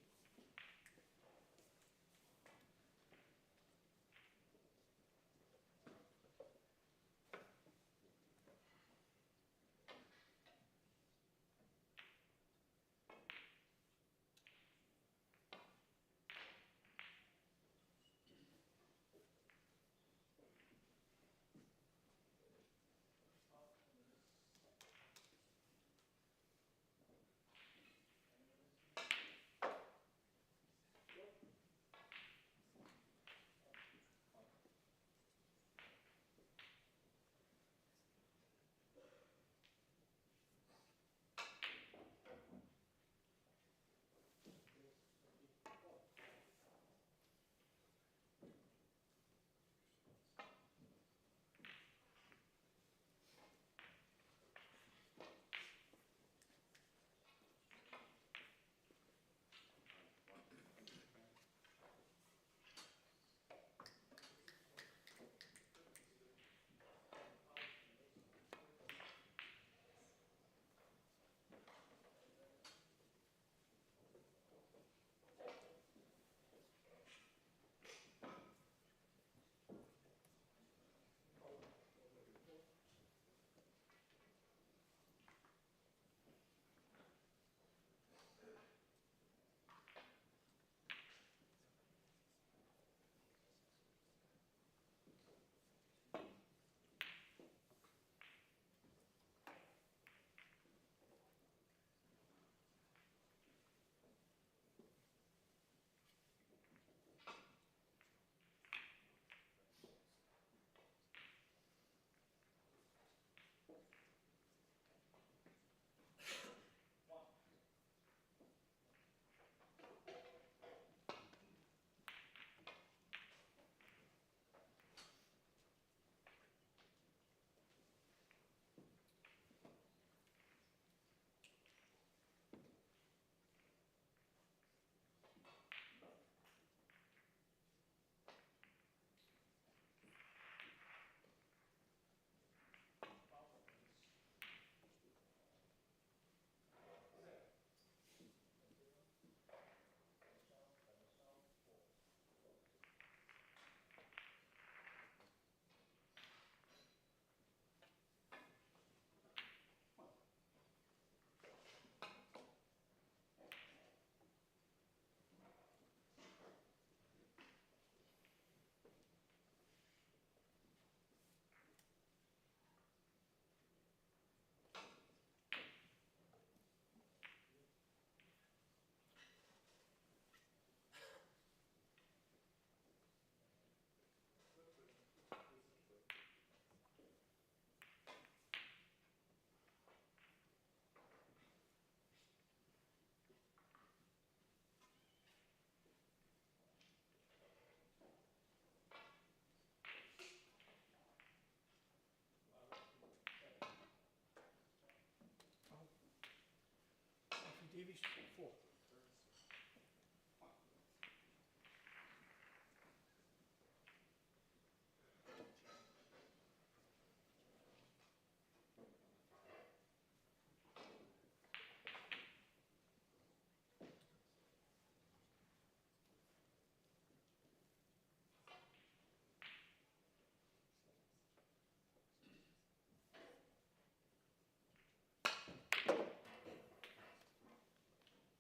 Davies, 4.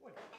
One.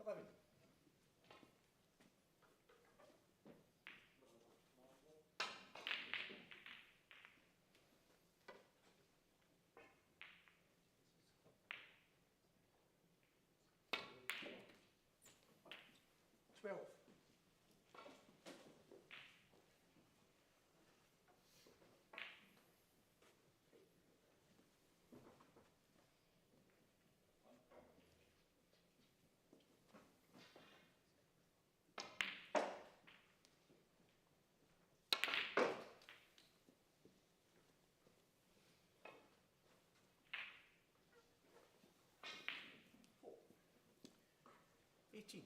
11. Twelve. 18.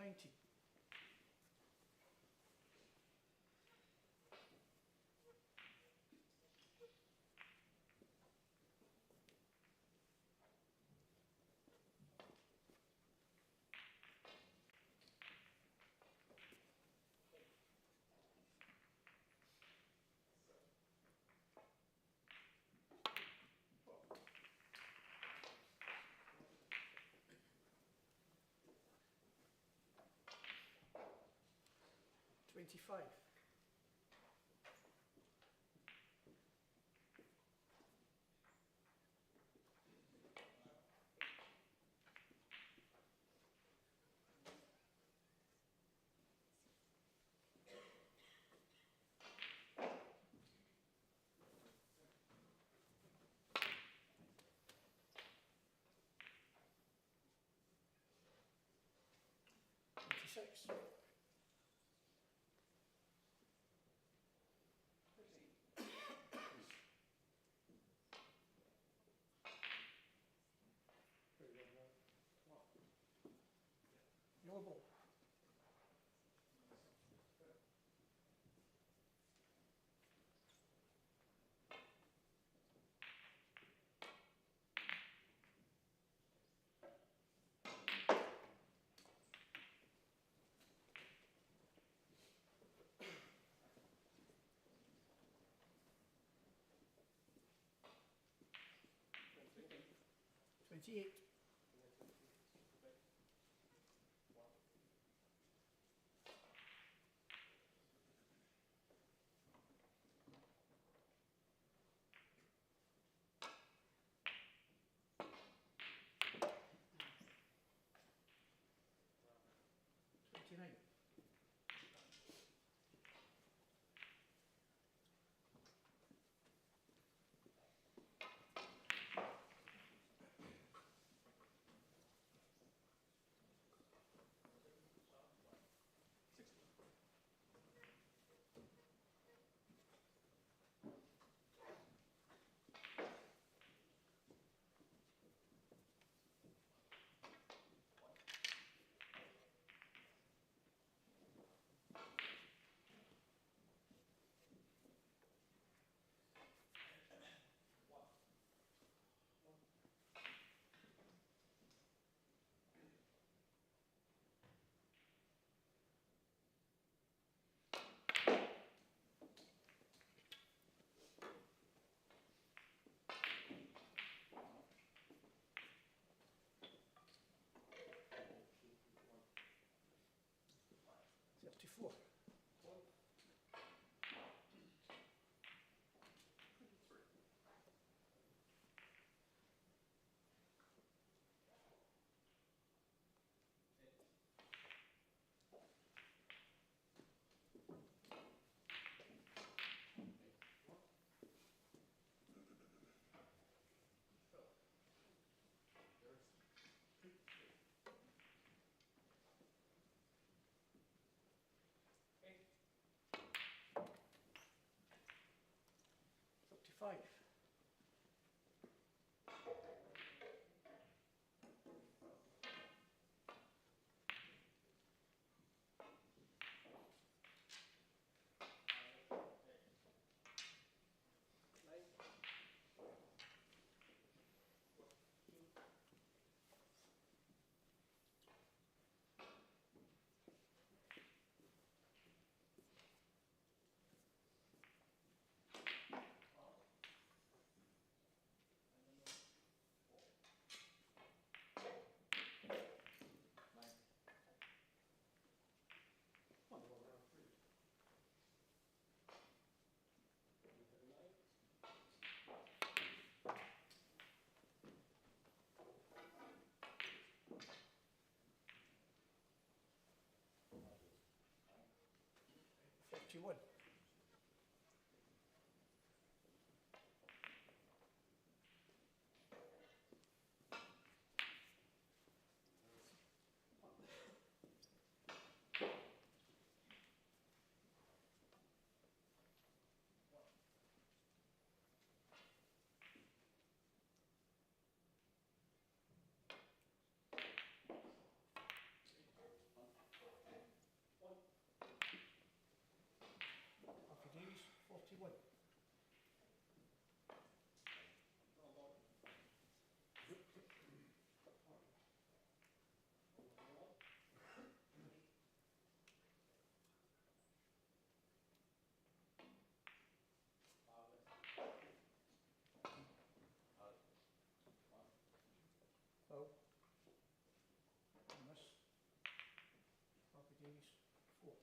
19. 25. 26. 'Yellow ball. 28. 29. 34. 35. 36. 51. Happy Days, 41. Foul. Miss. Happy Days, 4.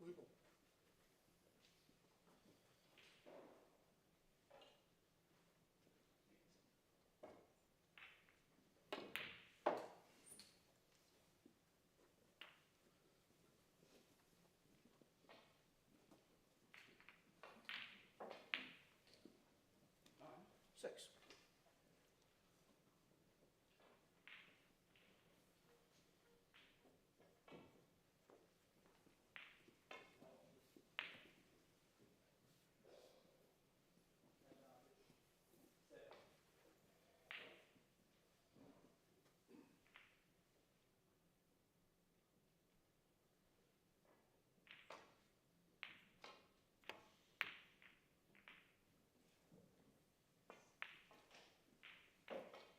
Legal. Six.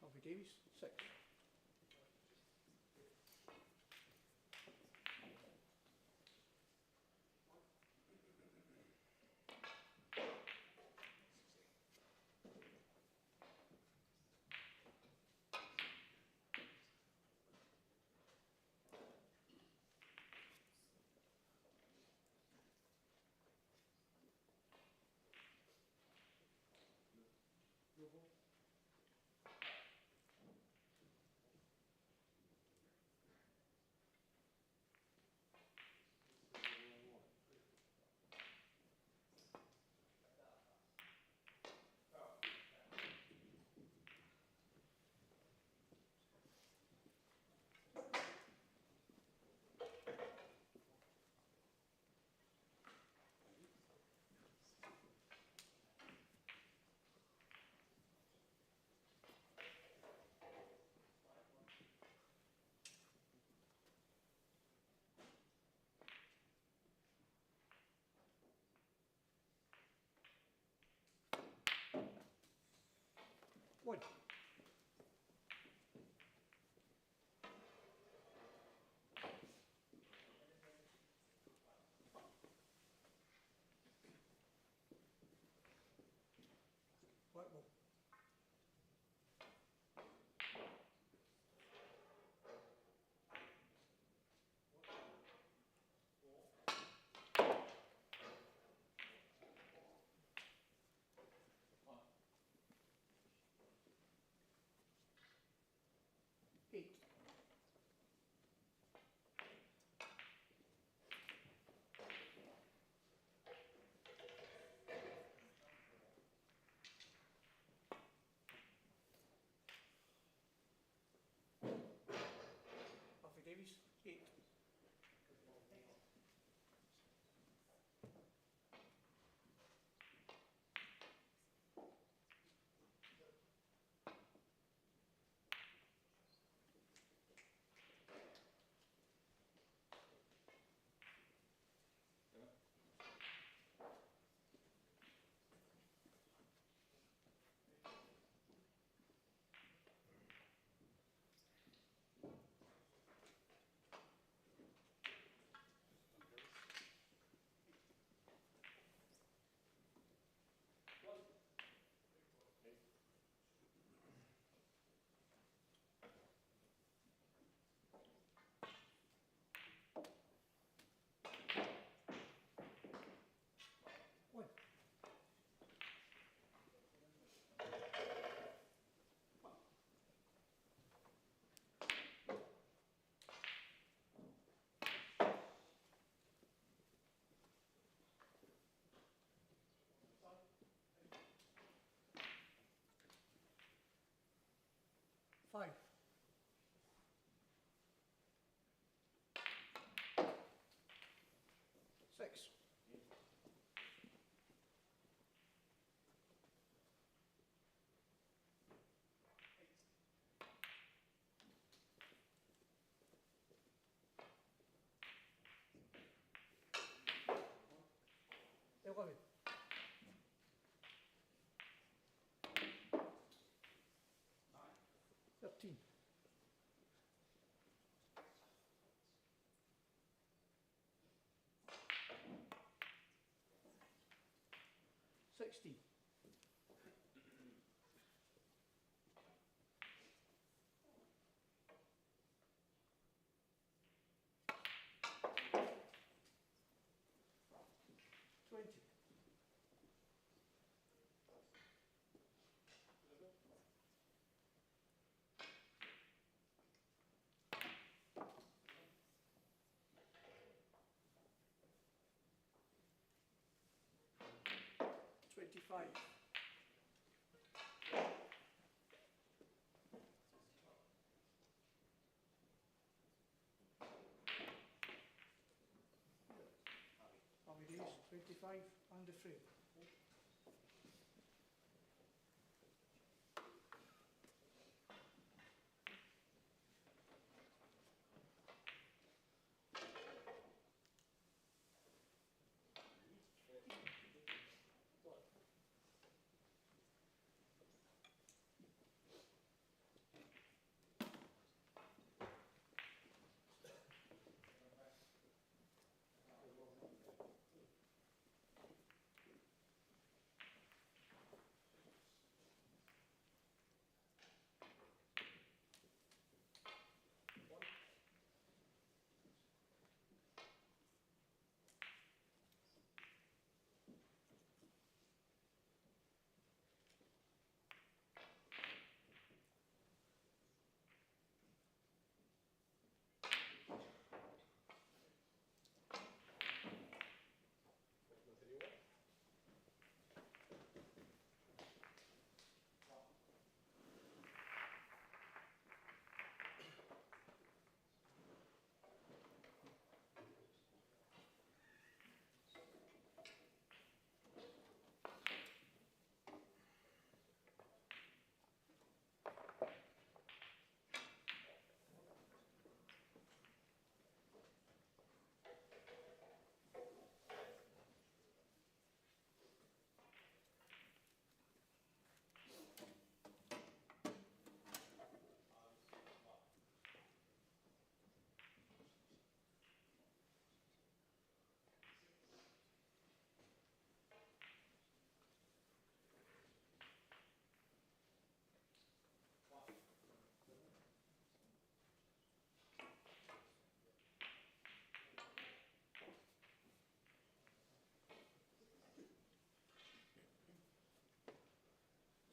Happy Days, 6. One. Black ball. 5. Six. Eleven. 13. 16. 20. 25. 25 and the frame.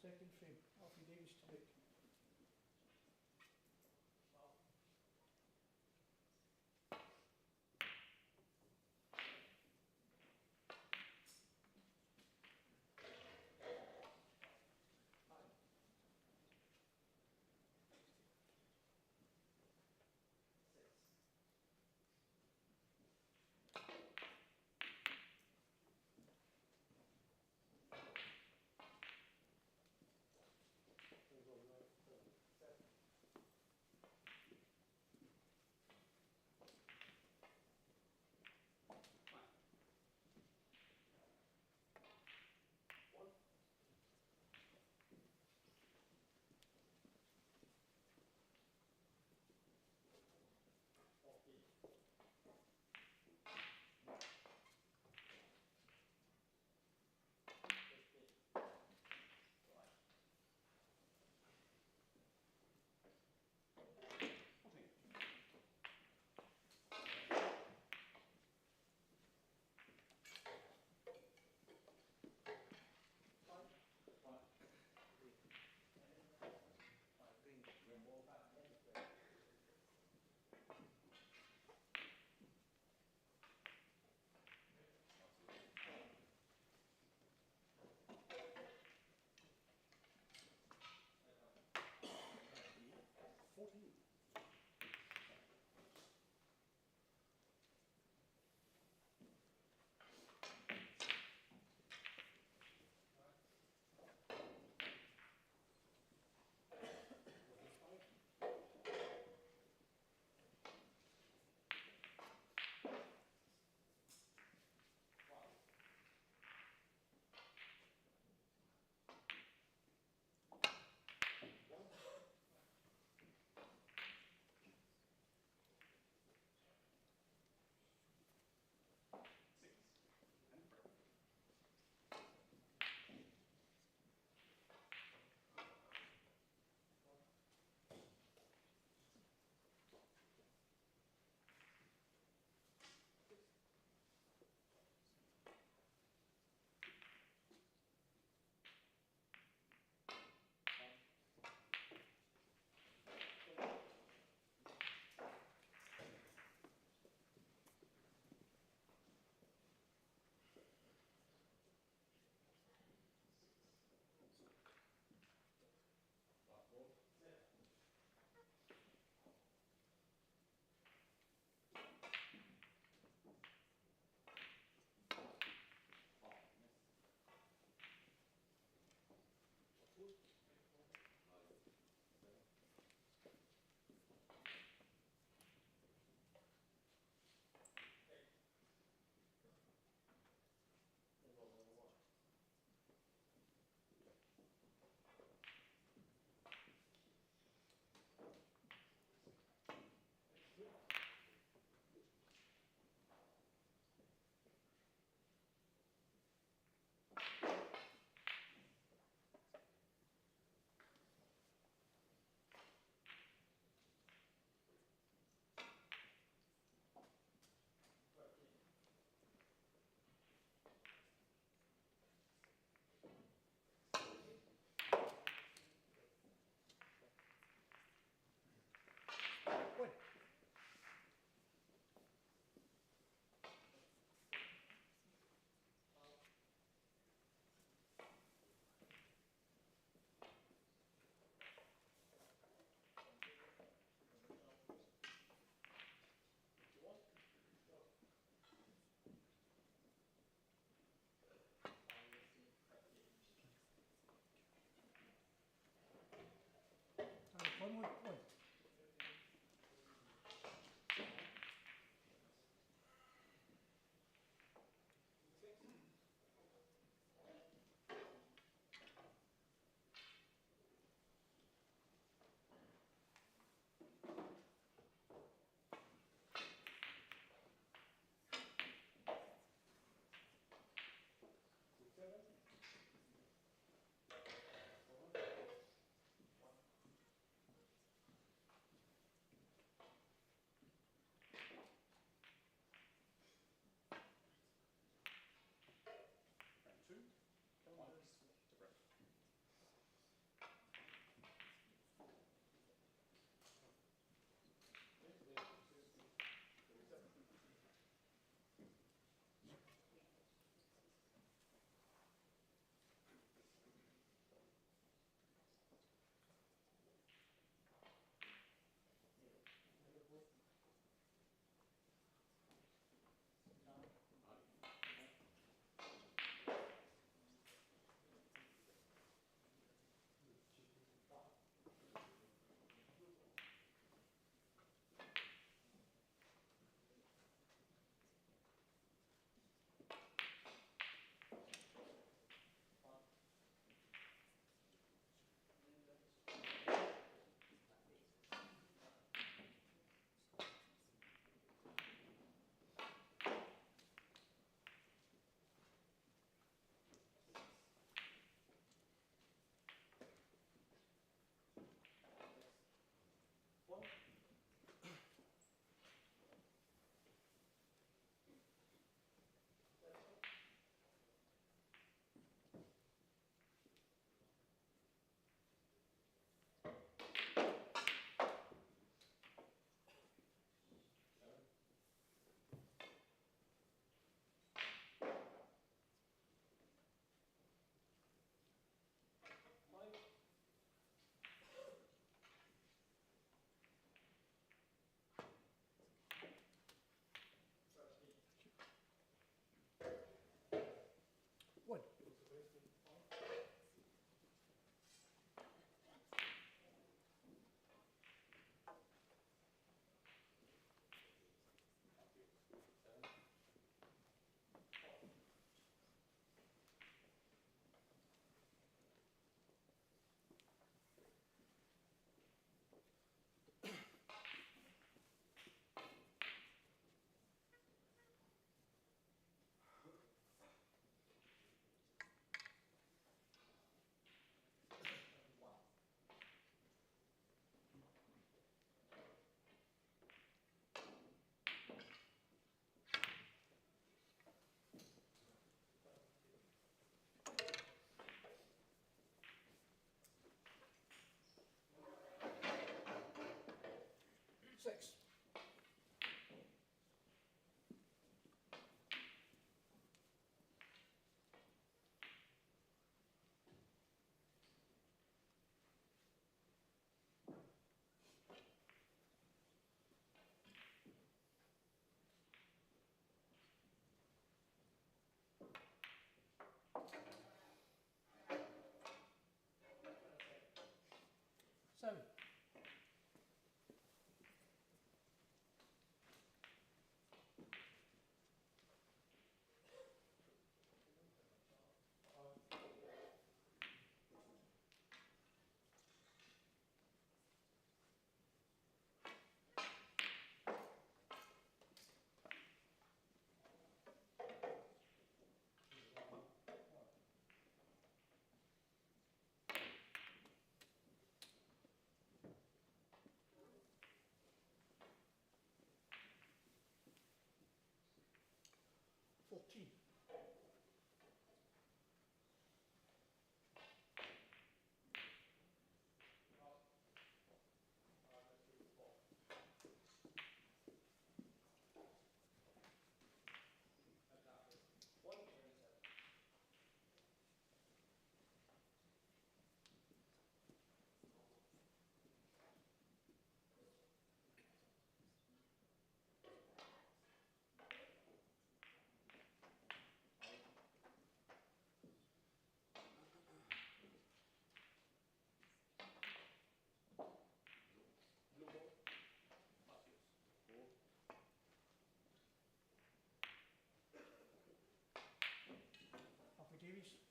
Second frame, Alfie Davis to make. point.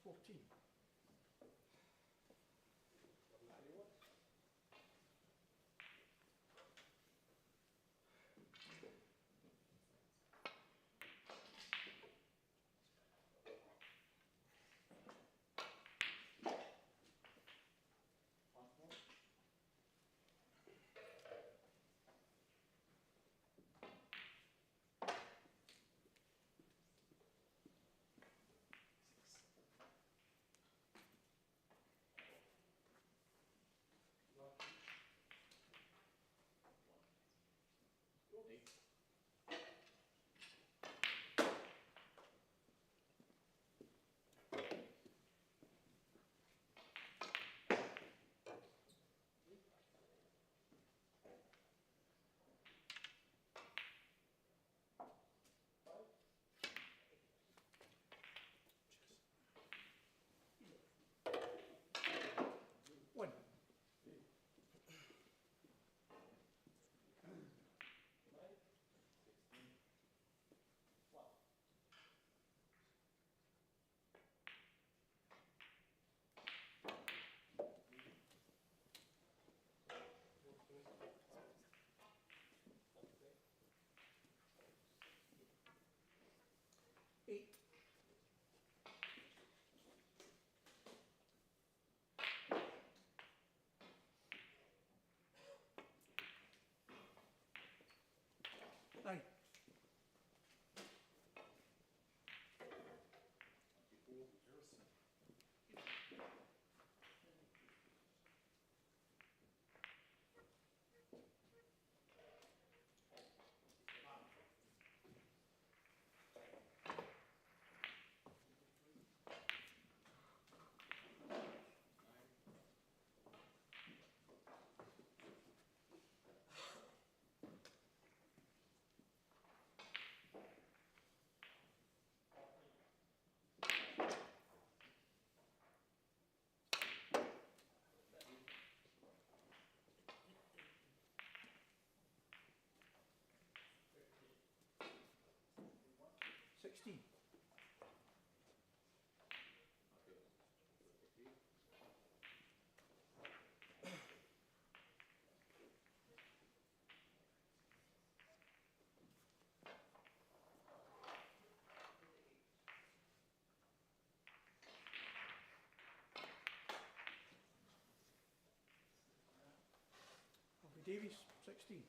14. One. 8. 9. 16. 16.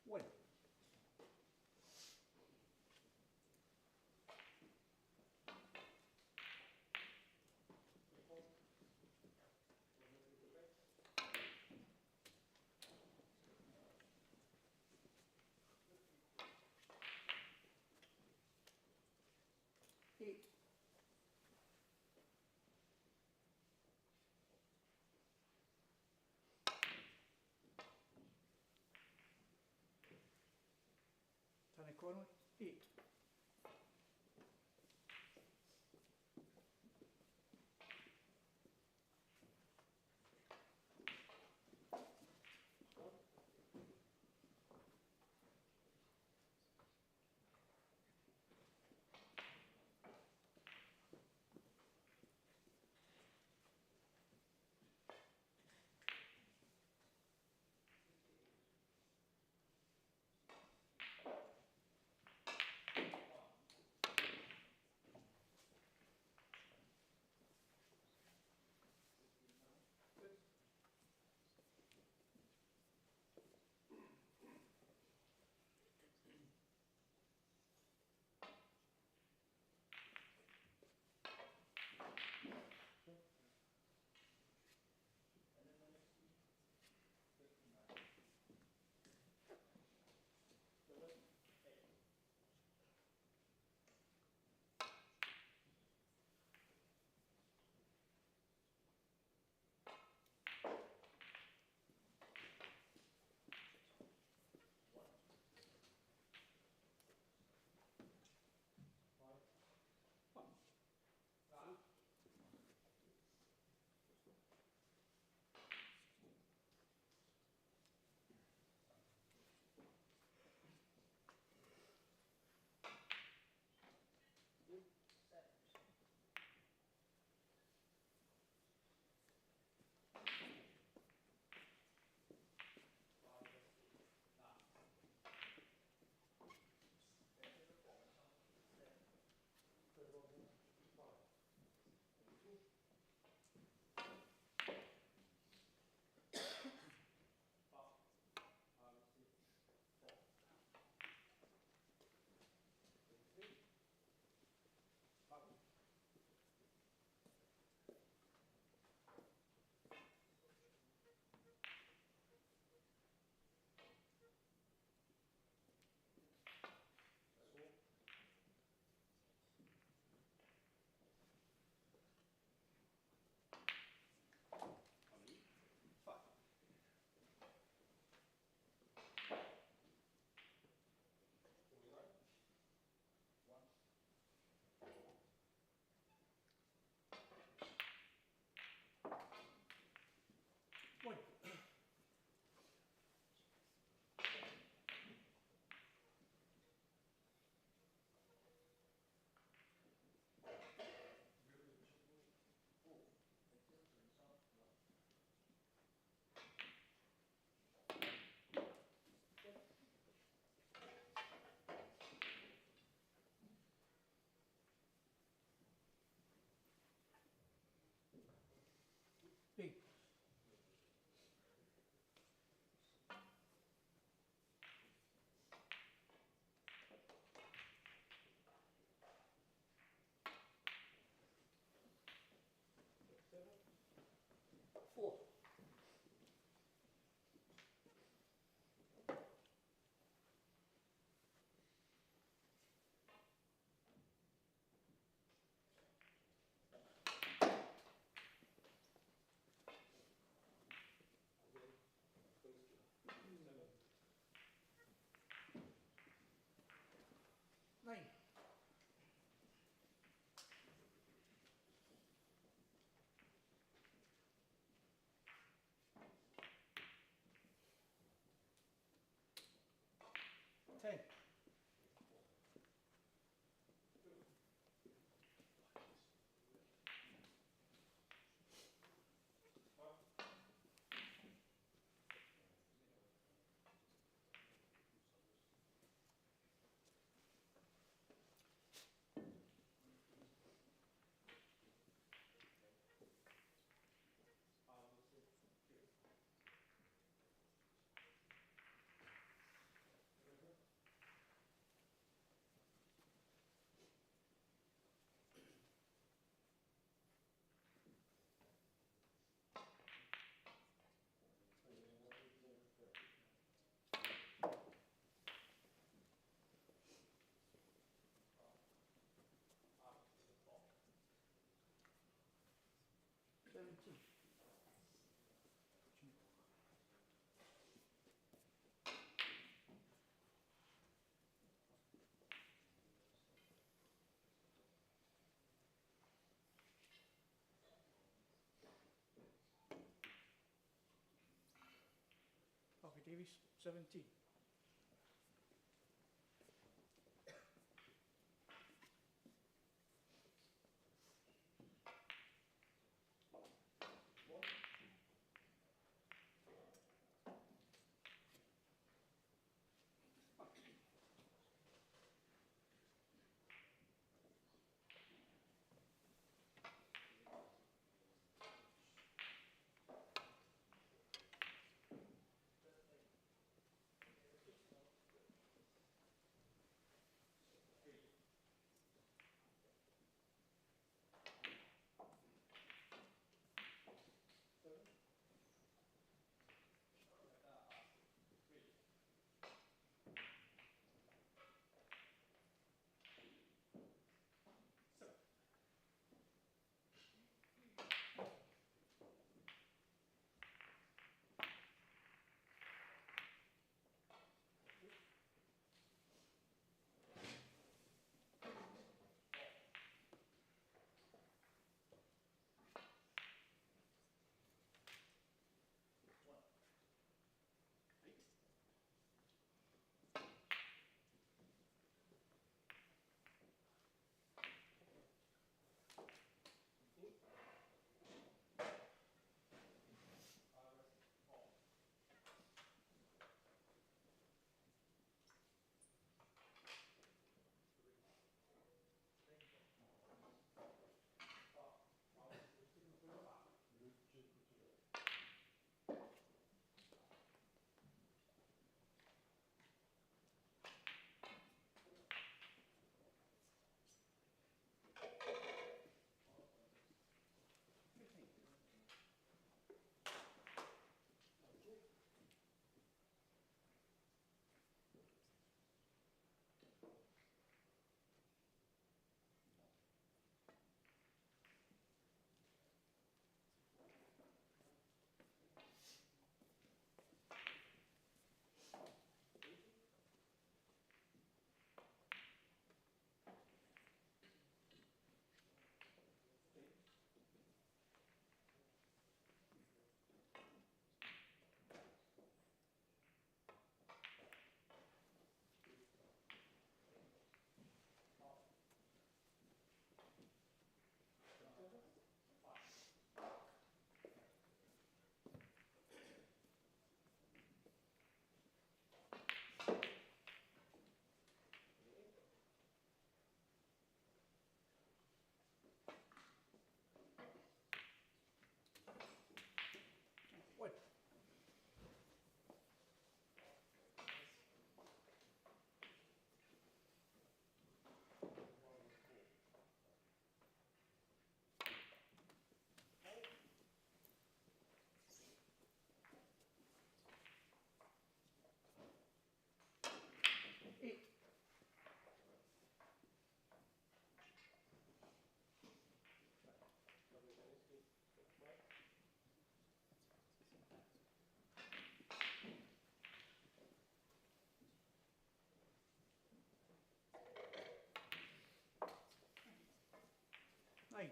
1. 8. 10 Connolly. 8. 10 Davies, 17. One. Eight. Nine.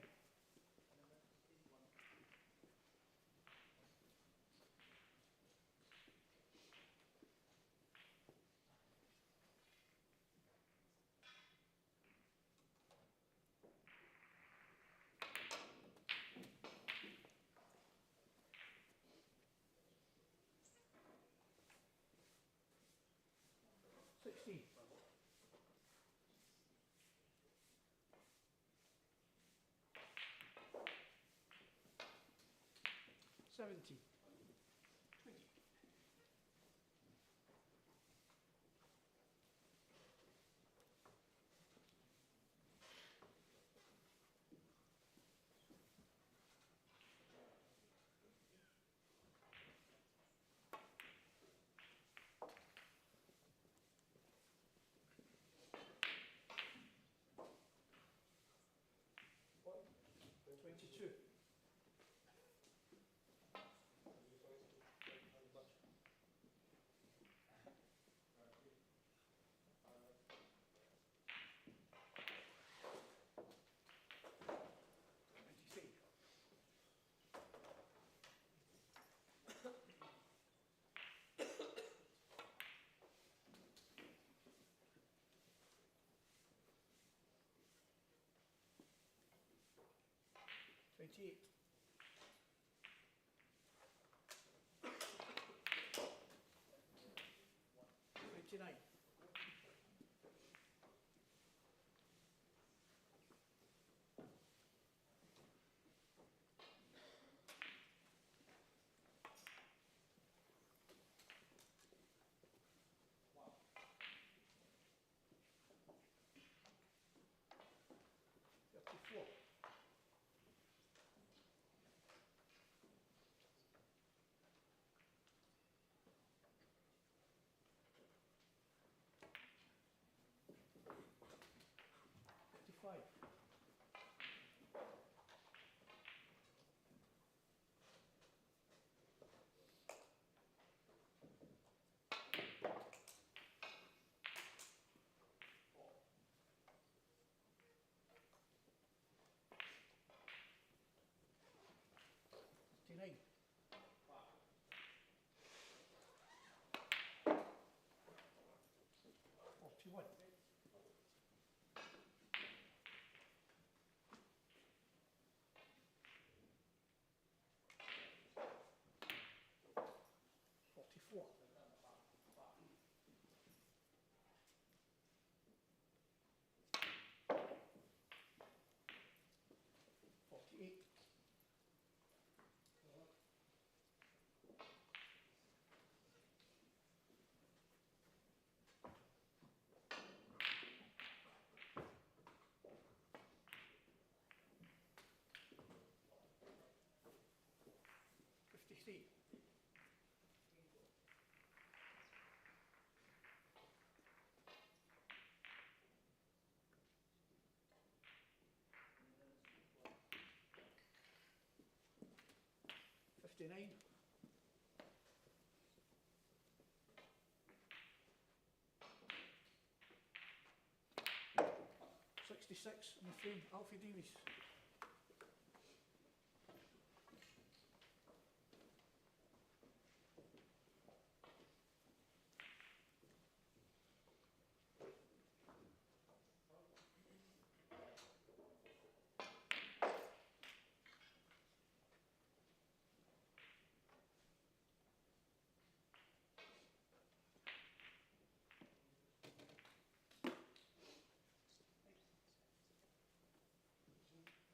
16. 17. 20. 22. 23. 24. 28. 29. 34. 55. 59. 41. 44. 48. 53. 59. 66 in the frame, Alfie Davies. 1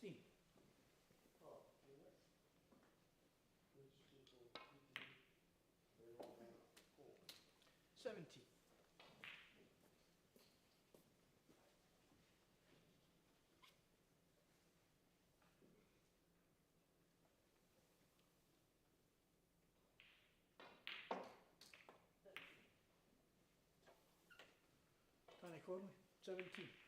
16. 17. 17.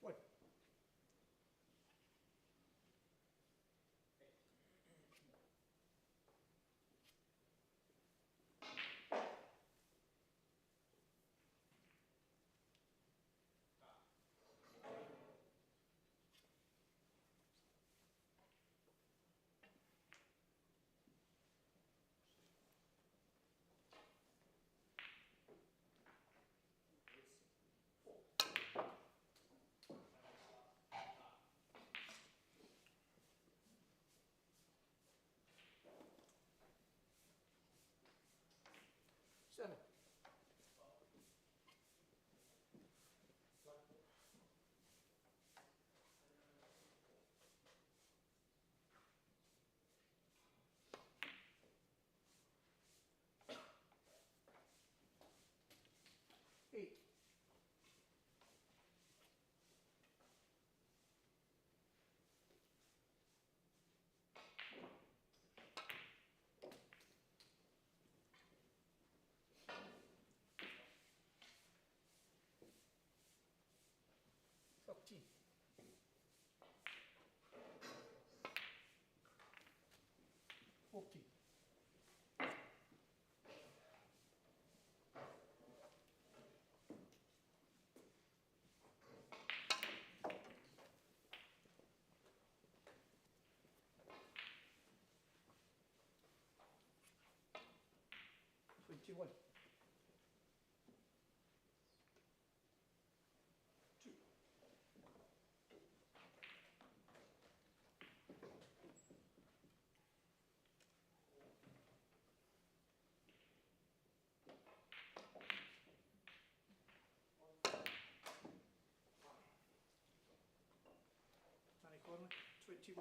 1. 7. 8. 13. 14. 21. 2. 21. 2.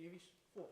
Davies, 4.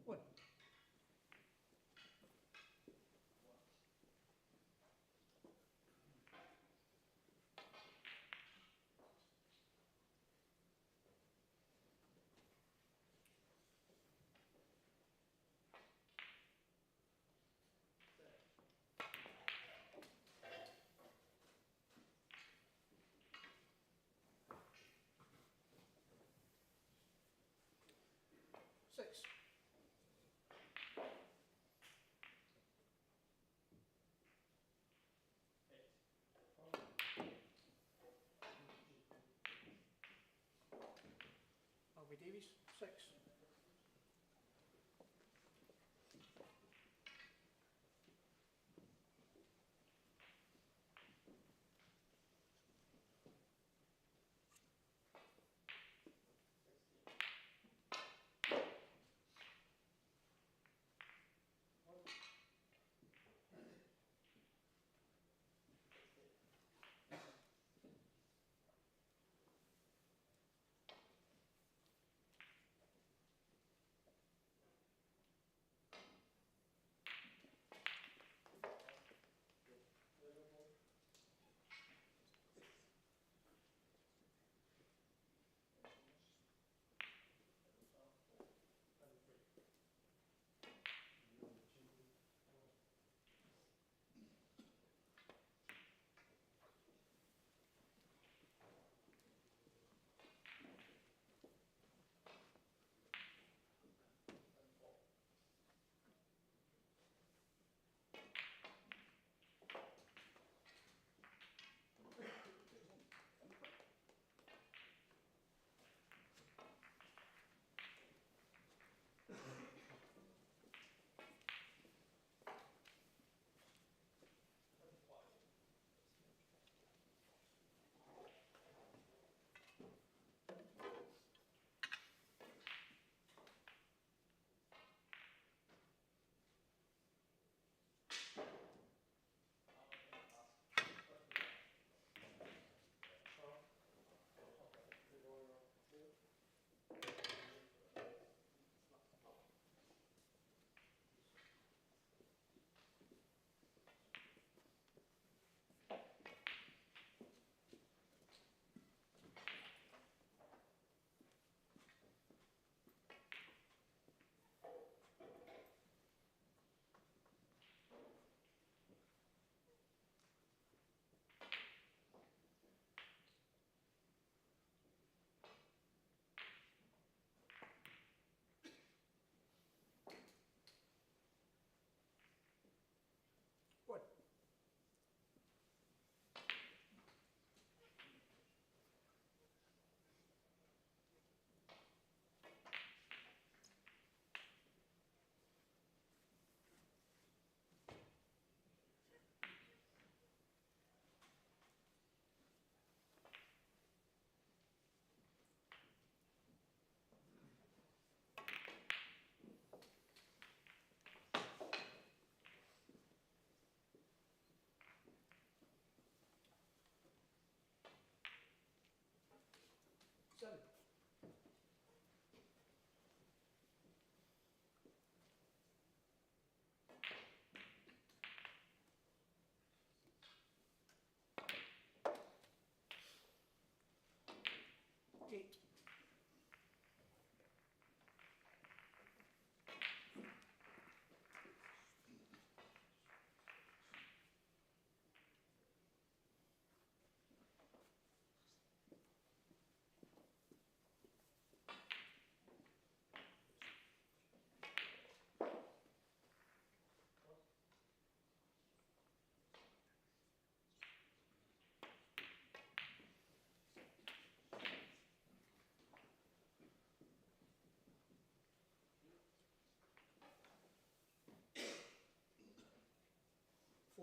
One. Six. Albie Davies, 6.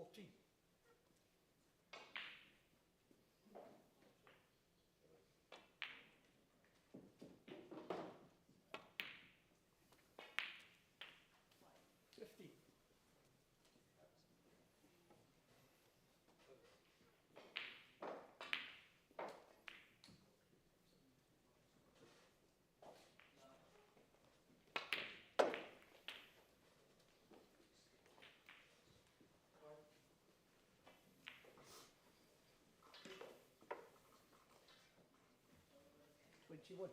14. Fifty. 21.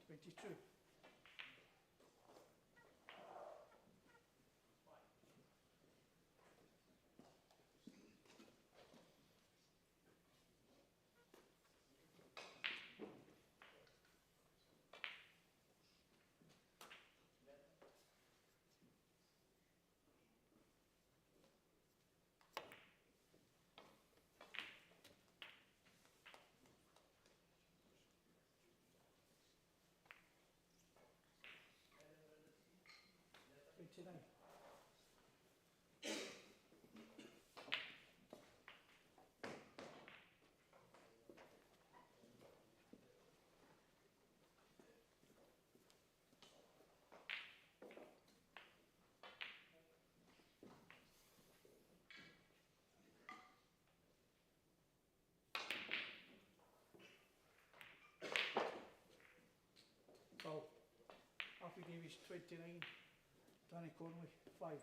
22. 29. 12. Alfie Davies 29. Danny Conley 5.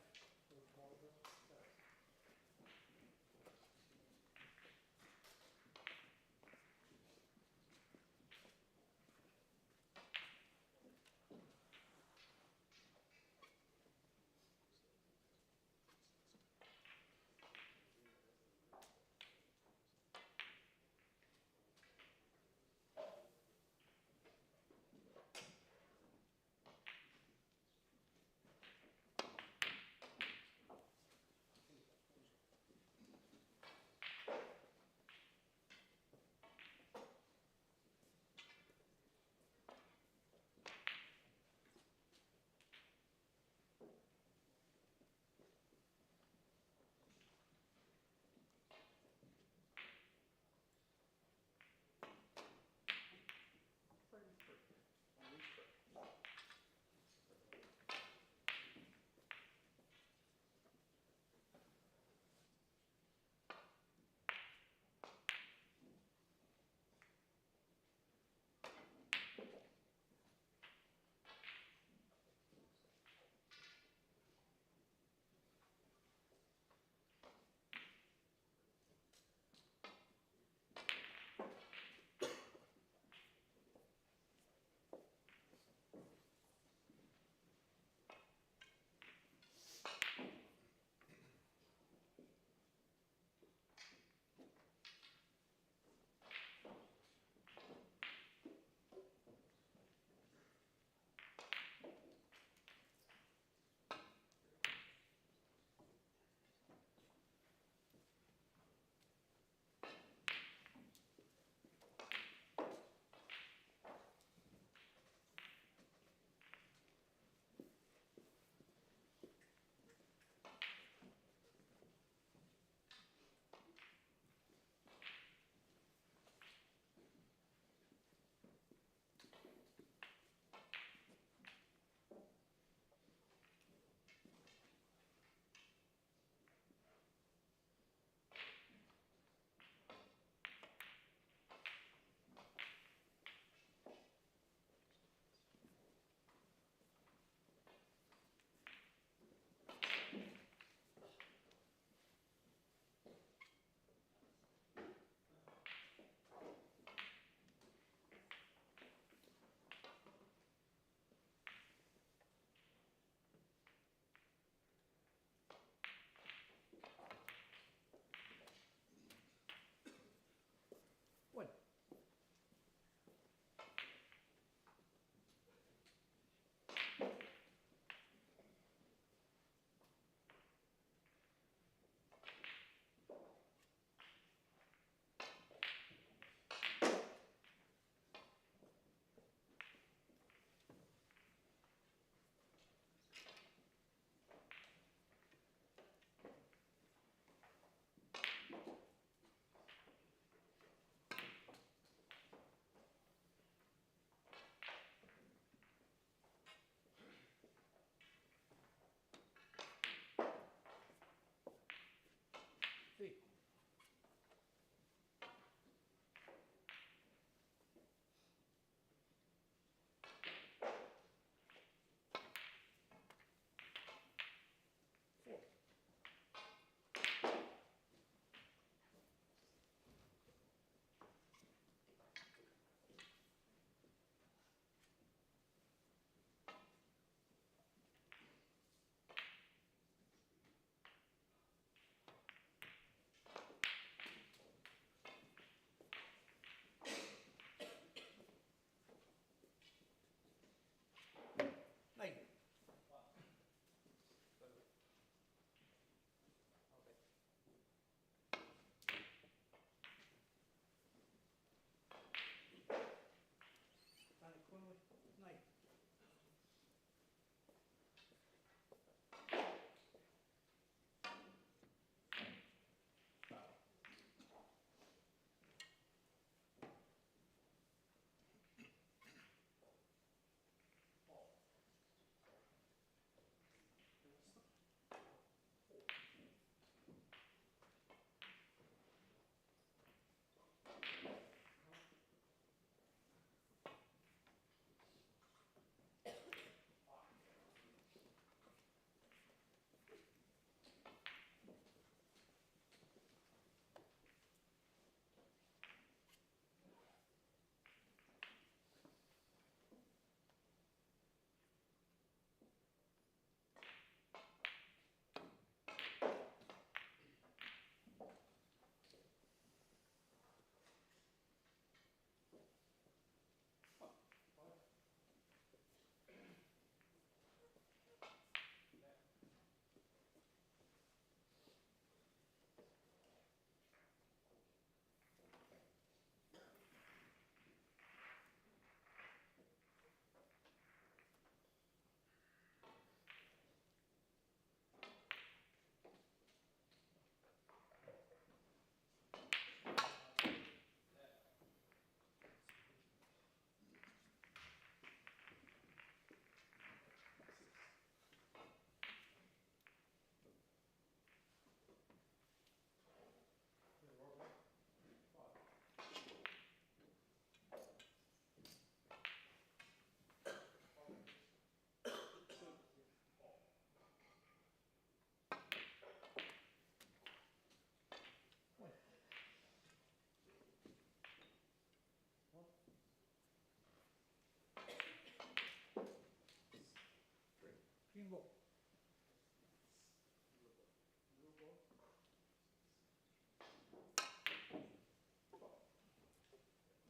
Green ball.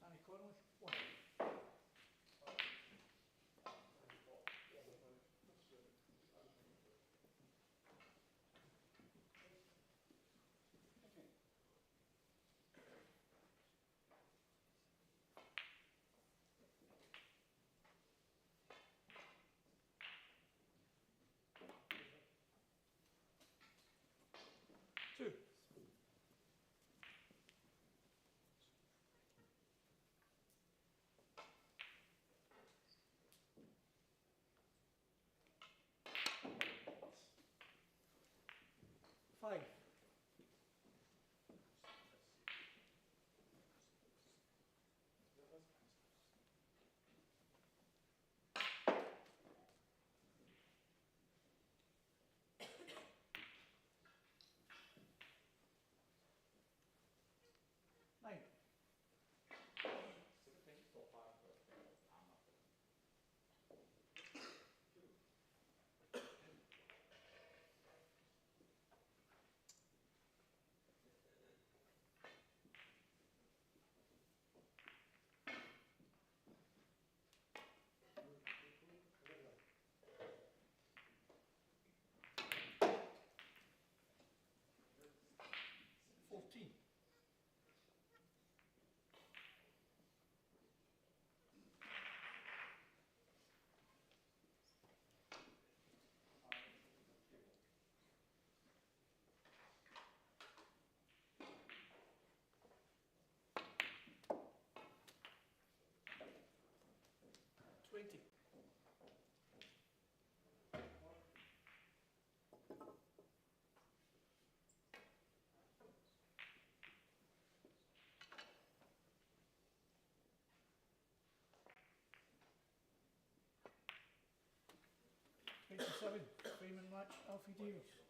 Danny Connolly, 1. Two. Five. Nine. 14. 20. 27. Freeman match, Alfie Davies.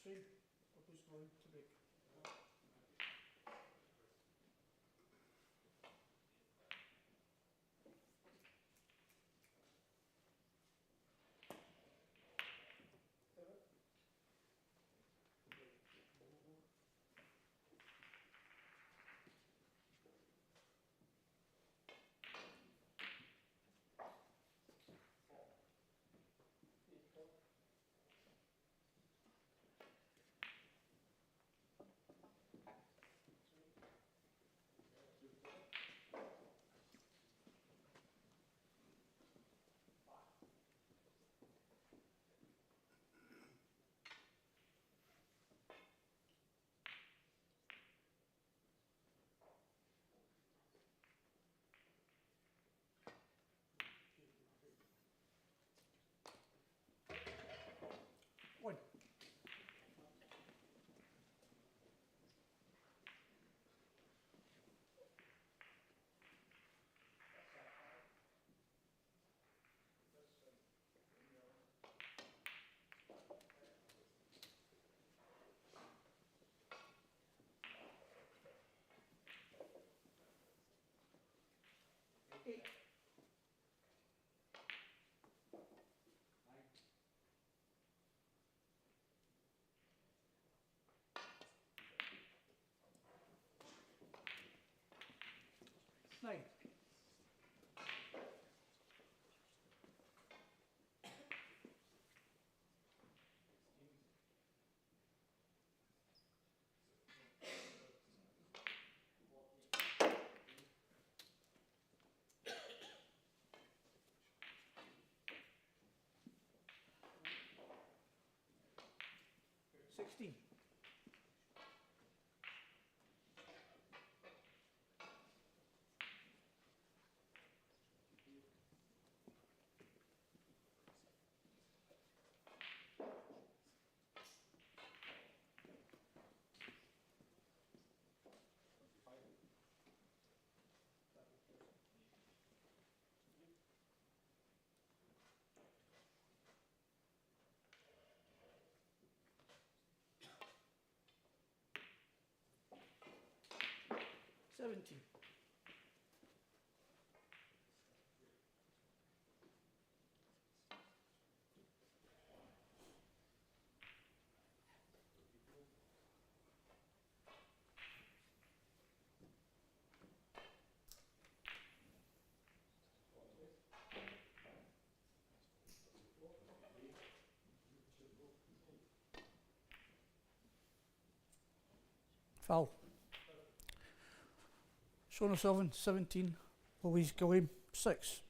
strain of his groin to break. One. Eight. 9. 16. 17. 12. Sean O'Sullivan, 17. Louise Gilliam, 6.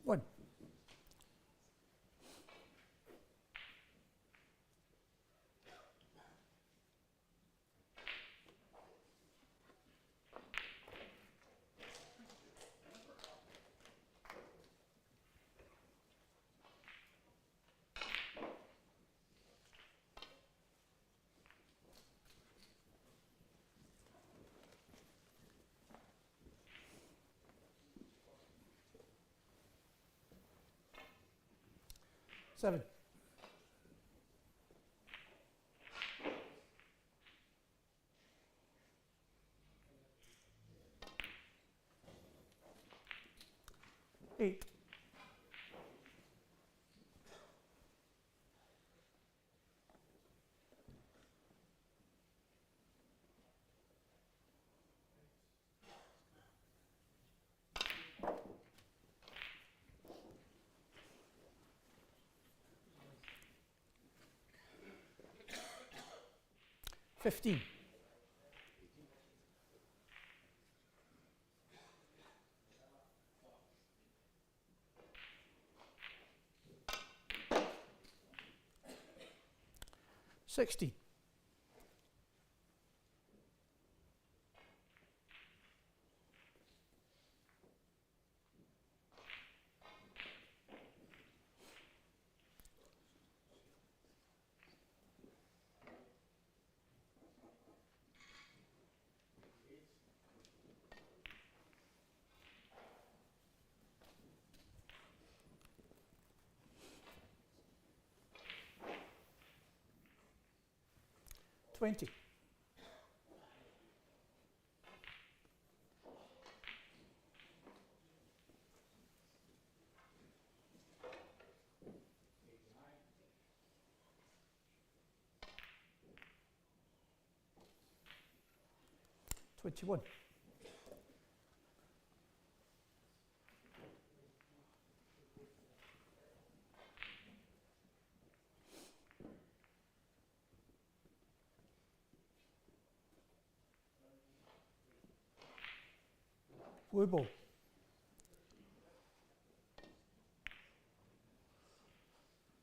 1. Seven. 8. 15. 16. 20. 21. blue ball.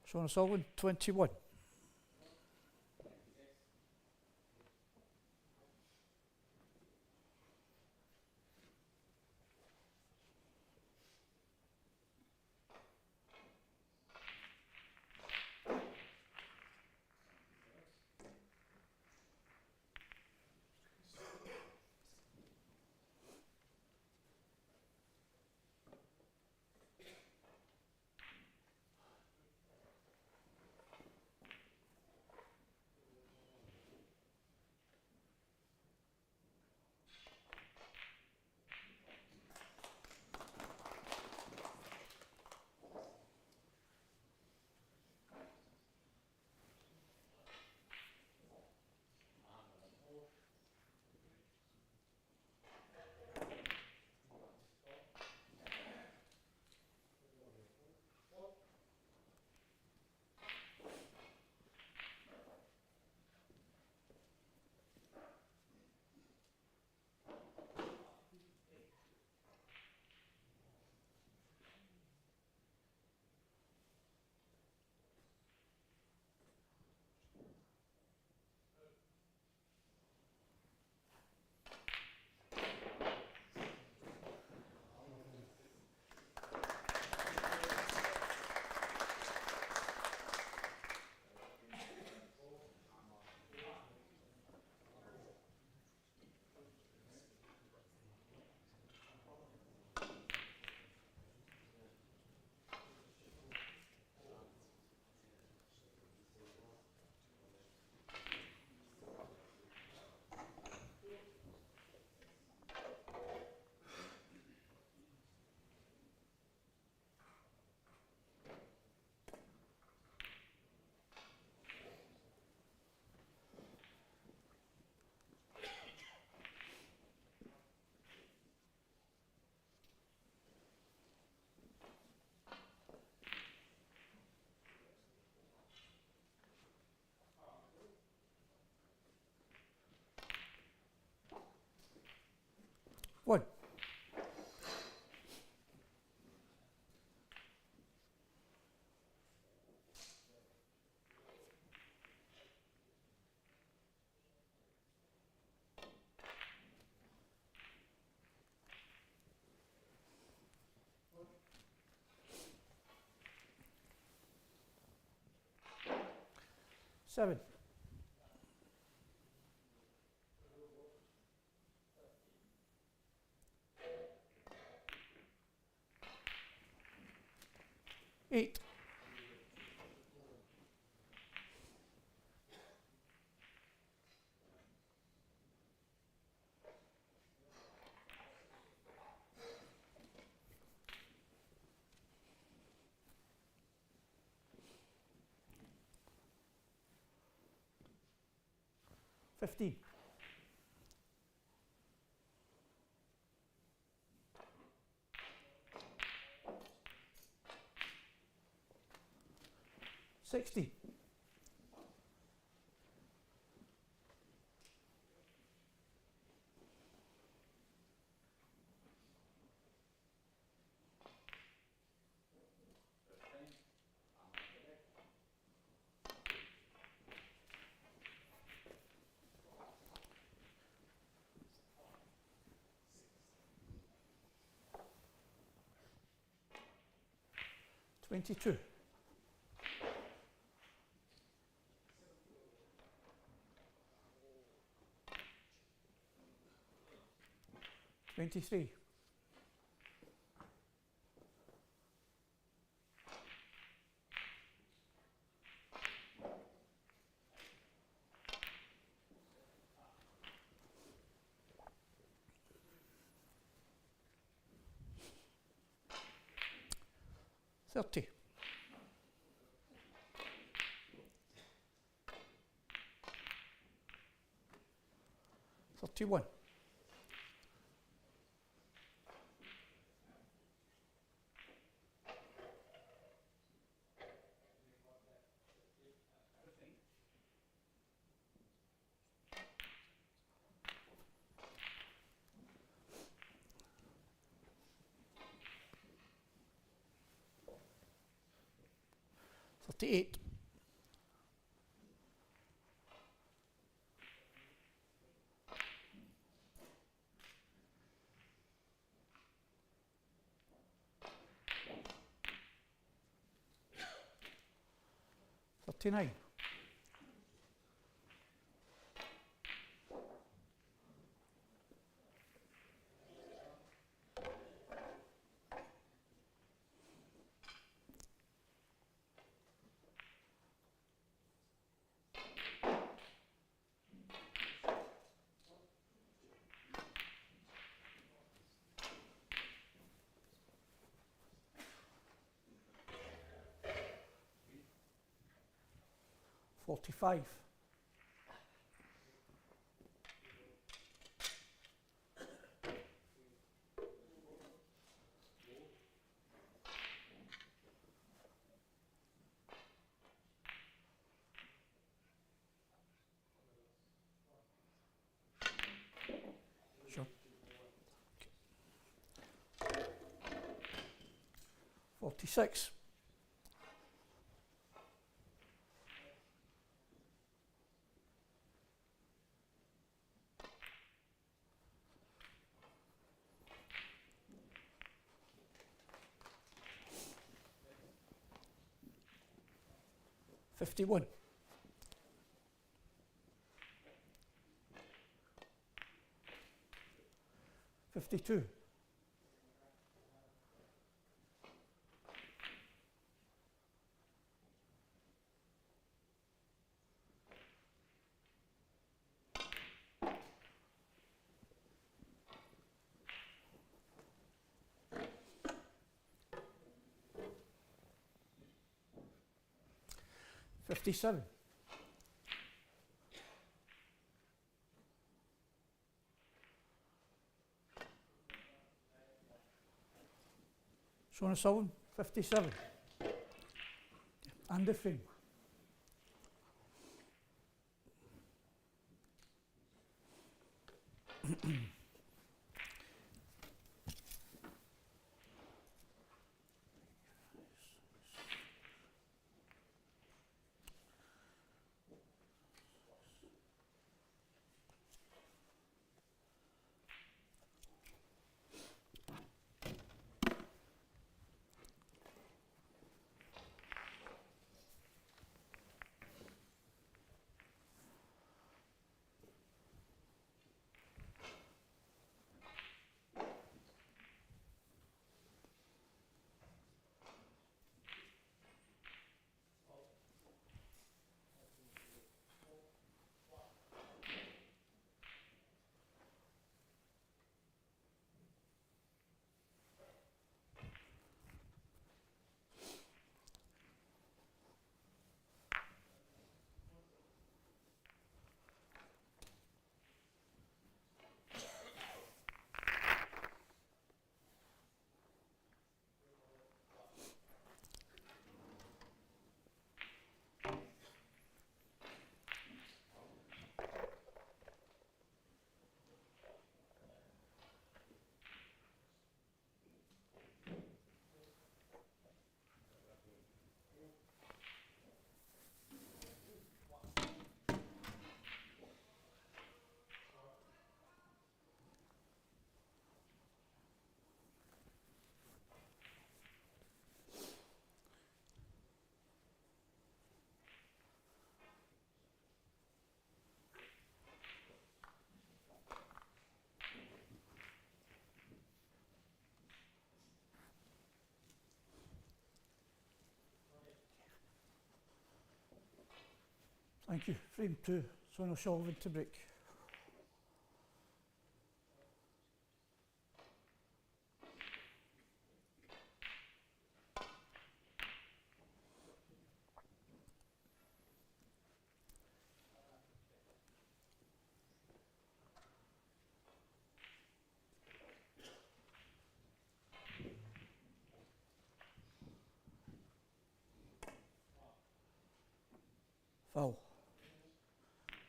Sean Sullivan, 21. 7. Eight. 15. 60. 22. 23. 30. 31. 38. 39. 45. 46. 51. 52. 57. 57. And the frame. Thank you. Frame 2, Sean O'Sullivan to break. Foul.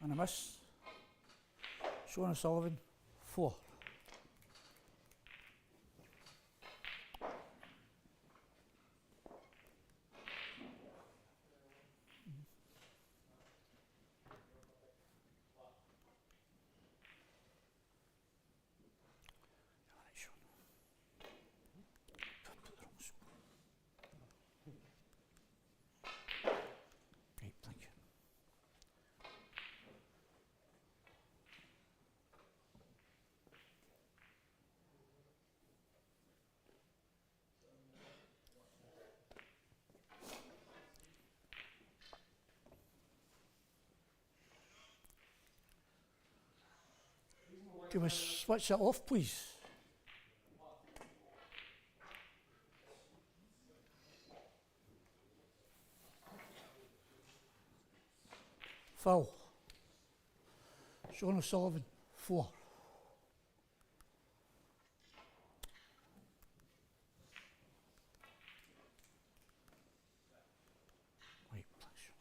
And a miss. Sean O'Sullivan, 4. Alright, Sean. Put the wrong spot. Right, thank you. Can we switch that off, please? Foul. Sean O'Sullivan, 4. Right, thanks.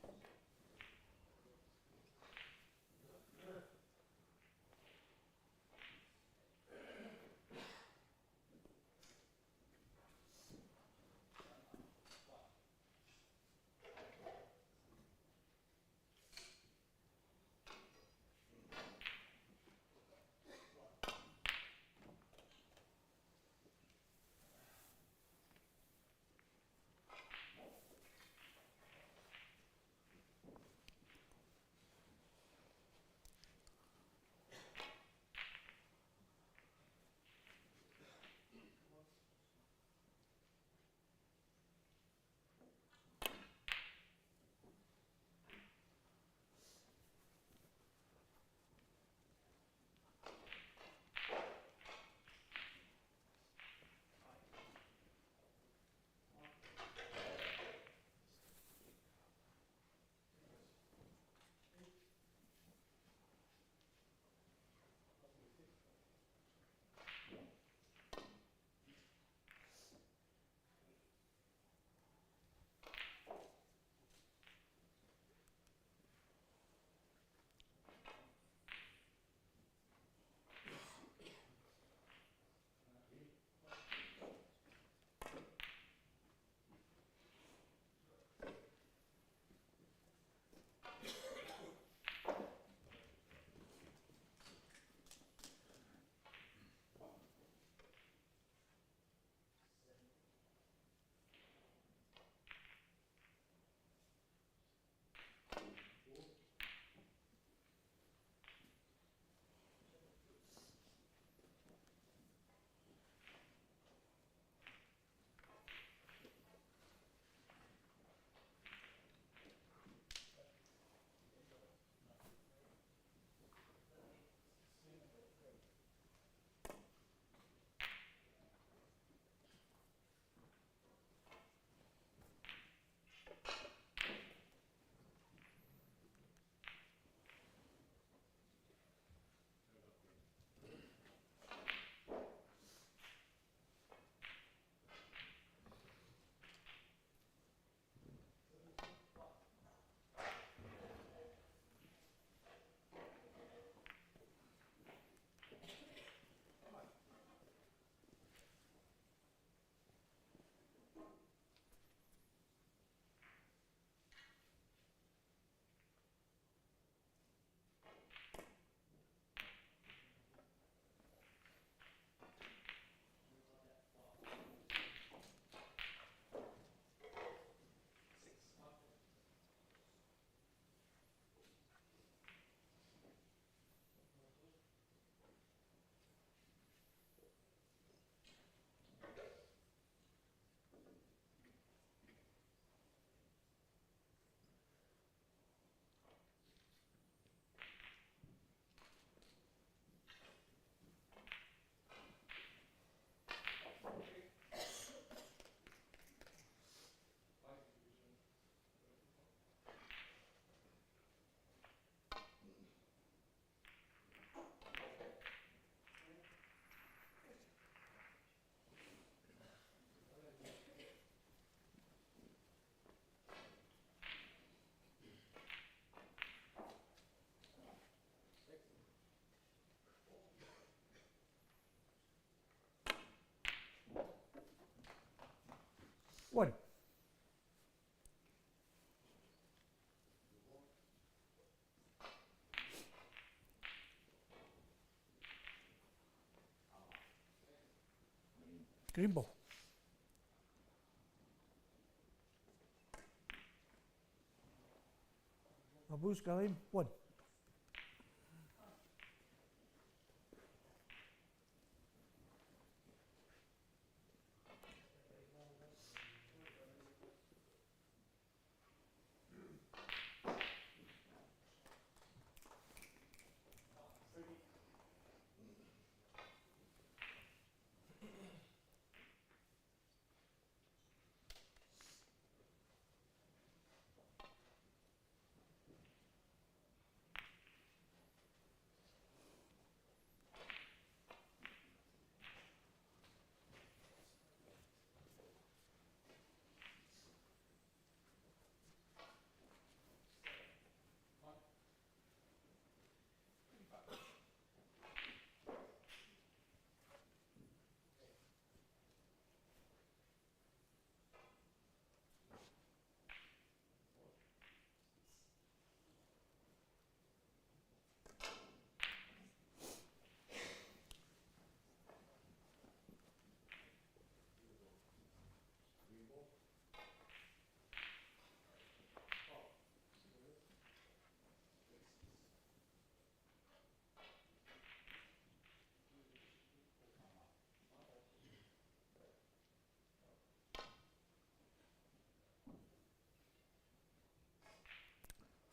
1. Green ball. Abuse Galim, 1.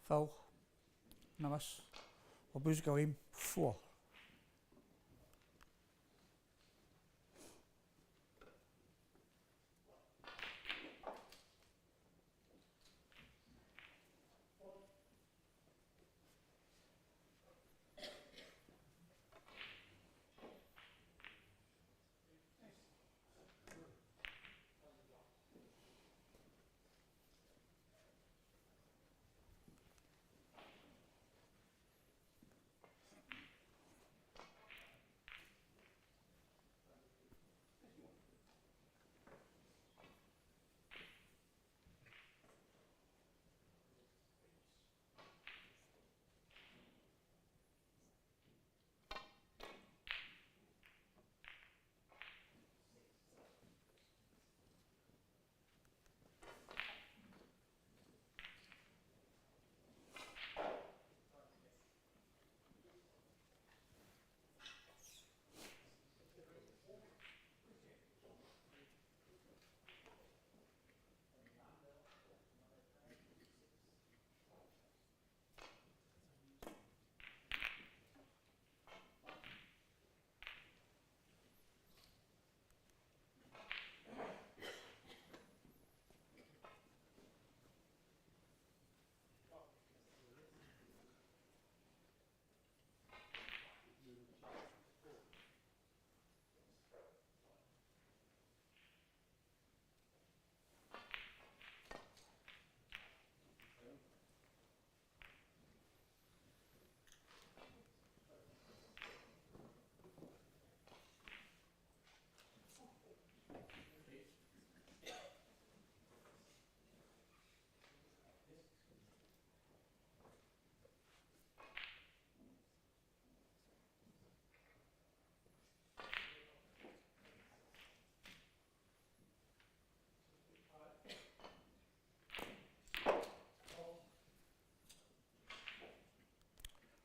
Foul. Namas. Abuse Galim, 4.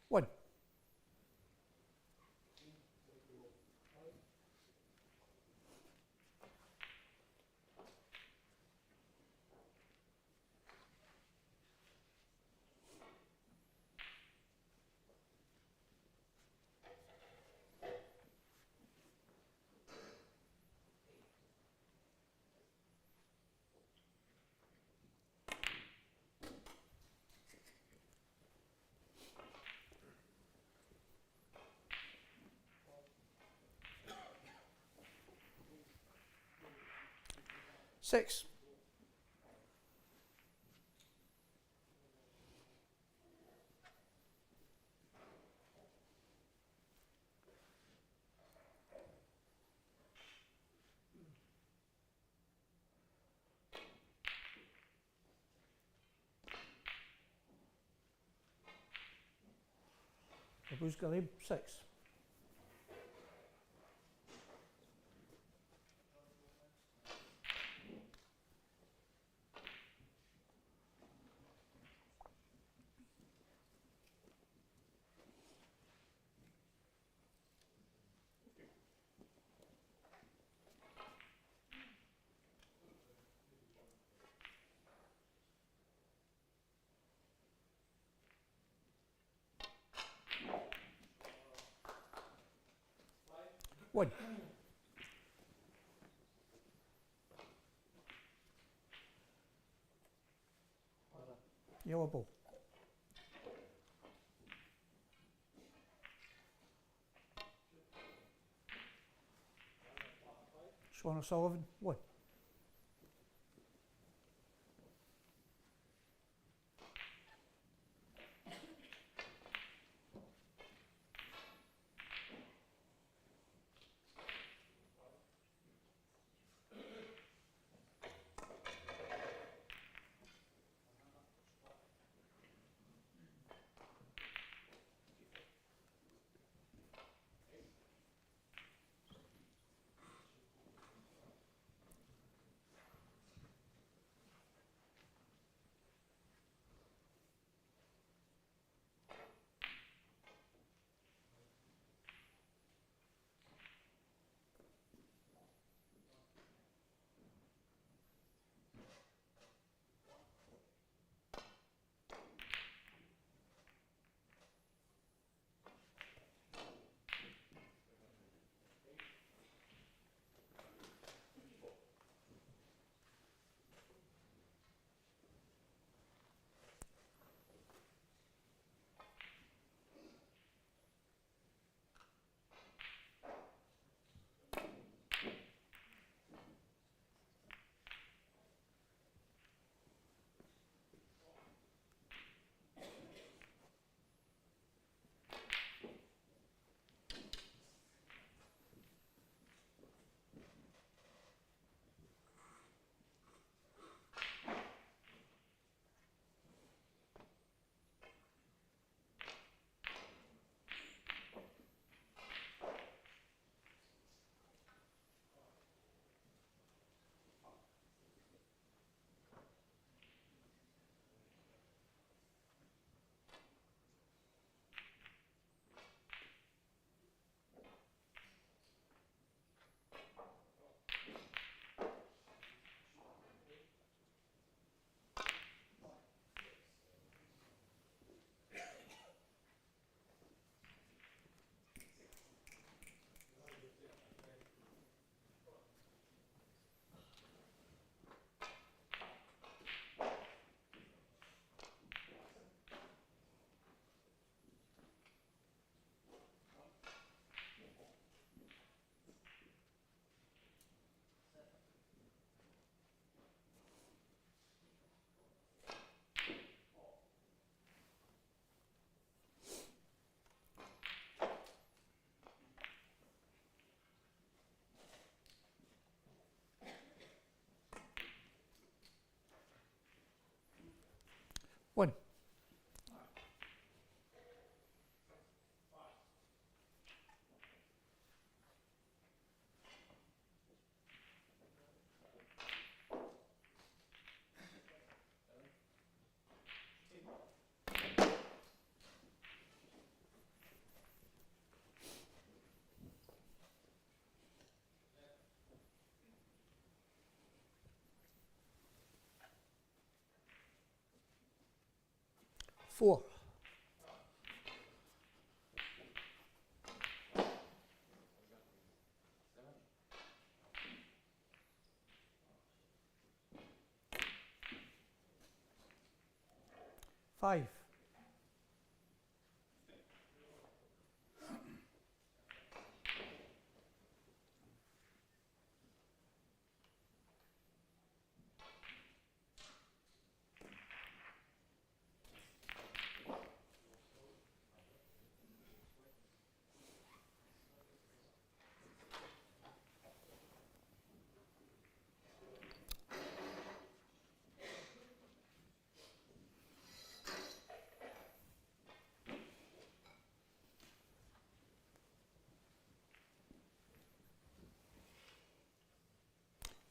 One. Six. Who's got them? 6. One. Yellow ball. Swan O'Sullivan. 1. One. Four. Five.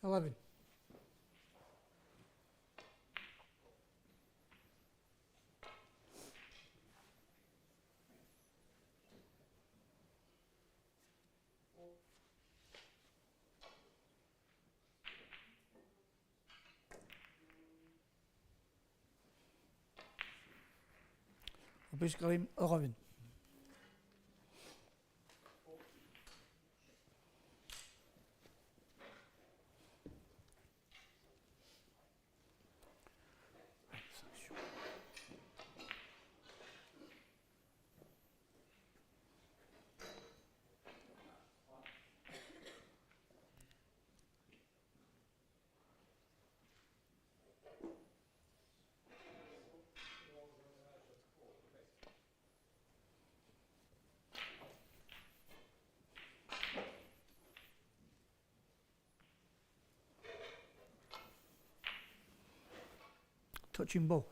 11. Basically 11. Touching ball.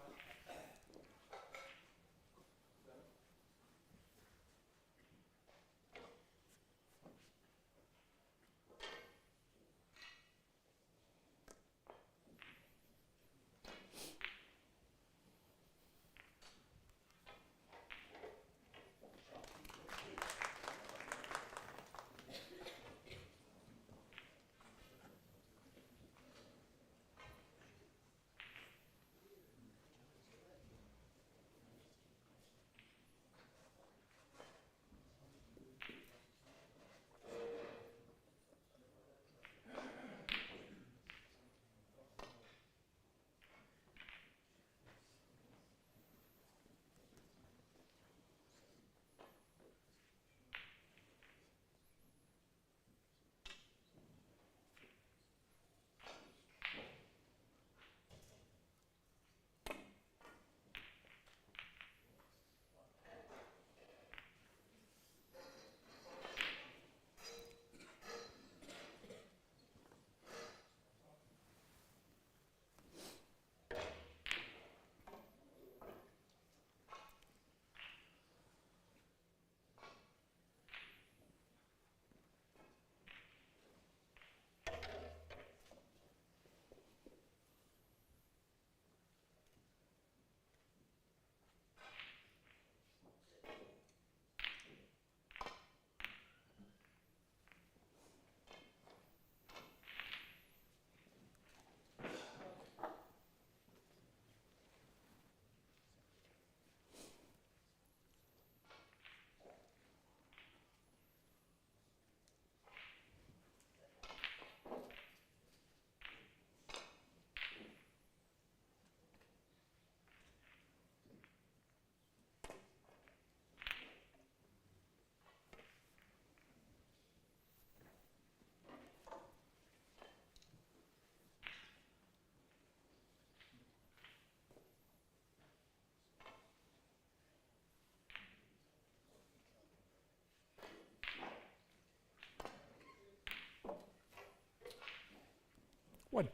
One.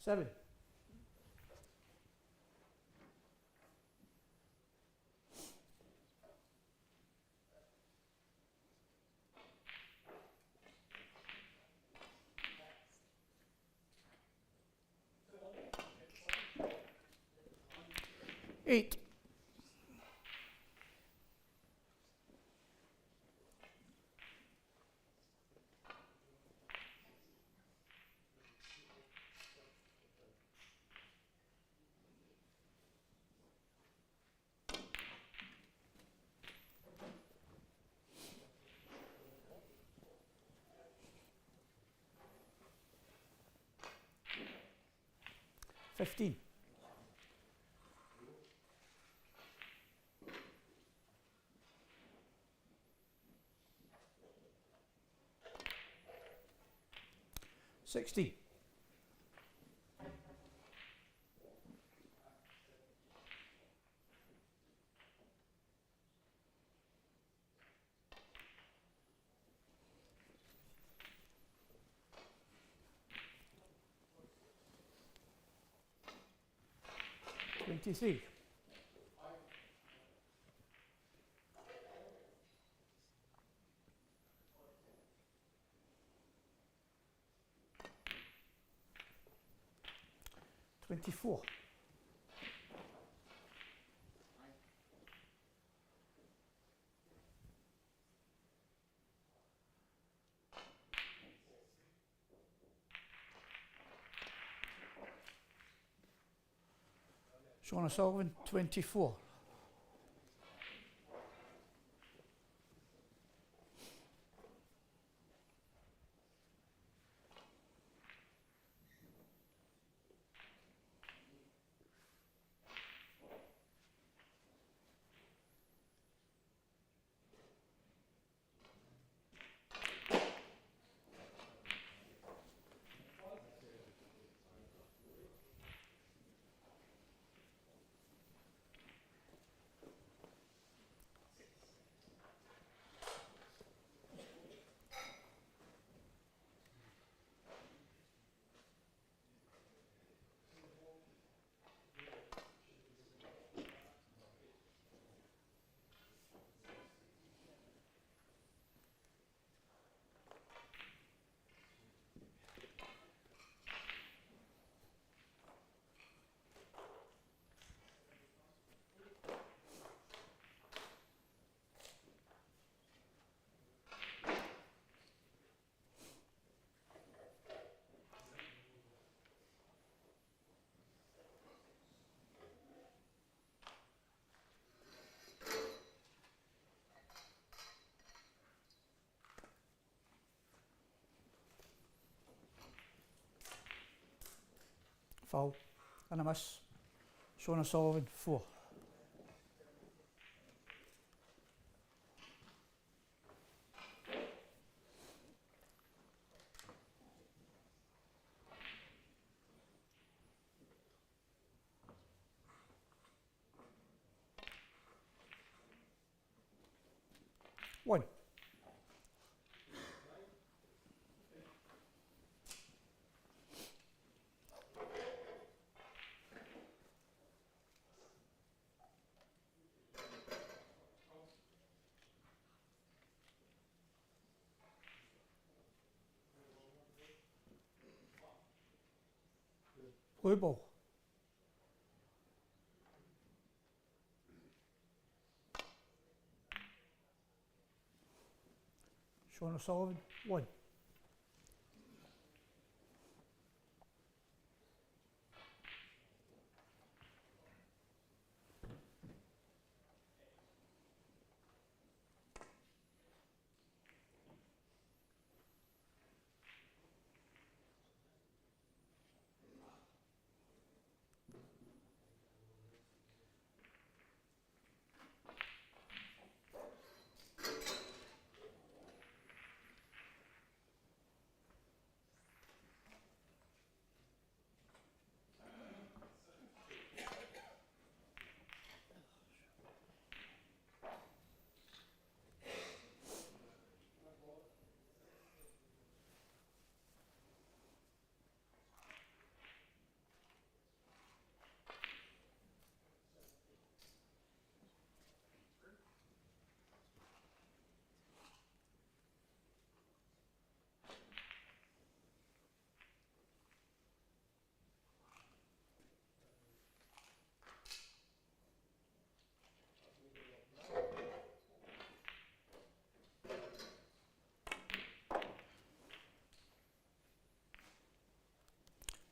Seven. 8. 9. 15. Sixteen. Twenty-three. 24. 24. 4. And a miss. Sean O'Sullivan, 4. One. 回报。Sean O'Sullivan, 1.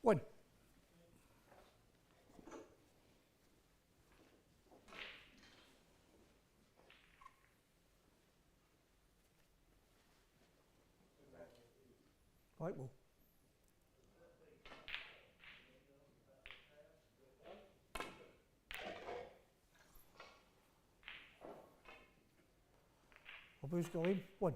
One. Right, well. Bruce Gilliam, 1.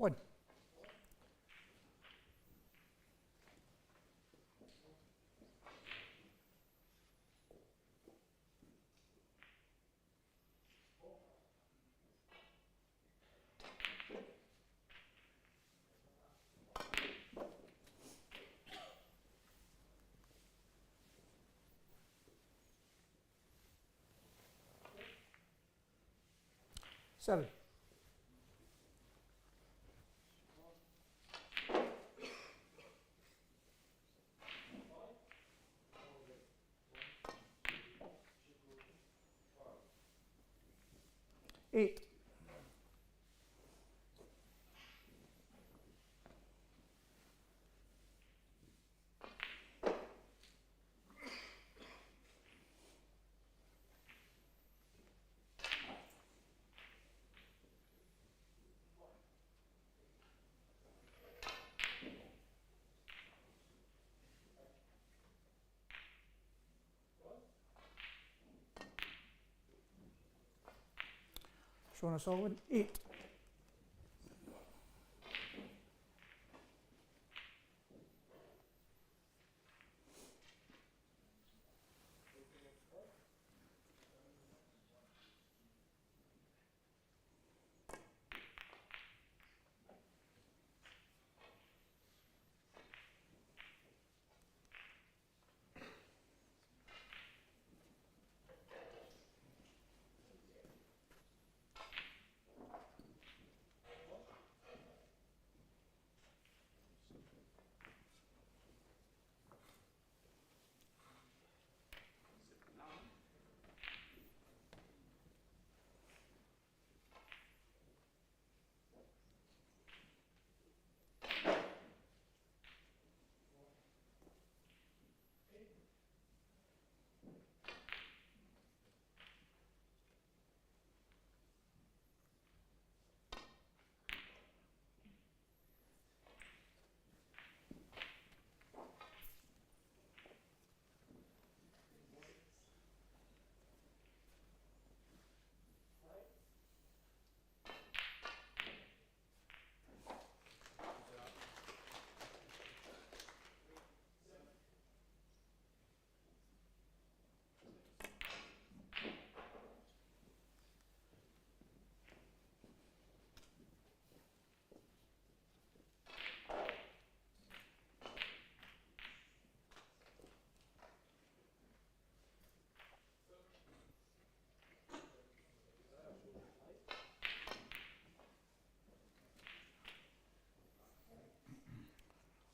One. Seven. Eight. Sean O'Sullivan, 8.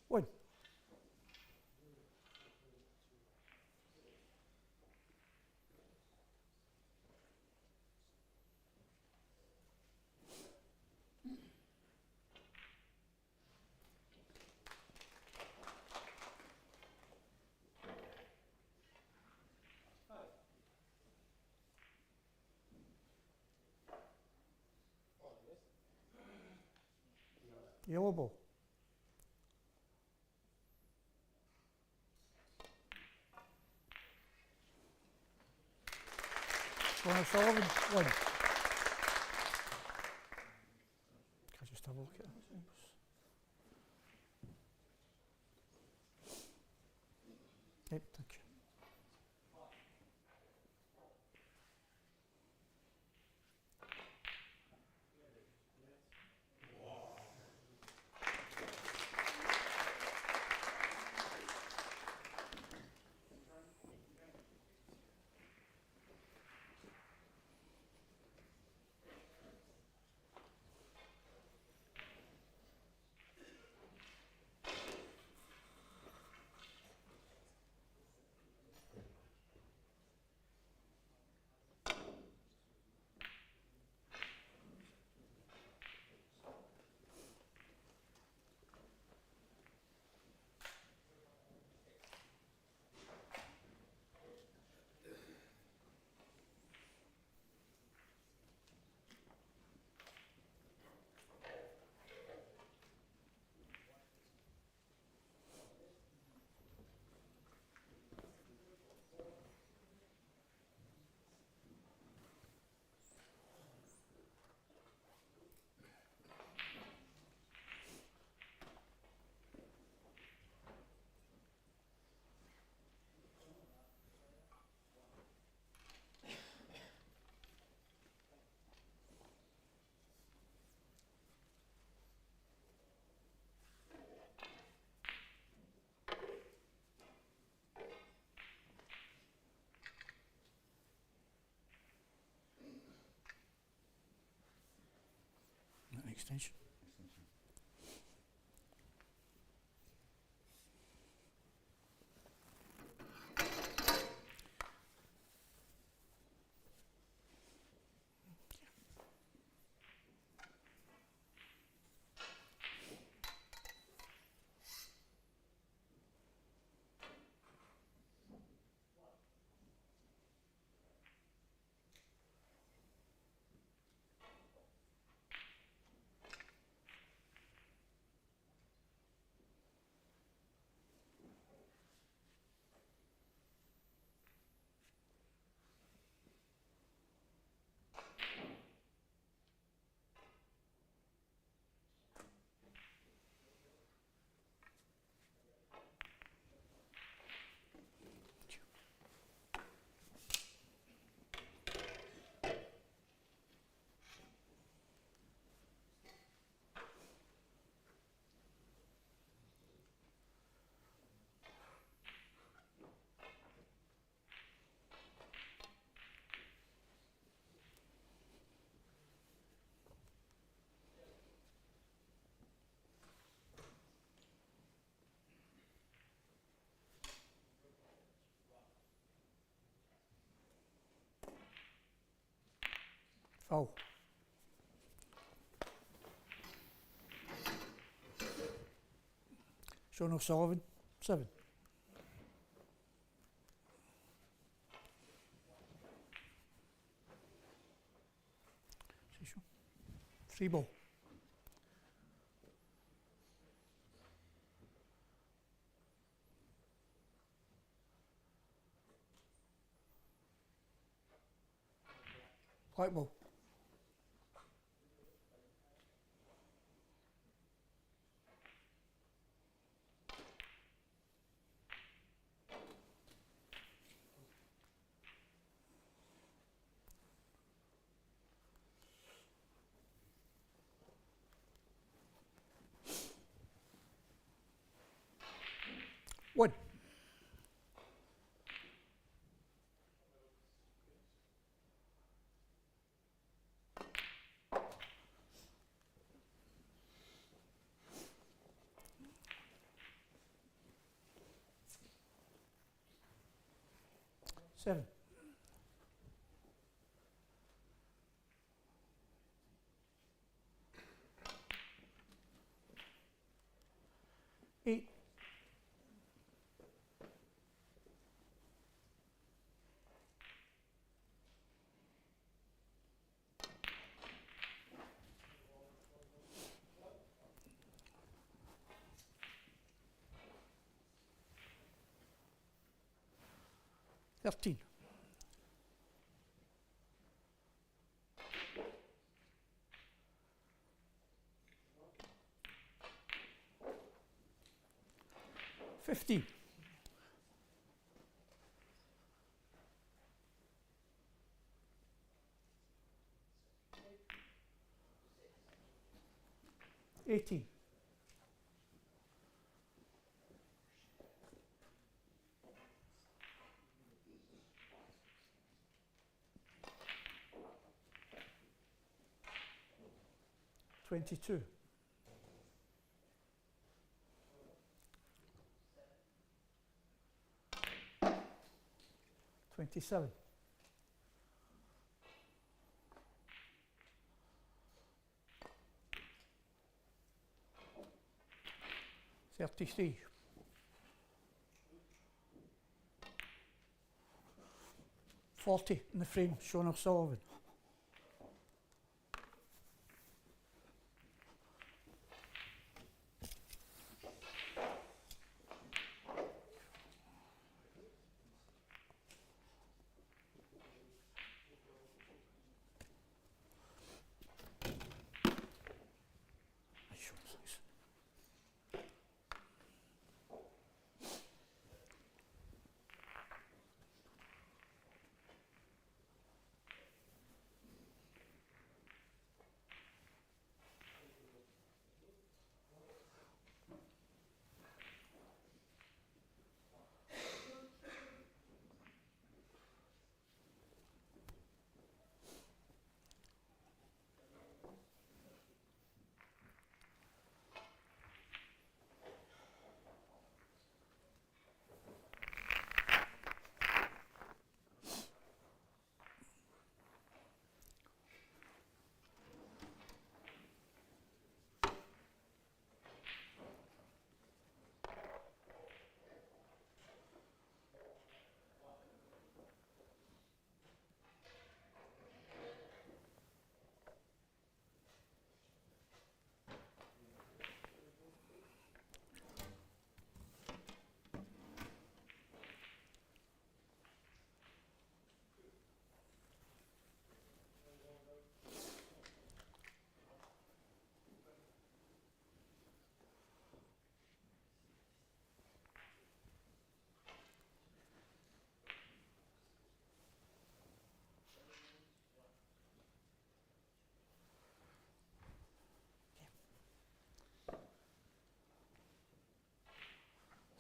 One. Yellow ball. Sean O'Sullivan, 1. Can I just have a look at it? Yep, thank you. An extension. Foul. Sean O'Sullivan, 7. Free ball. White ball. One. Seven. Eight. Thirteen. $15. 18. 22. 27. 33. 40 in the frame, Sean O'Sullivan.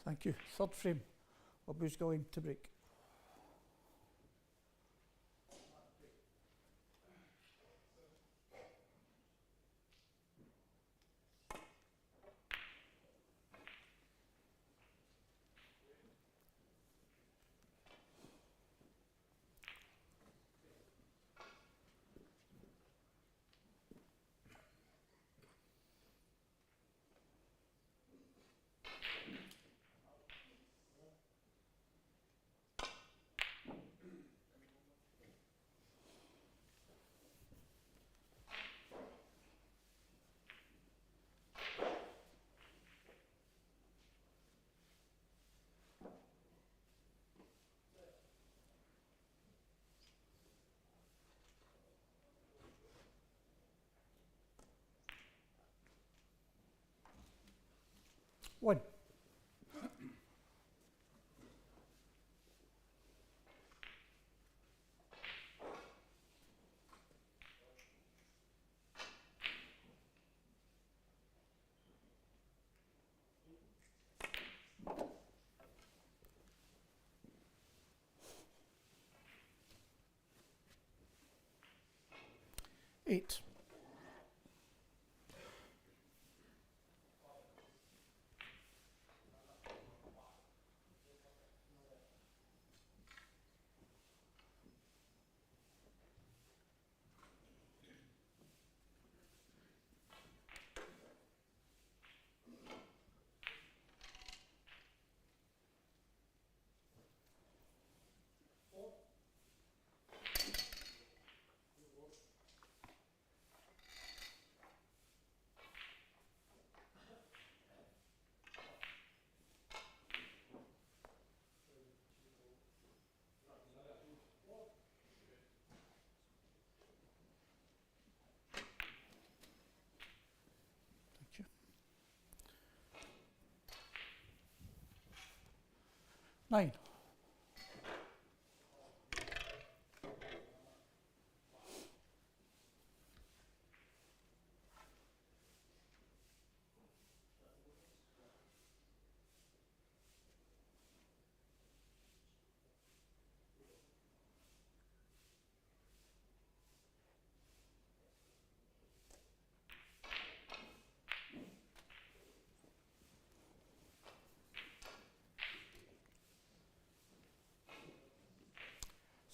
Thank you. Third frame. Who's going to break? 1. Eight. Thank you. 9.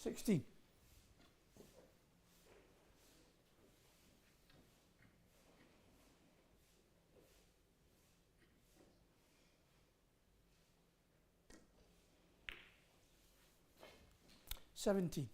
16. 17.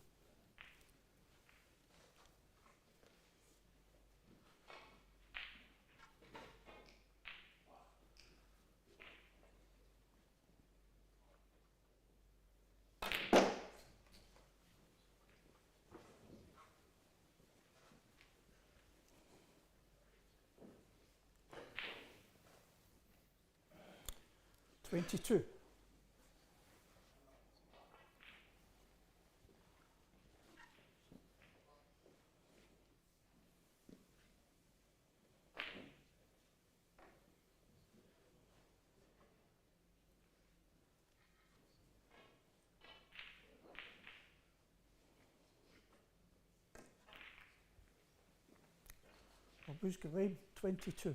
22. 22. 1.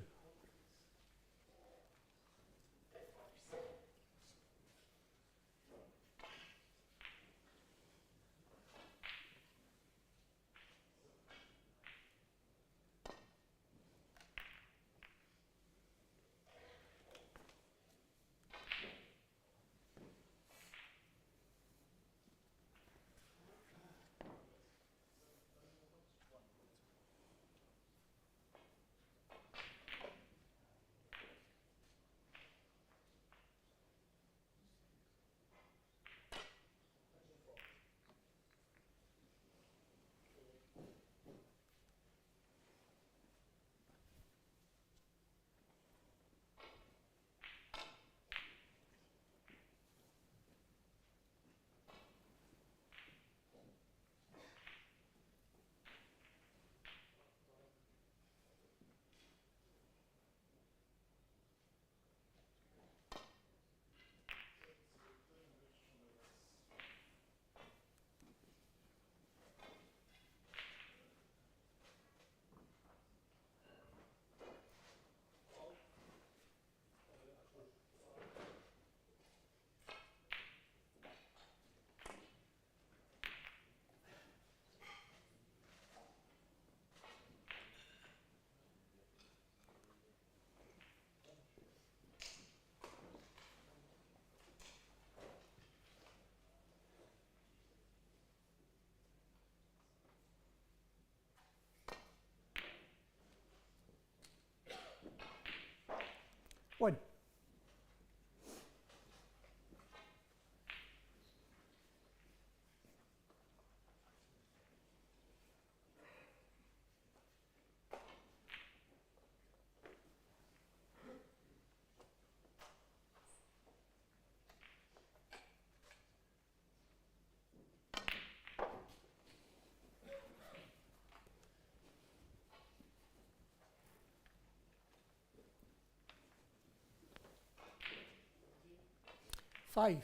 5.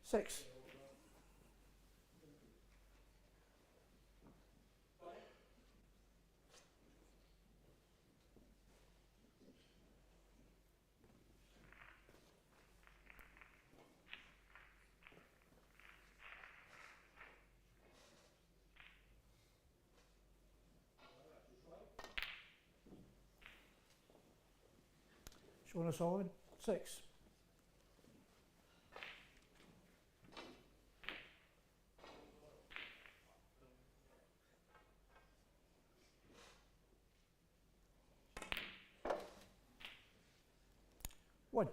Six. Showing us all in. 6. One.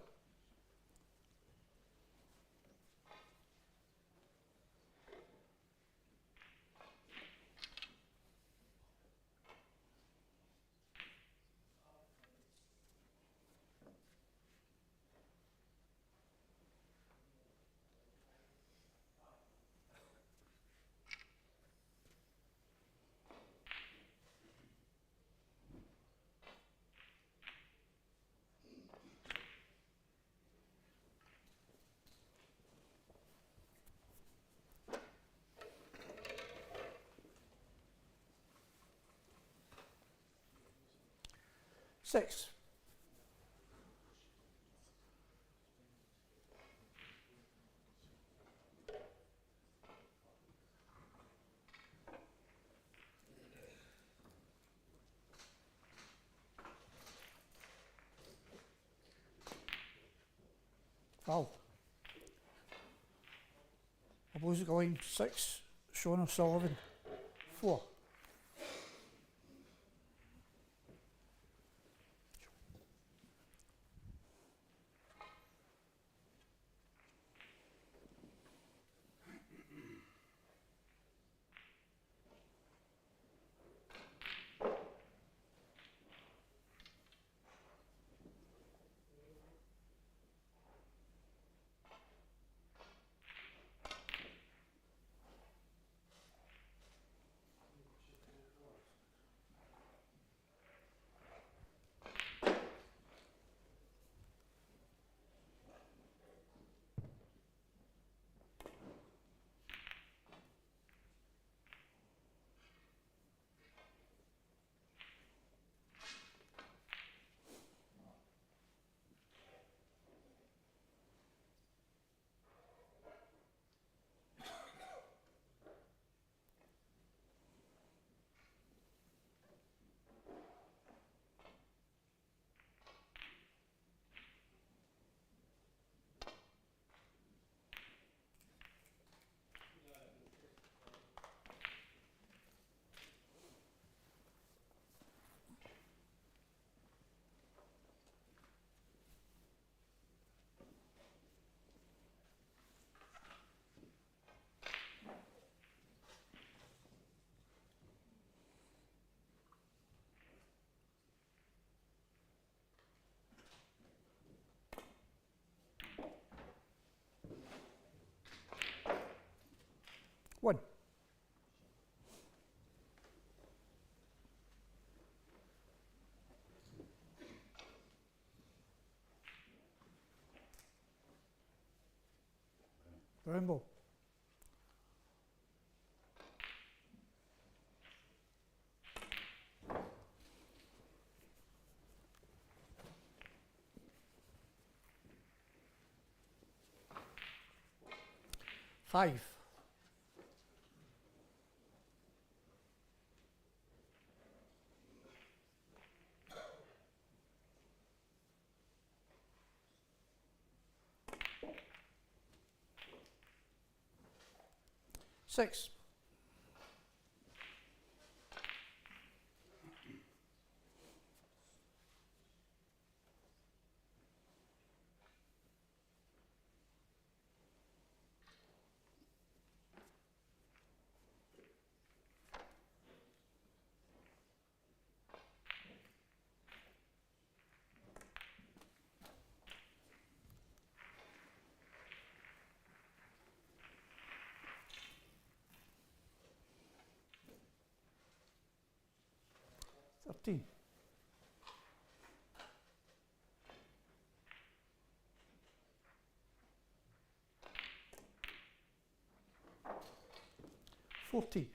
Six. Foul. Opposite line 6. Sean O'Sullivan 4. One. Brown ball. Five. Six. 15. 40.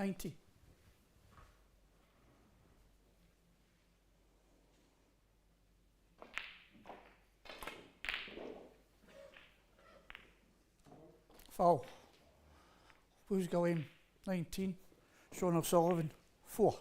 90. 4. Who's going? 19. Sean O'Sullivan. 4.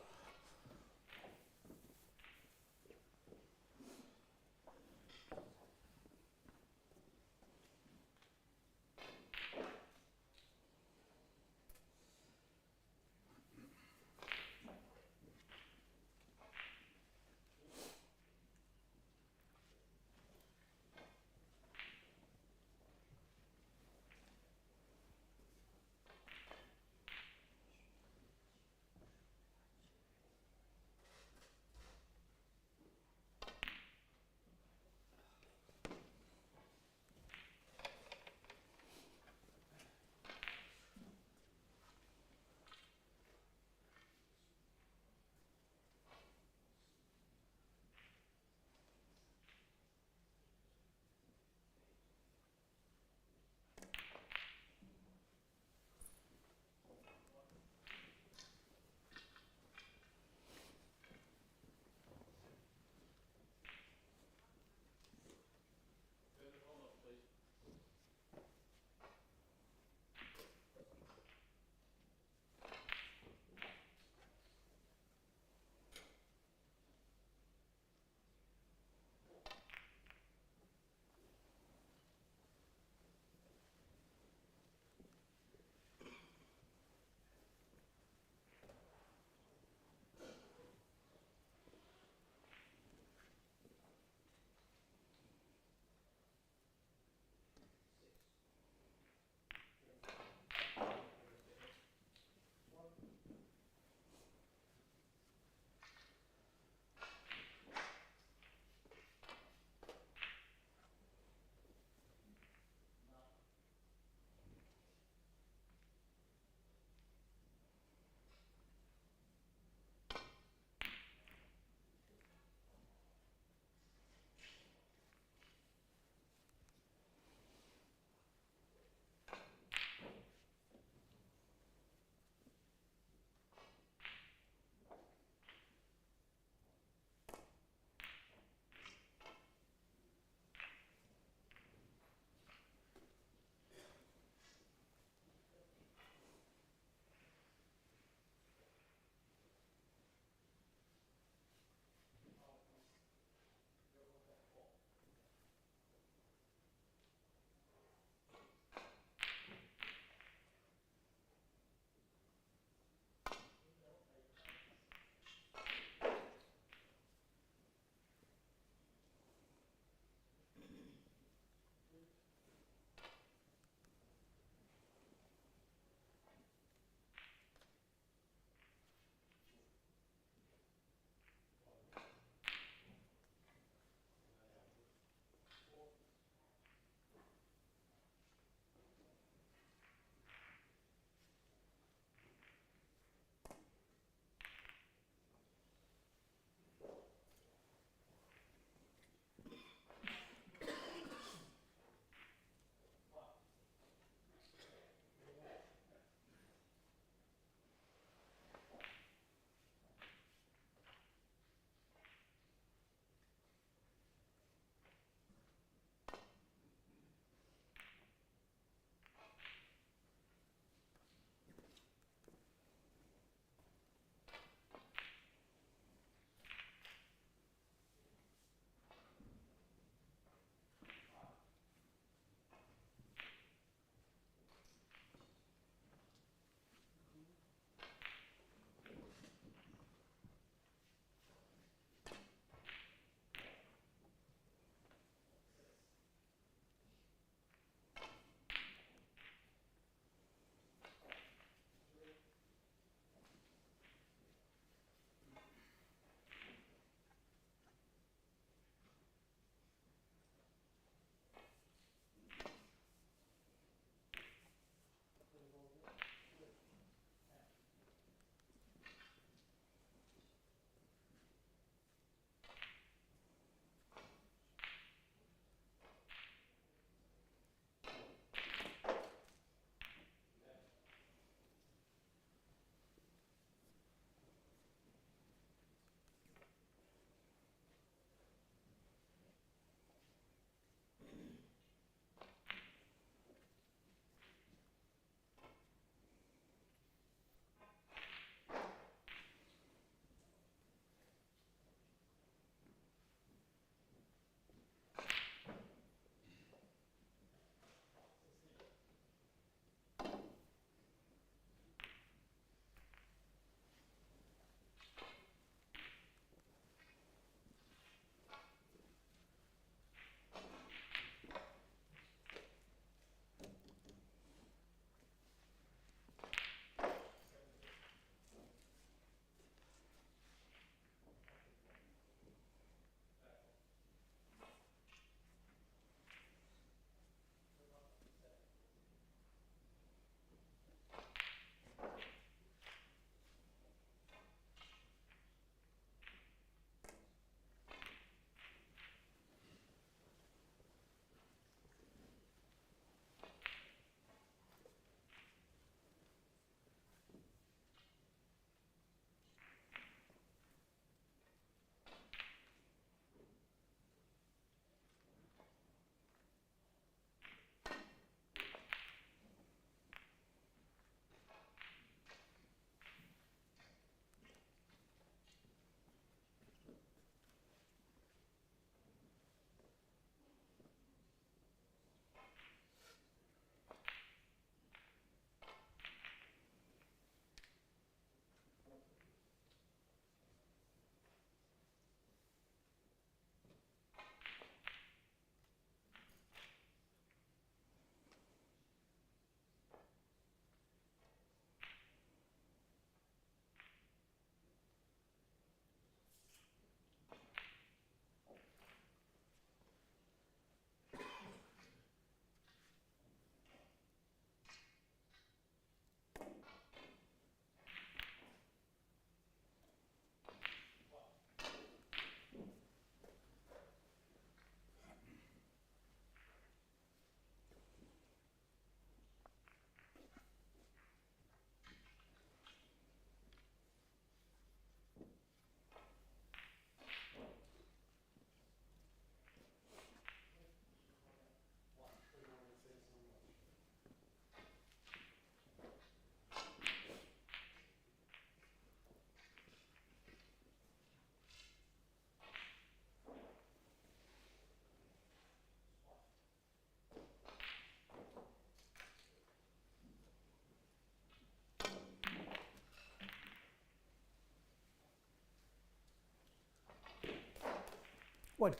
1.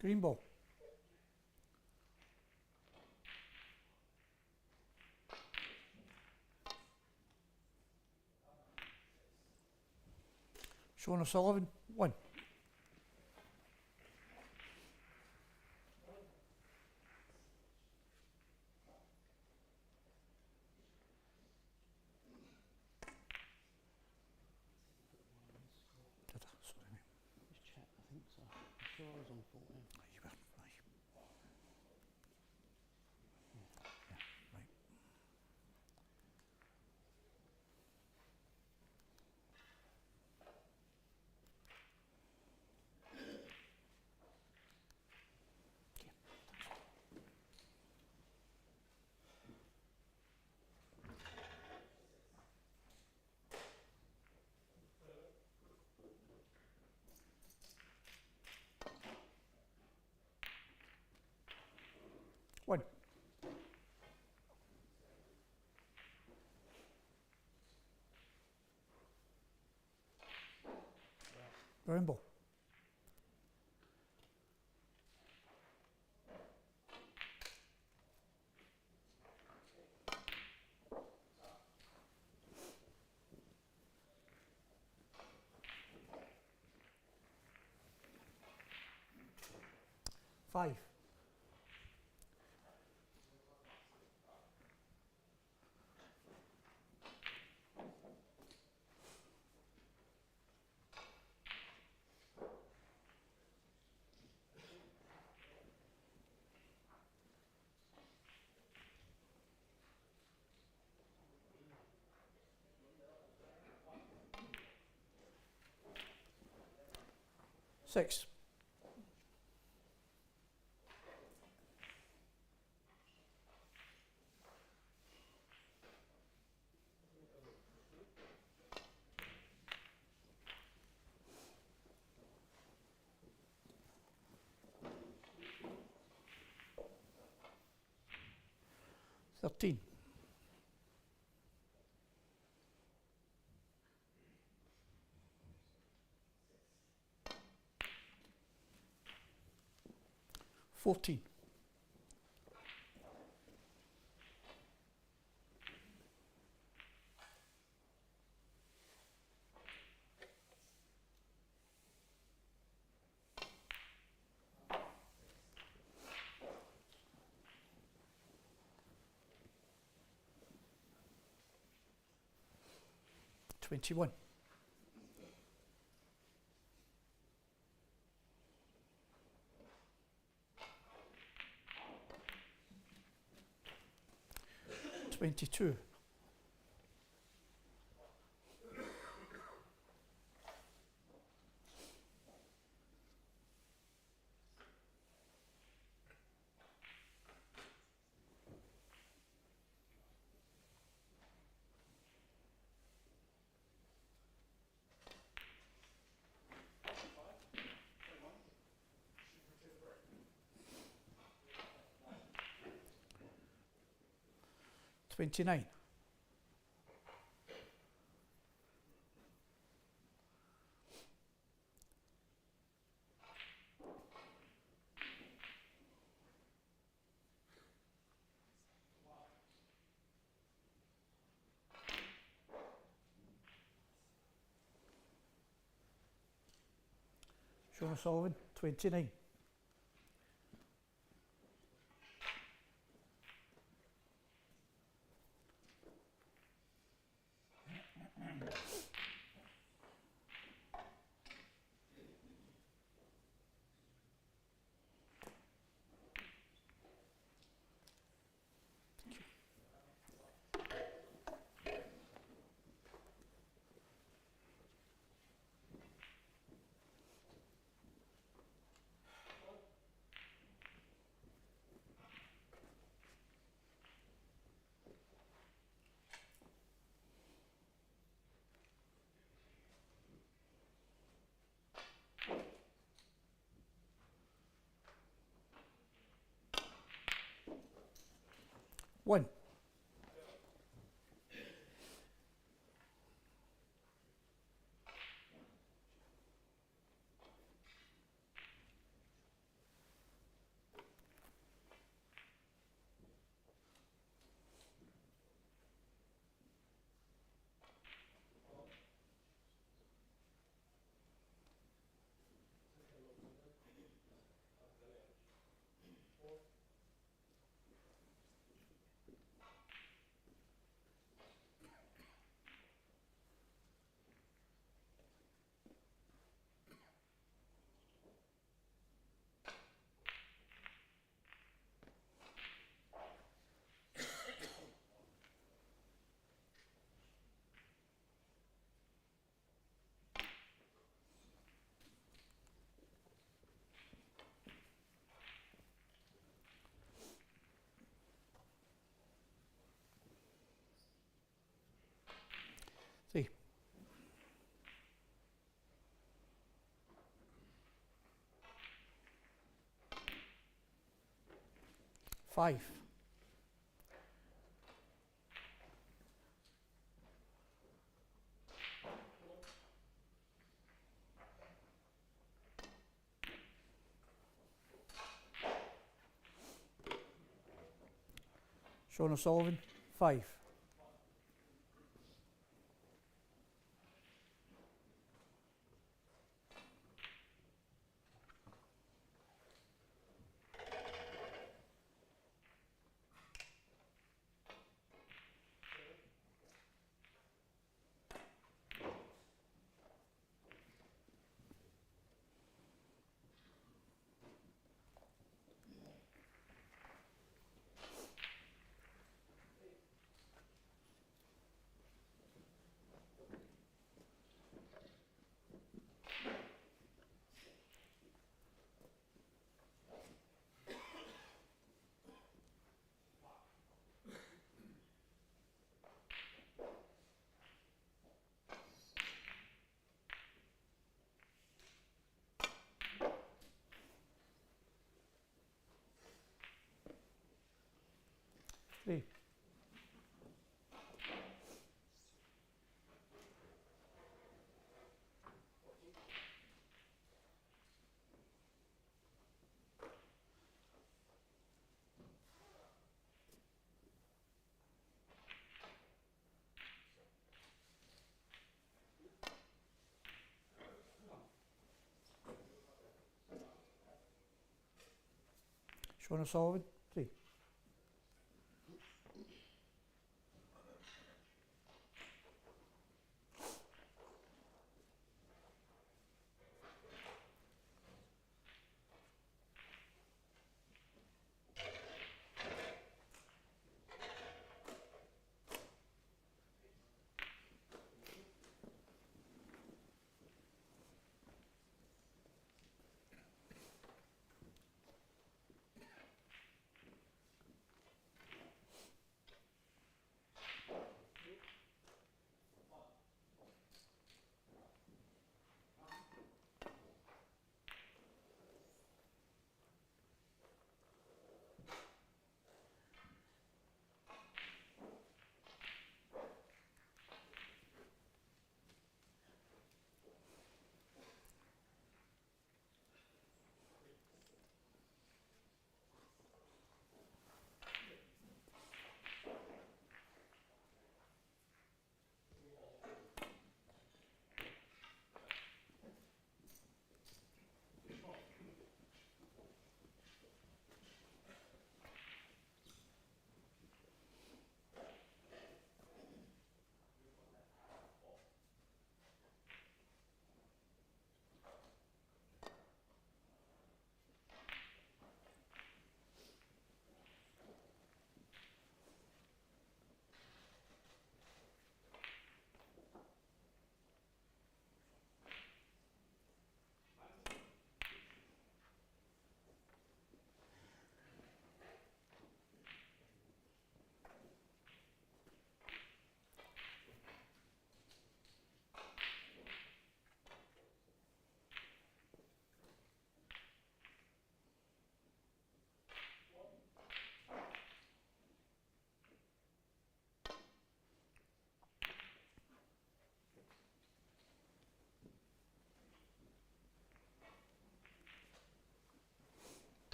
Green ball. Sean O'Sullivan, 1. Sorry, mate. Just check, I think so. I'm sure I was on 14. You were, aye. Yeah, right. One. Brown ball. Five. Six. Thirteen. Fourteen. 21. 22. 29. 29. 1. Three. 5. Sean O'Sullivan, 5. Three. Sean O'Sullivan, 3.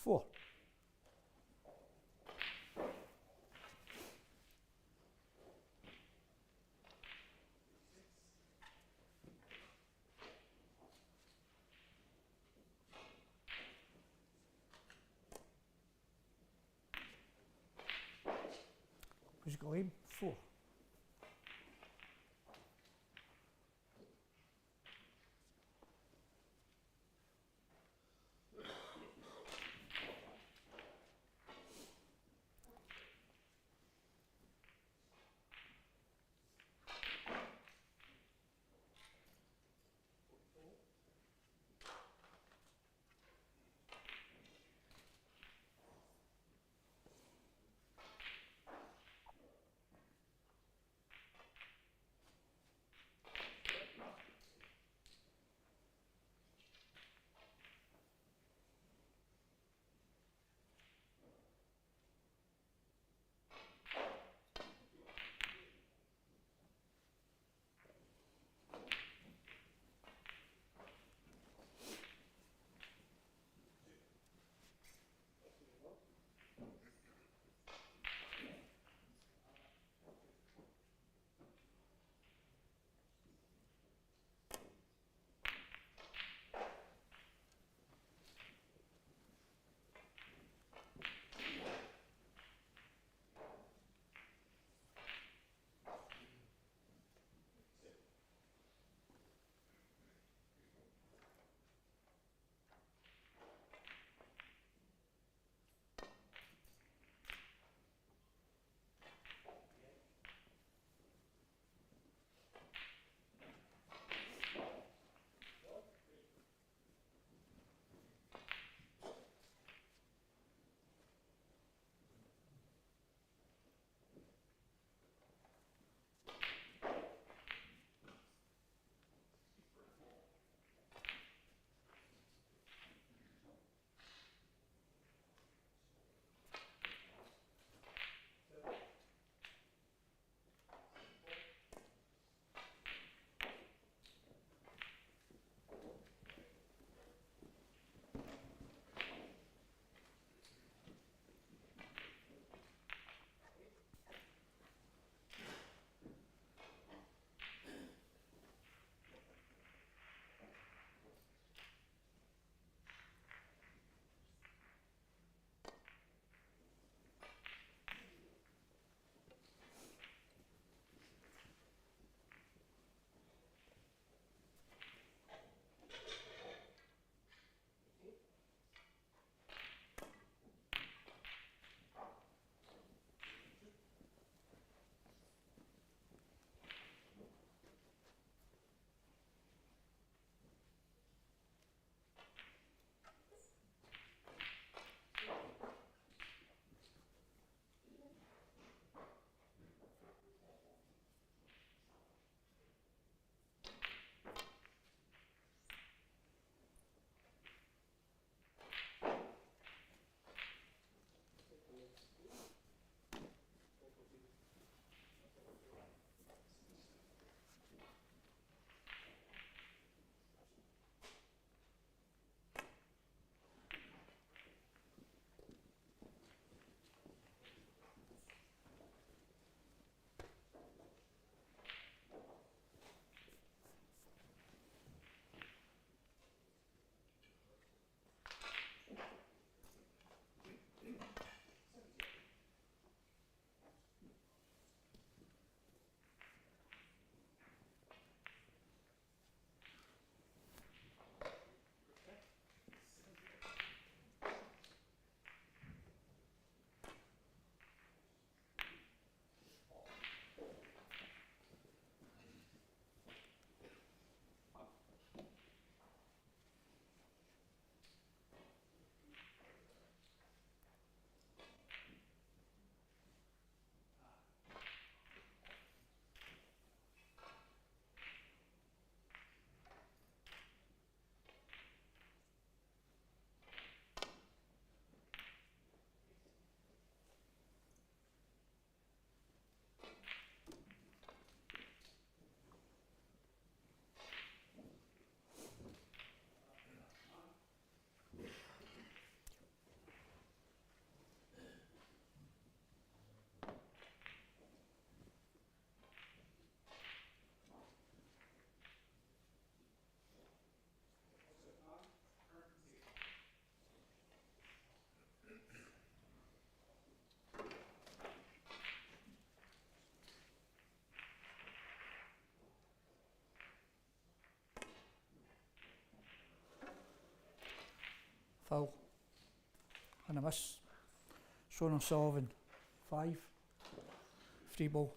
4. Who's got him? 4. foul. And a miss. Sean O'Sullivan, 5. Free ball.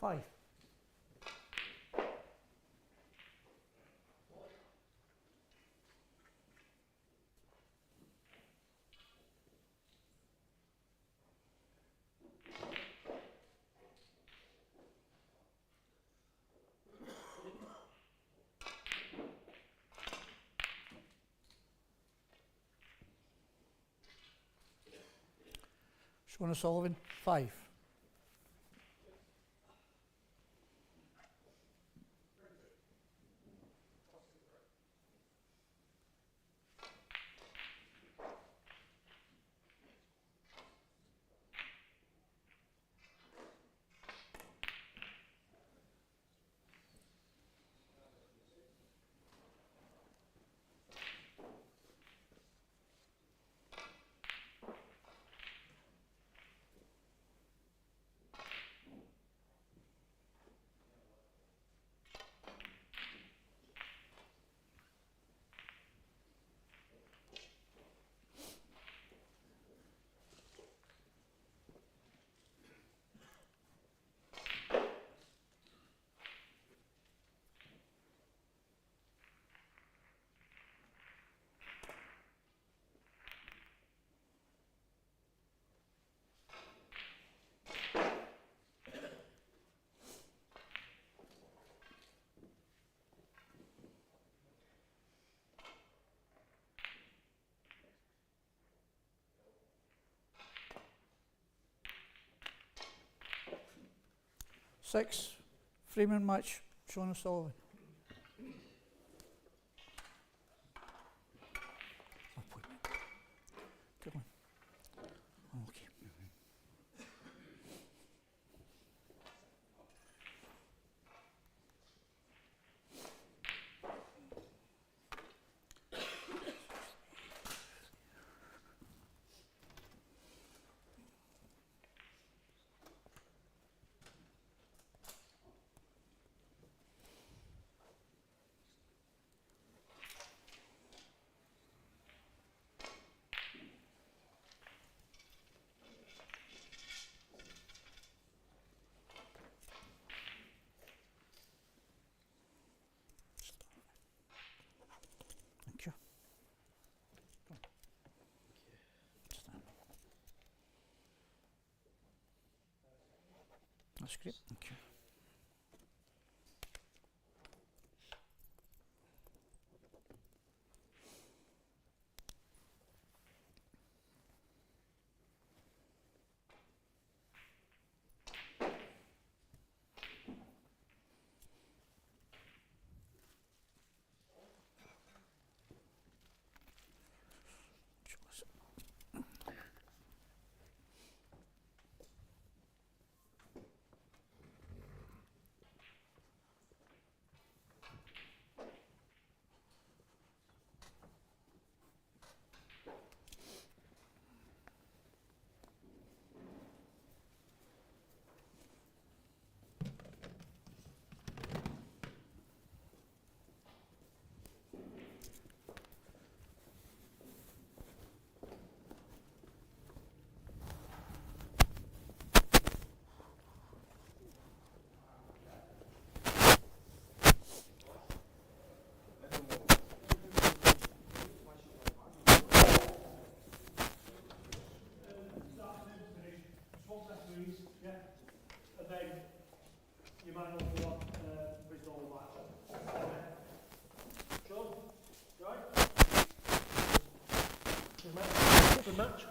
Five. Sean O'Sullivan, 5. Six. Freeman match, Sean O'Sullivan. Appointment. Good one. Okay. Thank you. That's great. Thank you. your man will go on for his normal match. Sean, right? Good match.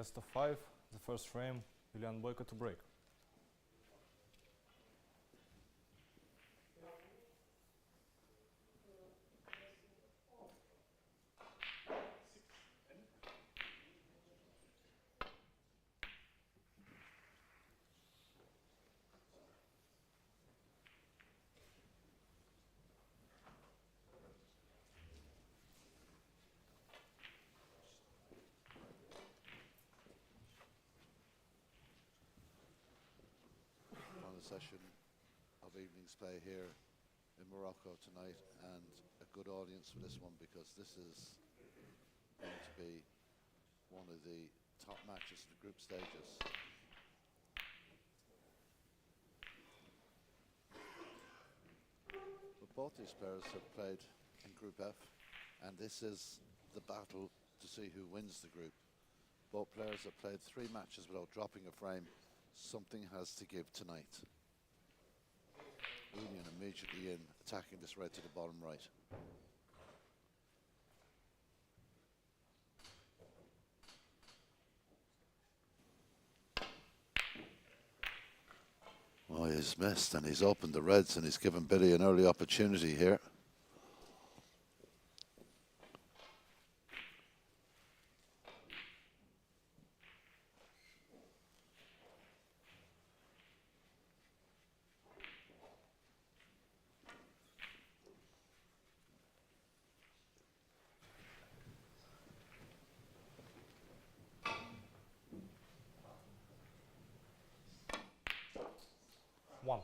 Best of 5, the first frame, Julian Boyko to break. On a session of evening's play here in Morocco tonight, and a good audience for this one because this is going to be one of the top matches in the group stages. But both these players have played in Group F, and this is the battle to see who wins the group. Both players have played 3 matches without dropping a frame. Something has to give tonight. Union immediately in, attacking this red to the bottom right. Oh, he's missed and he's opened the reds and he's given Billy an early opportunity here. One.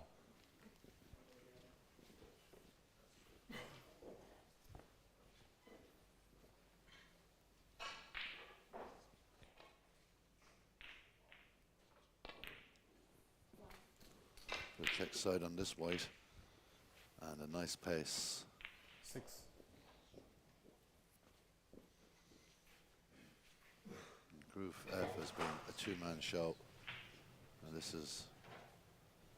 We'll check side on this white and a nice pace. 6. Group F has been a 2-man show, and this is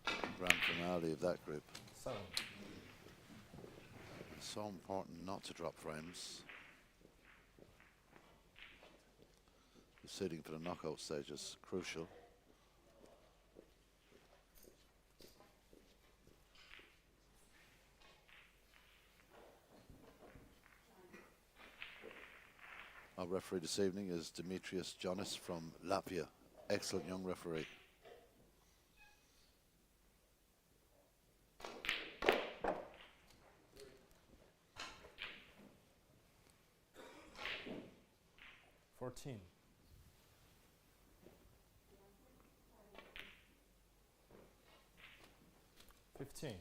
the grand finale of that group. 7. It's so important not to drop frames. The seeding for the knockout stage is crucial. Our referee this evening is Demetrius Jonas from Latvia. Excellent young referee. $14. 15.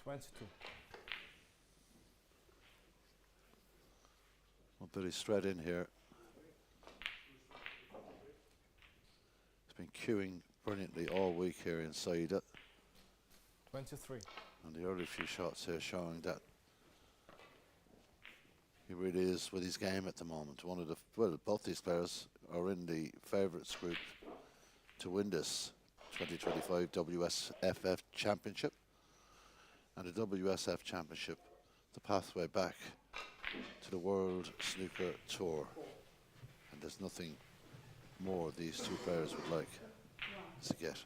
22. Well, Billy straight in here. He's been queuing brilliantly all week here inside it. 23. And the early few shots here showing that he really is with his game at the moment. Well, both these players are in the favourites group to win this 2025 WSF Championship. And the WSF Championship, the pathway back to the World Snooker Tour. And there's nothing more these two players would like to get.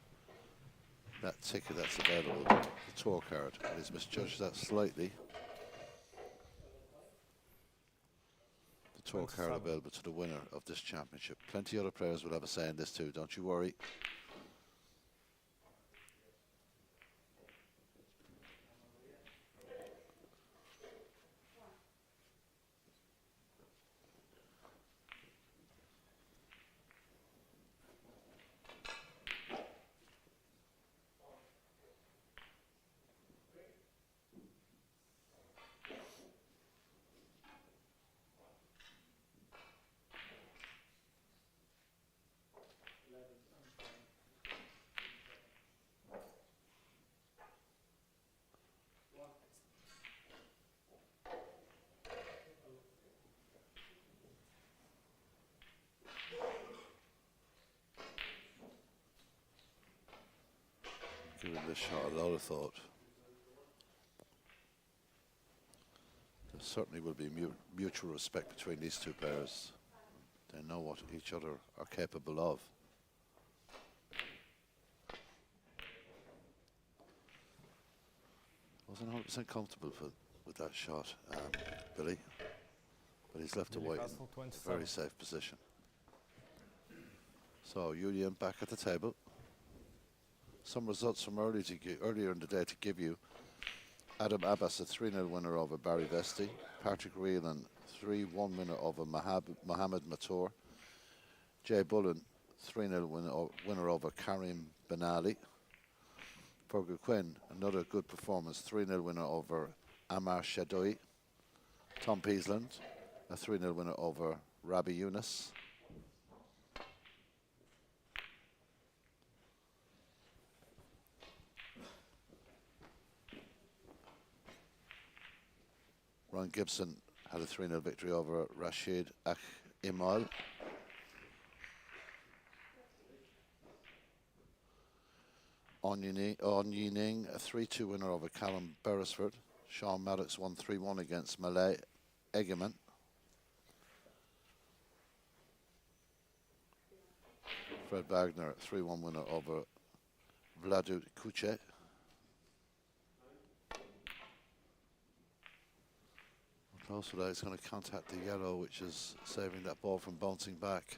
That ticket that's available, the tour card. It is misjudged that slightly. The tour card available to the winner of this championship. Plenty other players will have a say in this too, don't you worry. giving this shot a lot of thought. There certainly will be mutual respect between these two players. They know what each other are capable of. Wasn't 100% comfortable with that shot, Billy, but he's left Billy away Castle, in a 27. very safe position. So Julian back at the table. Some results from earlier in the day to give you. Adam Abbas, a 3-0 winner over Barry Vesti. Patrick Reelan, 3-1 winner over Mohamed Matour. Jay Bullen, 3-0 winner over Karim Benali. Fergal Quinn, another good performance, 3-0 winner over Amar Shadoui. Tom Peasland, a 3-0 winner over Rabbi Yunus. Ron Gibson had a 3-0 victory over Rashid Imal. On Yining, a 3-2 winner over Callum Beresford. Sean Maddox won 3-1 against Malay Egeman. Fred Wagner, 3-1 winner over Vladut Kuche. Close for that, he's going to contact the yellow, which is saving that ball from bouncing back.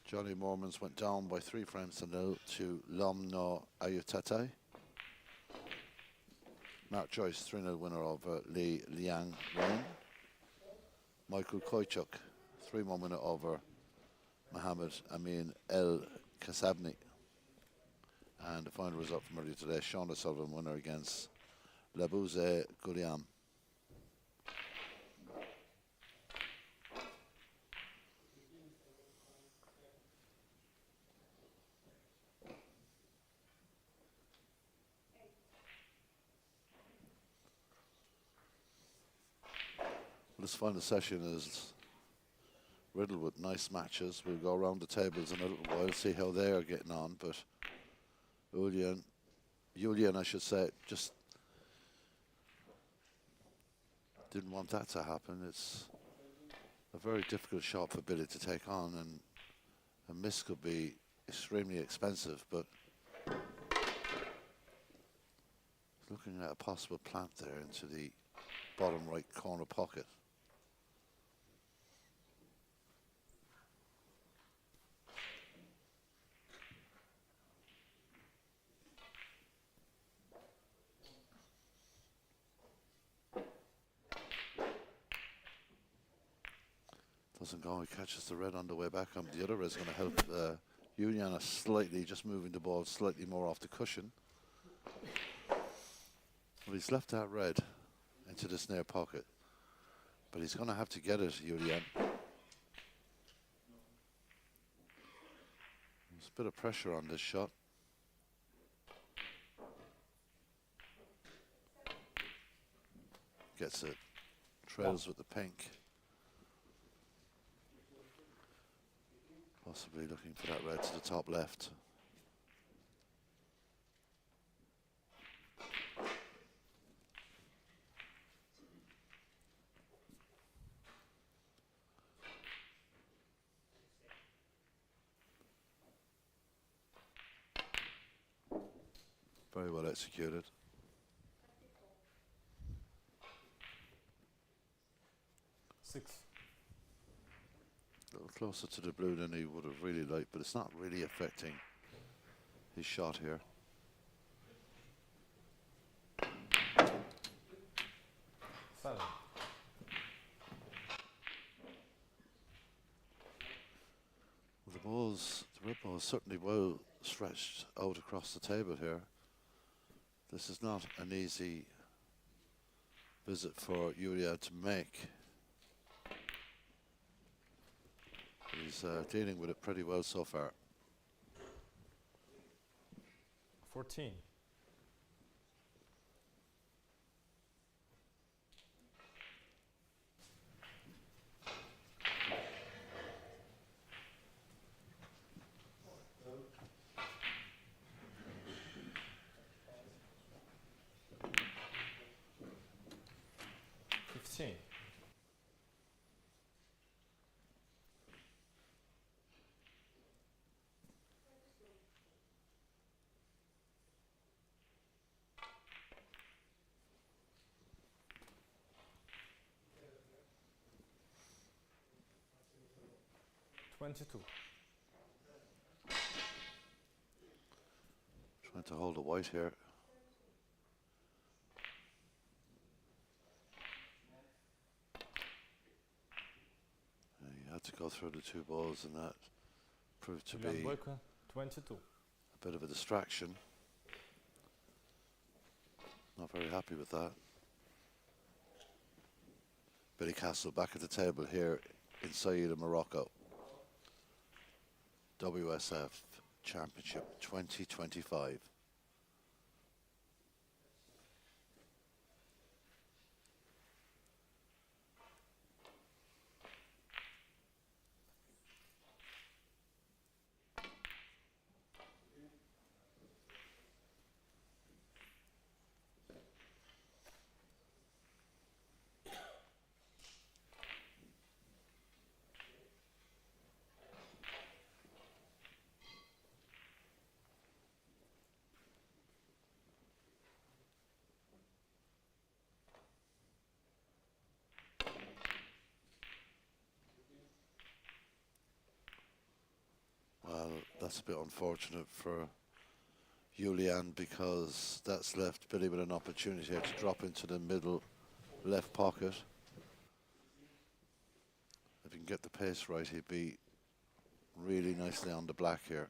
Johnny Mormons went down by 3 frames to 0 to Lomno Ayutthaya. Mark Joyce, 3-0 winner over Li Liang Wen. Michael Koichuk, 3-1 winner over Mohammed Amin El Kasabni. And the final result from earlier today, Sean O'Sullivan winner against Labouze Gouliam. This final session is riddled with nice matches. We'll go around the tables in a little while, see how they are getting on. But Julian, I should say, just didn't want that to happen. It's a very difficult shot for Billy to take on, and a miss could be extremely expensive. But looking at a possible plant there into the bottom right corner pocket. Doesn't go, he catches the red on the way back. The other is going to help Julian slightly, just moving the ball slightly more off the cushion. Well, he's left that red into this near pocket, but he's going to have to get it, Julian. There's a bit of pressure on this shot. Gets it, trails with the pink. Possibly looking for that red to the top left. Very well executed. Six. A little closer to the blue than he would have really liked, but it's not really affecting his shot here. Seven. Well, the red ball is certainly well stretched out across the table here. This is not an easy visit for Yuria to make. He's dealing with it pretty well so far. 14. 22. Trying to hold a white here. You had to go through the two balls, and that proved to Julian be Boyka, 22. a bit of a distraction. Not very happy with that. Billy Castle back at the table here in Saïda, Morocco. WSF Championship 2025. Well, that's a bit unfortunate for Julian, because that's left Billy with an opportunity here to drop into the middle left pocket. If he can get the pace right, he'd be really nicely on the black here.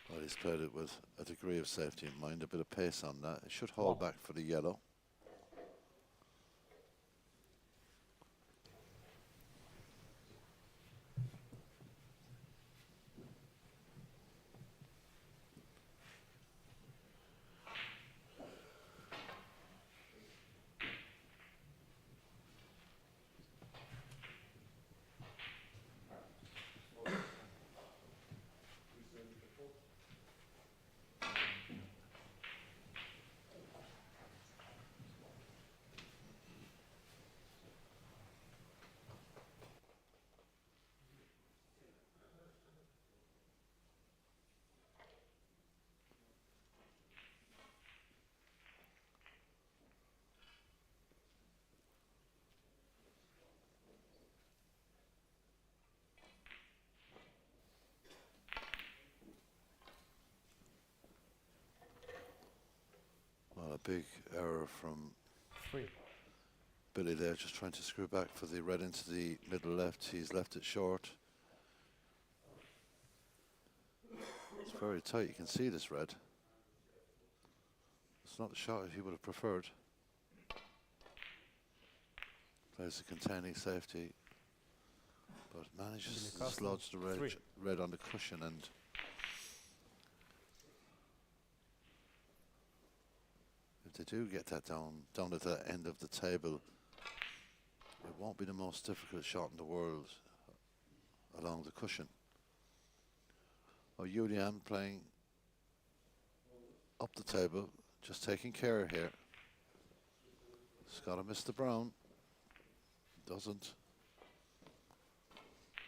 Well, he's played it with a degree of safety in mind, a bit of pace on that. It should hold back for the yellow. Well, a big error from 3. Billy there, just trying to screw back for the red into the middle left. He's left it short. It's very tight. You can see this red. It's not the shot he would have preferred. Plays a containing safety, but manages to dislodge the red on the cushion, and if they do get that down at the end of the table, it won't be the most difficult shot in the world along the cushion. Oh, Julian playing up the table, just taking care here. He's got to miss the brown. Doesn't.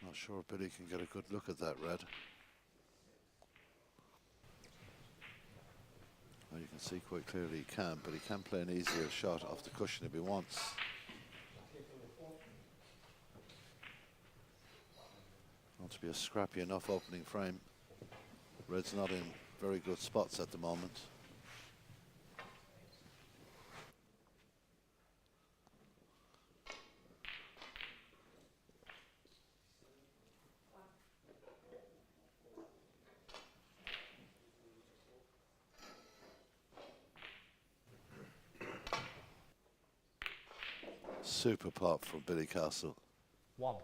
Not sure Billy can get a good look at that red. Well, you can see quite clearly he can, but he can play an easier shot off the cushion if he wants. Want to be a scrappy enough opening frame. Red's not in very good spots at the moment. Super pop from Billy Castle. 1.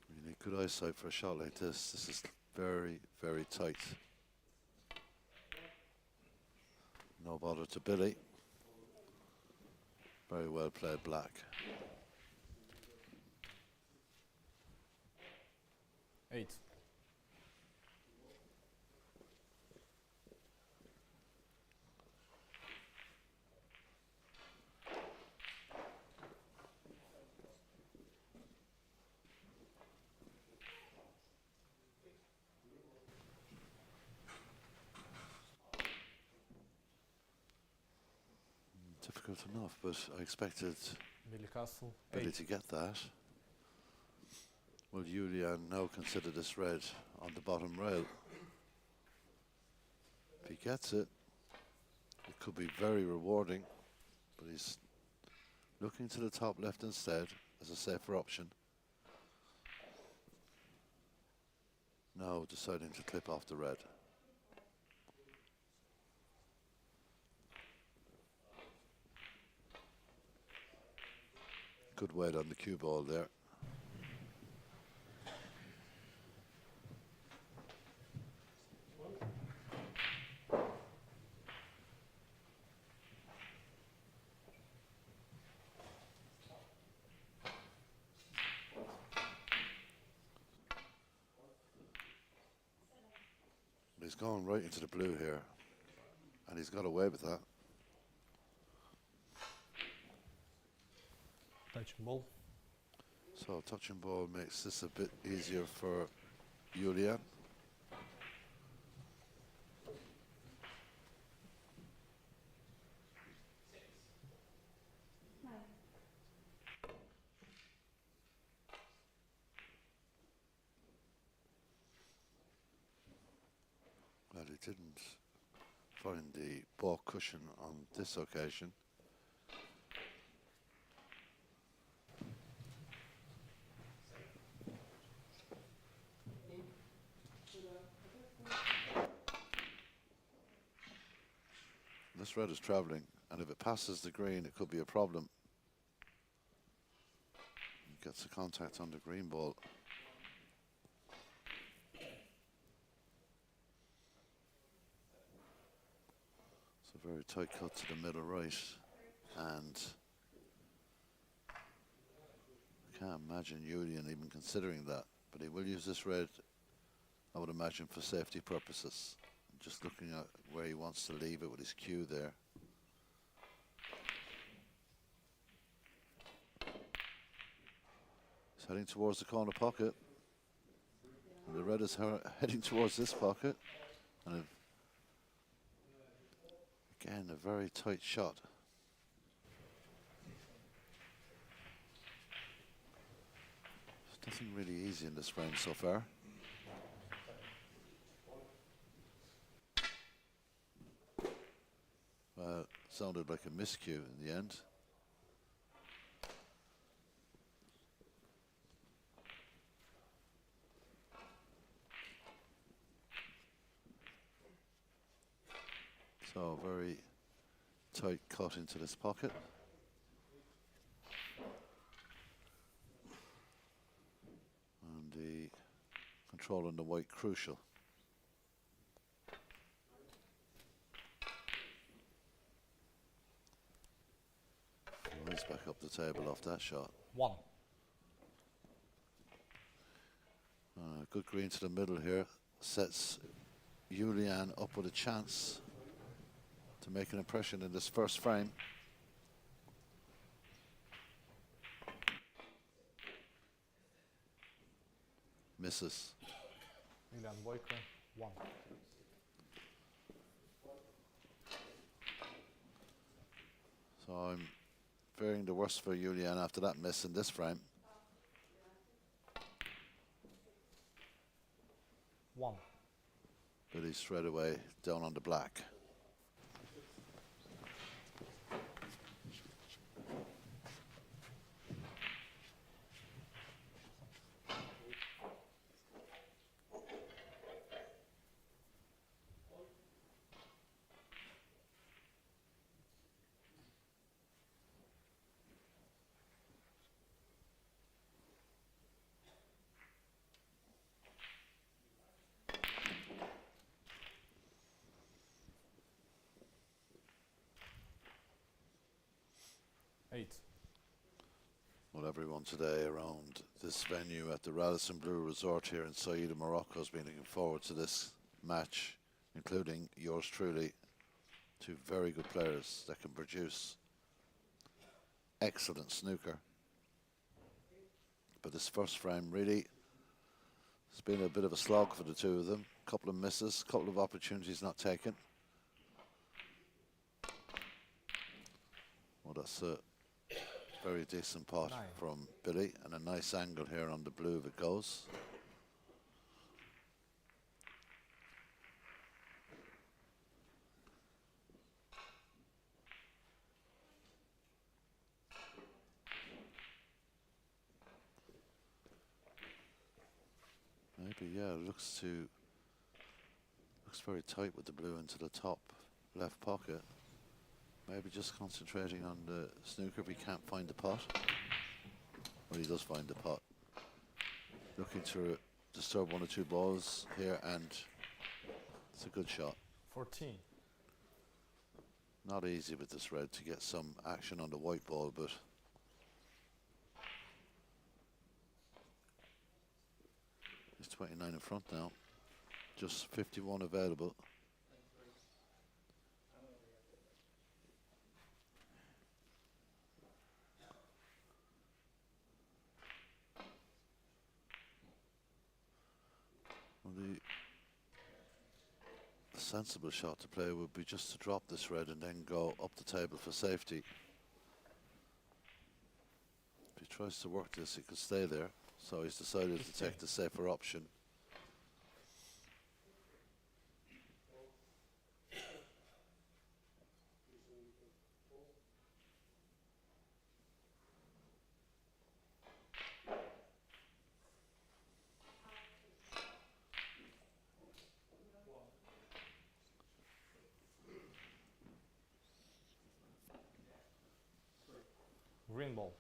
You need good eyesight for a shot like this. This is very, very tight. No bother to Billy. Very well played, black. 8. difficult enough, but I expected Billy Castle. Billy 8. to get that. Will Julian now consider this red on the bottom rail? If he gets it, it could be very rewarding, but he's looking to the top left instead as a safer option. Now deciding to clip off the red. Good weight on the cue ball there. He's gone right into the blue here, and he's got away with that. Touch and ball. So touch and ball makes this a bit easier for Julian. Well, he didn't find the ball cushion on this occasion. This red is travelling, and if it passes the green, it could be a problem. He gets the contact on the green ball. It's a very tight cut to the middle right, and I can't imagine Julian even considering that, but he will use this red, I would imagine, for safety purposes. Just looking at where he wants to leave it with his cue there. He's heading towards the corner pocket. And the red is heading towards this pocket. And again, a very tight shot. There's nothing really easy in this frame so far. Sounded like a miscue in the end. So very tight cut into this pocket. And the control on the white crucial. He's back up the table off that shot. 1. Good green to the middle here. Sets Julian up with a chance to make an impression in this first frame. Misses. Julian Boyko. 1. So I'm fearing the worst for Julian after that miss in this frame. 1. But he's straight away down on the black. Well, everyone today around this venue at the Radisson Blue Resort here in Saïda, Morocco has been looking forward to this match, including yours truly. Two very good players that can produce excellent snooker. But this first frame really has been a bit of a slog for the two of them. A couple of misses, a couple of opportunities not taken. Well, that's a very decent pot 9. from Billy, and a nice angle here on the blue if it goes. Maybe, yeah, it looks very tight with the blue into the top left pocket. Maybe just concentrating on the snooker if he can't find the pot. Well, he does find the pot. Looking to disturb 1 or 2 balls here, and it's a good shot. 14. Not easy with this red to get some action on the white ball, but he's 29 in front now. Just 51 available. Well, the sensible shot to play would be just to drop this red and then go up the table for safety. If he tries to work this, he could stay there. So he's decided to take the safer option. Green ball.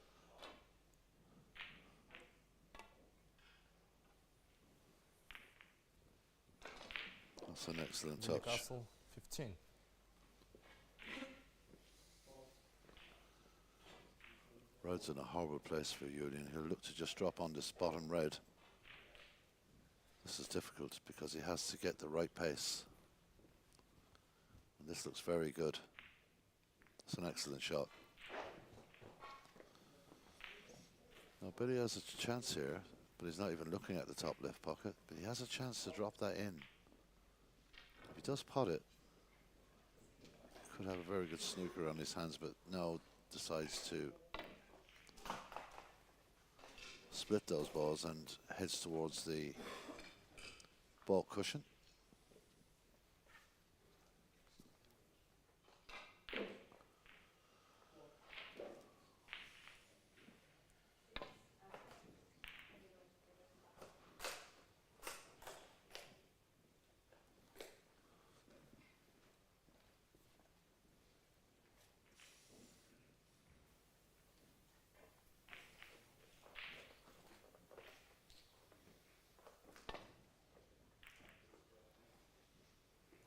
That's an excellent touch. Newcastle 15. Red's in a horrible place for Julian. He'll look to just drop on this bottom red. This is difficult because he has to get the right pace. And this looks very good. It's an excellent shot. Now Billy has a chance here, but he's not even looking at the top left pocket. But he has a chance to drop that in. If he does pot it, he could have a very good snooker on his hands, but no, decides to split those balls and heads towards the ball cushion.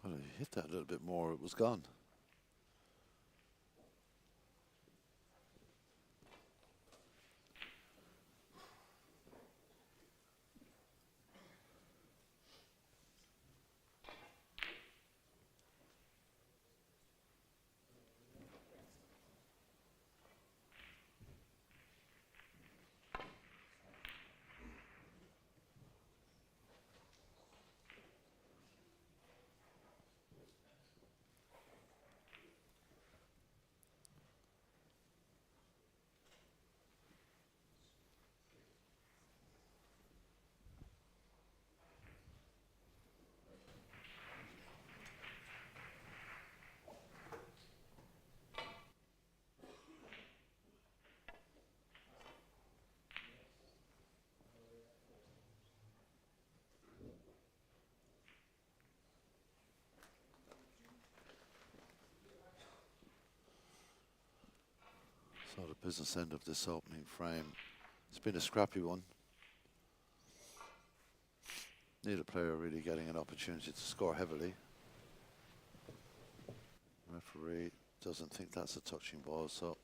Well, if he hit that a little bit more, it was gone. So the business end of this opening frame. It's been a scrappy one. Neither player really getting an opportunity to score heavily. Referee doesn't think that's a touching ball, so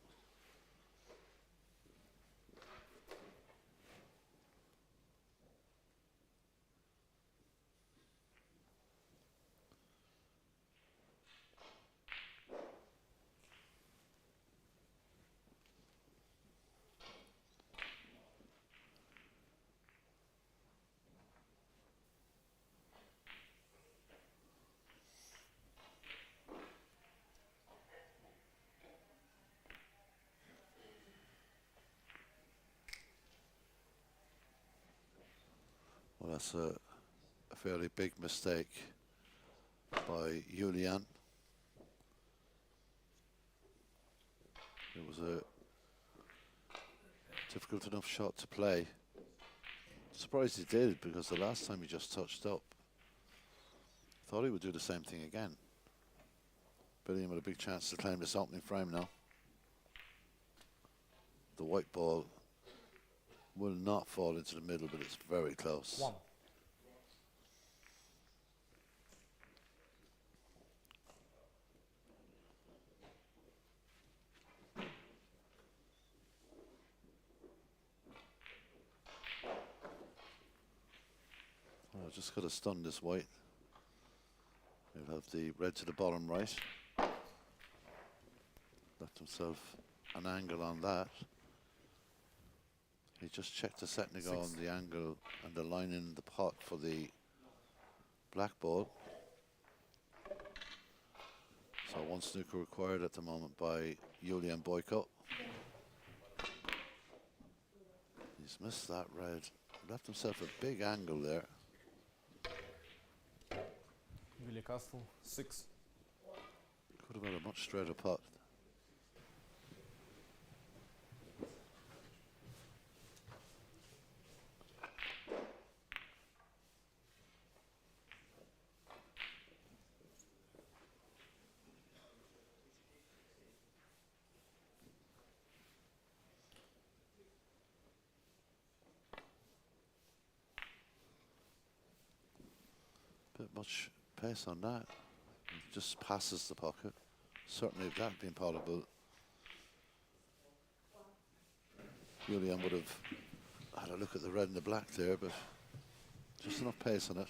That's a fairly big mistake by Julian. It was a difficult enough shot to play. Surprised he did, because the last time he just touched up. Thought he would do the same thing again. Billiam with a big chance to claim this opening frame now. The white ball will not fall into the middle, but it's very close. 1. Well, just got to stun this white. He'll have the red to the bottom right. Left himself an angle on that. He just checked the set and go on the angle and the line in the pot for the black ball. So 1 snooker required at the moment by Julian Boyko. He's missed that red. Left himself a big angle there. Billy Castle, 6. Could have had a much straighter pot. Bit much pace on that. It just passes the pocket. Certainly if that had been possible, Julian would have had a look at the red and the black there, but just enough pace on it.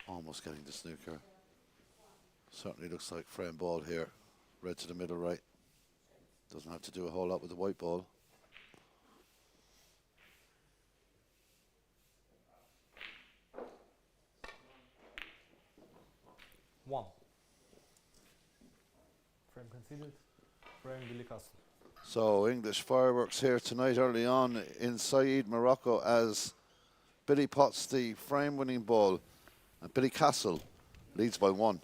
Almost getting the snooker. Certainly looks like frame ball here. Red to the middle right. Doesn't have to do a whole lot with the white ball. One. Frame conceded. Frame Billy Castle. So English fireworks here tonight early on in Said, Morocco, as Billy pots the frame winning ball and Billy Castle leads by 1.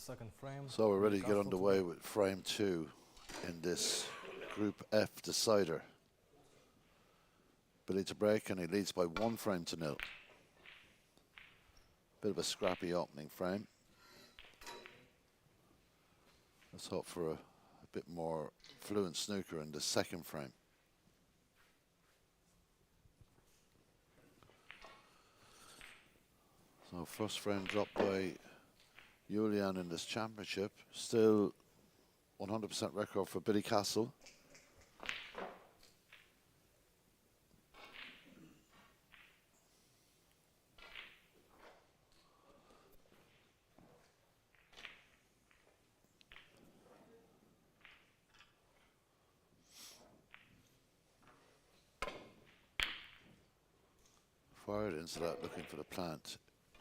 second frame. So we're ready to get Castle underway with frame 2 in this Group F decider. Billy to break, and he leads by 1 frame to 0. Bit of a scrappy opening frame. Let's hope for a bit more fluent snooker in the second frame. So first frame dropped by Julian in this championship. Still 100% record for Billy Castle. Fired into that, looking for the plant.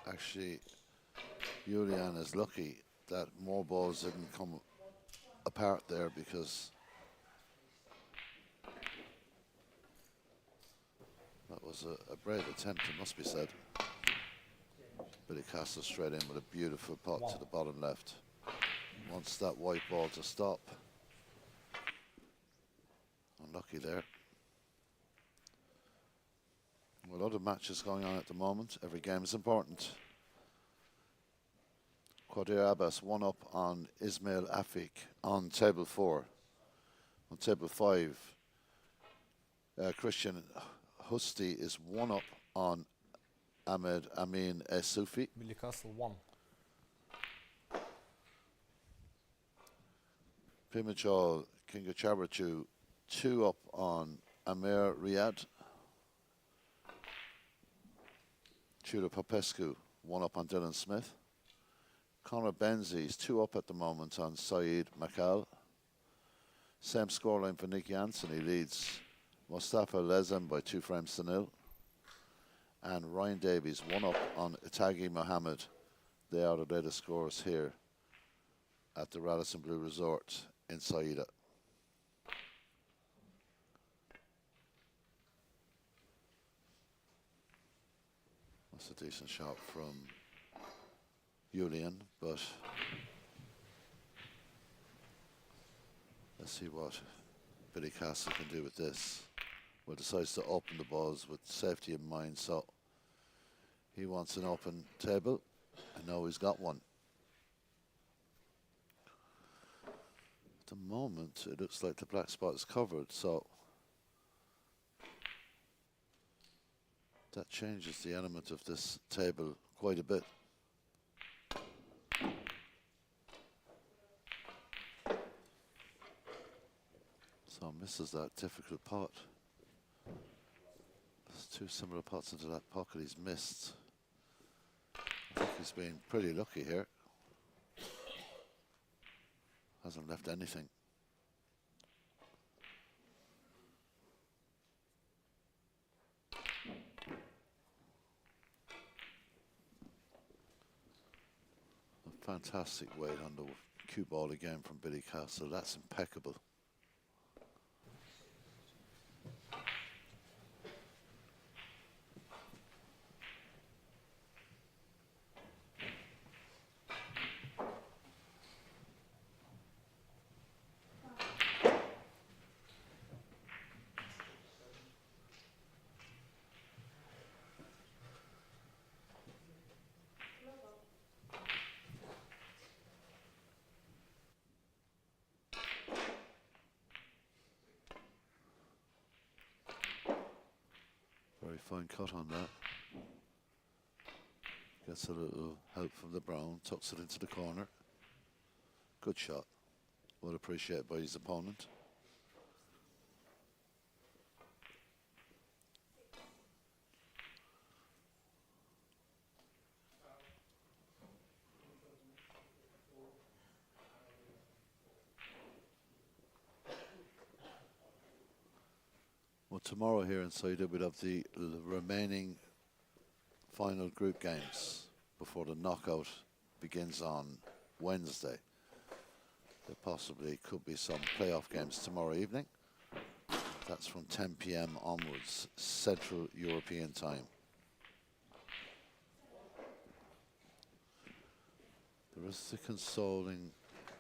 Actually, Julian is lucky that more balls didn't come apart there, because that was a brave attempt, it must be said. Billy Castle straight in with a beautiful pot to the bottom left. Wants that white ball to stop. Unlucky there. Well, other matches going on at the moment. Every game is important. Quadir Abbas 1 up on Ismail Afik on table 4. On table 5, Christian Husti is 1 up on Ahmed Amin Sufi. Billy Castle 1. Pimachol Kingachabrachu 2 up on Amir Riyad. Tudor Popescu 1 up on Dylan Smith. Conor Benzies 2 up at the moment on Saeed Makal. Same scoreline for Nicky Anthony, leads Mustafa Lezem by 2 frames to 0. And Ryan Davies 1 up on Itagi Mohammed. They are the latest scores here at the Radisson Blue Resort in Saida. That's a decent shot from Julian, but let's see what Billy Castle can do with this. Well, decides to open the balls with safety in mind, so he wants an open table, and now he's got one. At the moment, it looks like the black spot is covered, so that changes the element of this table quite a bit. So misses that difficult pot. There's 2 similar pots into that pocket he's missed. I think he's been pretty lucky here. Hasn't left anything. A fantastic weight on the cue ball again from Billy Castle. That's impeccable. Very fine cut on that. Gets a little help from the brown, tucks it into the corner. Good shot. Well appreciated by his opponent. Well, tomorrow here in Saida we'll have the remaining final group games before the knockout begins on Wednesday. There possibly could be some playoff games tomorrow evening. That's from 10 p.m. onwards, Central European time. There is the consoling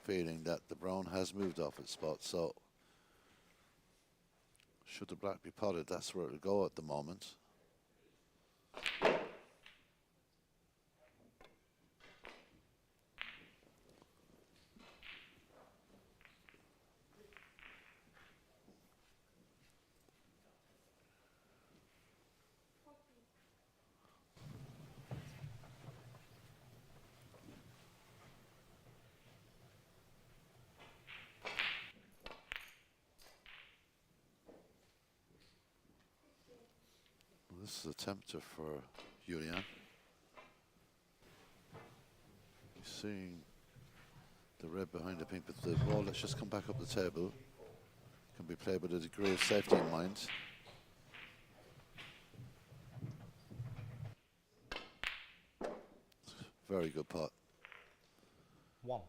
feeling that the brown has moved off its spot, so should the black be potted, that's where it'll go at the moment. This is a tempter for Julian. He's seeing the red behind the pink, but the ball that's just come back up the table can be played with a degree of safety in mind. Very good pot. 1.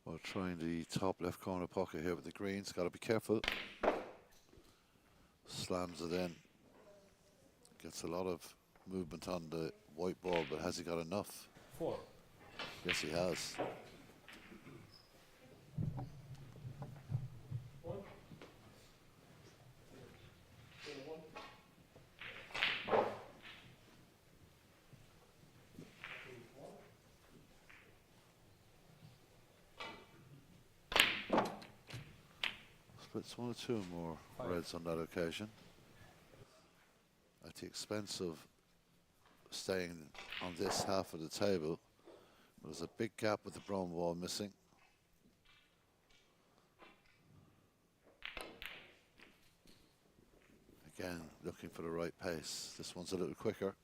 While trying the top left corner pocket here with the greens, got to be careful. Slams it in. Gets a lot of movement on the white ball, but has he got enough? 4. Yes, he has. Splits 1 or 2 more 5. reds on that occasion. At the expense of staying on this half of the table. There's a big gap with the brown ball missing. Again, looking for the right pace. This one's a little quicker.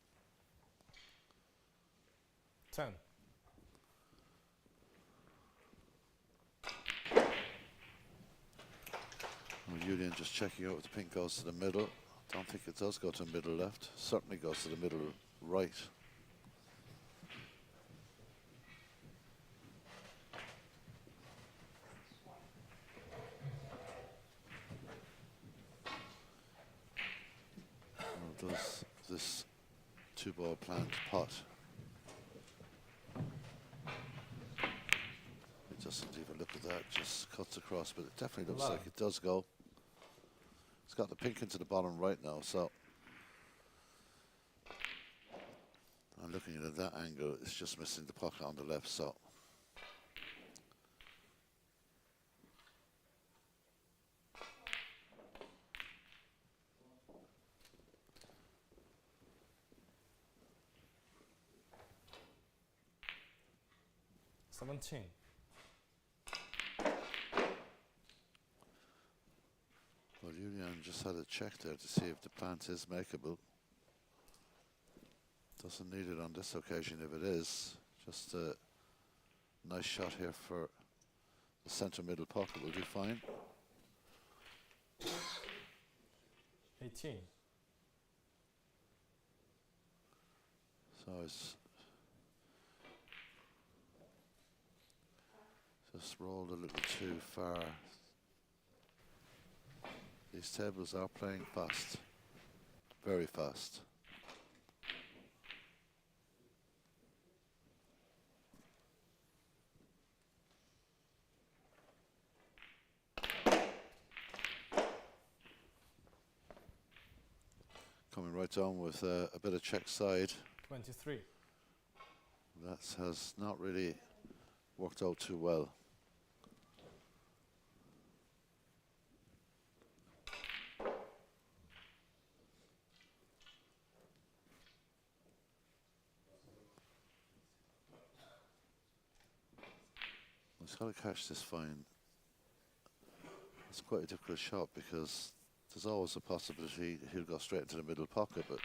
10. Well, Julian just checking out if the pink goes to the middle. Don't think it does go to middle left. Certainly goes to the middle right. Well, does this 2-ball plan to pot? It doesn't even look at that, just cuts across, but it definitely looks like it does go. It's got the pink into the bottom right now, so I'm looking at that angle, it's just missing the pocket on the left, so Seventeen. well, Julian just had a check there to see if the plant is makeable. Doesn't need it on this occasion if it is. Just a nice shot here for the centre middle pocket will do fine. 18. So it's just rolled a little too far. These tables are playing fast, very fast. Coming right on with a bit of check side. 23. That has not really worked out too well. He's got to catch this fine. It's quite a difficult shot because there's always a possibility he'll go straight into the middle pocket, but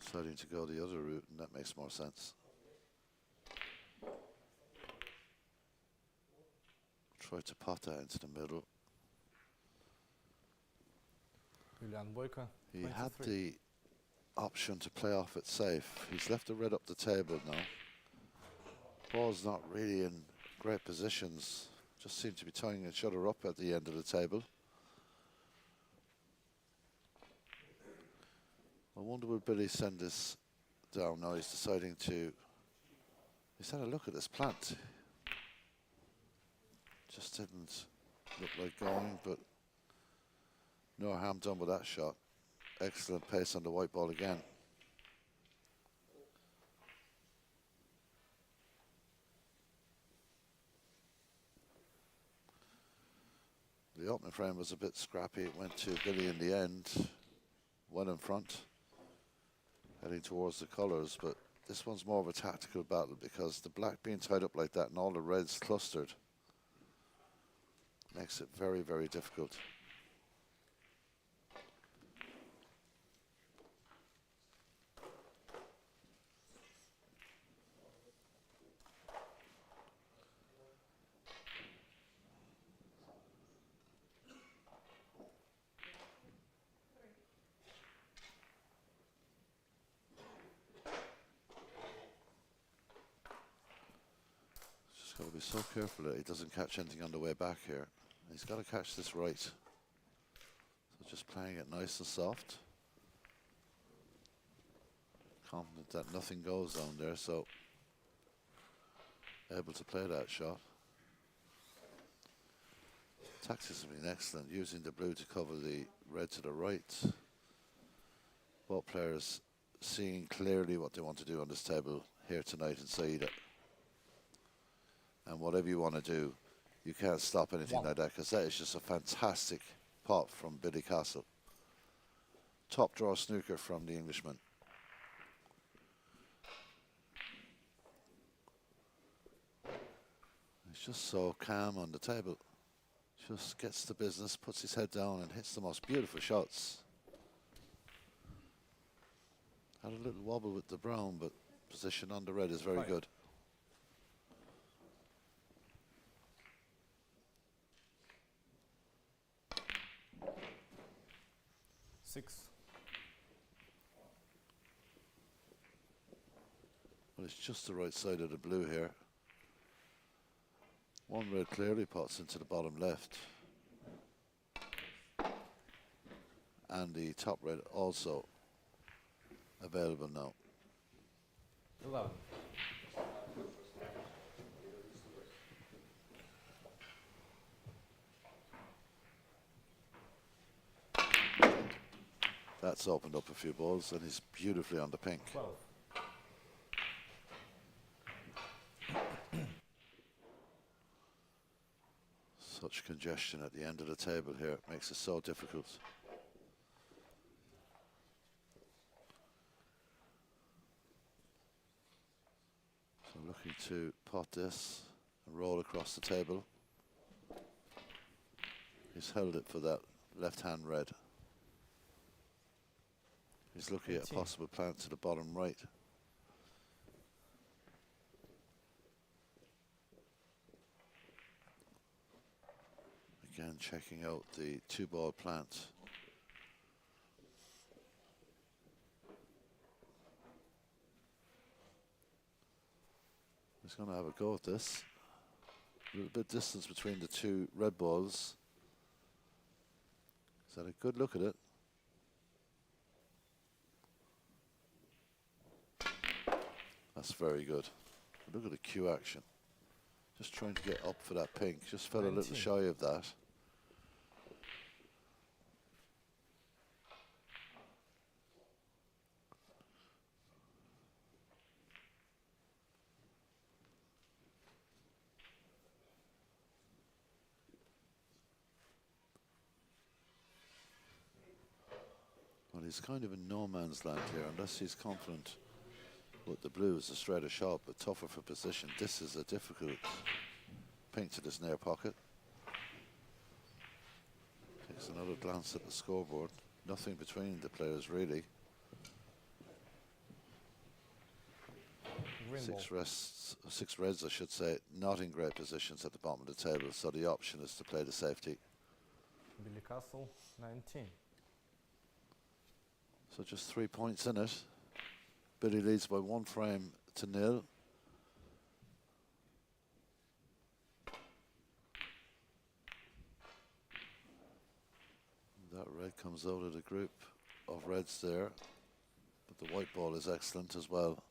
deciding to go the other route, and that makes more sense. Tried to pot that into the middle. Julian Boyka, He had 23. the option to play off it safe. He's left the red up the table now. Ball's not really in great positions. Just seem to be tying each other up at the end of the table. I wonder will Billy send this down now. He's deciding to. He's had a look at this plant. Just didn't look like going, but no harm done with that shot. Excellent pace on the white ball again. The opening frame was a bit scrappy. It went to Billy in the end. Well in front, heading towards the colours, but this one's more of a tactical battle because the black being tied up like that and all the reds clustered makes it very, very difficult. Just got to be so careful that he doesn't catch anything on the way back here. He's got to catch this right. So just playing it nice and soft. Confident that nothing goes down there, so able to play that shot. Tactics have been excellent, using the blue to cover the red to the right. Both players seeing clearly what they want to do on this table here tonight inside it. And whatever you want to do, you can't stop anything like that, because that is just a fantastic pot from Billy Castle. Top draw snooker from the Englishman. He's just so calm on the table. Just gets the business, puts his head down and hits the most beautiful shots. Had a little wobble with the brown, but position on the red is very good. Six. Well, it's just the right side of the blue here. One red clearly pots into the bottom left. And the top red also available now. 11. That's opened up a few balls and he's beautifully on the pink. 12. Such congestion at the end of the table here makes it so difficult. So looking to pot this and roll across the table. He's held it for that left-hand red. He's looking at a possible plant to the bottom right. Again, checking out the two-ball plant. He's going to have a go at this. A little bit distance between the two red balls. Is that a good look at it? That's very good. Look at the cue action. Just trying to get up for that pink. Just fell a little shy of that. Well, he's kind of in no man's land here, unless he's confident with the blue is a straighter shot, but tougher for position. This is a difficult pink to this near pocket. Takes another glance at the scoreboard. Nothing between the players really. Green ball. Six reds, I should say, not in great positions at the bottom of the table. So the option is to play the safety. Billy Castle, 19. So just 3 points in it. Billy leads by 1 frame to 0. That red comes out of the group of reds there, but the white ball is excellent as well.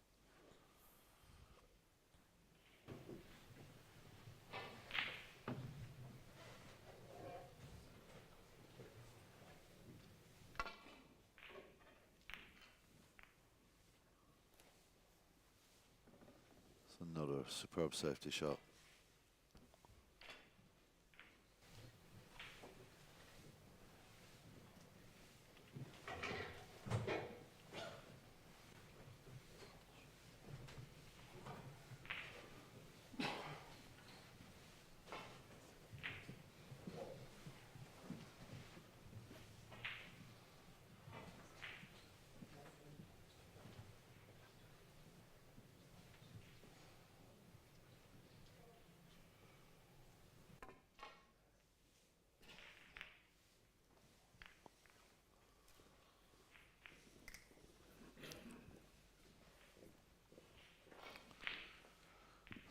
It's another superb safety shot.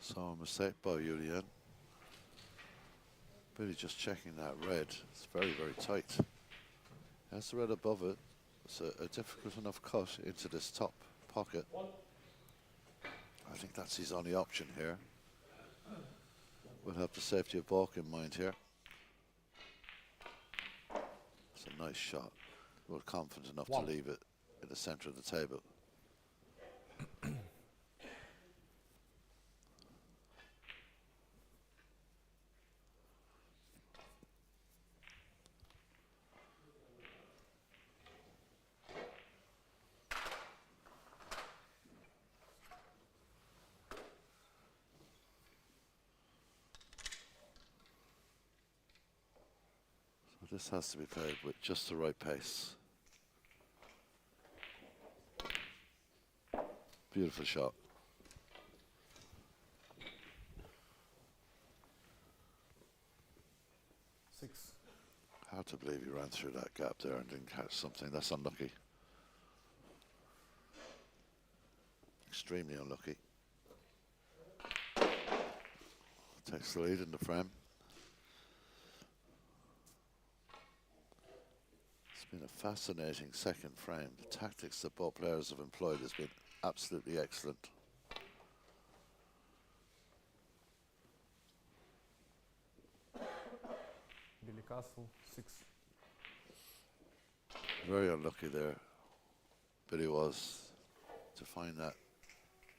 So a mistake by Julian. Billy just checking that red. It's very, very tight. Has the red above it. It's a difficult enough cut into this top pocket. I think that's his only option here. We'll have the safety of balk in mind here. It's a nice shot. We're confident enough to leave it in the center of the table. This has to be played with just the right pace. Beautiful shot. 6. Hard to believe he ran through that gap there and didn't catch something. That's unlucky. Extremely unlucky. Takes the lead in the frame. It's been a fascinating second frame. The tactics that both players have employed has been absolutely excellent. Billy Castle, 6. Very unlucky there, Billy was, to find that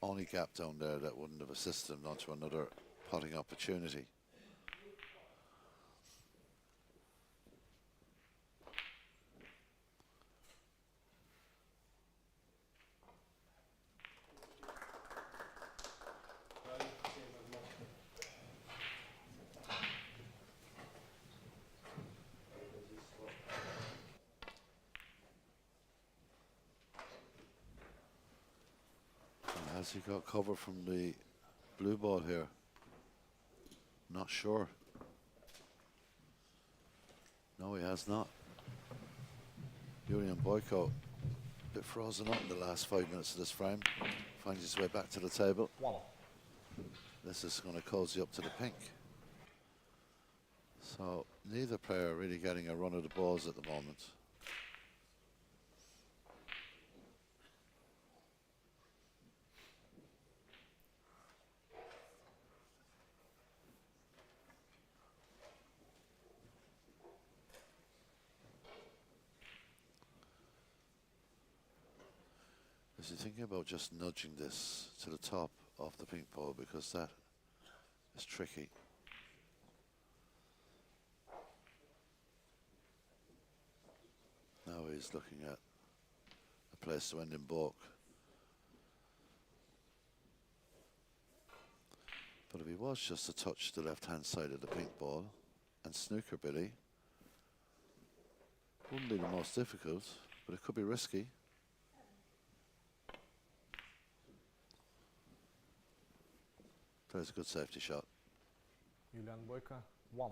only gap down there that wouldn't have assisted him onto another potting opportunity. Has he got cover from the blue ball here? Not sure. No, he has not. Julian Boyko, a bit frozen up in the last 5 minutes of this frame. Finds his way back to the table. 1. This is going to cozy up to the pink. So neither player really getting a run of the balls at the moment. Is he thinking about just nudging this to the top of the pink ball, because that is tricky. Now he's looking at a place to end in balk. But if he was just to touch the left-hand side of the pink ball and snooker Billy, wouldn't be the most difficult, but it could be risky. Plays a good safety shot. Julian Boyka, 1.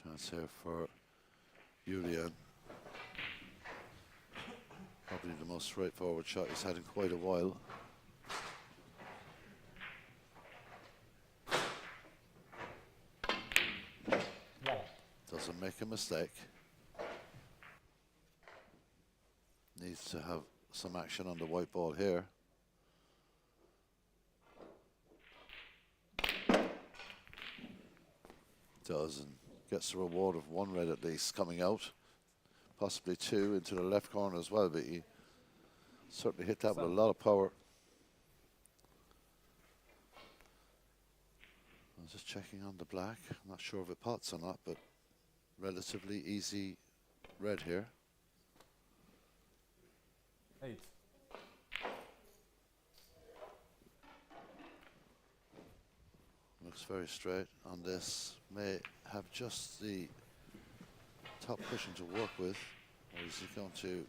Chance here for Julian. Probably the most straightforward shot he's had in quite a while. Doesn't make a mistake. Needs to have some action on the white ball here. Does, and gets the reward of 1 red at least coming out. Possibly 2 into the left corner as well, but he certainly hit that with a lot of power. I'm just checking on the black. I'm not sure if it pots or not, but relatively easy red here. 8. Looks very straight on this. May have just the top cushion to work with. Or is he going to...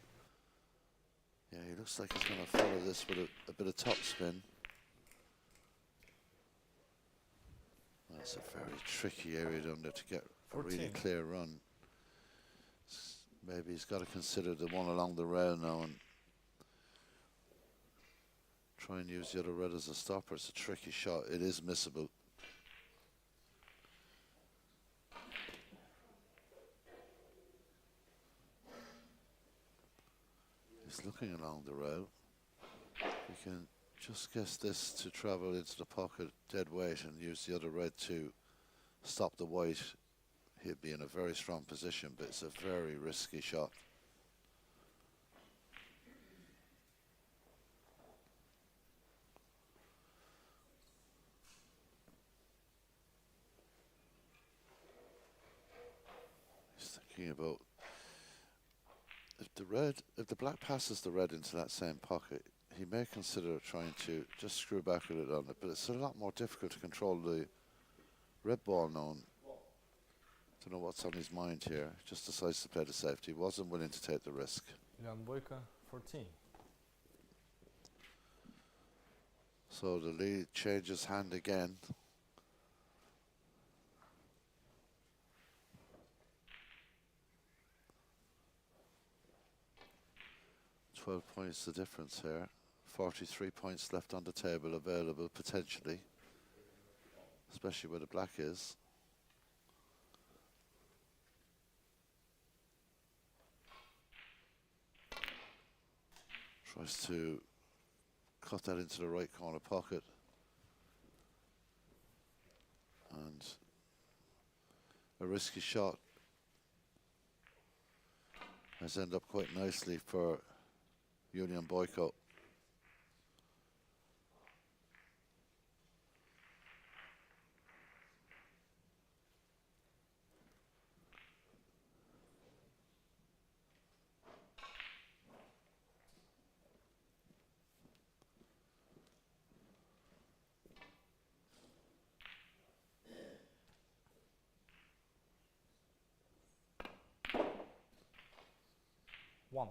Yeah, he looks like he's going to follow this with a bit of top spin. That's a very tricky area down there to get a really 14. clear run. Maybe he's got to consider the one along the rail now and try and use the other red as a stopper. It's a tricky shot. It is missable. He's looking along the rail. We can just guess this to travel into the pocket dead weight and use the other red to stop the white. He'd be in a very strong position, but it's a very risky shot. He's thinking about if the black passes the red into that same pocket, he may consider trying to just screw back with it on it, but it's a lot more difficult to control the red ball now. Don't know what's on his mind here. Just decides to play the safety. Wasn't willing to take the risk. Julian Boyka, 14. So the lead changes hand again. 12 points the difference here. 43 points left on the table available potentially, especially where the black is. Tries to cut that into the right corner pocket. And a risky shot has ended up quite nicely for Julian Boyko. One.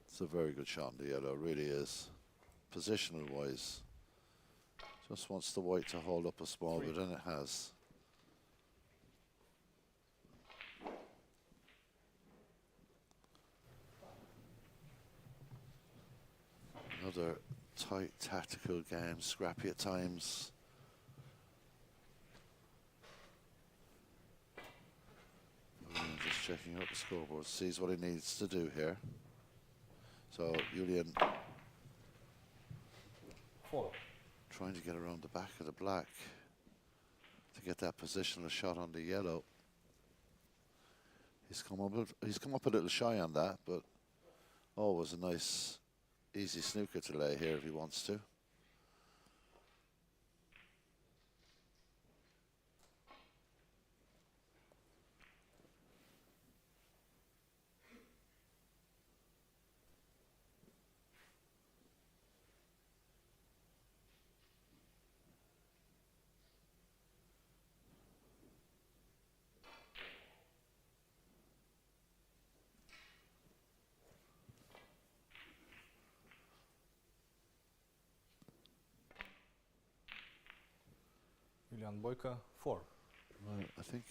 It's a very good shot in the yellow, really is. Positional wise. Just wants the white to hold up a small bit, and it has. Another tight tactical game, scrappy at times. Just checking out the scoreboard, sees what he needs to do here. So Julian 4. trying to get around the back of the black to get that positional shot on the yellow. He's come up a little shy on that, but always a nice, easy snooker to lay here if he wants to. Julian Boyka 4. Well, I think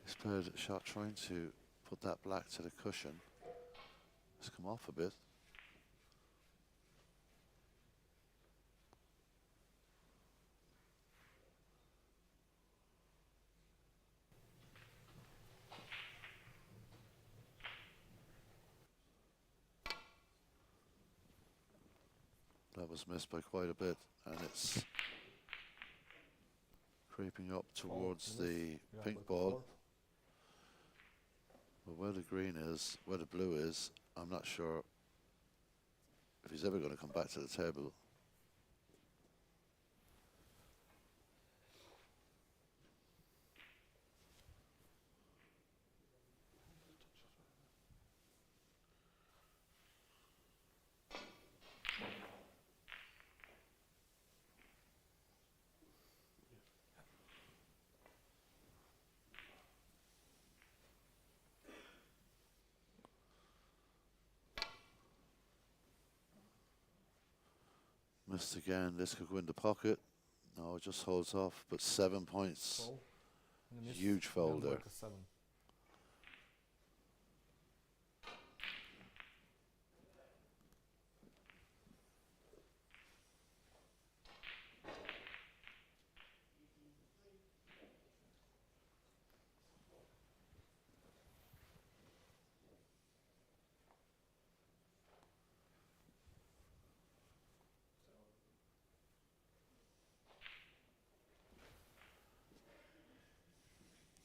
he's played a shot trying to put that black to the cushion. It's come off a bit. That was missed by quite a bit, and it's creeping up towards the Julian pink Boyka ball. 4. But where the green is, where the blue is, I'm not sure if he's ever going to come back to the table. Missed again. This could go in the pocket. No, it just holds off. But 7 points. Foul. And a miss. Huge foul Julian there. Boyka 7.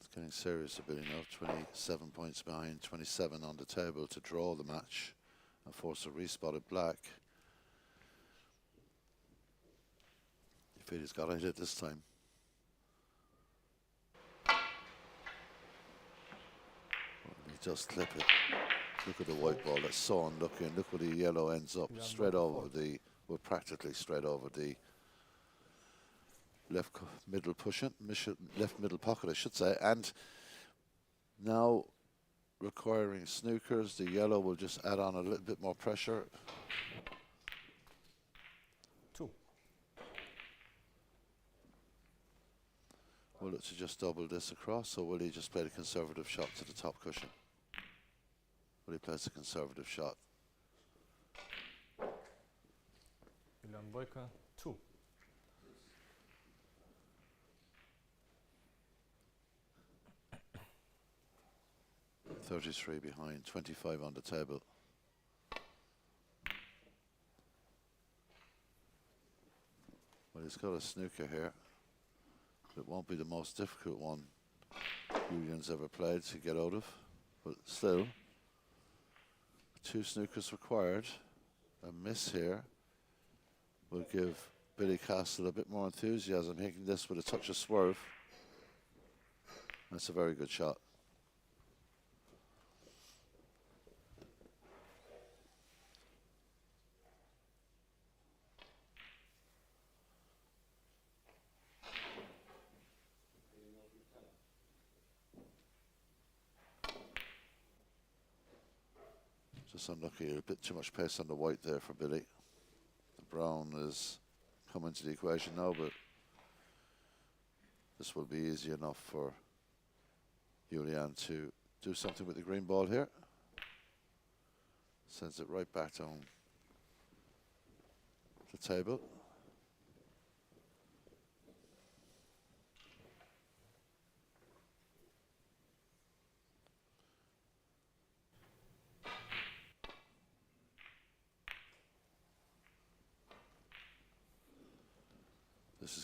It's getting serious a bit, you know. 27 points behind, 27 on the table to draw the match and force a respotted black. You feel he's got to hit it this time. He just clip it. Look at the white ball. That's so unlucky. And look where the yellow ends up. Yeah, Straight number over 4. the, well, practically straight over the left middle cushion, left middle pocket, I should say. And now requiring snookers, the yellow will just add on a little bit more pressure. 2. Will it to just double this across, or will he just play the conservative shot to the top cushion? Will he plays the conservative shot? Julian Boyka 2. .33 behind, 25 on the table. Well, he's got a snooker here. It won't be the most difficult one Julian's ever played to get out of, but still, 2 snookers required. A miss here will give Billy Castle a bit more enthusiasm, hitting this with a touch of swerve. That's a very good shot. Just unlucky, a bit too much pace on the white there for Billy. The brown is coming to the equation now, but this will be easy enough for Julian to do something with the green ball here. Sends it right back down the table.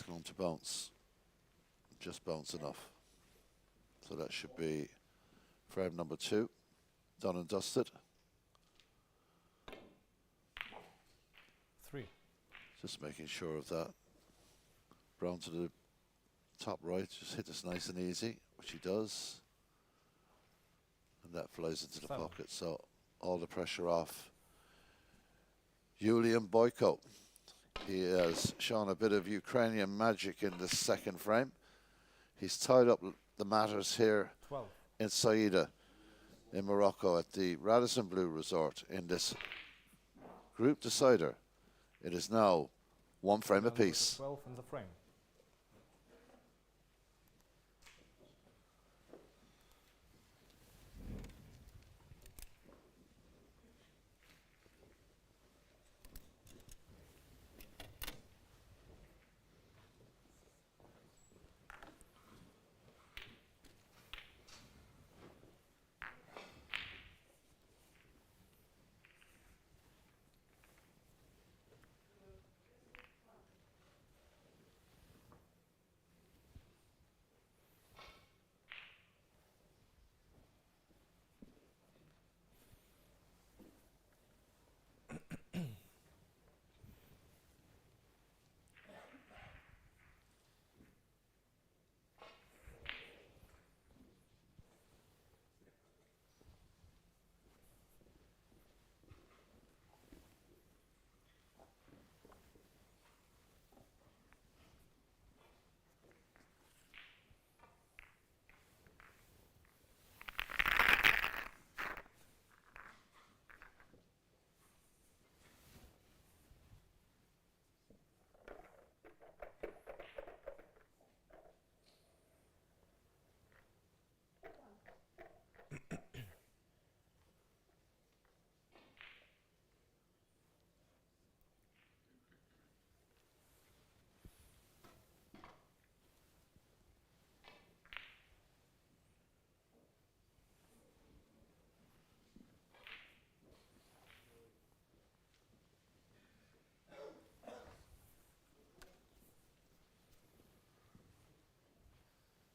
going to bounce. Just bounce enough. So that should be frame number 2, done and dusted. 3. Just making sure of that. Brown to the top right, just hit this nice and easy, which he does. And that flies into the 7. pocket, so all the pressure off. Julian Boyko. He has shown a bit of Ukrainian magic in this second frame. He's tied up the matters here 12. in Saida in Morocco at the Radisson Blu Resort in this group decider. It is now 1 frame Julian apiece. Boyka 12 in the frame.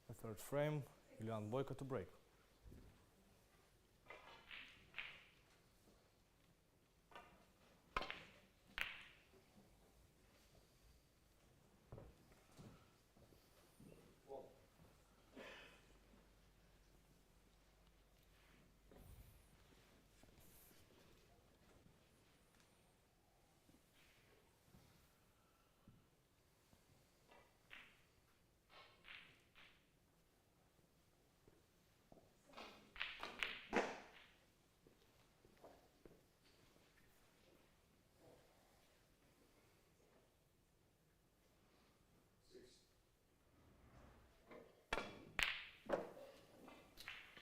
The third frame, Julian Boyka to break.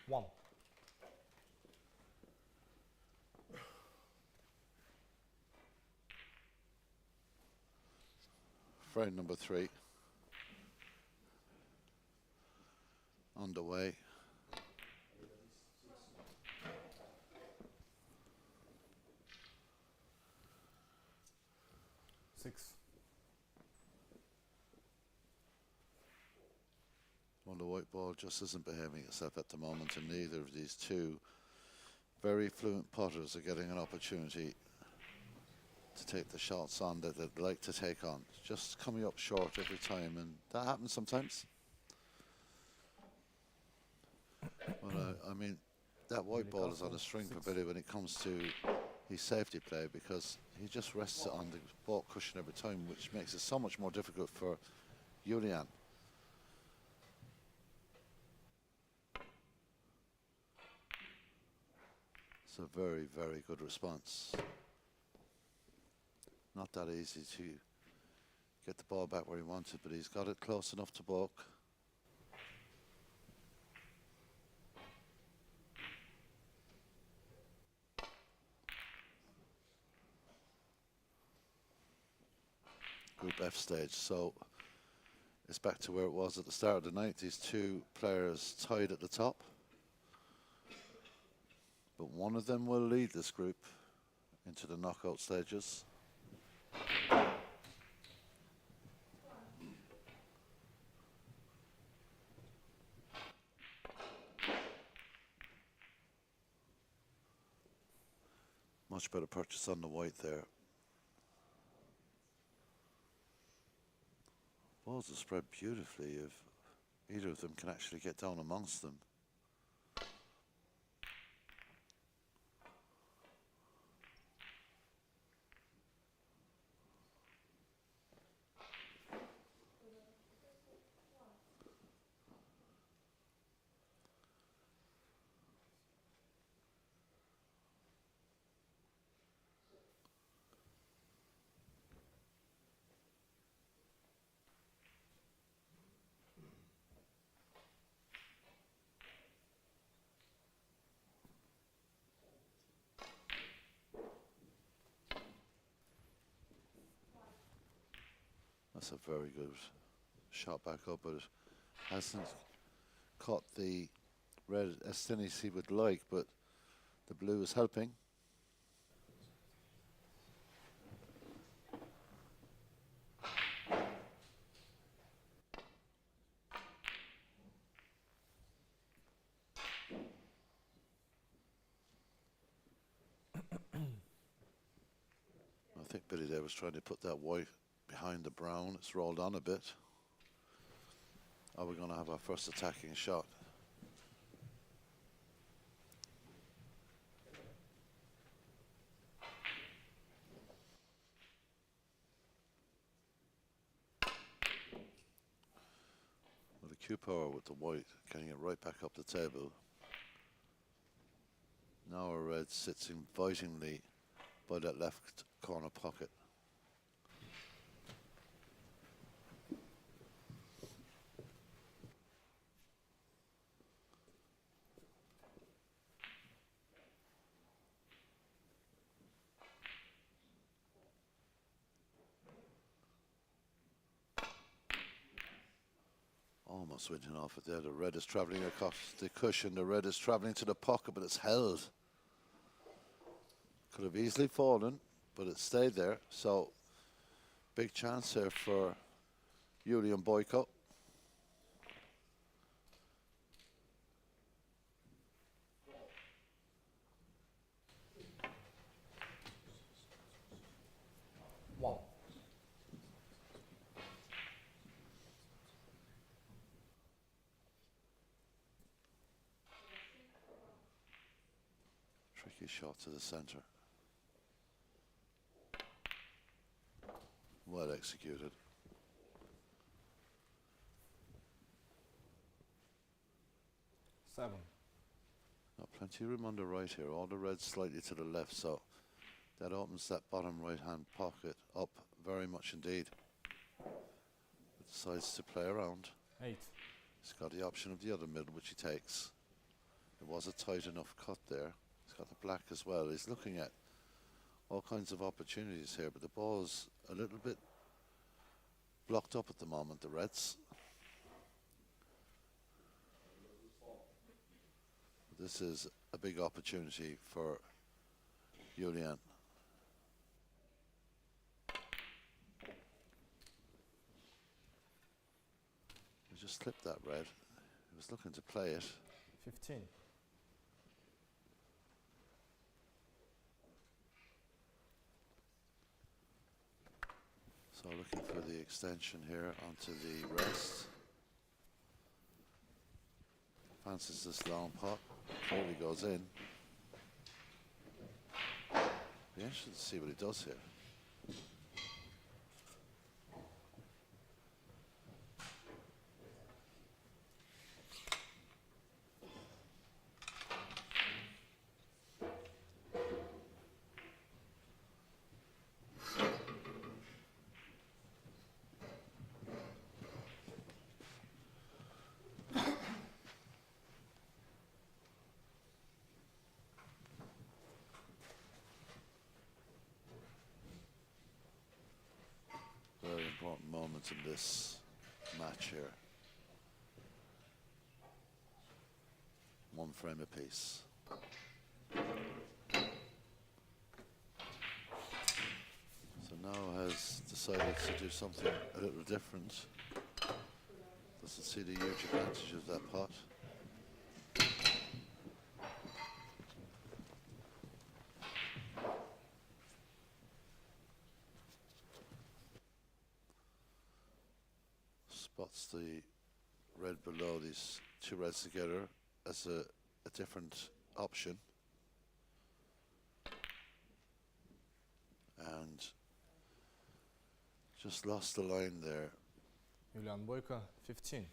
One. Frame number 3. Underway. Six. Well, the white ball just isn't behaving itself at the moment, and neither of these two very fluent putters are getting an opportunity to take the shots on that they'd like to take on. Just coming up short every time, and that happens sometimes. Well, I mean, that white ball is on a string for Billy when it comes to his safety play, because he just rests it on the ball cushion every time, which makes it so much more difficult for Julian. It's a very, very good response. Not that easy to get the ball back where he wanted, but he's got it close enough to balk. Group F stage, so it's back to where it was at the start of the night. These two players tied at the top, but one of them will lead this group into the knockout stages. Much better purchase on the white there. Balls are spread beautifully if either of them can actually get down amongst them. That's a very good shot back up, but it hasn't caught the red as thin as he would like, but the blue is helping. I think Billy there was trying to put that white behind the brown. It's rolled on a bit. Are we going to have our first attacking shot? With a cue power with the white, getting it right back up the table. Now our red sits invitingly by that left corner pocket. Almost winning off it there. The red is travelling across the cushion. The red is travelling to the pocket, but it's held. Could have easily fallen, but it stayed there. So, big chance here for Julian Boyko. Wow. Tricky shot to the centre. Well executed. Seven. Got plenty of room on the right here. All the reds slightly to the left, so that opens that bottom right-hand pocket up very much indeed. But decides to play around. 8. He's got the option of the other middle, which he takes. It was a tight enough cut there. He's got the black as well. He's looking at all kinds of opportunities here, but the ball's a little bit blocked up at the moment, the reds. This is a big opportunity for Julian. He just slipped that red. He was looking to play it. 15. So looking for the extension here onto the rest. Fancies this long pot. Clearly goes in. Be interested to see what he does here. Very important moments in this match here. One frame apiece. So now has decided to do something a little different. Doesn't see the huge advantage of that pot. spots the red below these two reds together as a different option. And just lost the line there. Julian Boyka, 15.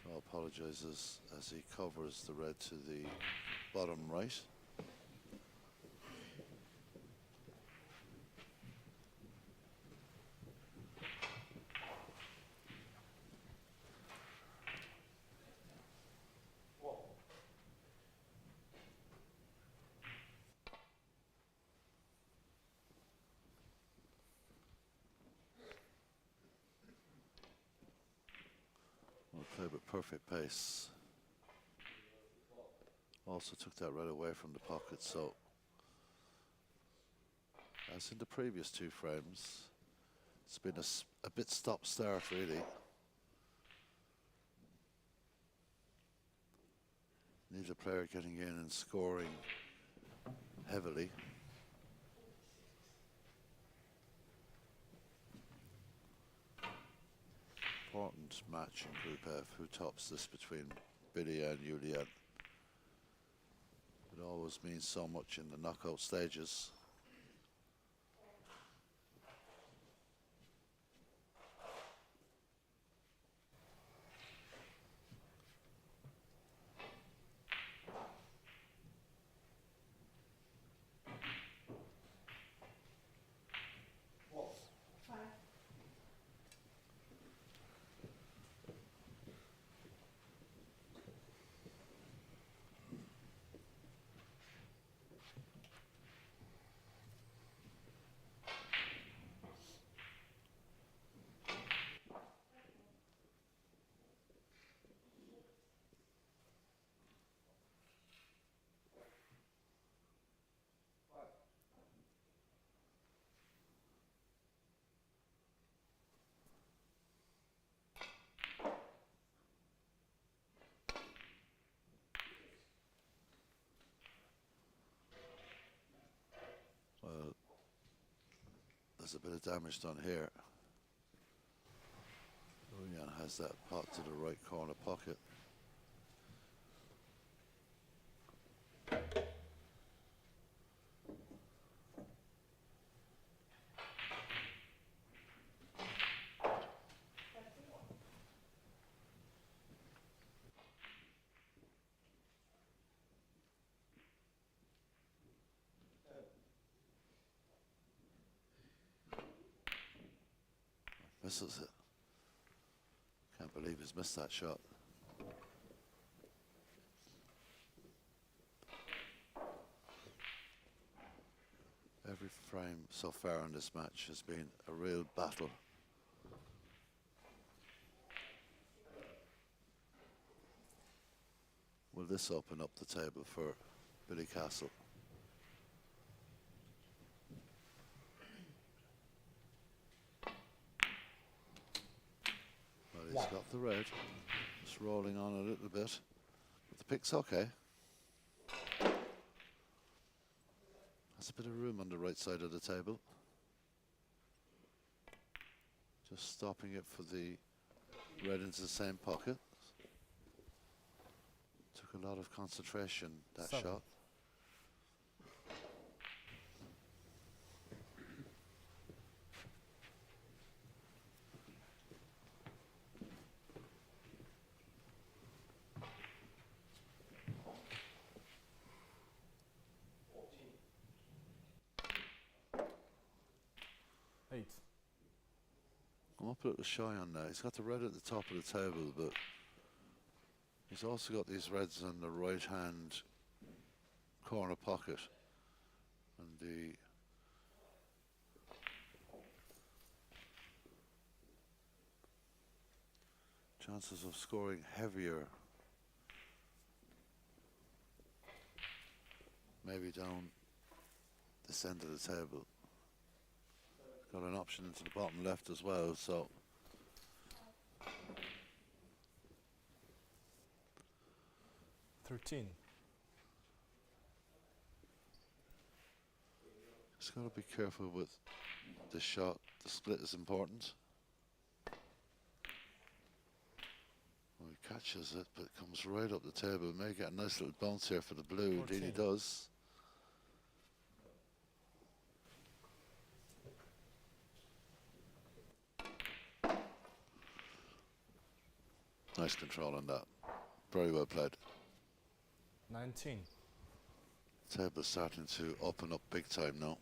So apologizes as he covers the red to the bottom right. Played with perfect pace. Also took that right away from the pocket, so as in the previous two frames, it's been a bit stop-start really. Neither player getting in and scoring heavily. Important match in Group F. Who tops this between Billy and Julian? It always means so much in the knockout stages. Well, there's a bit of damage done here. Julian has that pot to the right corner pocket. Misses it. Can't believe he's missed that shot. Every frame so far in this match has been a real battle. Will this open up the table for Billy Castle? Well, he's got the red. Just rolling on a little bit. But the pick's okay. There's a bit of room on the right side of the table. Just stopping it for the red into the same pocket. Took a lot of concentration, that 7. shot. I'm up a little shy on that. He's got the red at the top of the table, but he's also got these reds on the right hand corner pocket. And the chances of scoring heavier maybe down this end of the table. Got an option into the bottom left as well, so 13. got to be careful with the shot. The split is important. Well, he catches it, but it comes right up the table. May get a nice little bounce here for the blue. Indeed he 14. does. Nice control on that. Very well played. 19. Table's starting to open up big time now.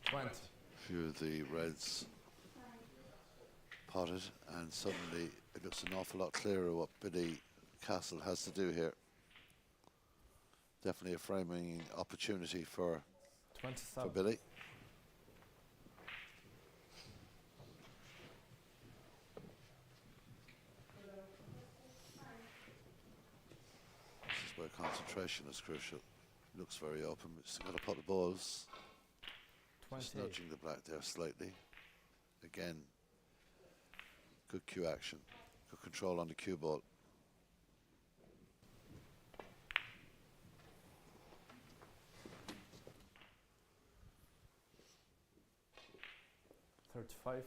20. A few of the reds potted, and suddenly it looks an awful lot clearer what Billy Castle has to do here. Definitely a framing opportunity for 27. Billy. This is where concentration is crucial. Looks very open, but still got to put the balls. Just 28. nudging the black there slightly. Again, good cue action. Good control on the cue ball. 35.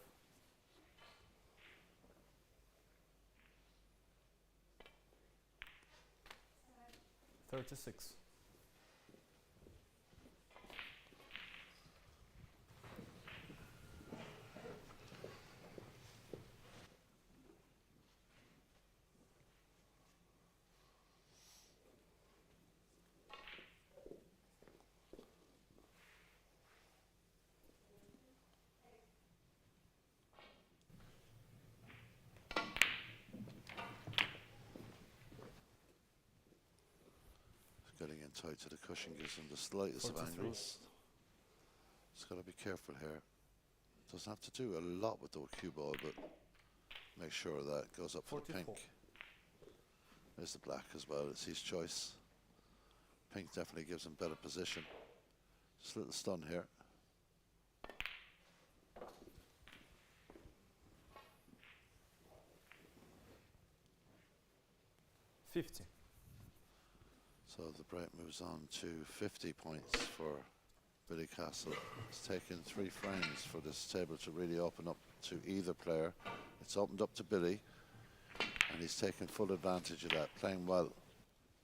36. Getting in tight to the cushion gives him the slightest of 43. angles. Just got to be careful here. Doesn't have to do a lot with the cue ball, but make sure that goes up for the 44. pink. There's the black as well. It's his choice. Pink definitely gives him better position. Just a little stun here. $50. So the break moves on to 50 points for Billy Castle. It's taken 3 frames for this table to really open up to either player. It's opened up to Billy, and he's taken full advantage of that, playing well.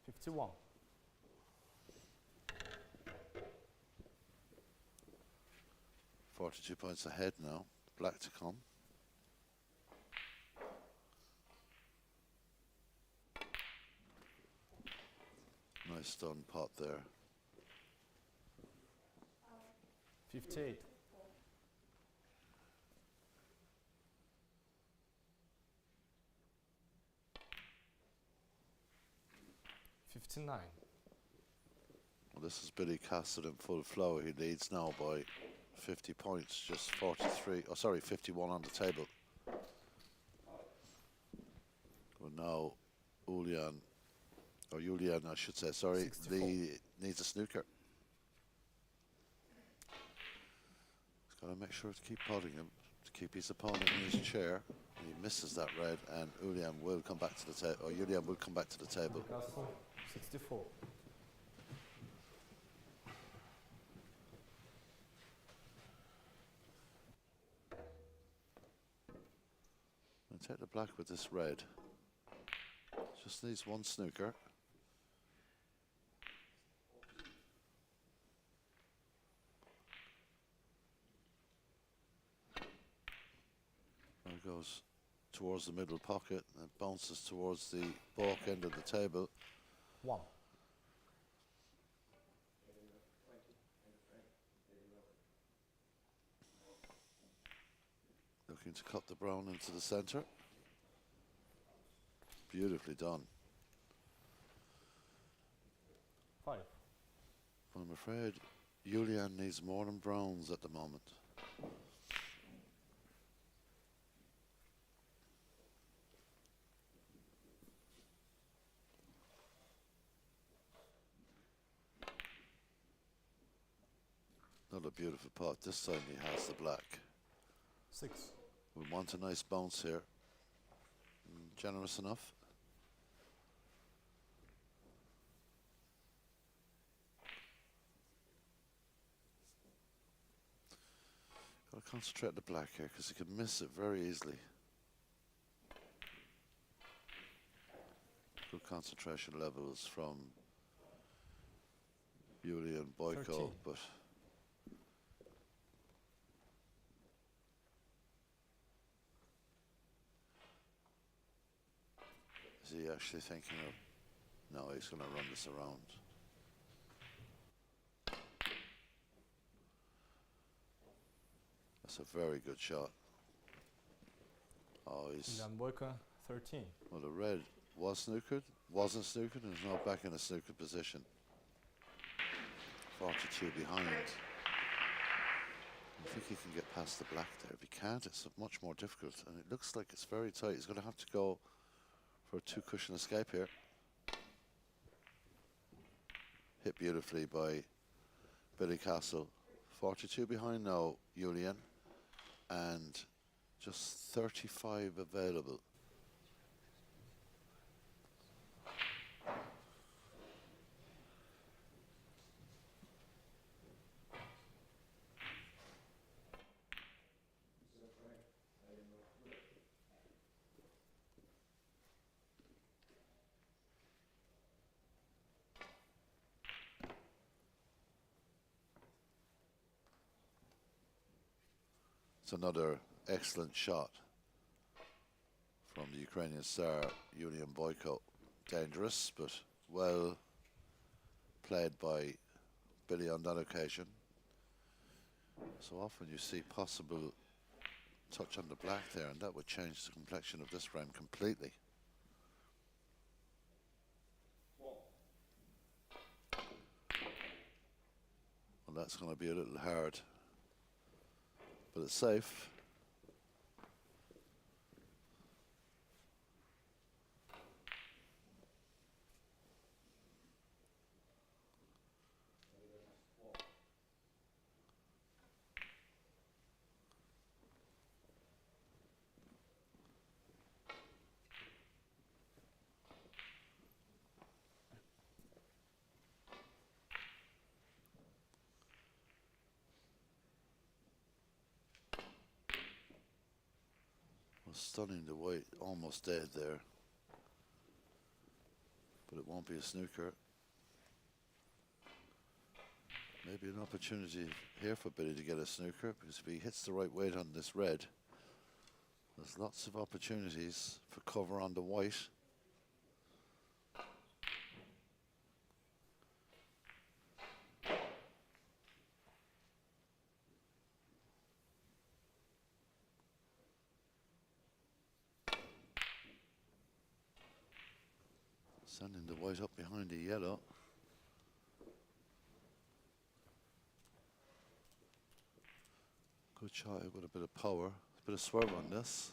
51. $42 points ahead now. Black to come. Nice stun pot there. 58. 59. Well, this is Billy Castle in full flow. He leads now by 50 points, just 43, oh sorry, 51 on the table. Well, now Julian I should say, sorry, 64. needs a snooker. He's got to make sure to keep potting him, to keep his opponent in his chair. He misses that red, and Julian will come back to the table, or Julian will come back to the table. Castle 64. And take the black with this red. Just needs one snooker. There it goes towards the middle pocket and bounces towards the baulk end of the table. 1. Looking to cut the brown into the center. Beautifully done. 5. Well, I'm afraid Julian needs more than browns at the moment. Not a beautiful pot. This time he has the black. 6. We want a nice bounce here. Generous enough. Got to concentrate on the black here because he can miss it very easily. Good concentration levels from Julian Boyko, 13. but is he actually thinking of, no, he's going to run this around. That's a very good shot. Oh, he's, Julian Boyko, 13. well, the red was snookered, wasn't snookered, and is now back in a snookered position. 42 behind. I think he can get past the black there. If he can't, it's much more difficult, and it looks like it's very tight. He's going to have to go for a two-cushion escape here. Hit beautifully by Billy Castle. 42 behind now, Julian, and just 35 available. It's another excellent shot from the Ukrainian star Julian Boyko. Dangerous, but well played by Billy on that occasion. So often you see possible touch on the black there, and that would change the complexion of this frame completely. Well, that's going to be a little hard, but it's safe. Stunning, the white almost dead there, but it won't be a snooker. Maybe an opportunity here for Billy to get a snooker, because if he hits the right weight on this red, there's lots of opportunities for cover on the white. Sending the white up behind the yellow. Good shot with a bit of power, a bit of swerve on this.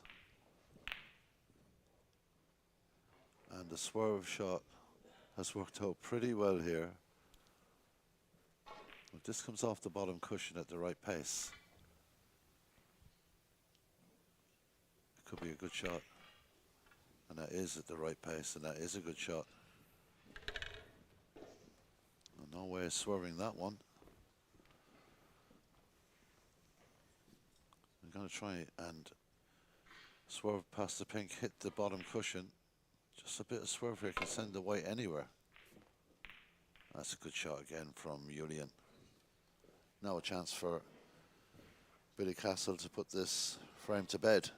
And the swerve shot has worked out pretty well here. If this comes off the bottom cushion at the right pace, it could be a good shot. And that is at the right pace, and that is a good shot. No way of swerving that one. I'm going to try and swerve past the pink, hit the bottom cushion. Just a bit of swerve here can send the white anywhere. That's a good shot again from Julian. Now a chance for Billy Castle to put this frame to bed.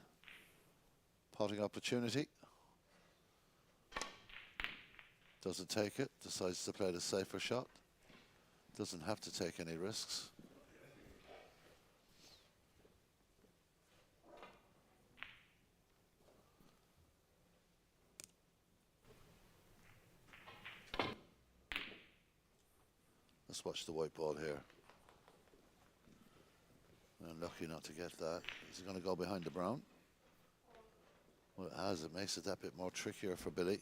Potting opportunity. Doesn't take it, decides to play the safer shot. Doesn't have to take any risks. Let's watch the white ball here. I'm lucky not to get that. Is he going to go behind the brown? Well, it has. It makes it that bit more trickier for Billy.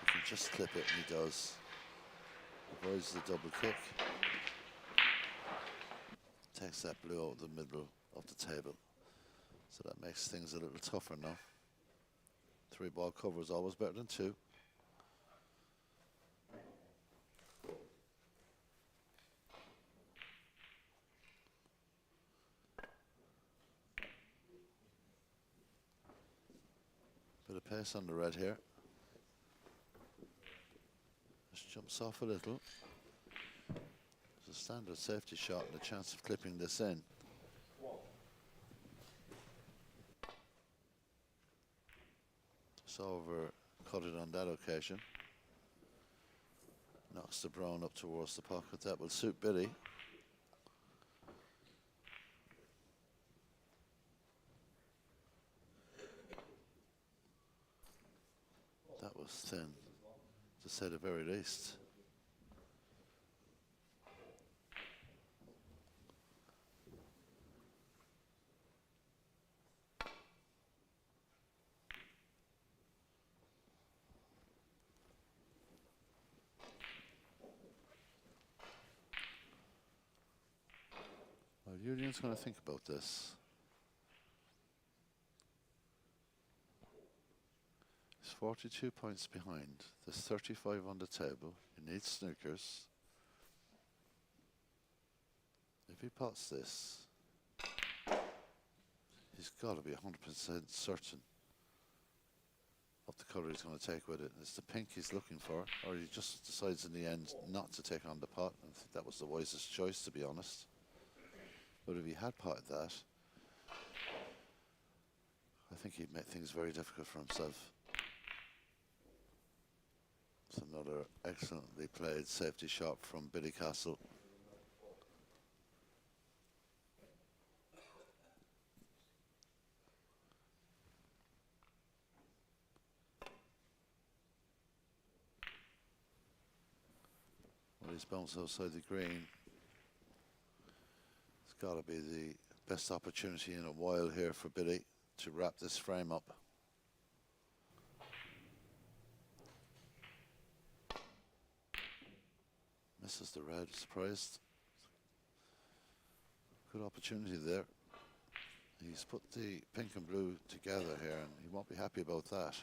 He can just clip it, and he does. Avoids the double kick. Takes that blue out of the middle of the table. So that makes things a little tougher now. 3-ball cover is always better than 2. pace on the red here. Just jumps off a little. It's a standard safety shot and a chance of clipping this in. Just over cut it on that occasion. Knocks the brown up towards the pocket. That will suit Billy. That was thin, to say the very least. Well, Julian's going to think about this. He's 42 points behind. There's 35 on the table. He needs snookers. If he pots this, he's got to be 100% certain of the colour he's going to take with it. It's the pink he's looking for, or he just decides in the end not to take on the pot. I think that was the wisest choice, to be honest. But if he had potted that, I think he'd make things very difficult for himself. It's another excellently played safety shot from Billy Castle. Well, he's bounced outside the green. It's got to be the best opportunity in a while here for Billy to wrap this frame up. Misses the red, surprised. Good opportunity there. He's put the pink and blue together here and he won't be happy about that.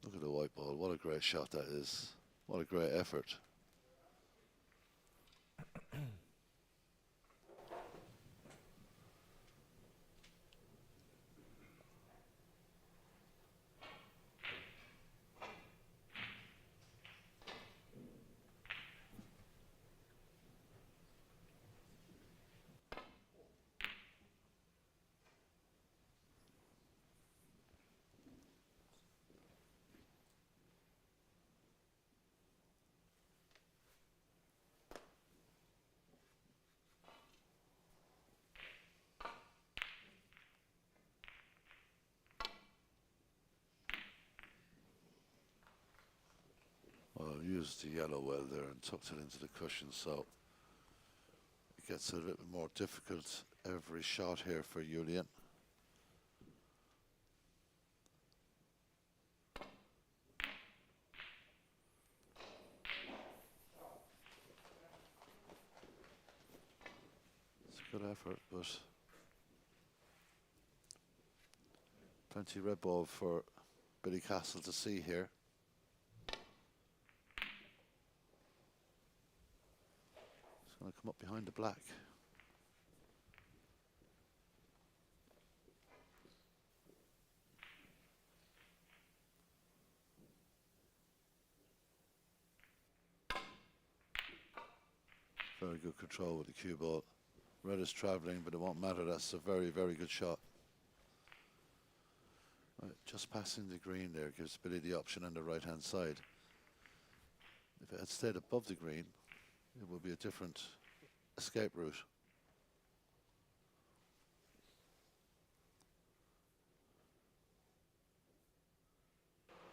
Look at the white ball. What a great shot that is. What a great effort. Well, used the yellow well there and tucked it into the cushion, so it gets a little bit more difficult every shot here for Julian. It's a good effort, but plenty red ball for Billy Castle to see here. Going to come up behind the black. Very good control with the cue ball. Red is travelling, but it won't matter. That's a very, very good shot. Right, just passing the green there gives Billy the option on the right-hand side. If it had stayed above the green, it would be a different escape route.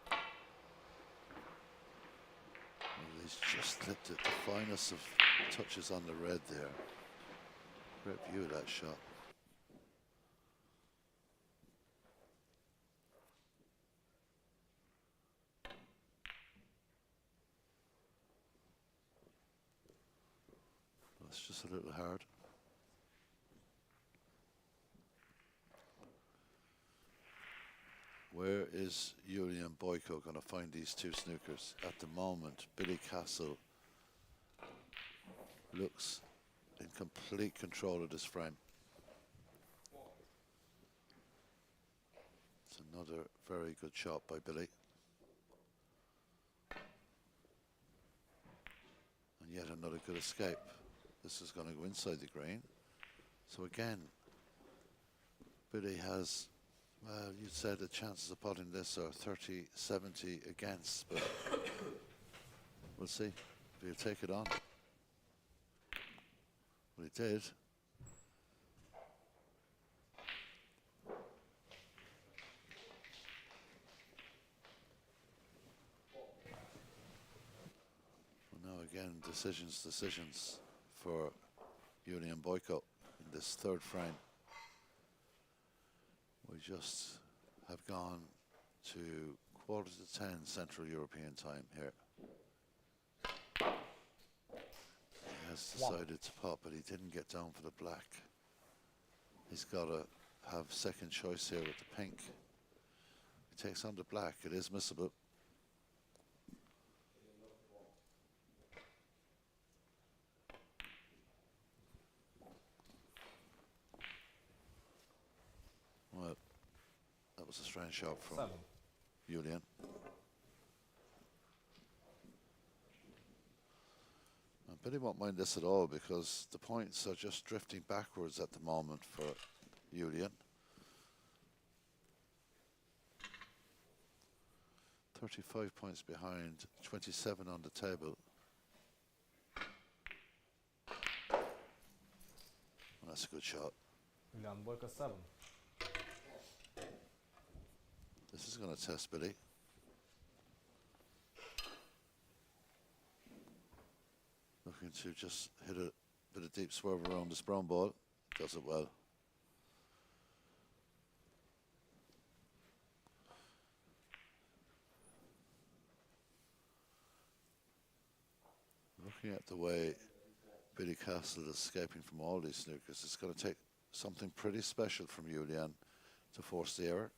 Well, he's just clipped it. The finest of touches on the red there. Great view of that shot. It's just a little hard. Where is Julian Boyko going to find these two snookers? At the moment, Billy Castle looks in complete control of this frame. It's another very good shot by Billy. And yet another good escape. This is going to go inside the green. So again, Billy has, well, you'd say the chances of potting this are 30-70 against, but we'll see if he'll take it on. Well, he did. Well, now again, decisions for Julian Boyko in this third frame. We just have gone to 9:45 Central European time here. He has decided to pop, but he didn't get down for the black. He's got to have second choice here with the pink. He takes on the black. It is missable. Well, that was a strange shot from 7. Julian. And Billy won't mind this at all because the points are just drifting backwards at the moment for Julian. 35 points behind, 27 on the table. Well, that's a good shot. Julian Boyko 7. This is going to test Billy. Looking to just hit a bit of deep swerve around this brown ball. Does it well. Looking at the way Billy Castle is escaping from all these snookers, it's going to take something pretty special from Julian to force the error.